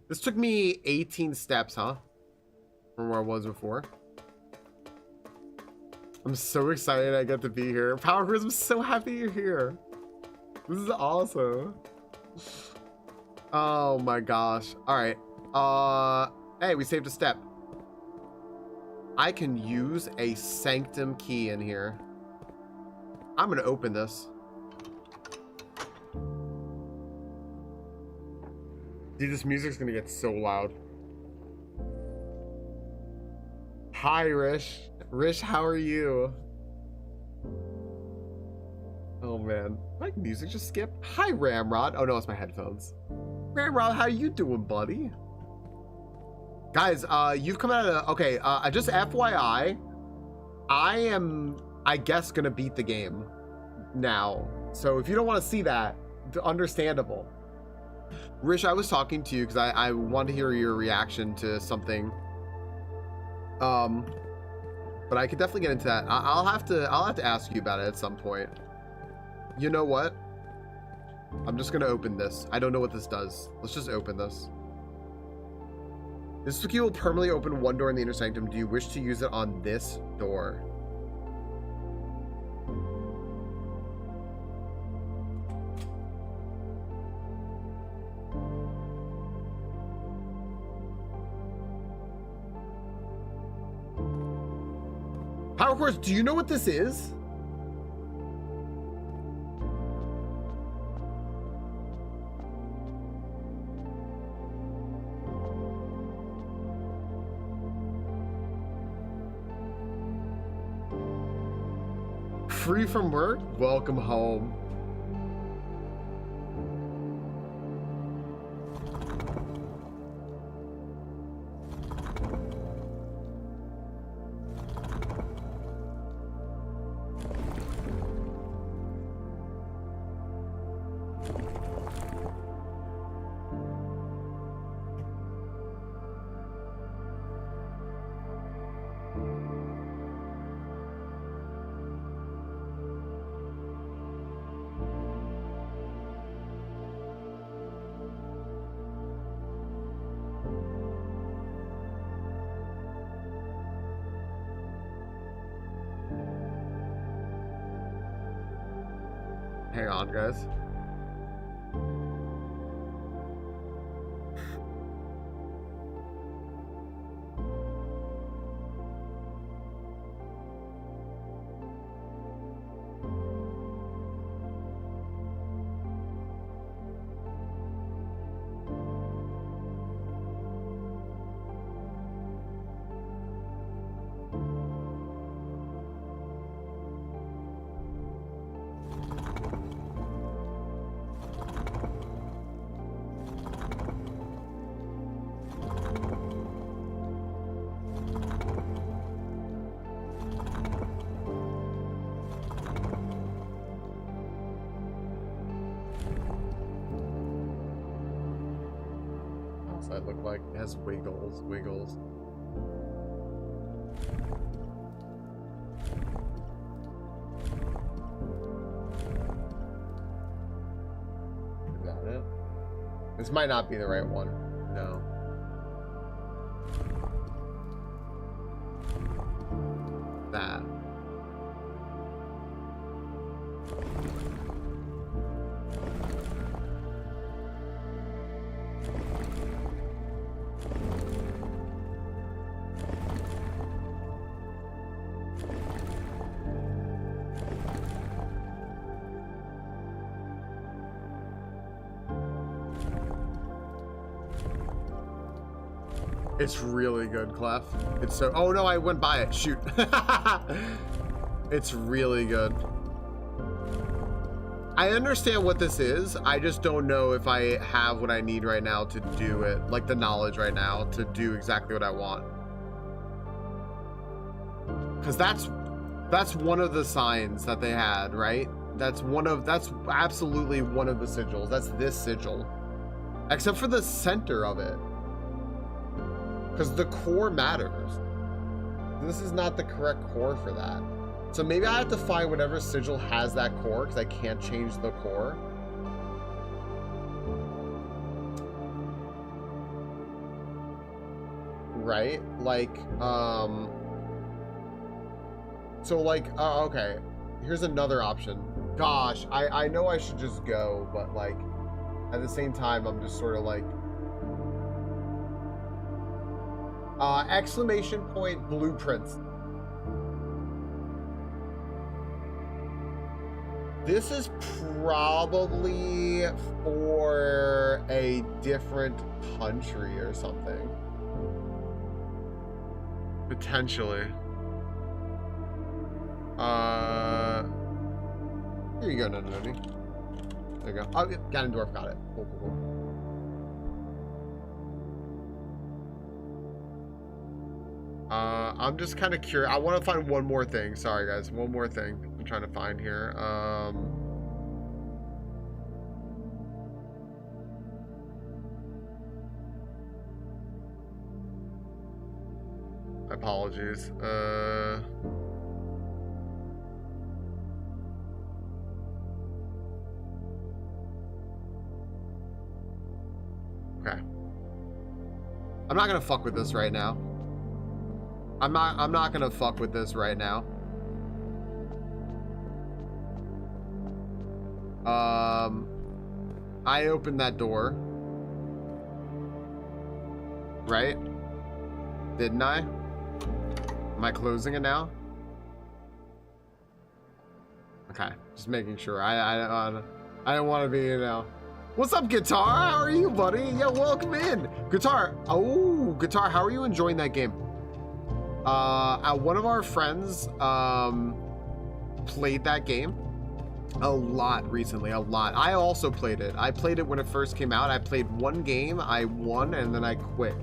Speaker 1: This took me 18 steps, huh? From where I was before. I'm so excited I get to be here. Power Chris, I'm so happy you're here. This is awesome. Oh my gosh. Alright. Hey, we saved a step. I can use a sanctum key in here. I'm gonna open this. Dude, this music's gonna get so loud. Hi, Rish. Rish, how are you? Oh, man. My music just skipped. Hi, Ramrod. Oh, no, it's my headphones. Ramrod, how you doing, buddy? Guys, you've come out of... Okay, just FYI, I am, I guess, gonna beat the game now. So if you don't want to see that, understandable. Rish, I was talking to you because I wanted to hear your reaction to something. But I could definitely get into that. I'll have to ask you about it at some point. You know what? I'm just gonna open this. I don't know what this does. Let's just open this. This key will permanently open one door in the inner sanctum. Do you wish to use it on this door? Power Course, do you know what this is? Free from work? Welcome home. Hang on, guys. That look like it has wiggles. Is that it? This might not be the right one. No. That. It's really good, Clef. It's so... Oh, no, I went by it. Shoot. It's really good. I understand what this is. I just don't know if I have what I need right now to do it. Like, the knowledge right now to do exactly what I want. Because that's one of the signs that they had, right? That's absolutely one of the sigils. That's this sigil. Except for the center of it. Because the core matters. This is not the correct core for that. So maybe I have to find whatever sigil has that core, because I can't change the core. Right? Like, so like, okay. Here's another option. Gosh, I know I should just go, but like, at the same time, I'm just sort of like, exclamation point blueprints. This is probably for a different country or something. Potentially. Here you go, Nunny. There you go. Oh, yeah, Ganondorf got it. Cool, cool, cool. I'm just kind of curious. I want to find one more thing. Sorry, guys. One more thing I'm trying to find here. Apologies. Okay. I'm not gonna fuck with this right now. I'm not gonna fuck with this right now. I opened that door. Right? Didn't I? Am I closing it now? Okay, just making sure. I don't want to be here now. What's up, Guitar? How are you, buddy? Yeah, welcome in. Guitar. Oh, Guitar, how are you enjoying that game? One of our friends, played that game a lot recently, a lot. I also played it. I played it when it first came out. I played one game, I won, and then I quit.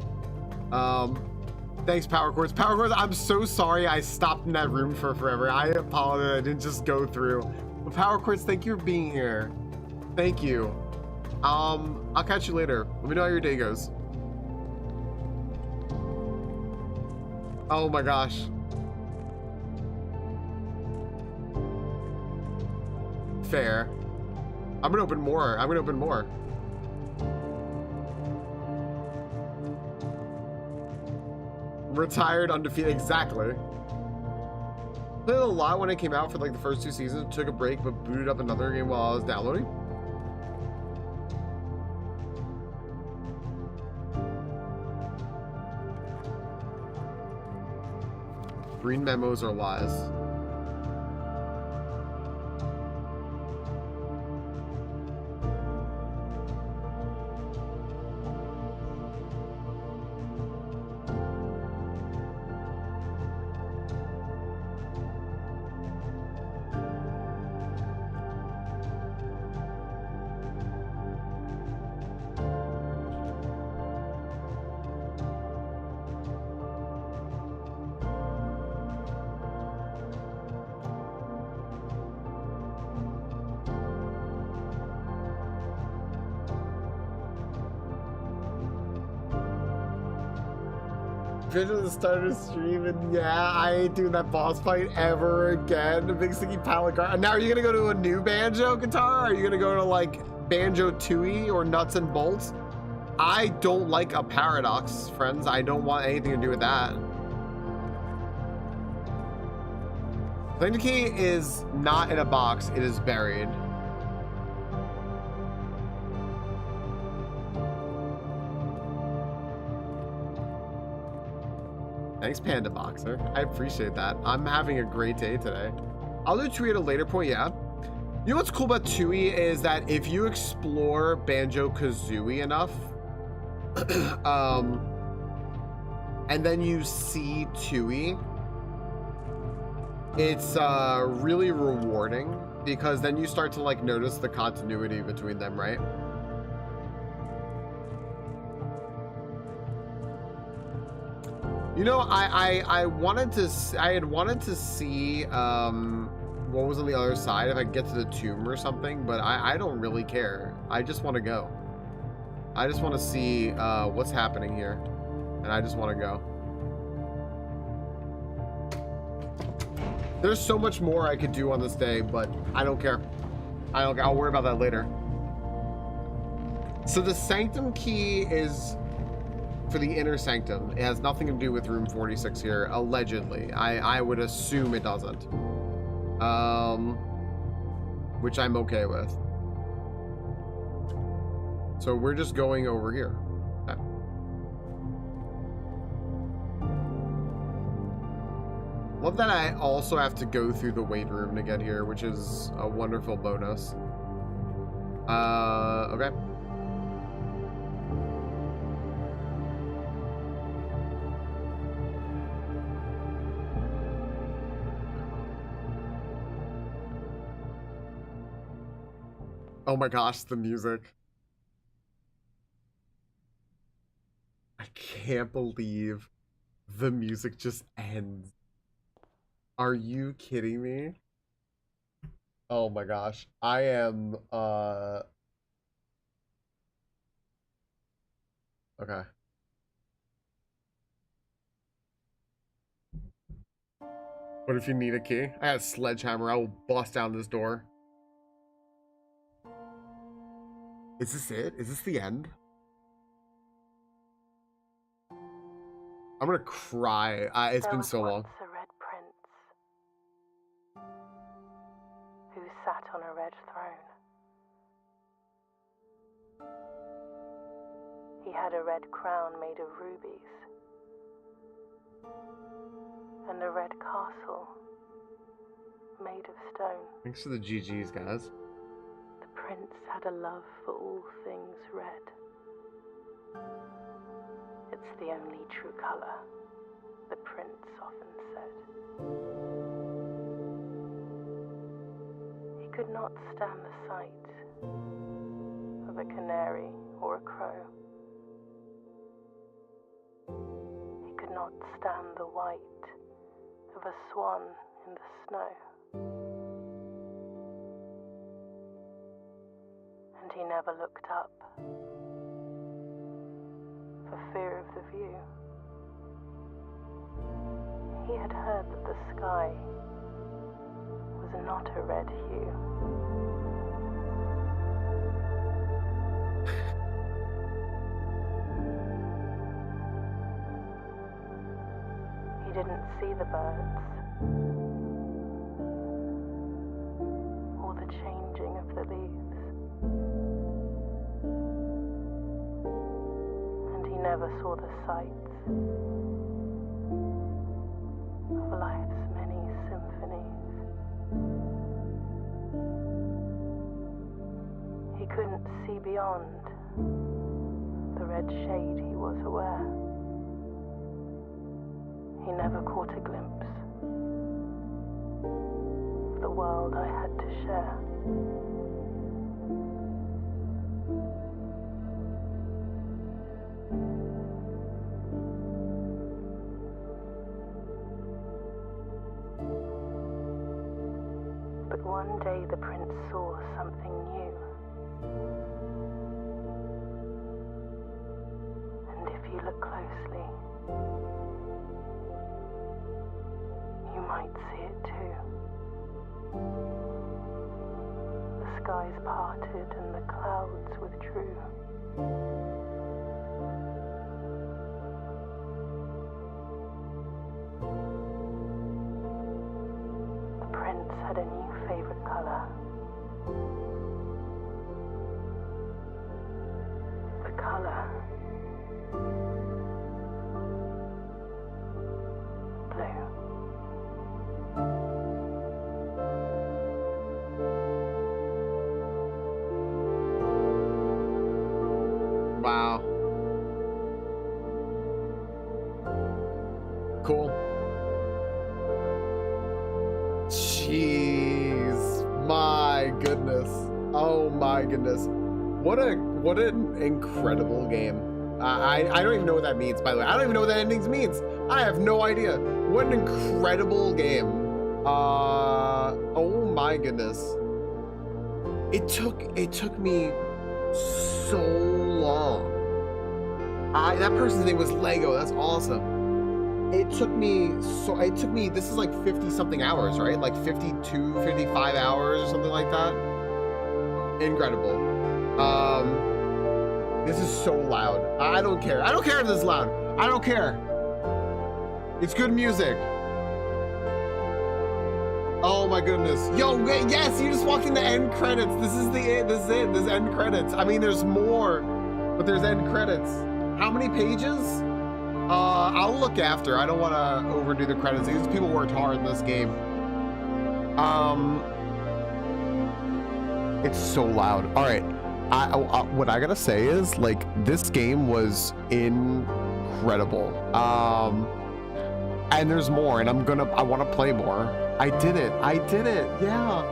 Speaker 1: Thanks, Power Chords. Power Chords, I'm so sorry I stopped in that room for forever. I apologize, I didn't just go through. But Power Chords, thank you for being here. Thank you. I'll catch you later. Let me know how your day goes. Oh my gosh. Fair. I'm gonna open more. I'm gonna open more. Retired, undefeated. Exactly. Played a lot when it came out for like the first 2 seasons. Took a break, but booted up another game while I was downloading. Green memos are lies. Vision the starter stream, and yeah, I ain't doing that boss fight ever again. Big sticky pallet guard. Now, are you gonna go to a new banjo guitar? Are you gonna go to like Banjo Tooie or Nuts and Bolts? I don't like a paradox, friends. I don't want anything to do with that. Claim key is not in a box, it is buried. Thanks, Panda Boxer. I appreciate that. I'm having a great day today. I'll do Tui at a later point, yeah. You know what's cool about Tui is that if you explore Banjo-Kazooie enough, and then you see Tui, it's really rewarding because then you start to like notice the continuity between them, right? You know, I had wanted to see what was on the other side if I get to the tomb or something, but I don't really care. I just want to go. I just want to see what's happening here, and I just want to go. There's so much more I could do on this day, but I don't care. I don't care. I'll worry about that later. So the Sanctum key is for the inner sanctum. It has nothing to do with room 46 here, allegedly. I would assume it doesn't. Which I'm okay with. So we're just going over here. Okay. Love that I also have to go through the weight room to get here, which is a wonderful bonus. Okay. Oh my gosh, the music. I can't believe the music just ends. Are you kidding me? Oh my gosh. I am, okay. What if you need a key? I got a sledgehammer. I will bust down this door. Is this it? Is this the end? I'm gonna cry. It's been so long.
Speaker 6: A red prince who sat on a red throne. He had a red crown made of rubies and a red castle made of stone.
Speaker 1: Thanks for the GGs, guys.
Speaker 6: The prince had a love for all things red. It's the only true color, the prince often said. could not stand the sight of a canary or a crow. He could not stand the white of a swan in the snow. And he never looked up for fear of the view. He had heard that the sky was not a red hue. He didn't see the birds or the changing of the leaves. And he never saw the sights of life's many symphonies. He couldn't see beyond the red shade, he was aware. He never caught a glimpse of the world I had to share. But one day the prince saw something new. And if you look closely, you might see it too. The skies parted and the clouds withdrew. The prince had a new favorite color. The color blue.
Speaker 1: Wow. Cool. Jeez. My goodness. Oh my goodness. What an incredible game. I don't even know what that means, by the way. I don't even know what that ending means. I have no idea. What an incredible game. Oh my goodness. It took me so long. That person's name was Lego. That's awesome. It took me, this is like 50 something hours, right? Like 52, 55 hours or something like that. Incredible. This is so loud. I don't care. I don't care if this is loud. I don't care. It's good music. Oh my goodness. Yo, wait, yes, you just walked into end credits. This is it. This is it. This is end credits. I mean, there's more, but there's end credits. How many pages? I'll look after. I don't want to overdo the credits. These people worked hard in this game. It's so loud. All right. What I gotta say is, like, this game was incredible. And there's more, and I want to play more. I did it. Yeah.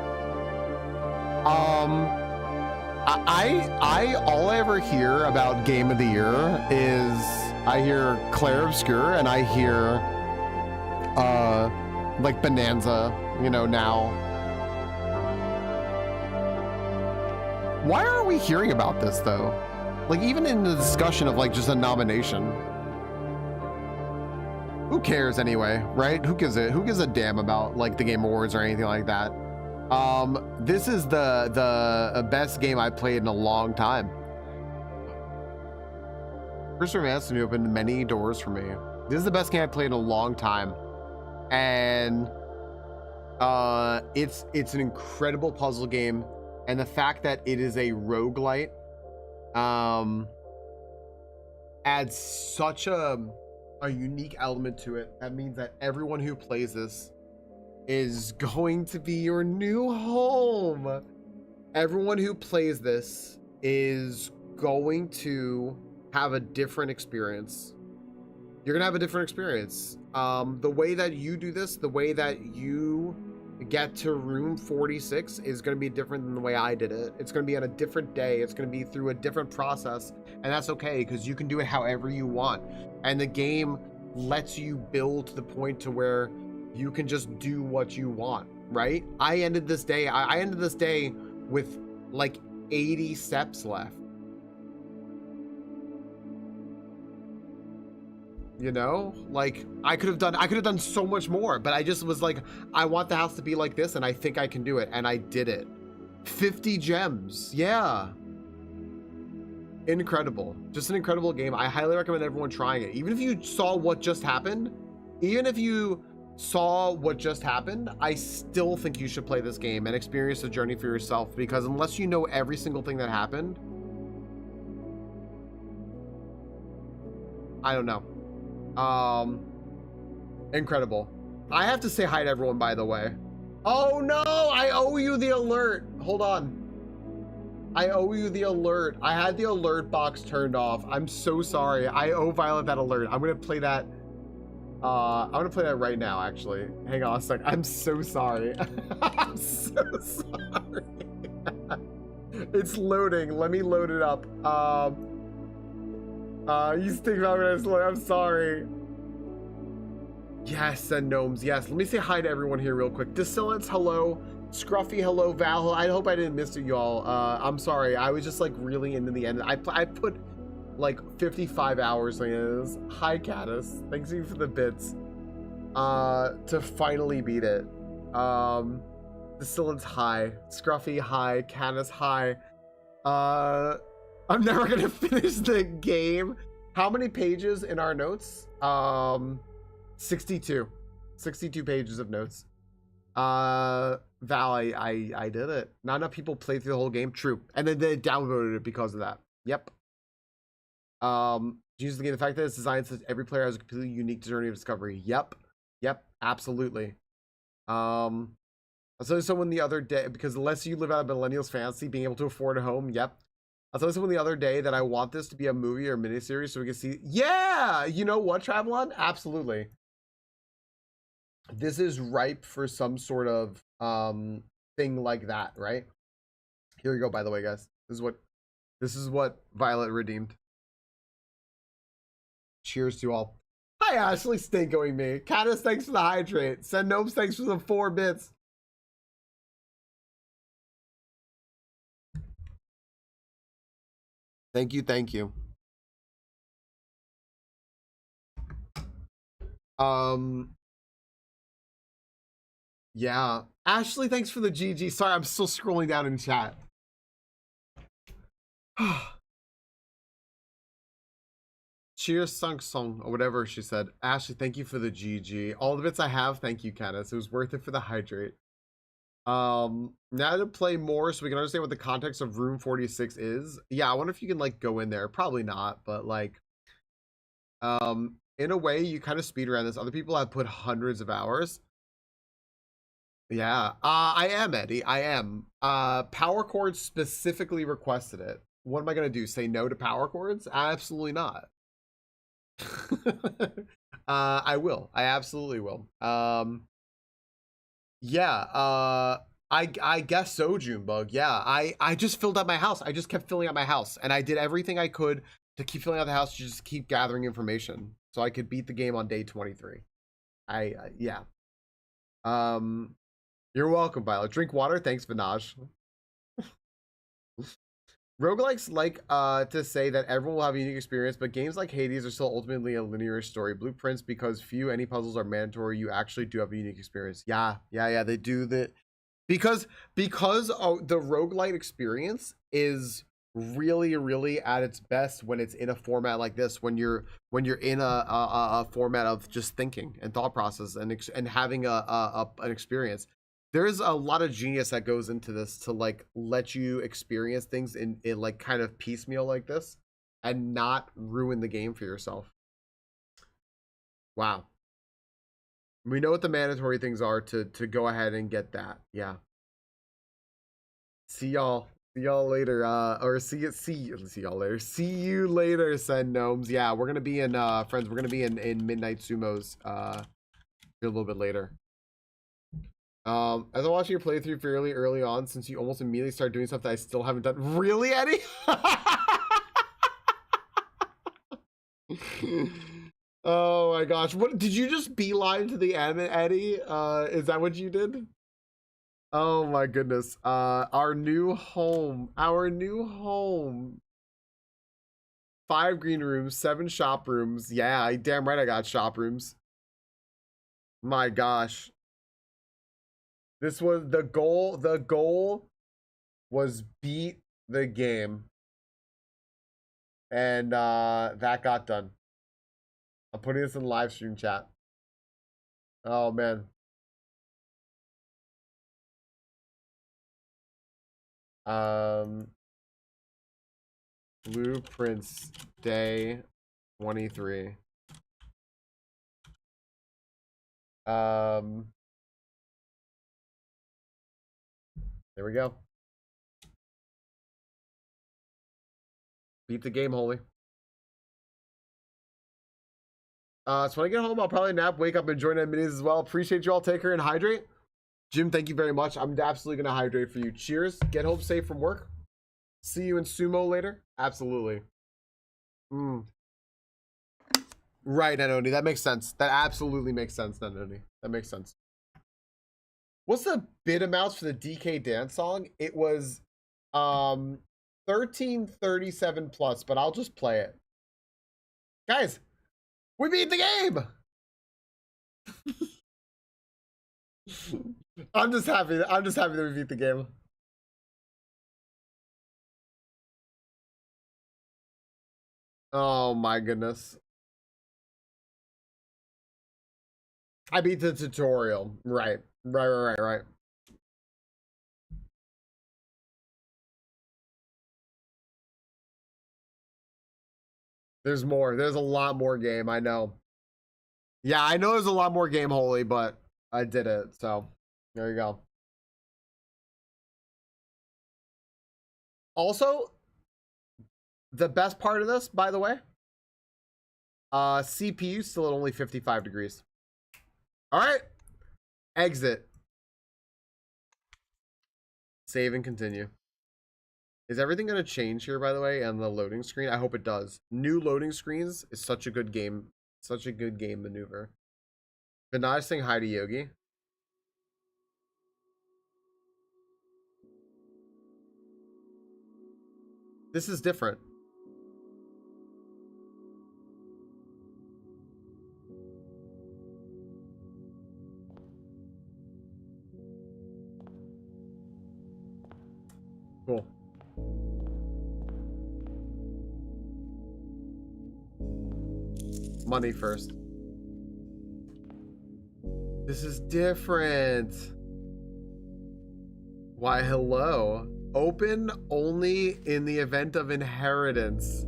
Speaker 1: All I ever hear about Game of the Year is I hear Claire Obscure and I hear like Bananza, you know, now. Why aren't we hearing about this though? Like, even in the discussion of like just a nomination. Who cares anyway, right? Who gives a damn about like the Game Awards or anything like that? This is the best game I played in a long time. Christopher Manson opened many doors for me. This is the best game I played in a long time. And it's an incredible puzzle game. And the fact that it is a roguelite adds such a unique element to it. That means that everyone who plays this is going to be your new home. Everyone who plays this is going to have a different experience. You're gonna have a different experience. The way that you do this, the way that you get to room 46 is going to be different than the way I did it. It's going to be on a different day. It's going to be through a different process, and that's okay because you can do it however you want. And the game lets you build to the point to where you can just do what you want, right? I ended this day with like 80 steps left. You know, like I could have done so much more, but I just was like, I want the house to be like this, and I think I can do it, and I did it. 50 gems, yeah. Incredible, just an incredible game. I highly recommend everyone trying it. Even if you saw what just happened, I still think you should play this game and experience the journey for yourself, because unless you know every single thing that happened, I don't know. Incredible. I have to say hi to everyone, by the way. Oh no, I owe you the alert. Hold on. I owe you the alert. I had the alert box turned off. I'm so sorry. I owe Violet that alert. I'm gonna play that. I'm gonna play that right now, actually. Hang on a sec. I'm so sorry. I'm so sorry. It's loading. Let me load it up. You think about it, I'm sorry. Yes, and gnomes, yes. Let me say hi to everyone here real quick. Distillants, hello. Scruffy, hello. Val, I hope I didn't miss it, y'all. I'm sorry. I was just like really into the end. I put like 55 hours in this. Hi, Caddis. Thanks you for the bits. To finally beat it. Distillants, hi. Scruffy, hi. Caddis, hi. I'm never gonna finish the game. How many pages in our notes? 62 pages of notes. Val, I did it. Not enough people played through the whole game. True. And then they downvoted it because of that. Yep. Use the game, the fact that it's designed so that every player has a completely unique journey of discovery. Yep. Absolutely. I saw someone the other day, because unless you live out of millennials fantasy, being able to afford a home. Yep. I told someone the other day that I want this to be a movie or miniseries so we can see. Yeah, you know what, Travelon? Absolutely. This is ripe for some sort of thing like that, right? Here we go. By the way, guys, this is what Violet redeemed. Cheers to all. Hi, Ashley. Stinkoing me. Caddis, thanks for the hydrate. Send Gnomes, thanks for the 4 bits. Thank you. Yeah. Ashley, thanks for the GG. Sorry, I'm still scrolling down in chat. Cheers, Sung Song, or whatever she said. Ashley, thank you for the GG. All the bits I have, thank you, Caddis. It was worth it for the hydrate. Now to play more so we can understand what the context of room 46 is. Yeah, I wonder if you can like go in there. Probably not, but like in a way you kind of speed around this. Other people have put hundreds of hours. Yeah, I am, Eddie. I am. Power Chords specifically requested it. What am I gonna do? Say no to Power Chords? Absolutely not. I will. I absolutely will. Yeah, I guess so, Junebug. Yeah, I just filled out my house. I just kept filling out my house, and I did everything I could to keep filling out the house, to just keep gathering information so I could beat the game on day 23. Yeah. You're welcome, Violet. Drink water. Thanks, Vinaj. Roguelikes like to say that everyone will have a unique experience, but games like Hades are still ultimately a linear story. Blueprints, because few any puzzles are mandatory, you actually do have a unique experience. Yeah, they do that. Because the roguelite experience is really at its best when it's in a format like this, when you're in a format of just thinking and thought process and having an experience. There's a lot of genius that goes into this to like let you experience things in like kind of piecemeal like this and not ruin the game for yourself. Wow. We know what the mandatory things are to go ahead and get that. Yeah. See y'all later. Or see y'all later. See you later, said Gnomes. Yeah, we're gonna be in friends, we're gonna be in Midnight Sumos a little bit later. As I'm watching your playthrough fairly early on, since you almost immediately start doing stuff that I still haven't done. Really, Eddie? Oh my gosh. What did you just beeline to the end, Eddie? Is that what you did? Oh my goodness. Our new home. Our new home. 5 green rooms, 7 shop rooms. Yeah, damn right I got shop rooms. My gosh. This was the goal. The goal was beat the game. And that got done. I'm putting this in live stream chat. Oh man. Blueprints day 23. There we go. Beat the game, Holy. So when I get home, I'll probably nap, wake up, and join in minis as well. Appreciate you all. Take care and hydrate. Jim, thank you very much. I'm absolutely going to hydrate for you. Cheers. Get home safe from work. See you in sumo later. Absolutely. Right, Nanoni. That makes sense. That absolutely makes sense, Nanoni. That makes sense. What's the bid amounts for the DK dance song? It was 1337 plus, but I'll just play it. Guys, we beat the game. I'm just happy that we beat the game. Oh my goodness. I beat the tutorial. Right. There's more. There's a lot more game, I know. Yeah, I know there's a lot more game, Holy, but I did it, so there you go. Also, the best part of this, by the way, CPU still at only 55 degrees. All right, exit. Save and continue. Is everything going to change here, by the way, on the loading screen? I hope it does. New loading screens is such a good game. Such a good game maneuver. Vinay saying hi to Yogi. This is different. Cool. Money first. This is different. Why, hello. Open only in the event of inheritance.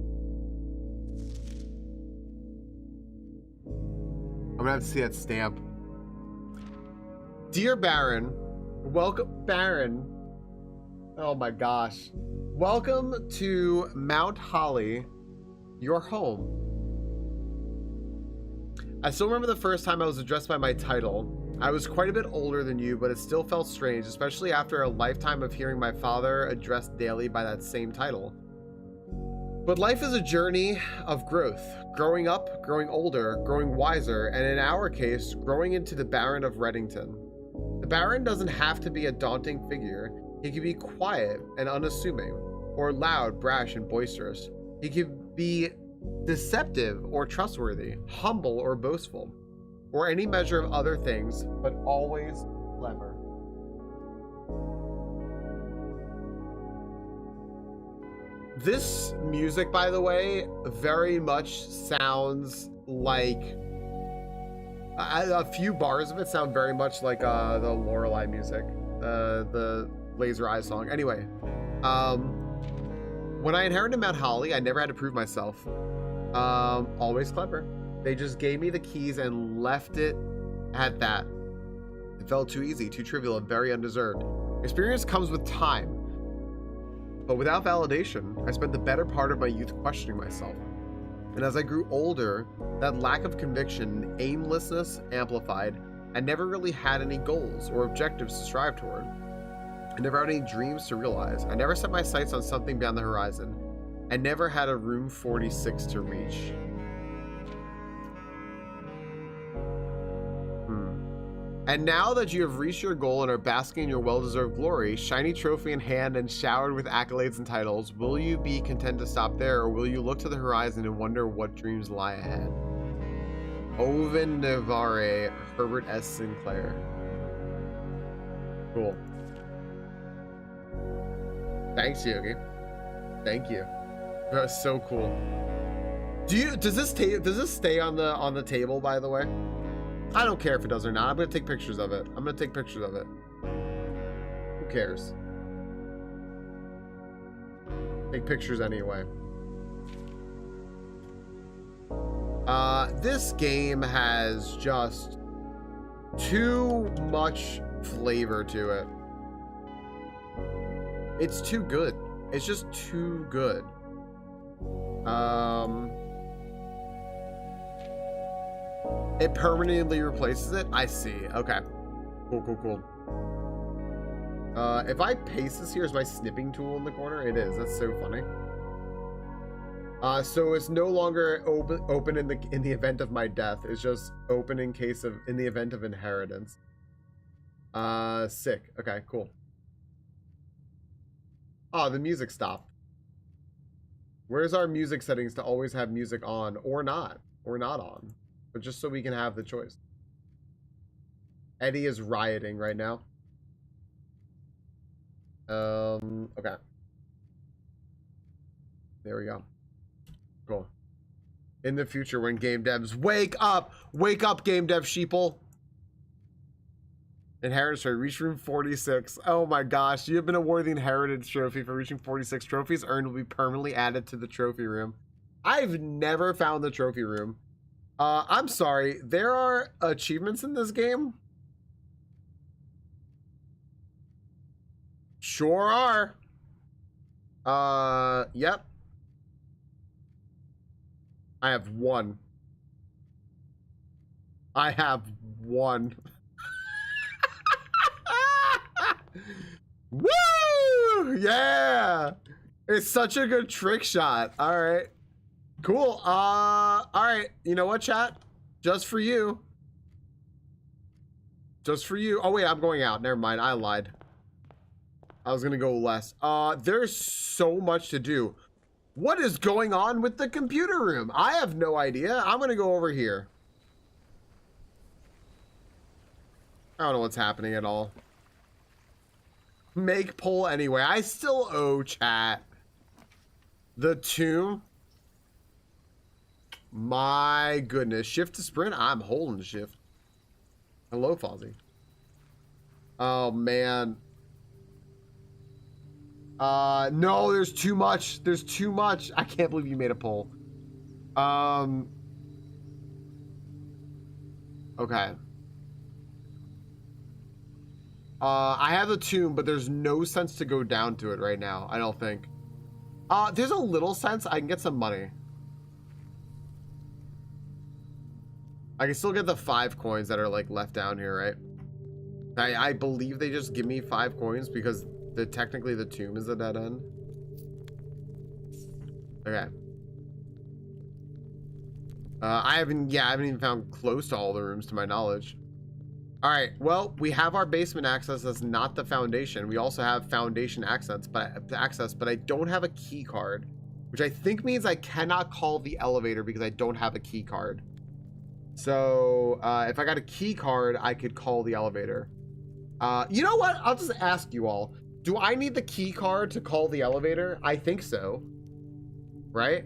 Speaker 1: I'm gonna have to see that stamp. Dear Baron, welcome, Baron. Oh my gosh. Welcome to Mount Holly, your home. I still remember the first time I was addressed by my title. I was quite a bit older than you, but it still felt strange, especially after a lifetime of hearing my father addressed daily by that same title. But life is a journey of growth. Growing up, growing older, growing wiser, and in our case, growing into the Baron of Reddington. The Baron doesn't have to be a daunting figure. He can be quiet and unassuming, or loud, brash, and boisterous. He can be deceptive or trustworthy, humble or boastful, or any measure of other things, but always clever. This music, by the way, very much sounds like a few bars of it sound very much like the Lorelei music, the Laser Eye song. Anyway, when I inherited Mount Holly, I never had to prove myself. Always clever. They just gave me the keys and left it at that. It felt too easy, too trivial, and very undeserved. Experience comes with time. But without validation, I spent the better part of my youth questioning myself. And as I grew older, that lack of conviction, aimlessness amplified, I never really had any goals or objectives to strive toward. I never had any dreams to realize. I never set my sights on something beyond the horizon. I never had a room 46 to reach. And now that you have reached your goal and are basking in your well-deserved glory, shiny trophy in hand and showered with accolades and titles, will you be content to stop there, or will you look to the horizon and wonder what dreams lie ahead? Oven Navarre, Herbert S. Sinclair. Cool. Thanks, Yogi. Thank you. That's so cool. Does this stay on the table, by the way? I don't care if it does or not. I'm gonna take pictures of it. Who cares? Take pictures anyway. This game has just too much flavor to it. It's too good. It's just too good. It permanently replaces it? I see. Okay. Cool. If I paste this here, is my snipping tool in the corner? It is. That's so funny. So it's no longer open in the event of my death. It's just open in the event of inheritance. Sick. Okay, cool. Oh, the music stopped. Where's our music settings to always have music on or not on? But just so we can have the choice. Eddie is rioting right now. Okay. There we go. Cool. In the future, when game devs wake up game dev sheeple. Inheritance trophy, reach room 46. Oh my gosh, you have been awarded the inheritance trophy for reaching 46 trophies earned will be permanently added to the trophy room. I've never found the trophy room. I'm sorry, there are achievements in this game? Sure are. Yep. I have one. Woo! Yeah! It's such a good trick shot. All right. Cool. All right. You know what, chat? Just for you. Oh, wait, I'm going out. Never mind. I lied. I was gonna go less. There's so much to do. What is going on with the computer room? I have no idea. I'm gonna go over here. I don't know what's happening at all. Make poll anyway. I still owe chat. The tomb. My goodness. Shift to sprint. I'm holding shift. Hello, Fozzie. Oh, man. No, there's too much. There's too much. I can't believe you made a poll. Okay. I have the tomb, but there's no sense to go down to it right now. I don't think. There's a little sense. I can get some money. I can still get the 5 coins that are like left down here, right? I believe they just give me 5 coins because technically the tomb is a dead end. Okay. I haven't even found close to all the rooms to my knowledge. All right, well, we have our basement access. That's not the foundation. We also have foundation access, but I don't have a key card, which I think means I cannot call the elevator because I don't have a key card. So if I got a key card, I could call the elevator. You know what? I'll just ask you all. Do I need the key card to call the elevator? I think so. Right?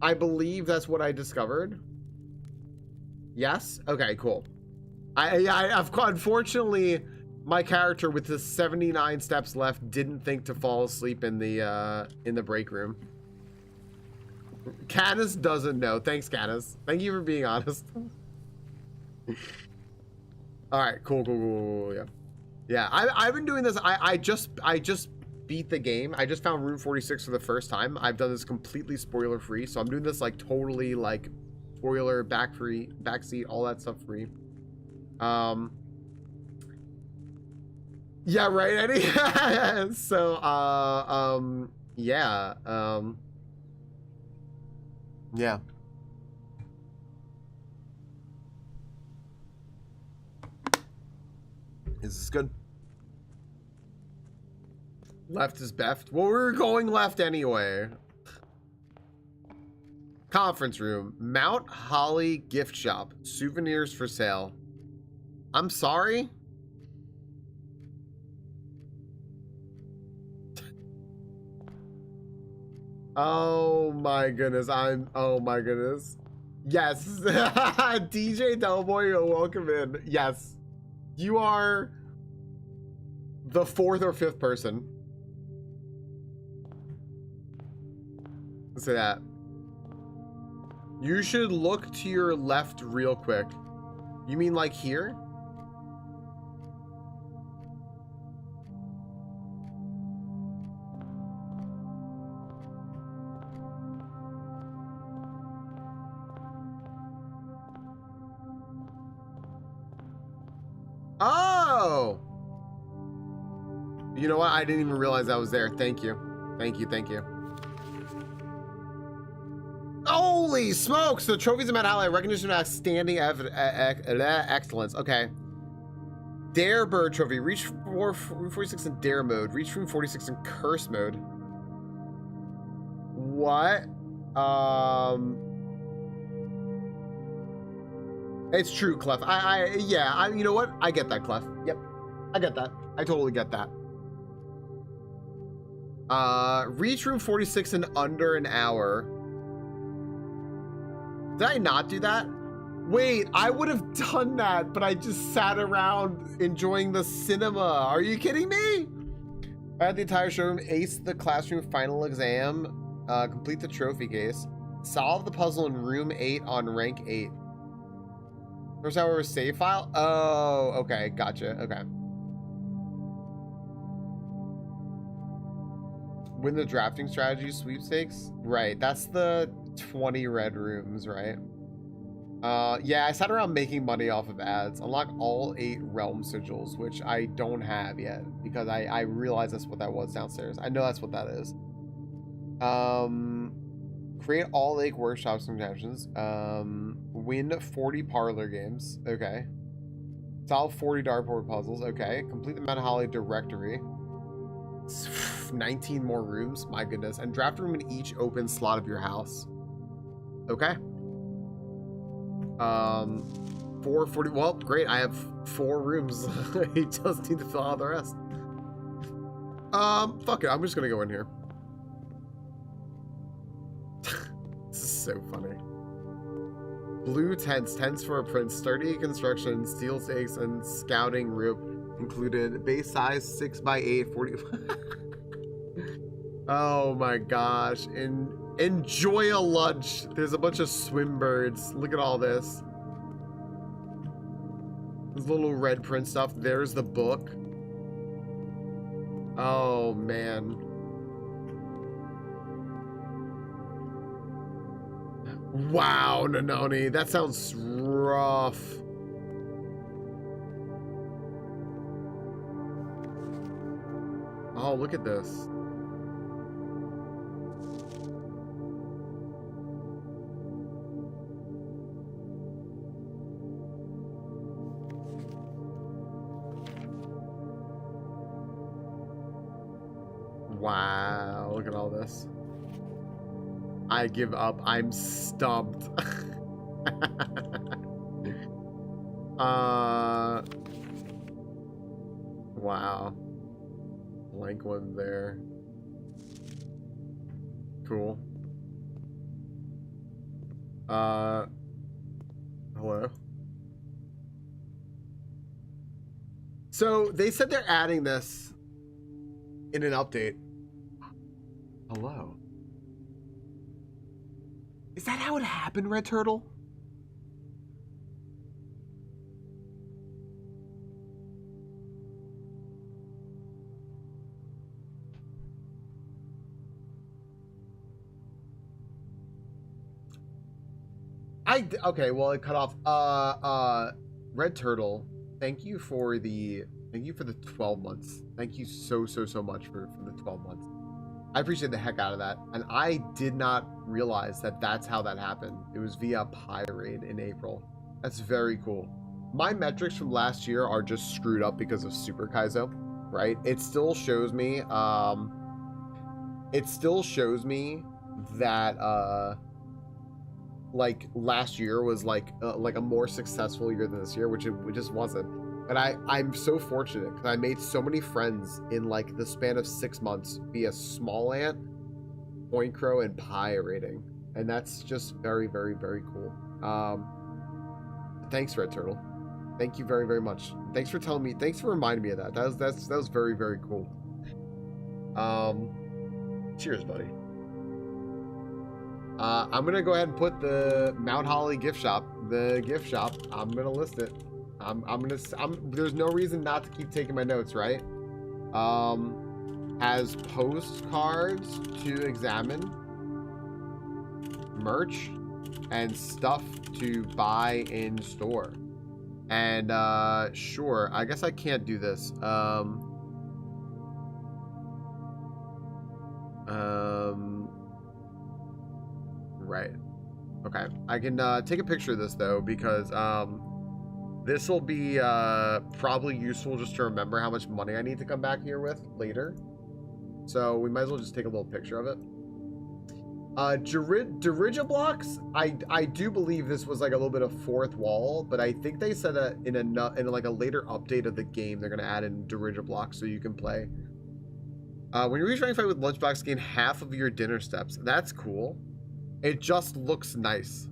Speaker 1: I believe that's what I discovered. Yes? Okay, cool. Unfortunately, my character with the 79 steps left didn't think to fall asleep in the break room. Canis doesn't know. Thanks, Canis. Thank you for being honest. All right, cool. Yeah. I've been doing this. I just beat the game. I just found room 46 for the first time. I've done this completely spoiler free, so I'm doing this like totally like spoiler, back seat, all that stuff free. Yeah, right, Eddie. So yeah, yeah. Is this good? Left is best. Well, we were going left anyway. Conference room. Mount Holly gift shop. Souvenirs for sale. I'm sorry? Oh my goodness. Oh my goodness. Yes. DJ Delboy, welcome in. Yes. You are the fourth or fifth person. Say that. You should look to your left real quick. You mean like here? Oh! You know what? I didn't even realize I was there. Thank you. Thank you, thank you. Holy smokes! The trophies of Mount Holly, recognition of outstanding excellence. Okay. Dare Bird Trophy. Reach room 46 in Dare mode. Reach room 46 in Curse mode. What? It's true, Clef. Yeah, you know what? I get that, Clef. Yep. I get that. I totally get that. Reach room 46 in under an hour. Did I not do that? Wait, I would have done that, but I just sat around enjoying the cinema. Are you kidding me? I had the entire showroom, ace the classroom final exam, complete the trophy case, solve the puzzle in room 8 on rank 8. First hour was save file? Oh, okay, gotcha, okay. Win the drafting strategy sweepstakes? Right, that's the 20 red rooms, right? Yeah, I sat around making money off of ads. Unlock all 8 realm sigils, which I don't have yet because I realized that's what that was downstairs. I know that's what that is. Create all lake workshops and connections. Win 40 parlor games. Okay. Solve 40 dartboard puzzles. Okay. Complete the Mount Holly directory. 19 more rooms. My goodness. And draft a room in each open slot of your house. Okay. 440. Well, great. I have 4 rooms. He just need to fill out the rest. Fuck it. I'm just gonna go in here. This is so funny. Blue tents, tents for a prince, sturdy construction, steel stakes, and scouting rope included. Base size 6x8, 40. Oh my gosh. Enjoy a lunch. There's a bunch of swim birds. Look at all this. There's little red print stuff. There's the book. Oh man. Wow, Nanoni, that sounds rough. Oh, look at this. Wow, look at all this. I give up. I'm stumped. Wow. Blank one there. Cool. Hello? So they said they're adding this in an update. Hello? Is that how it happened, Red Turtle? Okay, well, it cut off. Red Turtle, thank you for the 12 months. Thank you so much for the 12 months. I appreciate the heck out of that. And I did not realize that that's how that happened. It was via Pirate in April. That's very cool. My metrics from last year are just screwed up because of Super Kaizo, right? It still shows me that like last year was like a more successful year than this year, which it just wasn't. And I'm so fortunate because I made so many friends in like the span of 6 months via Small Ant, Point Crow, and Pi rating, and that's just very cool. Thanks, Red Turtle. Thank you very much. Thanks for telling me. Thanks for reminding me of that. That was very cool. Cheers, buddy. I'm gonna go ahead and put the Mount Holly gift shop. I'm gonna list it. There's no reason not to keep taking my notes, right? Has postcards to examine, merch, and stuff to buy in store. And sure, I guess I can't do this. Right. Okay. I can take a picture of this though, because this will be probably useful just to remember how much money I need to come back here with later. So we might as well just take a little picture of it. Dirigiblocks, I do believe this was like a little bit of fourth wall, but I think they said that in like a later update of the game they're gonna add in Dirigiblocks so you can play. When you reach rank 5 with Lunchbox, gain half of your dinner steps. That's cool. It just looks nice.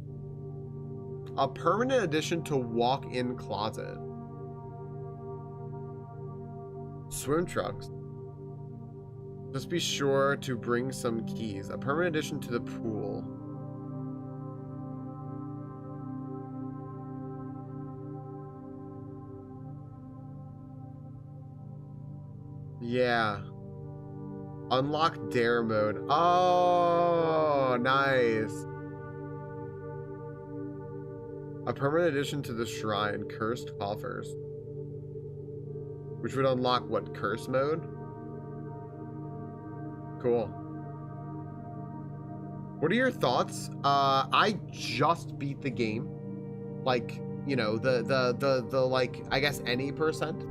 Speaker 1: A permanent addition to walk-in closet. Swim trunks. Just be sure to bring some keys. A permanent addition to the pool. Yeah. Unlock dare mode. Oh, nice. A permanent addition to the shrine. Cursed coffers. Which would unlock what? Curse mode? Cool. What are your thoughts? I just beat the game. Like, you know, the like, I guess any percent.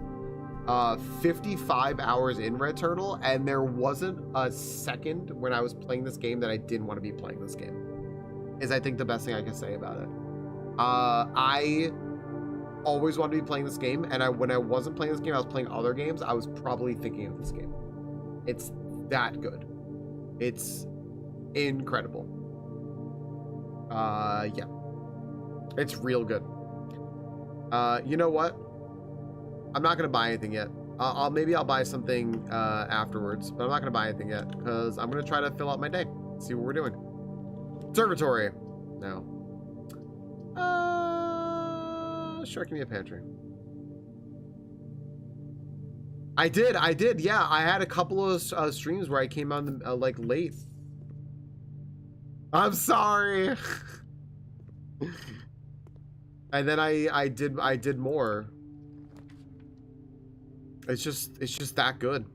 Speaker 1: 55 hours in Red Turtle, and there wasn't a second when I was playing this game that I didn't want to be playing this game. Is I think the best thing I can say about it. I always wanted to be playing this game, and when I wasn't playing this game, I was playing other games. I was probably thinking of this game. It's that good. It's incredible. Yeah. It's real good. You know what? I'm not gonna buy anything yet. Maybe I'll buy something afterwards, but I'm not gonna buy anything yet because I'm gonna try to fill out my day. See what we're doing. Observatory. No. Sure, give me a pantry. I did. Yeah, I had a couple of streams where I came on like late. I'm sorry. And then I did more. It's just that good.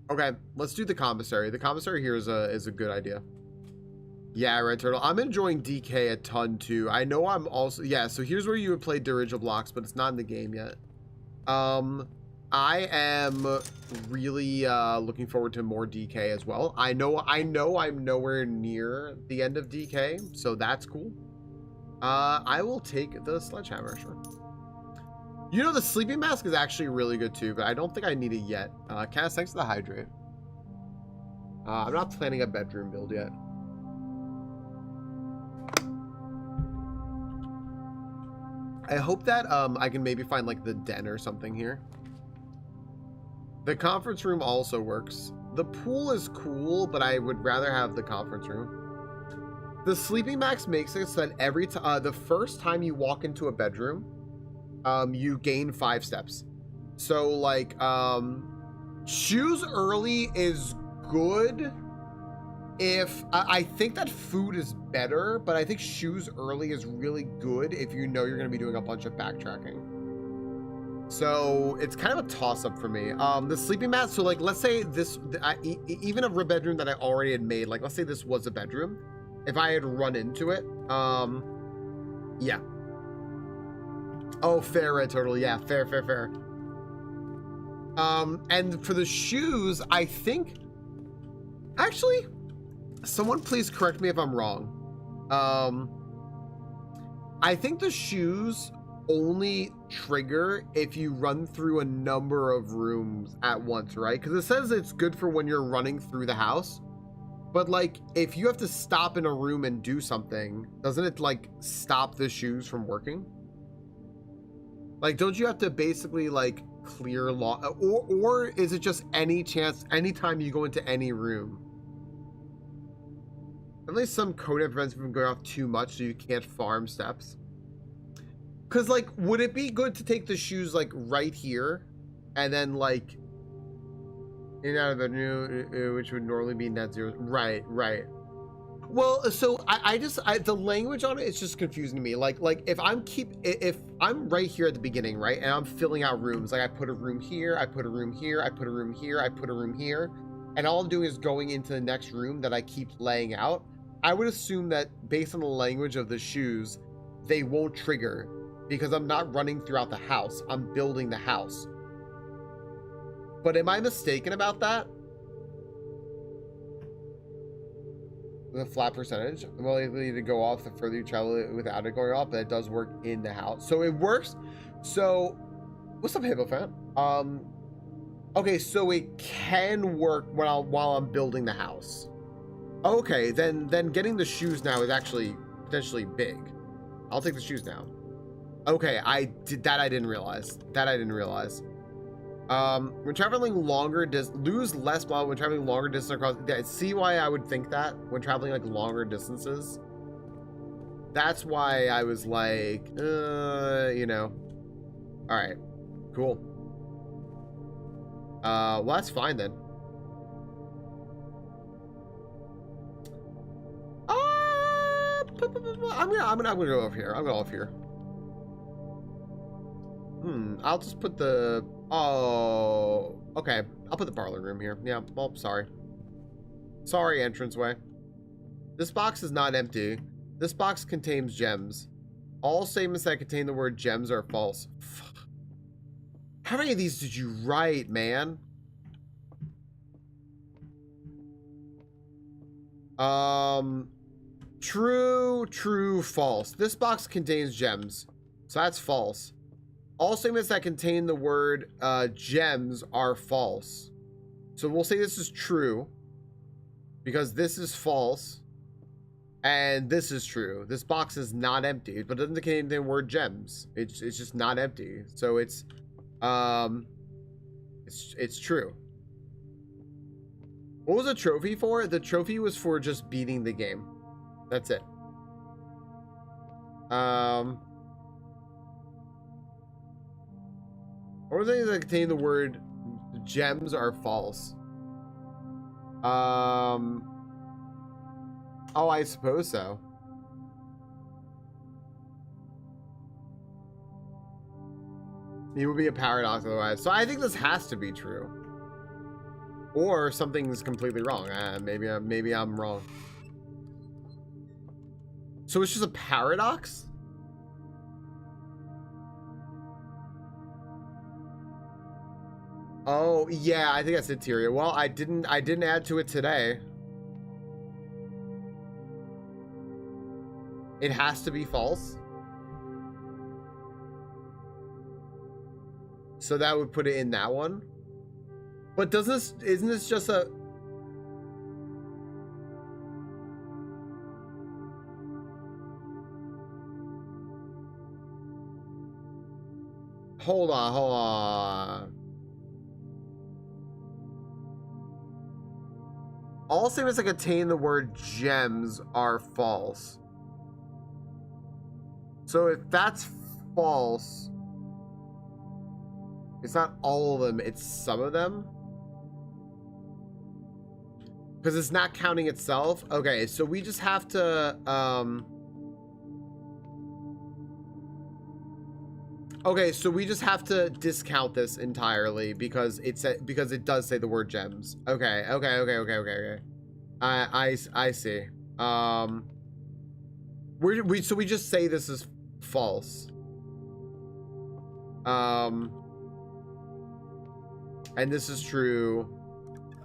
Speaker 1: Okay, let's do the commissary. The commissary here is a good idea. Yeah, Red Turtle. I'm enjoying DK a ton too. I know I'm also, yeah, so here's where you would play Dirigiblocks, but it's not in the game yet. I am really looking forward to more DK as well. I know I'm nowhere near the end of DK, so that's cool. I will take the sledgehammer, sure. You know, the sleeping mask is actually really good too, but I don't think I need it yet. Cass, thanks for the hydrate. I'm not planning a bedroom build yet. I hope that I can maybe find like the den or something here. The conference room also works. The pool is cool, but I would rather have the conference room. The sleeping max makes it so that every time, the first time you walk into a bedroom, you gain 5 steps. So like, choose early is good if I think that food is better, but I think shoes early is really good if you know you're going to be doing a bunch of backtracking. So it's kind of a toss-up for me. The sleeping mat, so like let's say this, even a bedroom that I already had made, like let's say this was a bedroom, if I had run into it, yeah. Oh, fair, Red Turtle, yeah, fair. And for the shoes, I think, actually, someone please correct me if I'm wrong. I think the shoes only trigger if you run through a number of rooms at once, right? Because it says it's good for when you're running through the house. But like, if you have to stop in a room and do something, doesn't it like stop the shoes from working? Like, don't you have to basically like clear or is it just anytime you go into any room? At least some code prevents you from going off too much so you can't farm steps. Cause like, would it be good to take the shoes like right here and then like in and out of the new, which would normally be net zero? Right. Well, so the language on it is just confusing to me. Like if I'm right here at the beginning, right, and I'm filling out rooms, like I put a room here, I put a room here, I put a room here, I put a room here, and all I'm doing is going into the next room that I keep laying out. I would assume that based on the language of the shoes, they won't trigger because I'm not running throughout the house. I'm building the house. But am I mistaken about that? The flat percentage will likely to go off the further you travel without it going off, but it does work in the house. So it works. So what's up, Hippo fan? Okay, so it can work while I'm building the house. Okay, then getting the shoes now is actually potentially big. I'll take the shoes now. Okay, I didn't realize. When traveling longer, lose less blood when traveling longer distance across. See why I would think that when traveling like longer distances. That's why I was like, you know. All right, cool. Well, that's fine then. I'm gonna go off here. I'll just put the. Oh, okay. I'll put the parlor room here. Yeah, well, sorry. Sorry, entranceway. This box is not empty. This box contains gems. All statements that contain the word gems are false. How many of these did you write, man? True, false. This box contains gems. So that's false. All statements that contain the word gems are false. So we'll say this is true because this is false and this is true. This box is not empty, but it doesn't contain the word gems. It's just not empty. So it's true. What was the trophy for? The trophy was for just beating the game. That's it. Or things that contain the word gems are false. Oh, I suppose so. It would be a paradox otherwise. So I think this has to be true. Or something's completely wrong. Maybe I'm wrong. So it's just a paradox? Oh, yeah, I think that's interior. Well, I didn't add to it today. It has to be false. So that would put it in that one. But isn't this just a... Hold on. All statements that contain the word gems are false. So if that's false, it's not all of them, it's some of them. because it's not counting itself. Okay, so we just have to okay, so we just have to discount this entirely because it does say the word gems. Okay. I see. So we just say this is false. And this is true,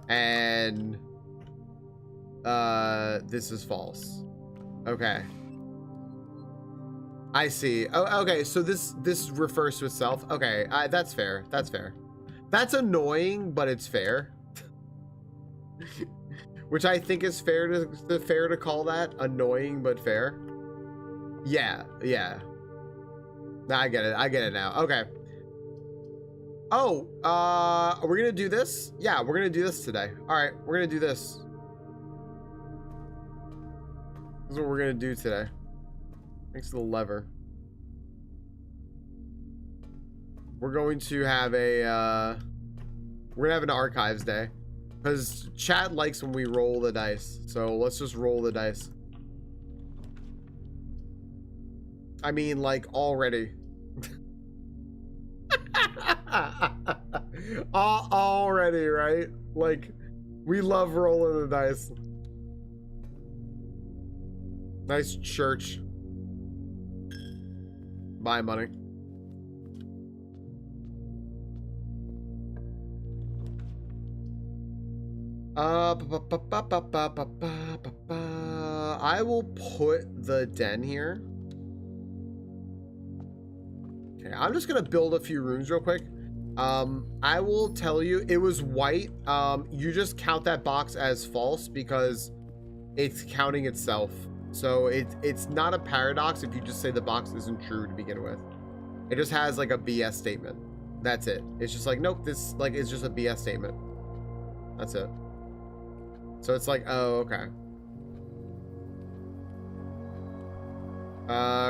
Speaker 1: and this is false. Okay. I see. Oh, okay. So this refers to itself. Okay, that's fair. That's fair. That's annoying, but it's fair. Which I think is fair to call that annoying, but fair. Yeah. Nah, I get it. I get it now. Okay. Oh, we're gonna do this. Yeah, we're gonna do this today. All right, we're gonna do this. This is what we're gonna do today. Thanks to the lever. We're going to have an archives day, because chat likes when we roll the dice. So let's just roll the dice. I mean, like, already. Already, right? Like, we love rolling the dice. Nice church. Buy money. I will put the den here. Okay, I'm just gonna build a few rooms real quick. I will tell you, it was white. You just count that box as false because it's counting itself. So it's not a paradox if you just say the box isn't true to begin with. It just has like a BS statement. That's it. It's just like, nope, this like it's just a BS statement. That's it. So it's like, oh, okay.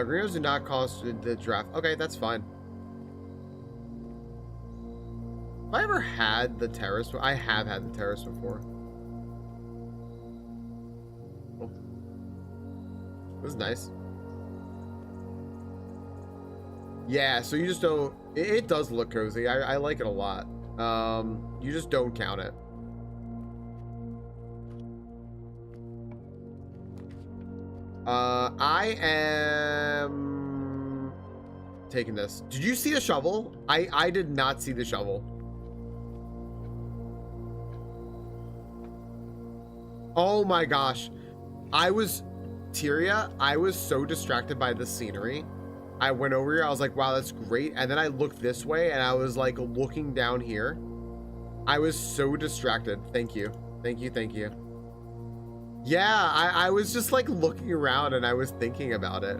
Speaker 1: Greens do not cost the draft. Okay, that's fine. Have I ever had the terrace? I have had the terrace before. Oh. This is nice. Yeah, so you just don't... It does look cozy. I like it a lot. You just don't count it. I am taking this. Did you see the shovel? I did not see the shovel. Oh my gosh. Tyria, I was so distracted by the scenery. I went over here, I was like, wow, that's great. And then I looked this way and I was like looking down here. I was so distracted. Thank you. Thank you. Yeah, I was just like looking around and I was thinking about it.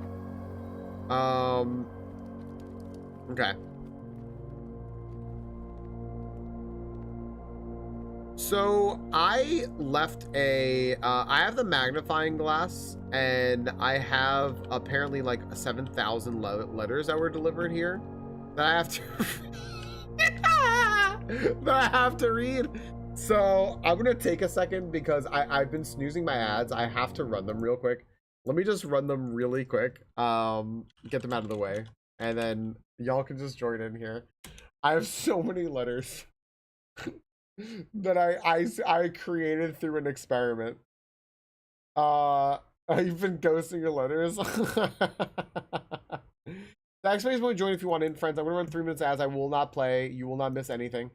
Speaker 1: Okay. So I left I have the magnifying glass and I have apparently like 7,000 letters that were delivered here that I have to that I have to read. So I'm gonna take a second because I've been snoozing my ads. I have to run them real quick. Let me just run them really quick. Get them out of the way, and then y'all can just join in here. I have so many letters that I created through an experiment. You've been ghosting your letters. Backspace will join if you want in, friends. I'm gonna run 3 minutes ads. I will not play. You will not miss anything.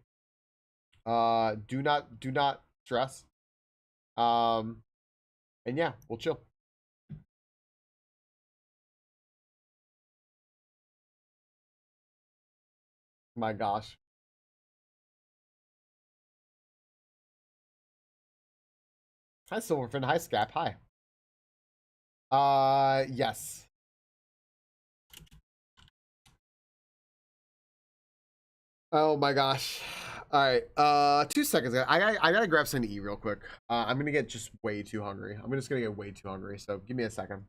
Speaker 1: Do not stress. And yeah, we'll chill. My gosh. Hi Silverfin, hi Scap, hi. Yes. Oh my gosh. All right. 2 seconds. I gotta grab something to eat real quick. I'm gonna get just way too hungry. I'm just gonna get way too hungry. So give me a second.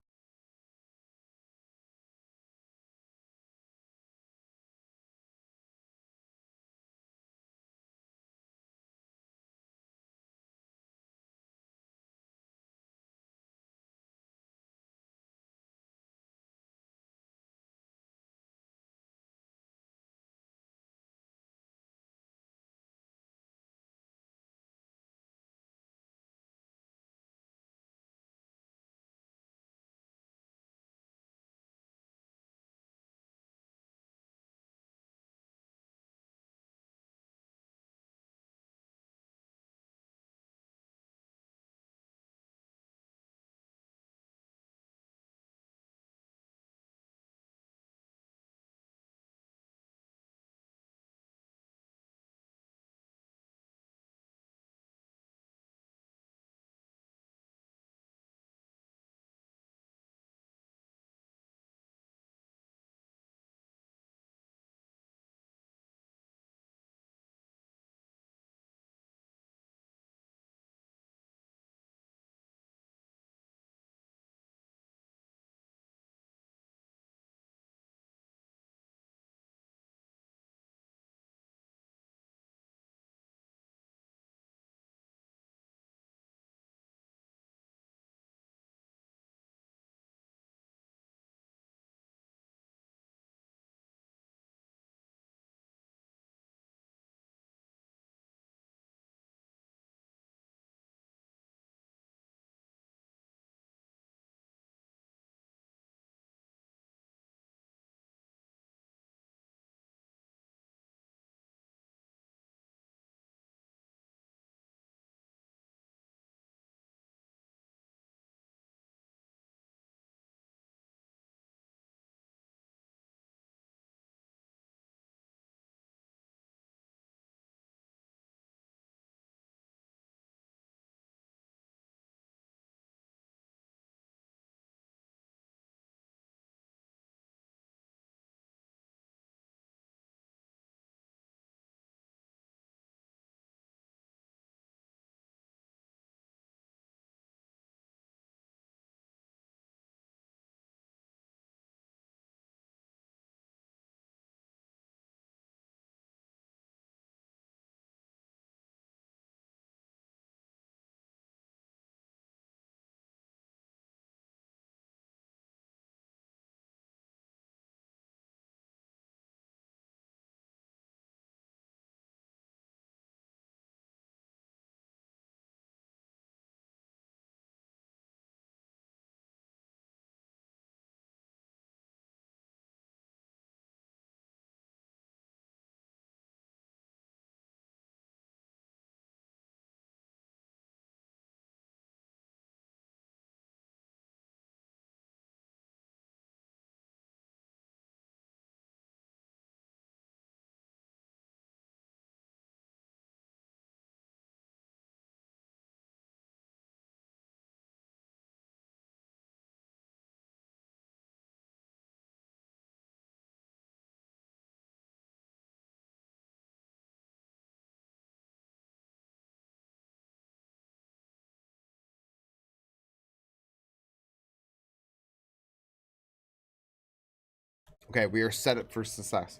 Speaker 1: Okay, we are set up for success.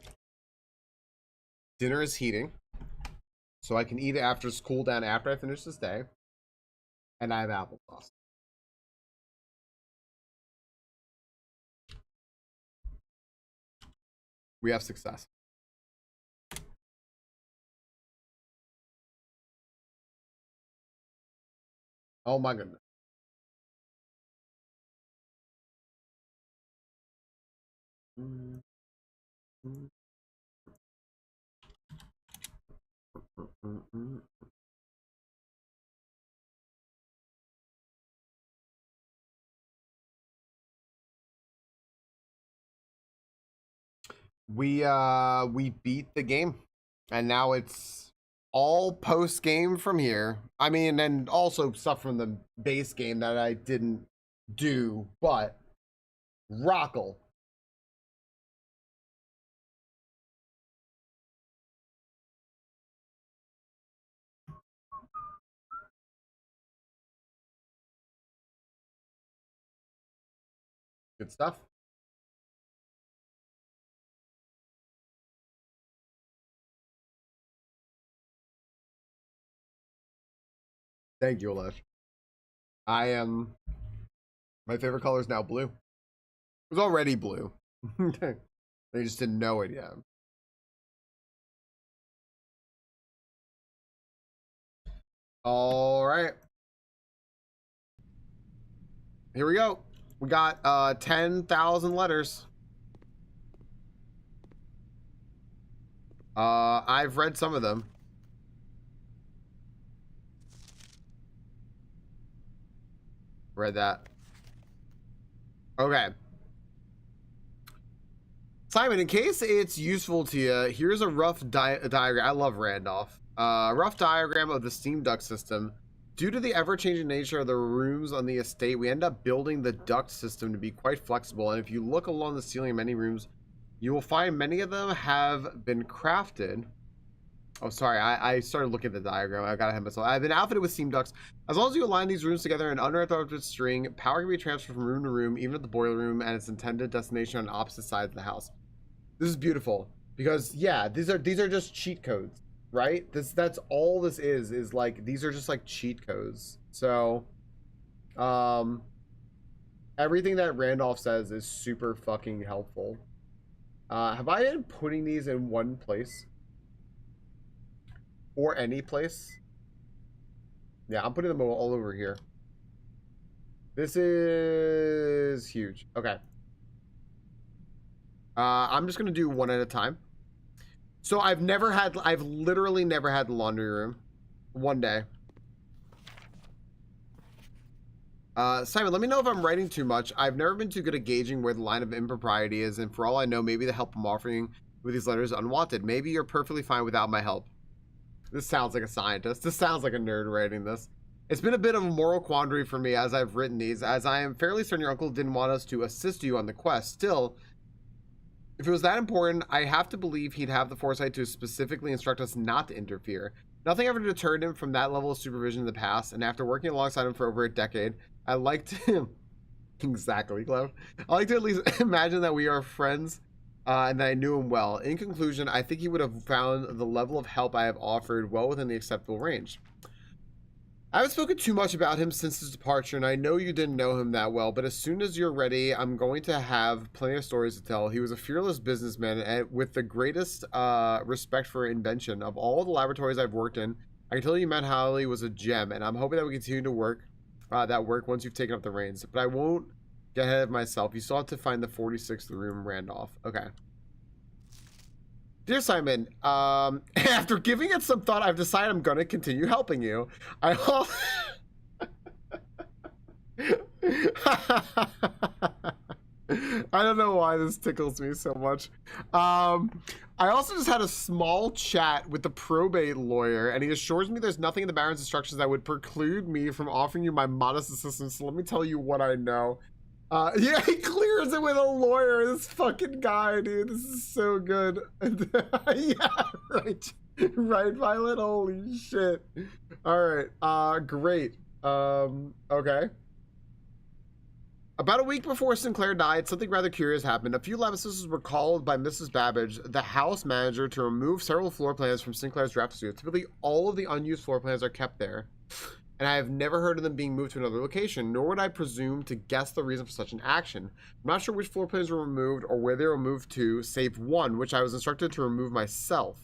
Speaker 1: Dinner is heating, so I can eat it after it's cooled down after I finish this day. And I have applesauce. We have success. Oh my goodness. We beat the game, and now it's all post game from here. I mean, and also stuff from the base game that I didn't do, but Rockle. Good stuff. Thank you, Alesh. I am. My favorite color is now blue. It was already blue. They just didn't know it yet. All right. Here we go. We got 10,000 letters. I've read some of them. Read that. Okay. Simon, in case it's useful to you, here's a rough diagram. I love Randolph. Rough diagram of the steam duct system. Due to the ever-changing nature of the rooms on the estate, we end up building the duct system to be quite flexible. And if you look along the ceiling of many rooms, you will find many of them have been crafted. Oh, sorry, I started looking at the diagram. I got ahead of myself. I've been outfitted with steam ducts. As long as you align these rooms together in an uninterrupted string, power can be transferred from room to room, even at the boiler room and its intended destination on opposite sides of the house. This is beautiful because, yeah, these are just cheat codes, right? That's all this is like, these are just like cheat codes. So, everything that Randolph says is super fucking helpful. Have I been putting these in one place? Or any place? Yeah, I'm putting them all over here. This is huge. Okay. I'm just gonna do one at a time. So I've literally never had the laundry room. One day. Simon, let me know if I'm writing too much. I've never been too good at gauging where the line of impropriety is, and for all I know, maybe the help I'm offering with these letters is unwanted. Maybe you're perfectly fine without my help. This sounds like a scientist. This sounds like a nerd writing this. It's been a bit of a moral quandary for me as I've written these, as I am fairly certain your uncle didn't want us to assist you on the quest. Still, if it was that important, I have to believe he'd have the foresight to specifically instruct us not to interfere. Nothing ever deterred him from that level of supervision in the past, and after working alongside him for over a decade, I like to... Exactly, Clem. I like to at least imagine that we are friends and that I knew him well. In conclusion, I think he would have found the level of help I have offered well within the acceptable range. I haven't spoken too much about him since his departure, and I know you didn't know him that well, but as soon as you're ready, I'm going to have plenty of stories to tell. He was a fearless businessman and with the greatest respect for invention. Of all the laboratories I've worked in, I can tell you Mount Holly was a gem, and I'm hoping that we continue to work that work once you've taken up the reins. But I won't get ahead of myself. You still have to find the 46th room, Randolph. Okay. Dear Simon, after giving it some thought, I've decided I'm going to continue helping you. I don't know why this tickles me so much. I also just had a small chat with the probate lawyer, and he assures me there's nothing in the Baron's instructions that would preclude me from offering you my modest assistance. So let me tell you what I know. Yeah, he clears it with a lawyer. This fucking guy, dude. This is so good. Yeah, right. Right, Violet? Holy shit. All right. Great. Okay. About a week before Sinclair died, something rather curious happened. A few lab assistants were called by Mrs. Babbage, the house manager, to remove several floor plans from Sinclair's draft studio. Typically, all of the unused floor plans are kept there, and I have never heard of them being moved to another location, nor would I presume to guess the reason for such an action. I'm not sure which floor plans were removed or where they were moved to, save one, which I was instructed to remove myself.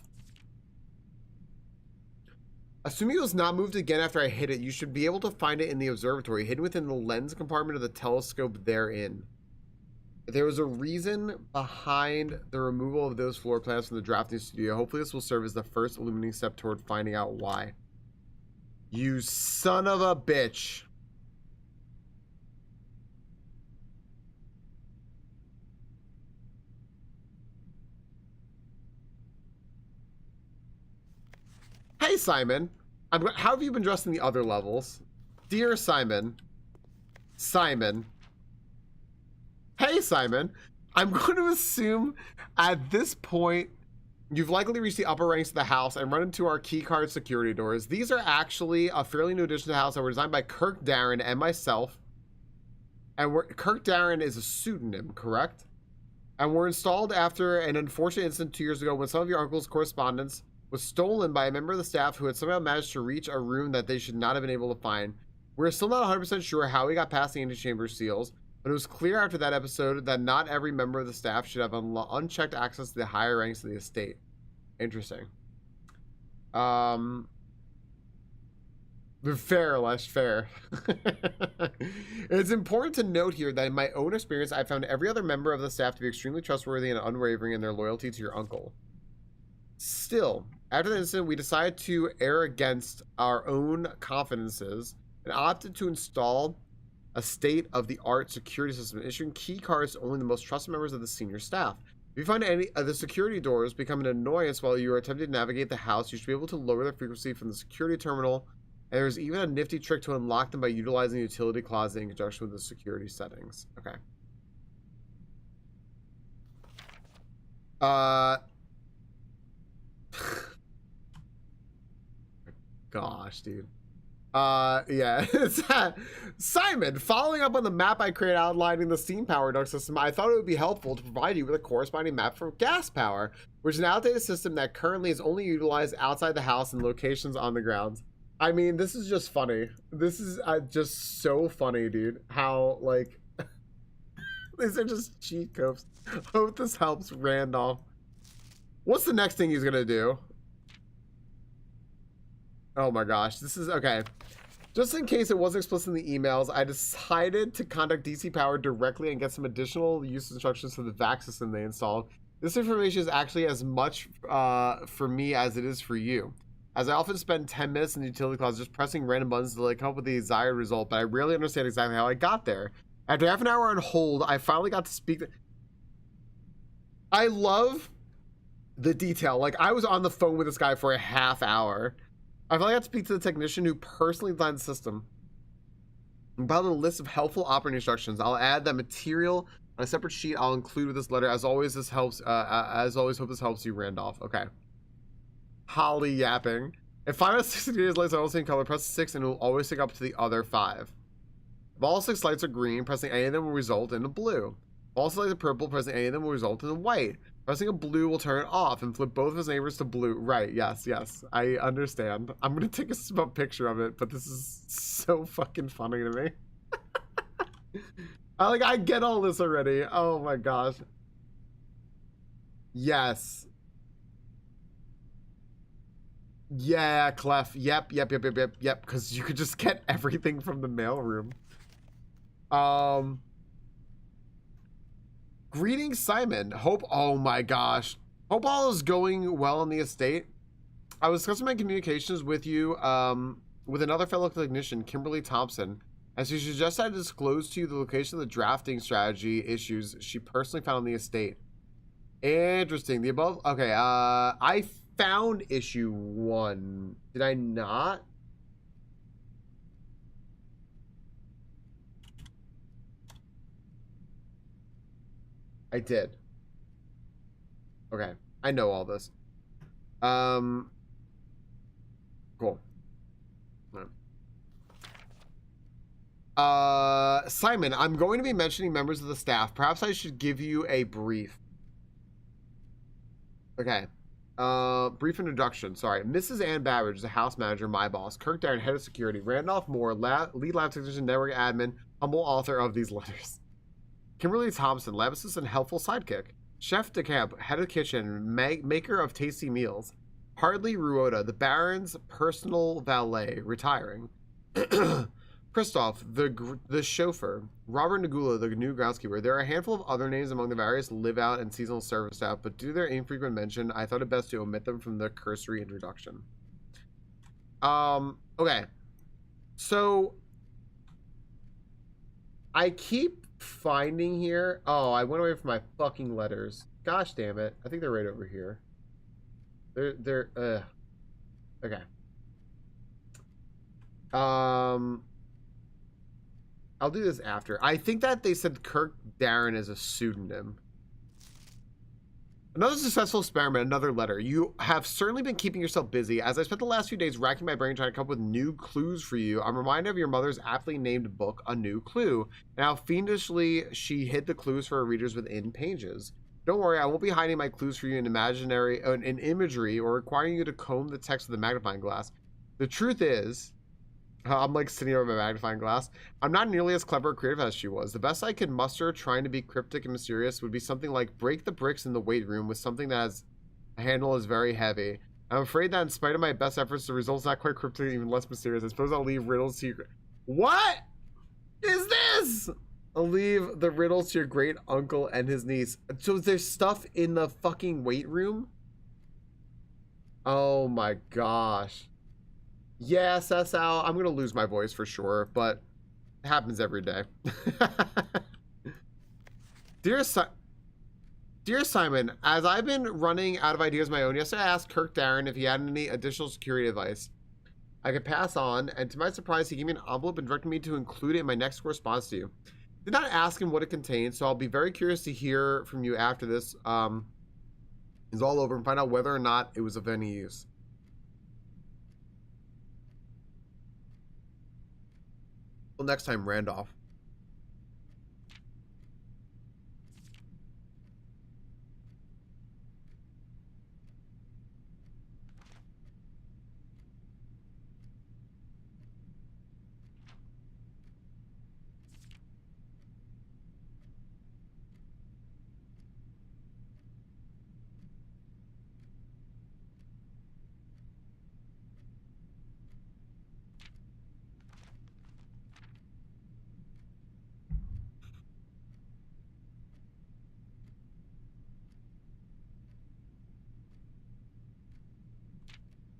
Speaker 1: Assuming it was not moved again after I hit it, you should be able to find it in the observatory, hidden within the lens compartment of the telescope therein. There was a reason behind the removal of those floor plans from the drafting studio. Hopefully this will serve as the first illuminating step toward finding out why. You son of a bitch. Hey, Simon. How have you been dressed in the other levels? Dear Simon. Simon. Hey, Simon. I'm going to assume at this point, you've likely reached the upper ranks of the house and run into our keycard security doors. These are actually a fairly new addition to the house that were designed by Kirk Darren and myself. And Kirk Darren is a pseudonym, correct? And were installed after an unfortunate incident 2 years ago when some of your uncle's correspondence was stolen by a member of the staff who had somehow managed to reach a room that they should not have been able to find. We're still not 100% sure how he got past the antechamber seals, but it was clear after that episode that not every member of the staff should have unchecked access to the higher ranks of the estate. Interesting. Fair, less fair. It's important to note here that in my own experience, I found every other member of the staff to be extremely trustworthy and unwavering in their loyalty to your uncle. Still, after the incident, we decided to err against our own confidences and opted to install a state-of-the-art security system, issuing key cards to only the most trusted members of the senior staff. If you find any of the security doors become an annoyance while you are attempting to navigate the house, you should be able to lower the frequency from the security terminal, and there's even a nifty trick to unlock them by utilizing the utility closet in conjunction with the security settings. Okay. Gosh, dude. Yeah. Simon, following up on the map I created outlining the steam power duct system, I thought it would be helpful to provide you with a corresponding map for gas power, which is an outdated system that currently is only utilized outside the house and locations on the grounds. I mean, this is just funny. This is just so funny, dude. How, like, these are just cheat codes. Hope this helps Randolph. What's the next thing he's gonna do? Oh my gosh, this is okay. Just in case it wasn't explicit in the emails, I decided to contact DC Power directly and get some additional use instructions for the VAC system they installed. This information is actually as much for me as it is for you, as I often spend 10 minutes in the utility closet just pressing random buttons to come up with the desired result, but I rarely understand exactly how I got there. After half an hour on hold, I finally got to speak. I love the detail. Like, I was on the phone with this guy for a half hour. I finally got to speak to the technician who personally designed the system. About a list of helpful operating instructions. I'll add that material on a separate sheet I'll include with this letter. As always, this helps. As always, hope this helps you, Randolph. Okay. Holly yapping. If 5 out of 6 ingredients lights are all the same color, press 6 and it will always sync up to the other 5. If all 6 lights are green, pressing any of them will result in a blue. If all 6 lights are purple, pressing any of them will result in a white. Pressing a blue will turn it off and flip both of his neighbors to blue. Right, yes, yes. I understand. I'm going to take a picture of it, but this is so fucking funny to me. I get all this already. Oh my gosh. Yes. Yeah, Clef. Yep. Because you could just get everything from the mailroom. Greetings, Simon. Hope, oh my gosh. Hope all is going well on the estate. I was discussing my communications with you, with another fellow technician, Kimberly Thompson, and she suggested I disclose to you the location of the drafting strategy issues she personally found on the estate. Interesting. The above, okay, I found issue 1. Did I not? I did. Okay. I know all this. Cool. Simon, I'm going to be mentioning members of the staff. Perhaps I should give you a brief. Okay. Brief introduction. Sorry. Mrs. Ann Babbage is the house manager, my boss. Kirk Darren, head of security. Randolph Moore, lead lab technician, network admin, humble author of these letters. Kimberly Thompson, lab assistant, helpful sidekick. Chef DeCamp, head of kitchen, maker of tasty meals. Hardly Ruota, the Baron's personal valet, retiring. Christoph, the chauffeur. Robert Nagula, the new groundskeeper. There are a handful of other names among the various live-out and seasonal service staff, but due to their infrequent mention, I thought it best to omit them from the cursory introduction. Okay. So, I keep finding here... Oh, I went away from my fucking letters. Gosh damn it. I think they're right over here. Okay. I'll do this after. I think that they said Kirk Darren is a pseudonym. Another successful experiment, another letter. You have certainly been keeping yourself busy. As I spent the last few days racking my brain trying to come up with new clues for you, I'm reminded of your mother's aptly named book, A New Clue, and how fiendishly she hid the clues for her readers within pages. Don't worry, I won't be hiding my clues for you in imagery or requiring you to comb the text with a magnifying glass. The truth is... I'm like sitting over my magnifying glass. I'm not nearly as clever or creative as she was. The best I could muster trying to be cryptic and mysterious would be something like break the bricks in the weight room with something that has a handle is very heavy. I'm afraid that in spite of my best efforts, the result's not quite cryptic and even less mysterious. I suppose I'll leave riddles to your... What is this? I'll leave the riddles to your great uncle and his niece. So there's stuff in the fucking weight room? Oh my gosh. Yes, Al, I'm gonna lose my voice for sure, but it happens every day. Dear Simon, as I've been running out of ideas of my own, yesterday I asked Kirk Darren if he had any additional security advice I could pass on, and to my surprise, he gave me an envelope and directed me to include it in my next correspondence to you. Did not ask him what it contained, so I'll be very curious to hear from you after this is all over and find out whether or not it was of any use. Well, next time, Randolph.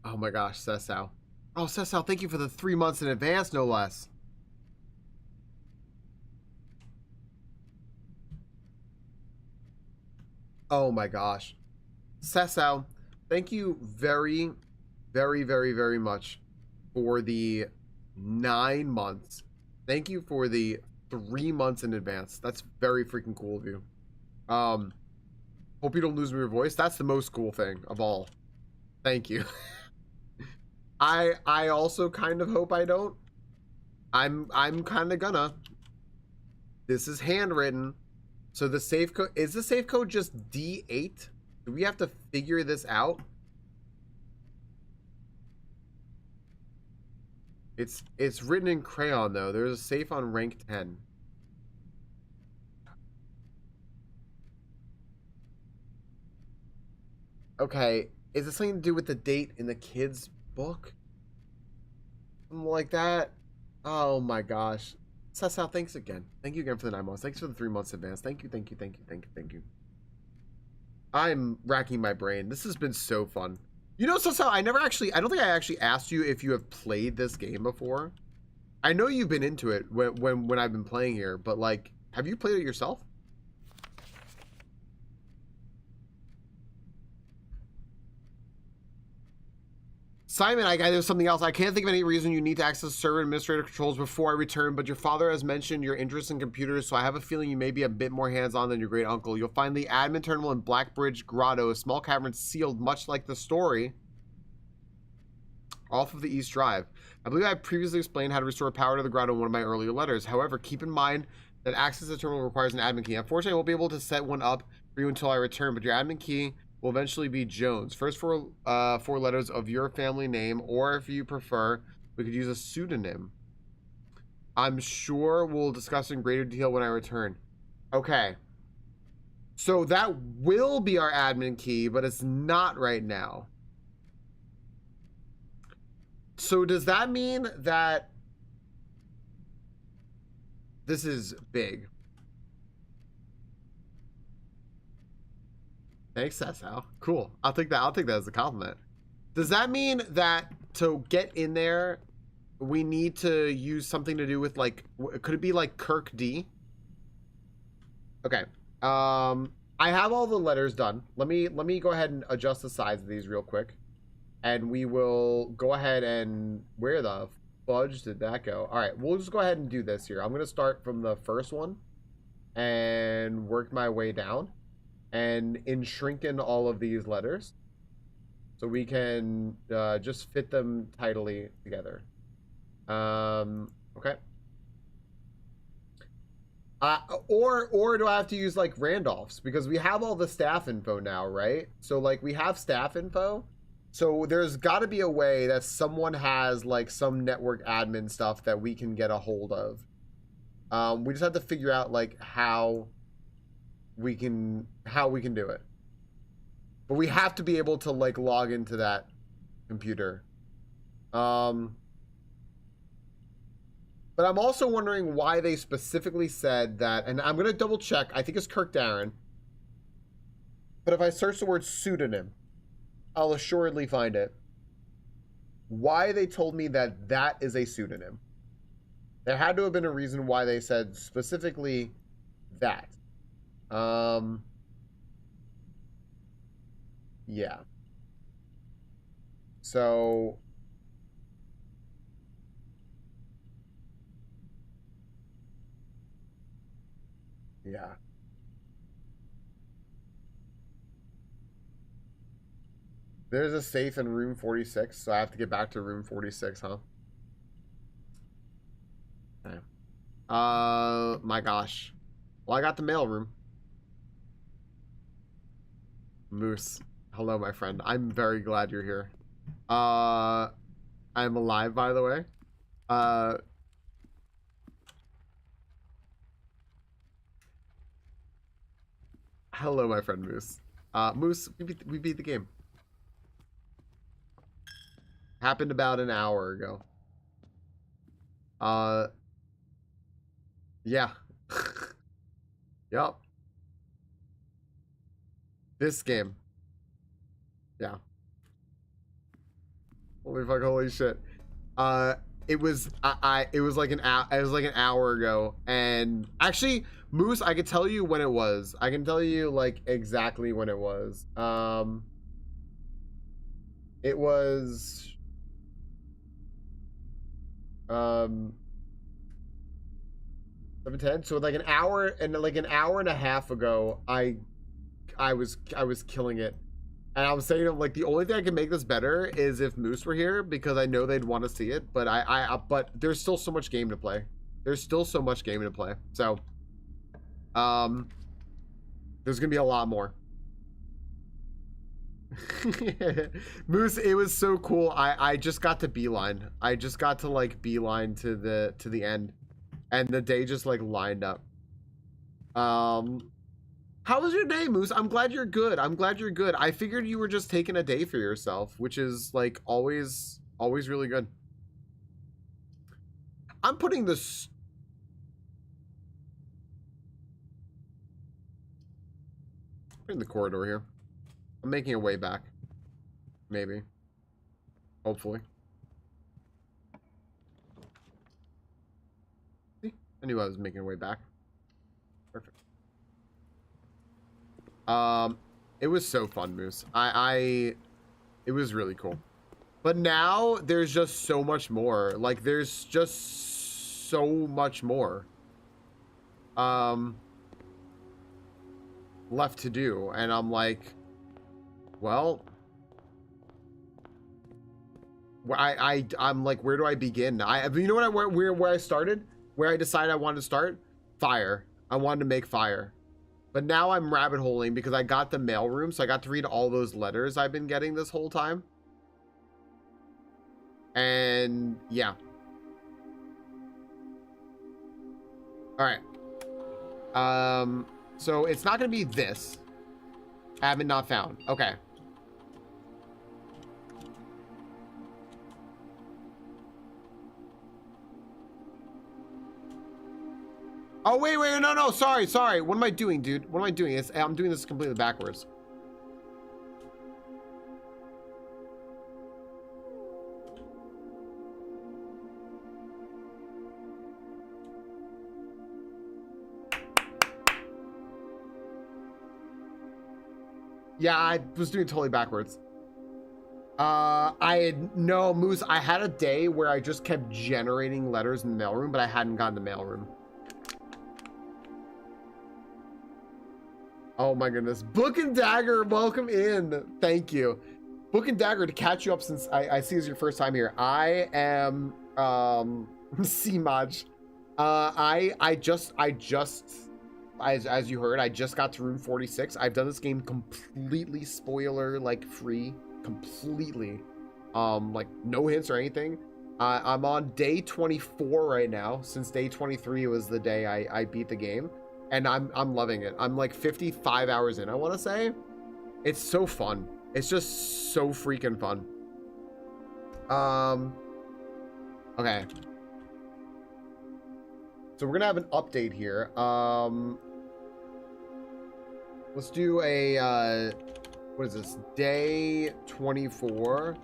Speaker 1: Oh my gosh, Cesau. Oh, Cesau, thank you for the 3 months in advance, no less. Oh my gosh. Cesau, thank you very, very, very, very much for the 9 months. Thank you for the 3 months in advance. That's very freaking cool of you. Hope you don't lose your voice. That's the most cool thing of all. Thank you. I also kind of hope I don't. I'm kind of gonna. This is handwritten. So the safe code, is the safe code just D8? Do we have to figure this out? It's written in crayon though. There's a safe on rank 10. Okay, is it something to do with the date in the kid's book? Something like that? Oh my gosh. Cesau, thanks again. Thank you again for the 9 months. Thanks for the 3 months in advance. Thank you, thank you, thank you, thank you, thank you. I'm racking my brain. This has been so fun. You know, Cesau, I don't think I actually asked you if you have played this game before. I know you've been into it when I've been playing here, but like, have you played it yourself? Simon, there's something else. I can't think of any reason you need to access server administrator controls before I return, but your father has mentioned your interest in computers, so I have a feeling you may be a bit more hands-on than your great uncle. You'll find the admin terminal in Blackbridge Grotto, a small cavern sealed much like the story. off of the East Drive. I believe I previously explained how to restore power to the grotto in one of my earlier letters. However, keep in mind that access to the terminal requires an admin key. Unfortunately, I won't be able to set one up for you until I return, but your admin key will eventually be Jones. First four letters of your family name, or if you prefer, we could use a pseudonym. I'm sure we'll discuss in greater detail when I return. Okay. So that will be our admin key, but it's not right now. So does that mean that this is big? Thanks, Sal. Cool. I'll take that. I'll take that as a compliment. Does that mean that to get in there, we need to use something to do with like, could it be like Kirk D? Okay. I have all the letters done. Let me go ahead and adjust the size of these real quick. And we will go ahead and... Where the fudge did that go? All right, we'll just go ahead and do this here. I'm going to start from the first one and work my way down and shrinking all of these letters so we can just fit them tidily together. Okay. Or do I have to use like Randolph's? Because we have all the staff info now, right? So like we have staff info. So there's got to be a way that someone has like some network admin stuff that we can get a hold of. We just have to figure out like how we can do it. But we have to be able to like log into that computer. But I'm also wondering why they specifically said that, and I'm going to double check. I think it's Kirk Darren. But if I search the word pseudonym, I'll assuredly find it. Why they told me that that is a pseudonym. There had to have been a reason why they said specifically that. Yeah. So... Yeah. There's a safe in room 46, so I have to get back to room 46, huh? Okay. My gosh. Well, I got the mail room. Moose. Hello, my friend. I'm very glad you're here. I'm alive, by the way. Hello, my friend Moose. Moose, we beat the game. Happened about an hour ago. Yeah. Yup. This game. Yeah. Holy fuck, holy shit. It was like an hour ago, and actually, Moose, I could tell you when it was. I can tell you like exactly when it was. It was 7:10, so like an hour and a half ago, I was killing it. And I was saying to him, like, the only thing I can make this better is if Moose were here, because I know they'd want to see it, but but there's still so much game to play. There's still so much game to play. So there's gonna be a lot more. Moose, it was so cool. I just got to beeline. I just got to like beeline to the end, and the day just like lined up. How was your day, Moose? I'm glad you're good. I'm glad you're good. I figured you were just taking a day for yourself, which is like always really good. I'm putting this in the corridor here. I'm making a way back. Maybe. Hopefully. See? I knew I was making a way back. Perfect. It was so fun, Moose. It was really cool. But now there's just so much more. Like there's just so much more left to do, and I'm like, well, I'm like, where do I begin? You know what where I started? Where I decided I wanted to start? Fire. I wanted to make fire. But now I'm rabbit holing because I got the mailroom, so I got to read all those letters I've been getting this whole time. And yeah. All right. So it's not gonna be this. Admin not found. Okay. Oh, wait, no, sorry. What am I doing, dude? What am I doing? I'm doing this completely backwards. Yeah, I was doing totally backwards. Moose, I had a day where I just kept generating letters in the mailroom, but I hadn't gotten the mailroom. Oh my goodness. Book and Dagger, welcome in. Thank you. Book and Dagger, to catch you up since I see it's your first time here. I am C-Maj. As you heard, I just got to room 46. I've done this game completely spoiler like free. Completely. Like no hints or anything. I'm on day 24 right now. Since day 23 was the day I beat the game. And I'm loving it. I'm like 55 hours in, I want to say. It's so fun. It's just so freaking fun. Okay. So we're gonna have an update here. Let's do a what is this? Day 24.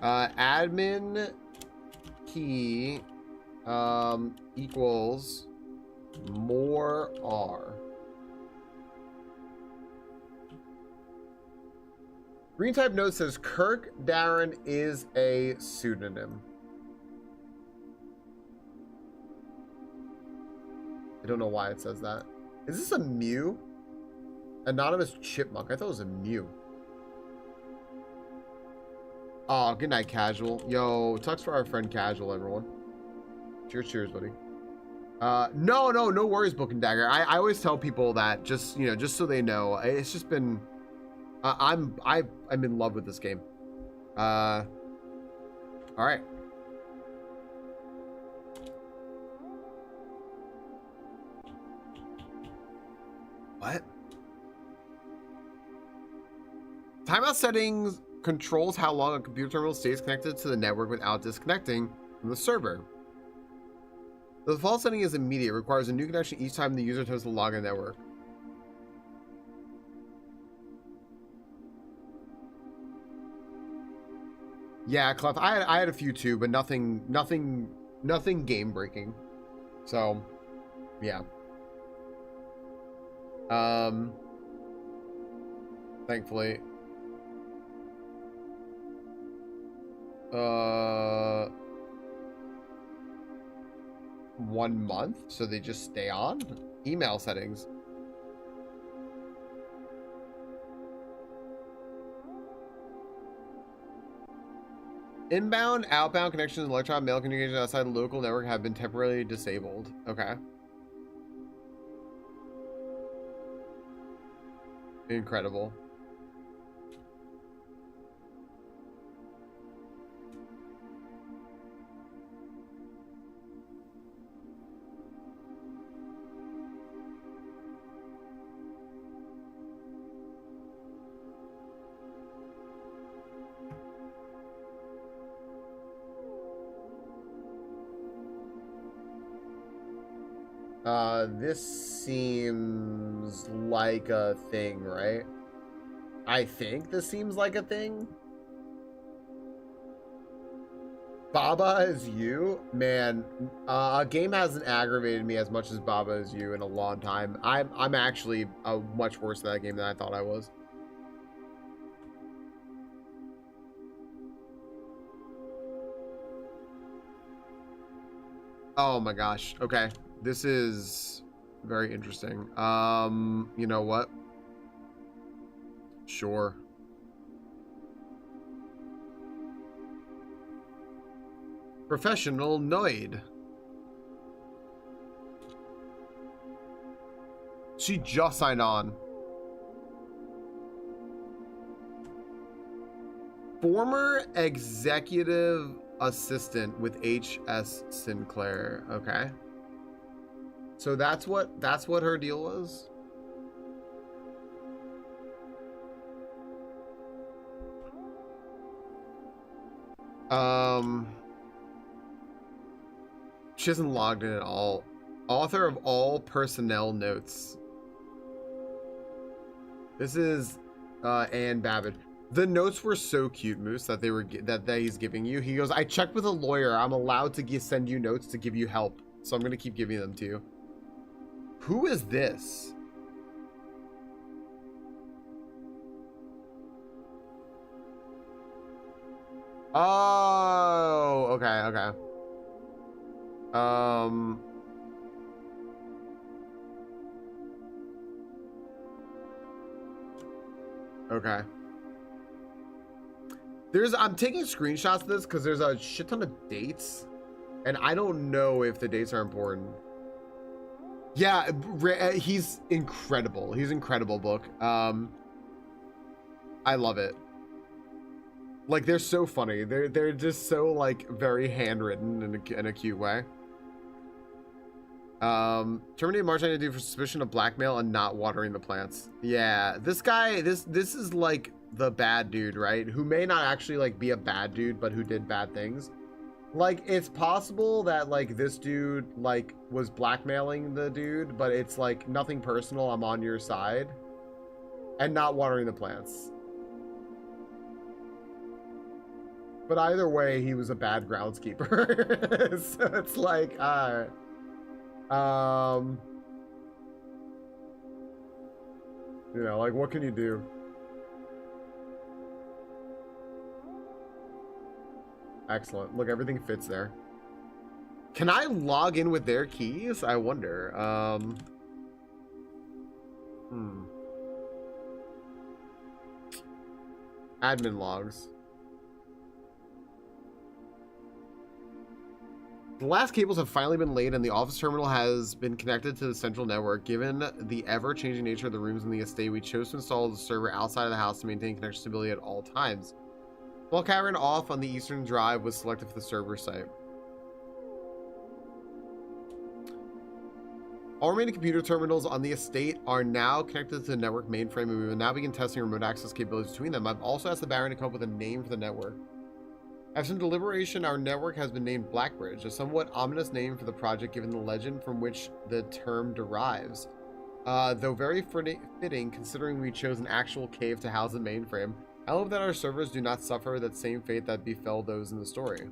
Speaker 1: Admin key equals more R. Green type note says Kirk Darren is a pseudonym. I don't know why it says that. Is this a Mew? Anonymous Chipmunk. I thought it was a Mew. Oh, good night, Casual. Yo, tucks for our friend Casual, everyone. Cheers, buddy. No worries, Book and Dagger. I always tell people that just so they know. It's just been I'm in love with this game. All right. What? Timeout settings controls how long a computer terminal stays connected to the network without disconnecting from the server. The default setting is immediate. It requires a new connection each time the user attempts to log in the network. Yeah, Clef. I had a few too, but nothing game breaking. So, yeah. Thankfully. 1 month, so they just stay on. Email settings. Inbound, outbound connections, and electronic mail communication outside the local network have been temporarily disabled. Okay. Incredible. This seems like a thing, right? I think this seems like a thing. Baba is you? Man, a game hasn't aggravated me as much as Baba is you in a long time. I'm actually much worse at that game than I thought I was. Oh my gosh. Okay. This is very interesting. You know what? Sure. Professional Noid. She just signed on. Former executive assistant with H.S. Sinclair. Okay. So that's what her deal was. She hasn't logged in at all. Author of all personnel notes. This is Ann Babbitt. The notes were so cute, Moose, that he's giving you. He goes, I checked with a lawyer. I'm allowed to send you notes to give you help. So I'm going to keep giving them to you. Who is this? Oh, okay. Okay. I'm taking screenshots of this because there's a shit ton of dates, and I don't know if the dates are important. Yeah, he's incredible. He's incredible book. I love it. Like, they're so funny. They're just so, like, very handwritten in a cute way. Terminate March identity for suspicion of blackmail and not watering the plants. Yeah, this guy, this is like the bad dude, right? Who may not actually like be a bad dude, but who did bad things. Like, it's possible that like this dude like was blackmailing the dude, but it's like nothing personal. I'm on your side, and not watering the plants. But either way, he was a bad groundskeeper. So it's like, you know, like, what can you do? Excellent. Look, everything fits there. Can I log in with their keys? I wonder. Admin logs. The last cables have finally been laid and the office terminal has been connected to the central network. Given the ever-changing nature of the rooms in the estate, we chose to install the server outside of the house to maintain connection stability at all times. Small cavern off on the eastern drive was selected for the server site. All remaining computer terminals on the estate are now connected to the network mainframe, and we will now begin testing remote access capabilities between them. I've also asked the Baron to come up with a name for the network. After some deliberation, our network has been named Blackbridge, a somewhat ominous name for the project given the legend from which the term derives. Though very fitting considering we chose an actual cave to house the mainframe, I hope that our servers do not suffer that same fate that befell those in the story.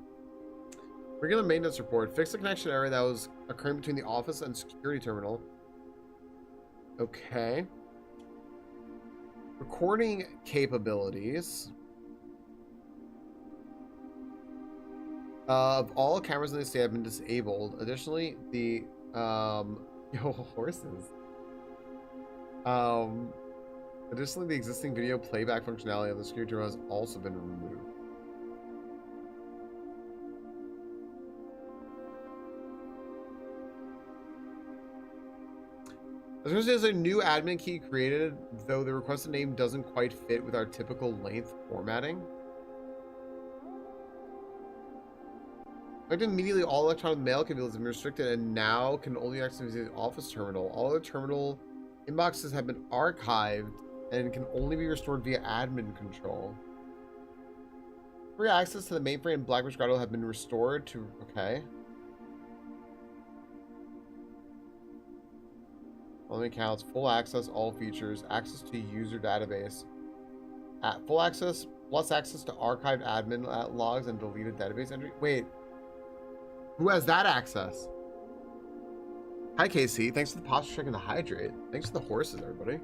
Speaker 1: Regular maintenance report. Fix the connection error that was occurring between the office and security terminal. Okay. Recording capabilities. Of all cameras in the estate have been disabled. Additionally, the horses. Additionally, the existing video playback functionality of the security terminal has also been removed. There's a new admin key created, though the requested name doesn't quite fit with our typical length formatting. Immediately, all electronic mail capabilities have been restricted and now can only access the office terminal. All other terminal inboxes have been archived and can only be restored via admin control. Free access to the mainframe and Blackbridge Grotto have been restored to... Okay. All accounts, full access, all features, access to user database. Full access, plus access to archived admin logs and deleted database entry. Wait. Who has that access? Hi, KC. Thanks for the posture check and the hydrate. Thanks for the horses, everybody.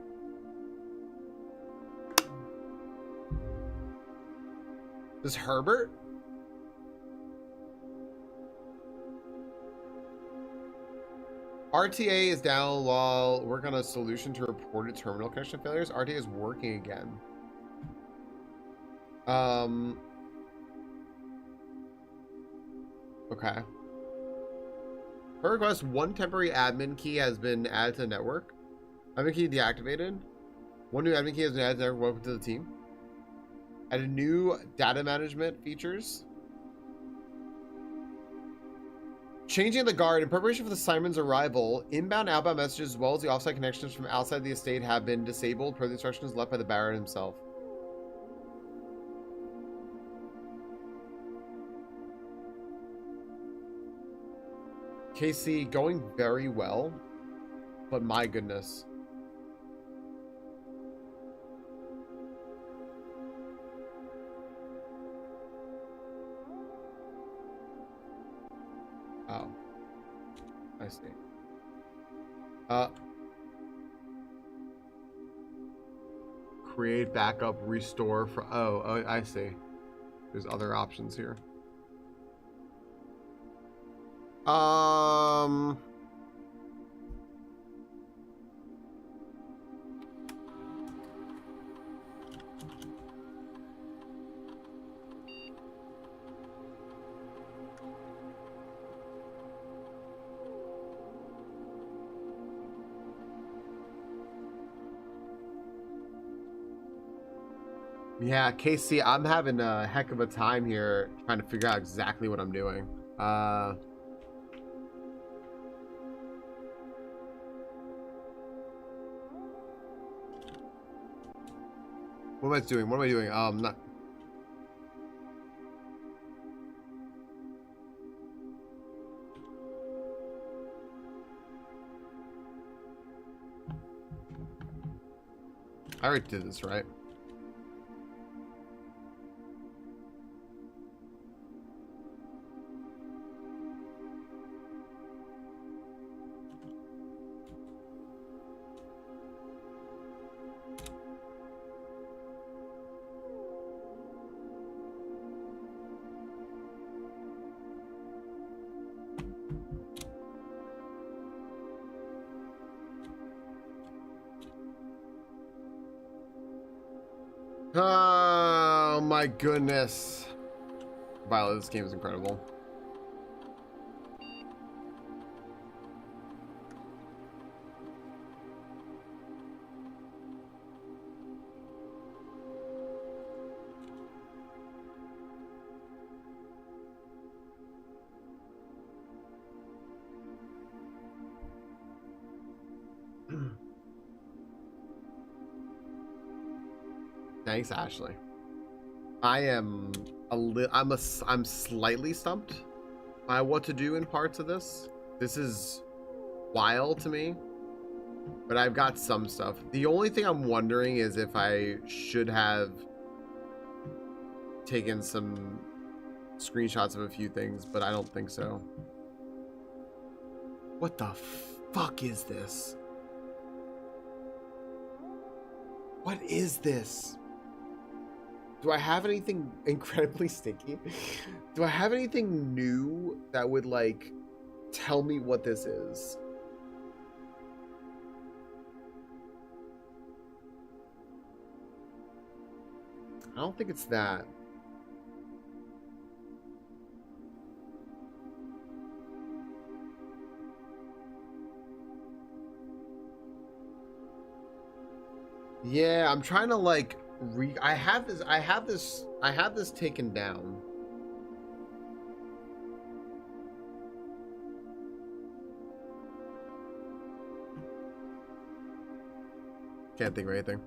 Speaker 1: This Herbert? RTA is down while working on a solution to reported terminal connection failures. RTA is working again. Okay. Per request, one temporary admin key has been added to the network. Admin key deactivated. One new admin key has been added to the network. Welcome to the team. Added new data management features. Changing the guard. In preparation for the Simon's arrival, inbound outbound messages as well as the offsite connections from outside the estate have been disabled per the instructions left by the Baron himself. KC, going very well, but my goodness. Oh, I see. Create backup, restore for, oh, I see. There's other options here. Yeah, Casey, I'm having a heck of a time here trying to figure out exactly what I'm doing. What am I doing? What am I doing? Not. I already did this, right? Oh my goodness. Violet, this game is incredible. Thanks, Ashley. I am I'm slightly stumped by what to do in parts of this. This is wild to me, but I've got some stuff. The only thing I'm wondering is if I should have taken some screenshots of a few things, but I don't think so. What the fuck is this? What is this? Do I have anything incredibly stinky? Do I have anything new that would, like, tell me what this is? I don't think it's that. Yeah, I'm trying to, like, I have this taken down. Can't think of anything.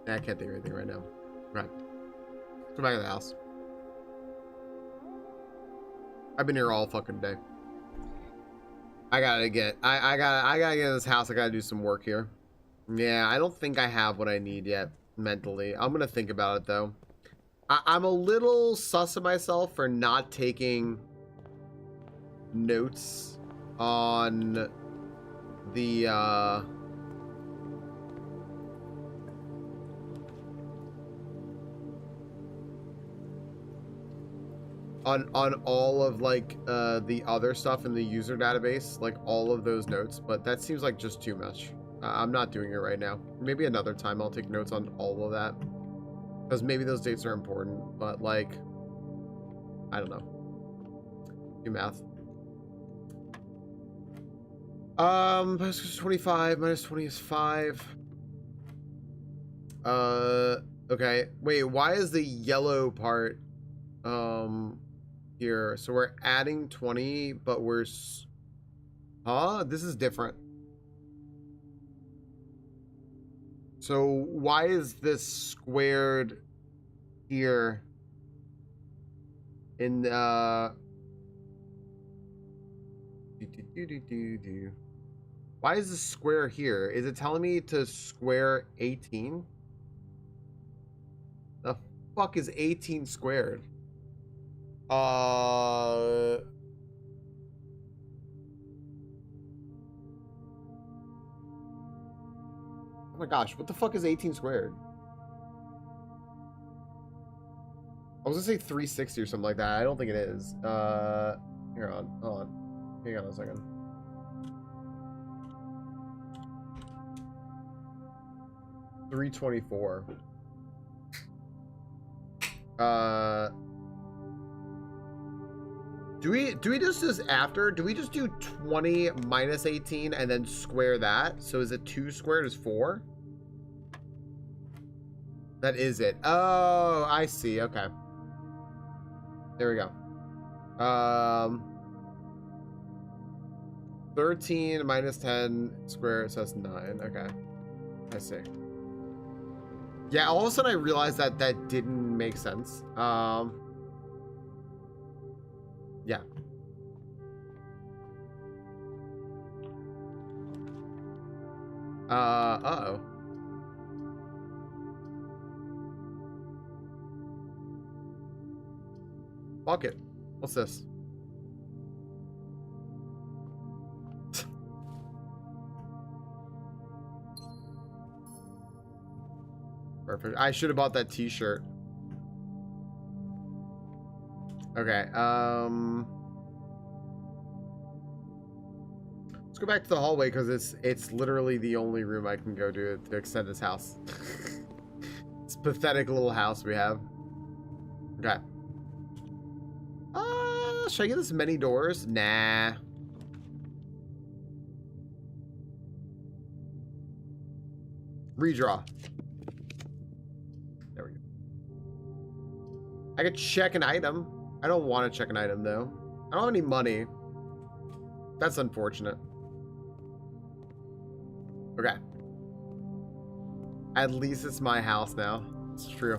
Speaker 1: Yeah, I can't think of anything right now. Right. Let's go back to the house. I've been here all fucking day. I gotta get in this house. I gotta do some work here. Yeah, I don't think I have what I need yet mentally. I'm gonna think about it though. I'm a little sus of myself for not taking notes on the on all of, like, the other stuff in the user database, like all of those notes, but that seems like just too much. I'm not doing it right now. Maybe another time I'll take notes on all of that, because maybe those dates are important, but, like, I don't know. Do math. Plus 25 minus 20 is 5. Okay. Wait, why is the yellow part here? So we're adding 20, but we're huh? This is different. So why is this squared here in why is this square here? Is it telling me to square 18? The fuck is 18 squared? Oh my gosh, what the fuck is 18 squared? I was gonna say 360 or something like that. I don't think it is. Here on, hold on. Hang on a second. $324. Do we just this after? Do we just do 20 minus 18 and then square that? So is it 2 squared is 4? That is it. Oh, I see. Okay. There we go. 13 minus 10 squared, so that's 9. Okay. I see. Yeah, all of a sudden I realized that that didn't make sense. Yeah. Uh-oh. Fuck it. What's this? Perfect. I should have bought that t-shirt. Okay, let's go back to the hallway because it's literally the only room I can go to extend this house. It's a pathetic little house we have. Okay. Should I get this many doors? Nah. Redraw. There we go. I could check an item. I don't want to check an item though. I don't have any money. That's unfortunate. Okay. At least it's my house now. It's true.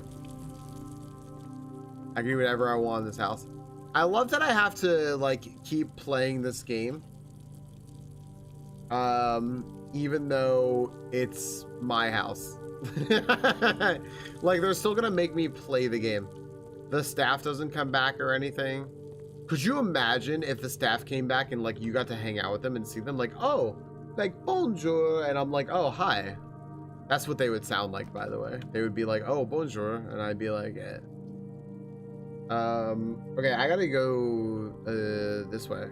Speaker 1: I can do whatever I want in this house. I love that I have to like keep playing this game. Even though it's my house. Like they're still gonna make me play the game. The staff doesn't come back or anything. Could you imagine if the staff came back and like you got to hang out with them and see them like, oh, like bonjour, and I'm like, oh, hi. That's what they would sound like, by the way. They would be like, oh, bonjour, and I'd be like, eh. Okay, I gotta go this way.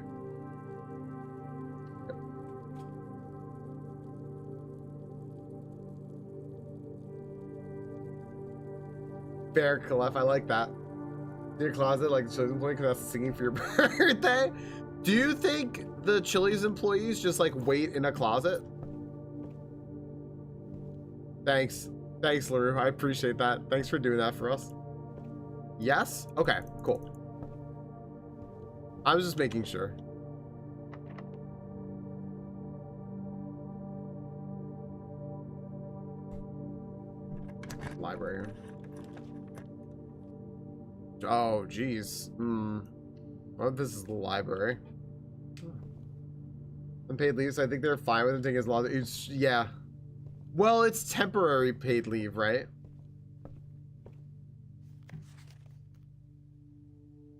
Speaker 1: Bear Clef, I like that. In your closet, like the chosen point, because that's singing for your birthday. Do you think the Chili's employees just like wait in a closet? Thanks. Thanks, LaRue. I appreciate that. Thanks for doing that for us. Yes? Okay, cool. I was just making sure. Library. Oh, geez. Well, this is the library. Unpaid leave, so I think they're fine with him taking as long as yeah. Well, it's temporary paid leave, right?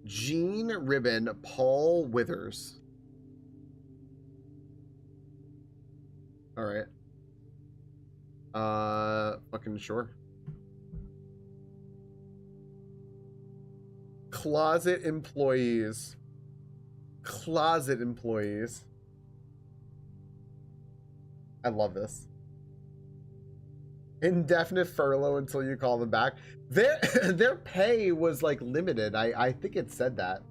Speaker 1: Jean Ribbon, Paul Withers. All right. Fucking sure. Closet employees. Closet employees. I love this. Indefinite furlough until you call them back. Their pay was like limited. I think it said that.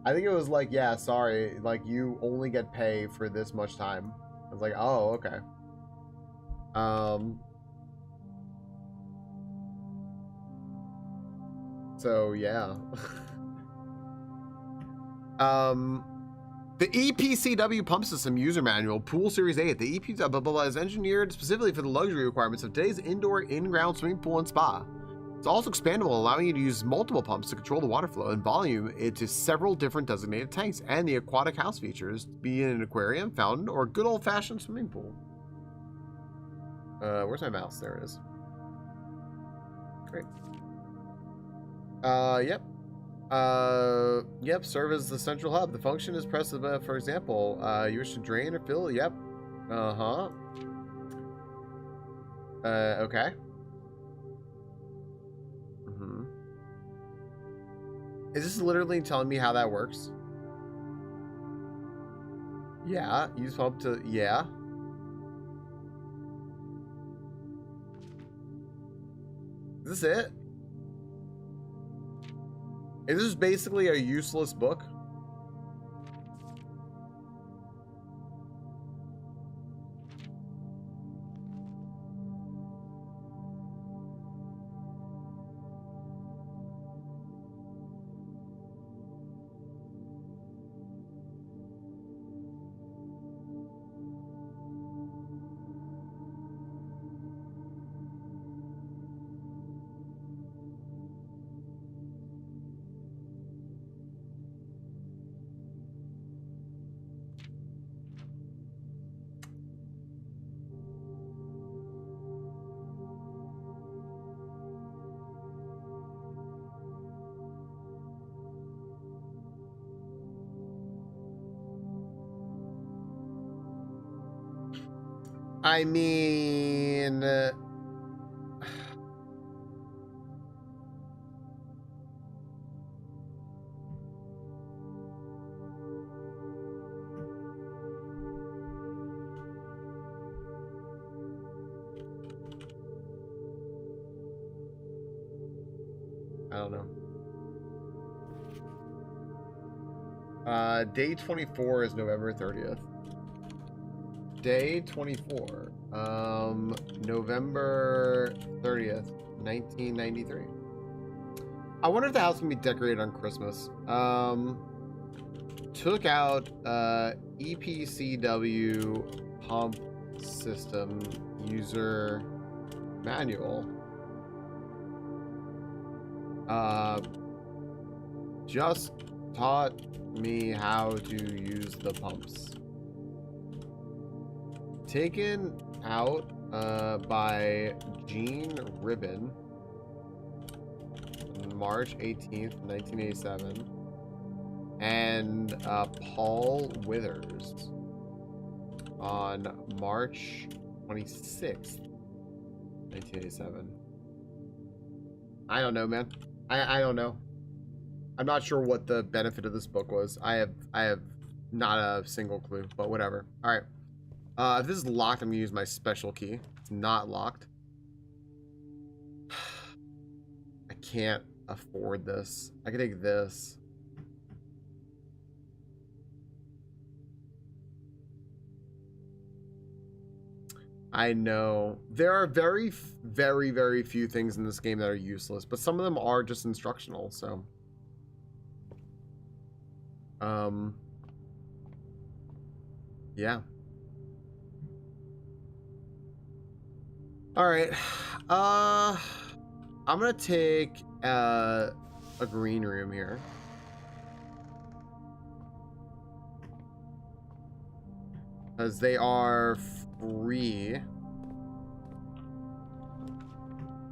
Speaker 1: I think it was like, yeah, sorry, like you only get pay for this much time. I was like, oh, okay. So yeah. The EPCW pump system user manual, Pool Series 8. The EPCW blah, blah, blah, is engineered specifically for the luxury requirements of today's indoor in-ground swimming pool and spa. It's also expandable, allowing you to use multiple pumps to control the water flow and volume into several different designated tanks, and the aquatic house features, be it an aquarium, fountain, or good old-fashioned swimming pool. Where's my mouse? There it is. Great. Yep. Yep, serve as the central hub. The function is press, for example, you wish to drain or fill. Yep. Okay. Is this literally telling me how that works? Yeah, use pump to, yeah. Is this it? Is this basically a useless book? I mean, I don't know. Day 24 is November 30th. Day 24. November 30th, 1993. I wonder if the house can be decorated on Christmas. Took out EPCW pump system user manual. Just taught me how to use the pumps. Taken out by Gene Ribbon, March 18th, 1987, and Paul Withers on March 26th, 1987. I don't know, man. I don't know. I'm not sure what the benefit of this book was. I have not a single clue, but whatever. All right. If this is locked, I'm gonna use my special key. It's not locked. I can't afford this. I can take this. I know. There are very, very, very few things in this game that are useless, but some of them are just instructional, so. Yeah. All right. I'm gonna take a green room here. Because they are free.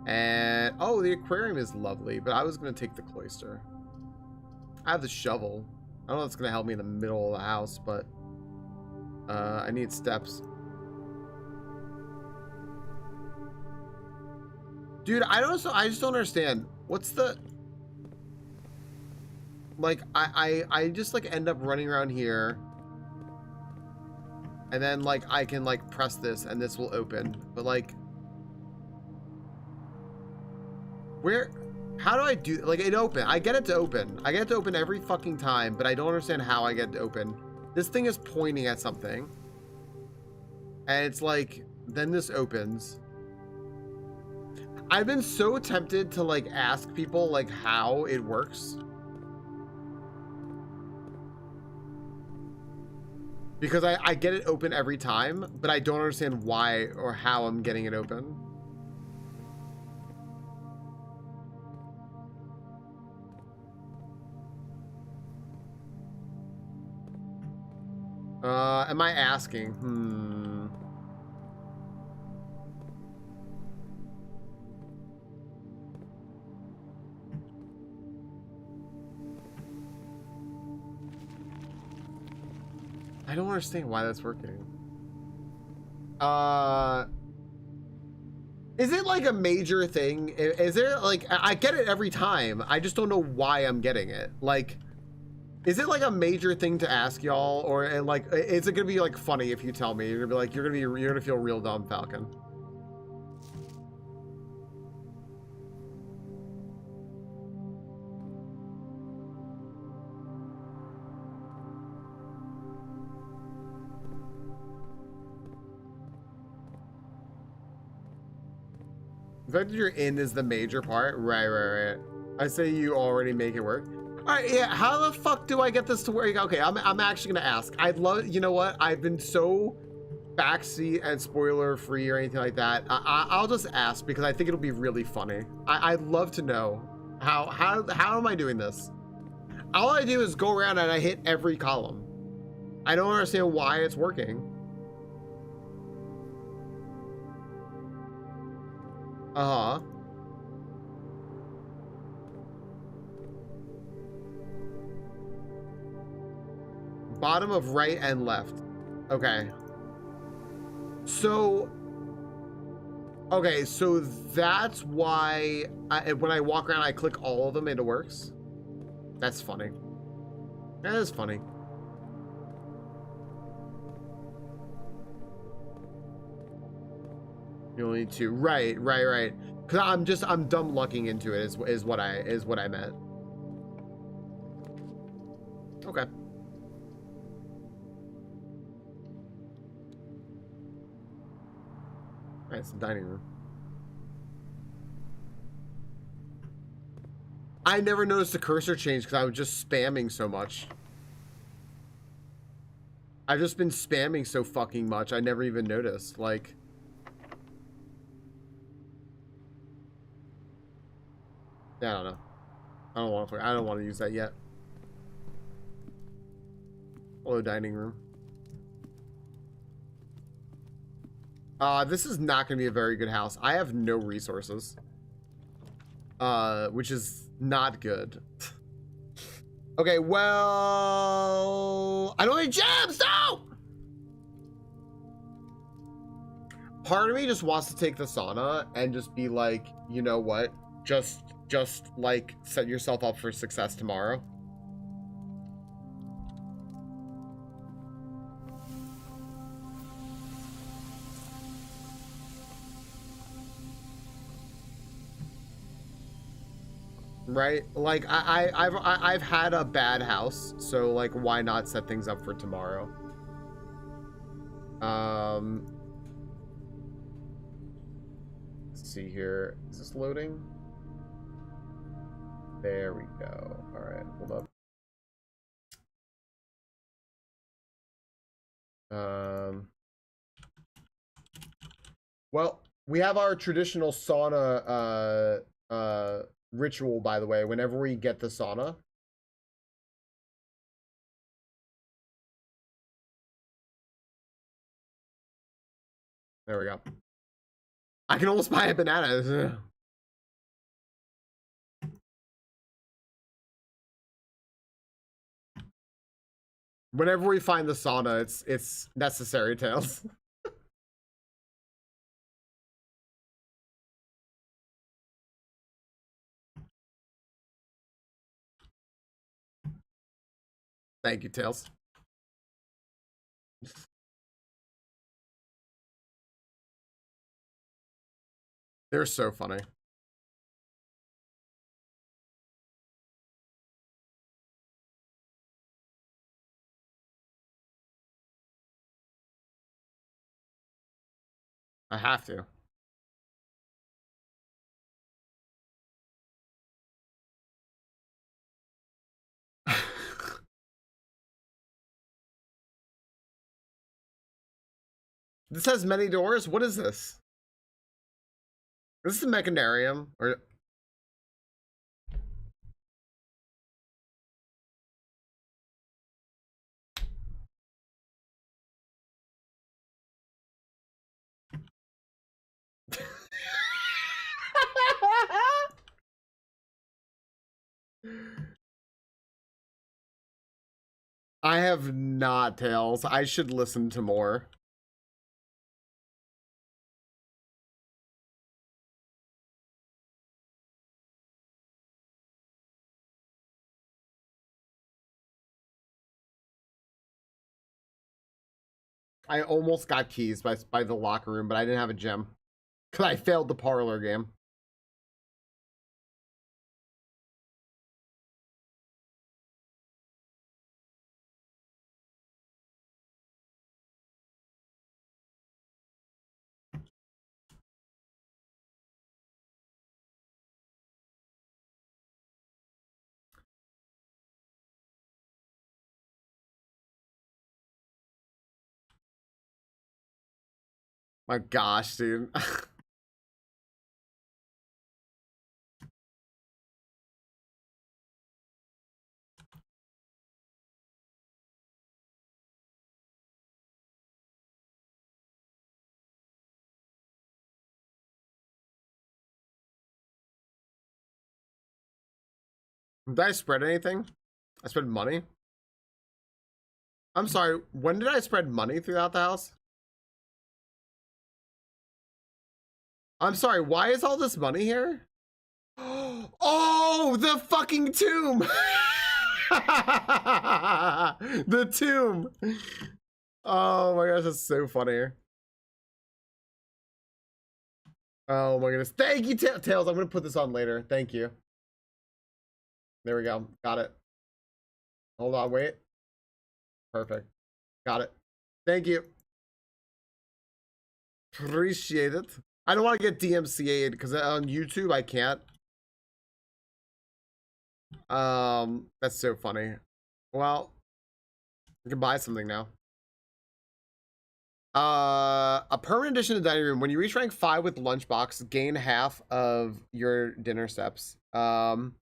Speaker 1: And oh, the aquarium is lovely, but I was gonna take the cloister. I have the shovel. I don't know if it's gonna help me in the middle of the house, but I need steps. Dude, I just don't understand. What's the like I just like end up running around here. And then like I can like press this and this will open. But like where How do I do, like, it open? I get it to open. I get it to open every fucking time, but I don't understand how I get it to open. This thing is pointing at something. And it's like, then this opens. I've been so tempted to, like, ask people, like, how it works. Because I get it open every time, but I don't understand why or how I'm getting it open. Am I asking? I don't understand why that's working. Is it like a major thing? Is there like, I get it every time. I just don't know why I'm getting it. Like, is it like a major thing to ask y'all, or like, is it gonna be like funny if you tell me? You're gonna be like, you're gonna feel real dumb, Falcon. The fact that you're in is the major part. Right. I say you already make it work. All right, yeah, how the fuck do I get this to work? Okay, I'm actually gonna ask. I'd love, you know what? I've been so backseat and spoiler free or anything like that. I'll just ask because I think it'll be really funny. I'd love to know how am I doing this? All I do is go around and I hit every column. I don't understand why it's working. Uh-huh. Bottom of right and left. Okay. So that's why when I walk around, I click all of them and it works. That's funny. That is funny. You only need two. Right. Cause I'm dumb lucking into it is what I meant. Okay. All right, it's the dining room. I never noticed the cursor change because I was just spamming so much. I've just been spamming so fucking much. I never even noticed. Like, yeah, I don't know. I don't want to use that yet. Hello, dining room. This is not going to be a very good house. I have no resources. Which is not good. Okay, well, I don't need gems, no! Part of me just wants to take the sauna and just be like, you know what? Just like set yourself up for success tomorrow. Right? Like I've had a bad house, so like why not set things up for tomorrow? Let's see here. Is this loading? There we go. All right, hold up. Well, we have our traditional sauna ritual, by the way, whenever we get the sauna. There we go. I can almost buy a banana. Whenever we find the sauna, it's necessary, Tails. Thank you, Tails. They're so funny. I have to. This has many doors? What is this? This is a mechanarium, or... I have not, Tails. I should listen to more. I almost got keys by the locker room, but I didn't have a gem. Because I failed the parlor game. My gosh, dude. Did I spread anything? I spread money? I'm sorry, when did I spread money throughout the house? I'm sorry, why is all this money here? Oh, the fucking tomb! The tomb! Oh my gosh, that's so funny. Oh my goodness. Thank you, Tails. I'm gonna put this on later. Thank you. There we go. Got it. Hold on, wait. Perfect. Got it. Thank you. Appreciate it. I don't want to get DMCA'd because on YouTube I can't. That's so funny. Well, I can buy something now. A permanent addition to the dining room. When you reach rank 5 with lunchbox, gain half of your dinner steps. Mount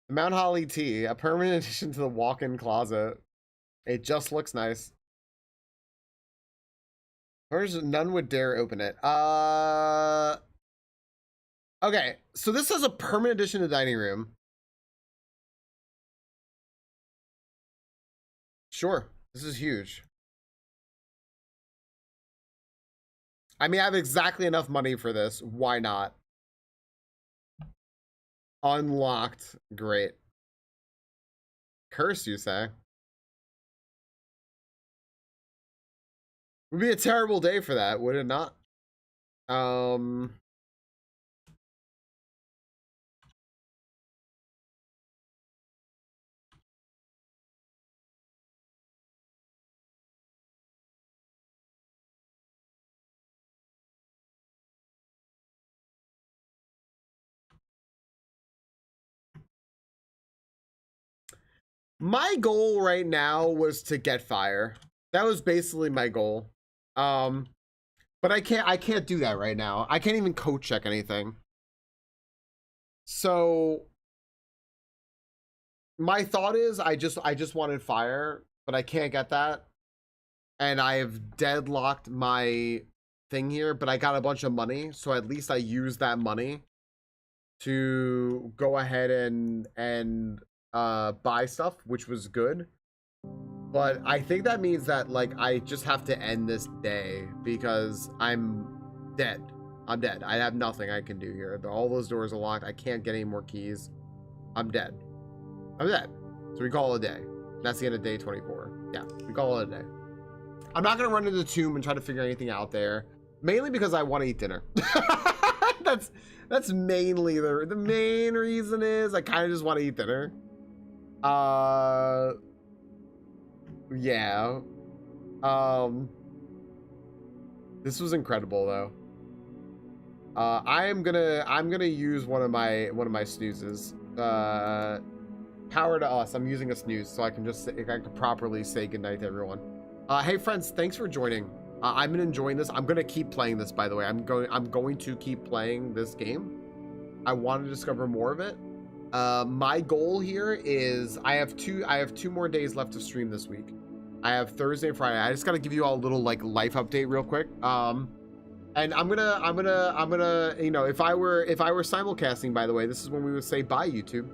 Speaker 1: Holly tea, a permanent addition to the walk-in closet. It just looks nice. There's none would dare open it. Okay, so this has a permanent addition to the dining room. Sure, this is huge. I mean, I have exactly enough money for this. Why not? Unlocked. Great. Curse, you say? Would be a terrible day for that, would it not? My goal right now was to get fire. That was basically my goal. But I can't do that right now. I can't even code check anything. So my thought is I just wanted fire, but I can't get that. And I have deadlocked my thing here, but I got a bunch of money, so at least I used that money to go ahead and buy stuff, which was good. But I think that means that like I just have to end this day because I'm dead. I'm dead. I have nothing I can do here. All those doors are locked. I can't get any more keys. I'm dead. I'm dead. So we call it a day. That's the end of day 24. Yeah, we call it a day. I'm not gonna run into the tomb and try to figure anything out there. Mainly because I want to eat dinner. that's mainly the main reason is I kind of just want to eat dinner. Yeah. This was incredible though. I'm gonna use one of my snoozes. Power to us. I'm using a snooze so I can properly say goodnight to everyone. Hey friends, thanks for joining. I've been enjoying this. I'm gonna keep playing this, by the way. I'm going to keep playing this game. I want to discover more of it. My goal here is I have two more days left to stream this week. I have Thursday and Friday. I just gotta give you all a little like life update real quick. And I'm gonna, you know, if I were simulcasting, by the way, this is when we would say bye, YouTube.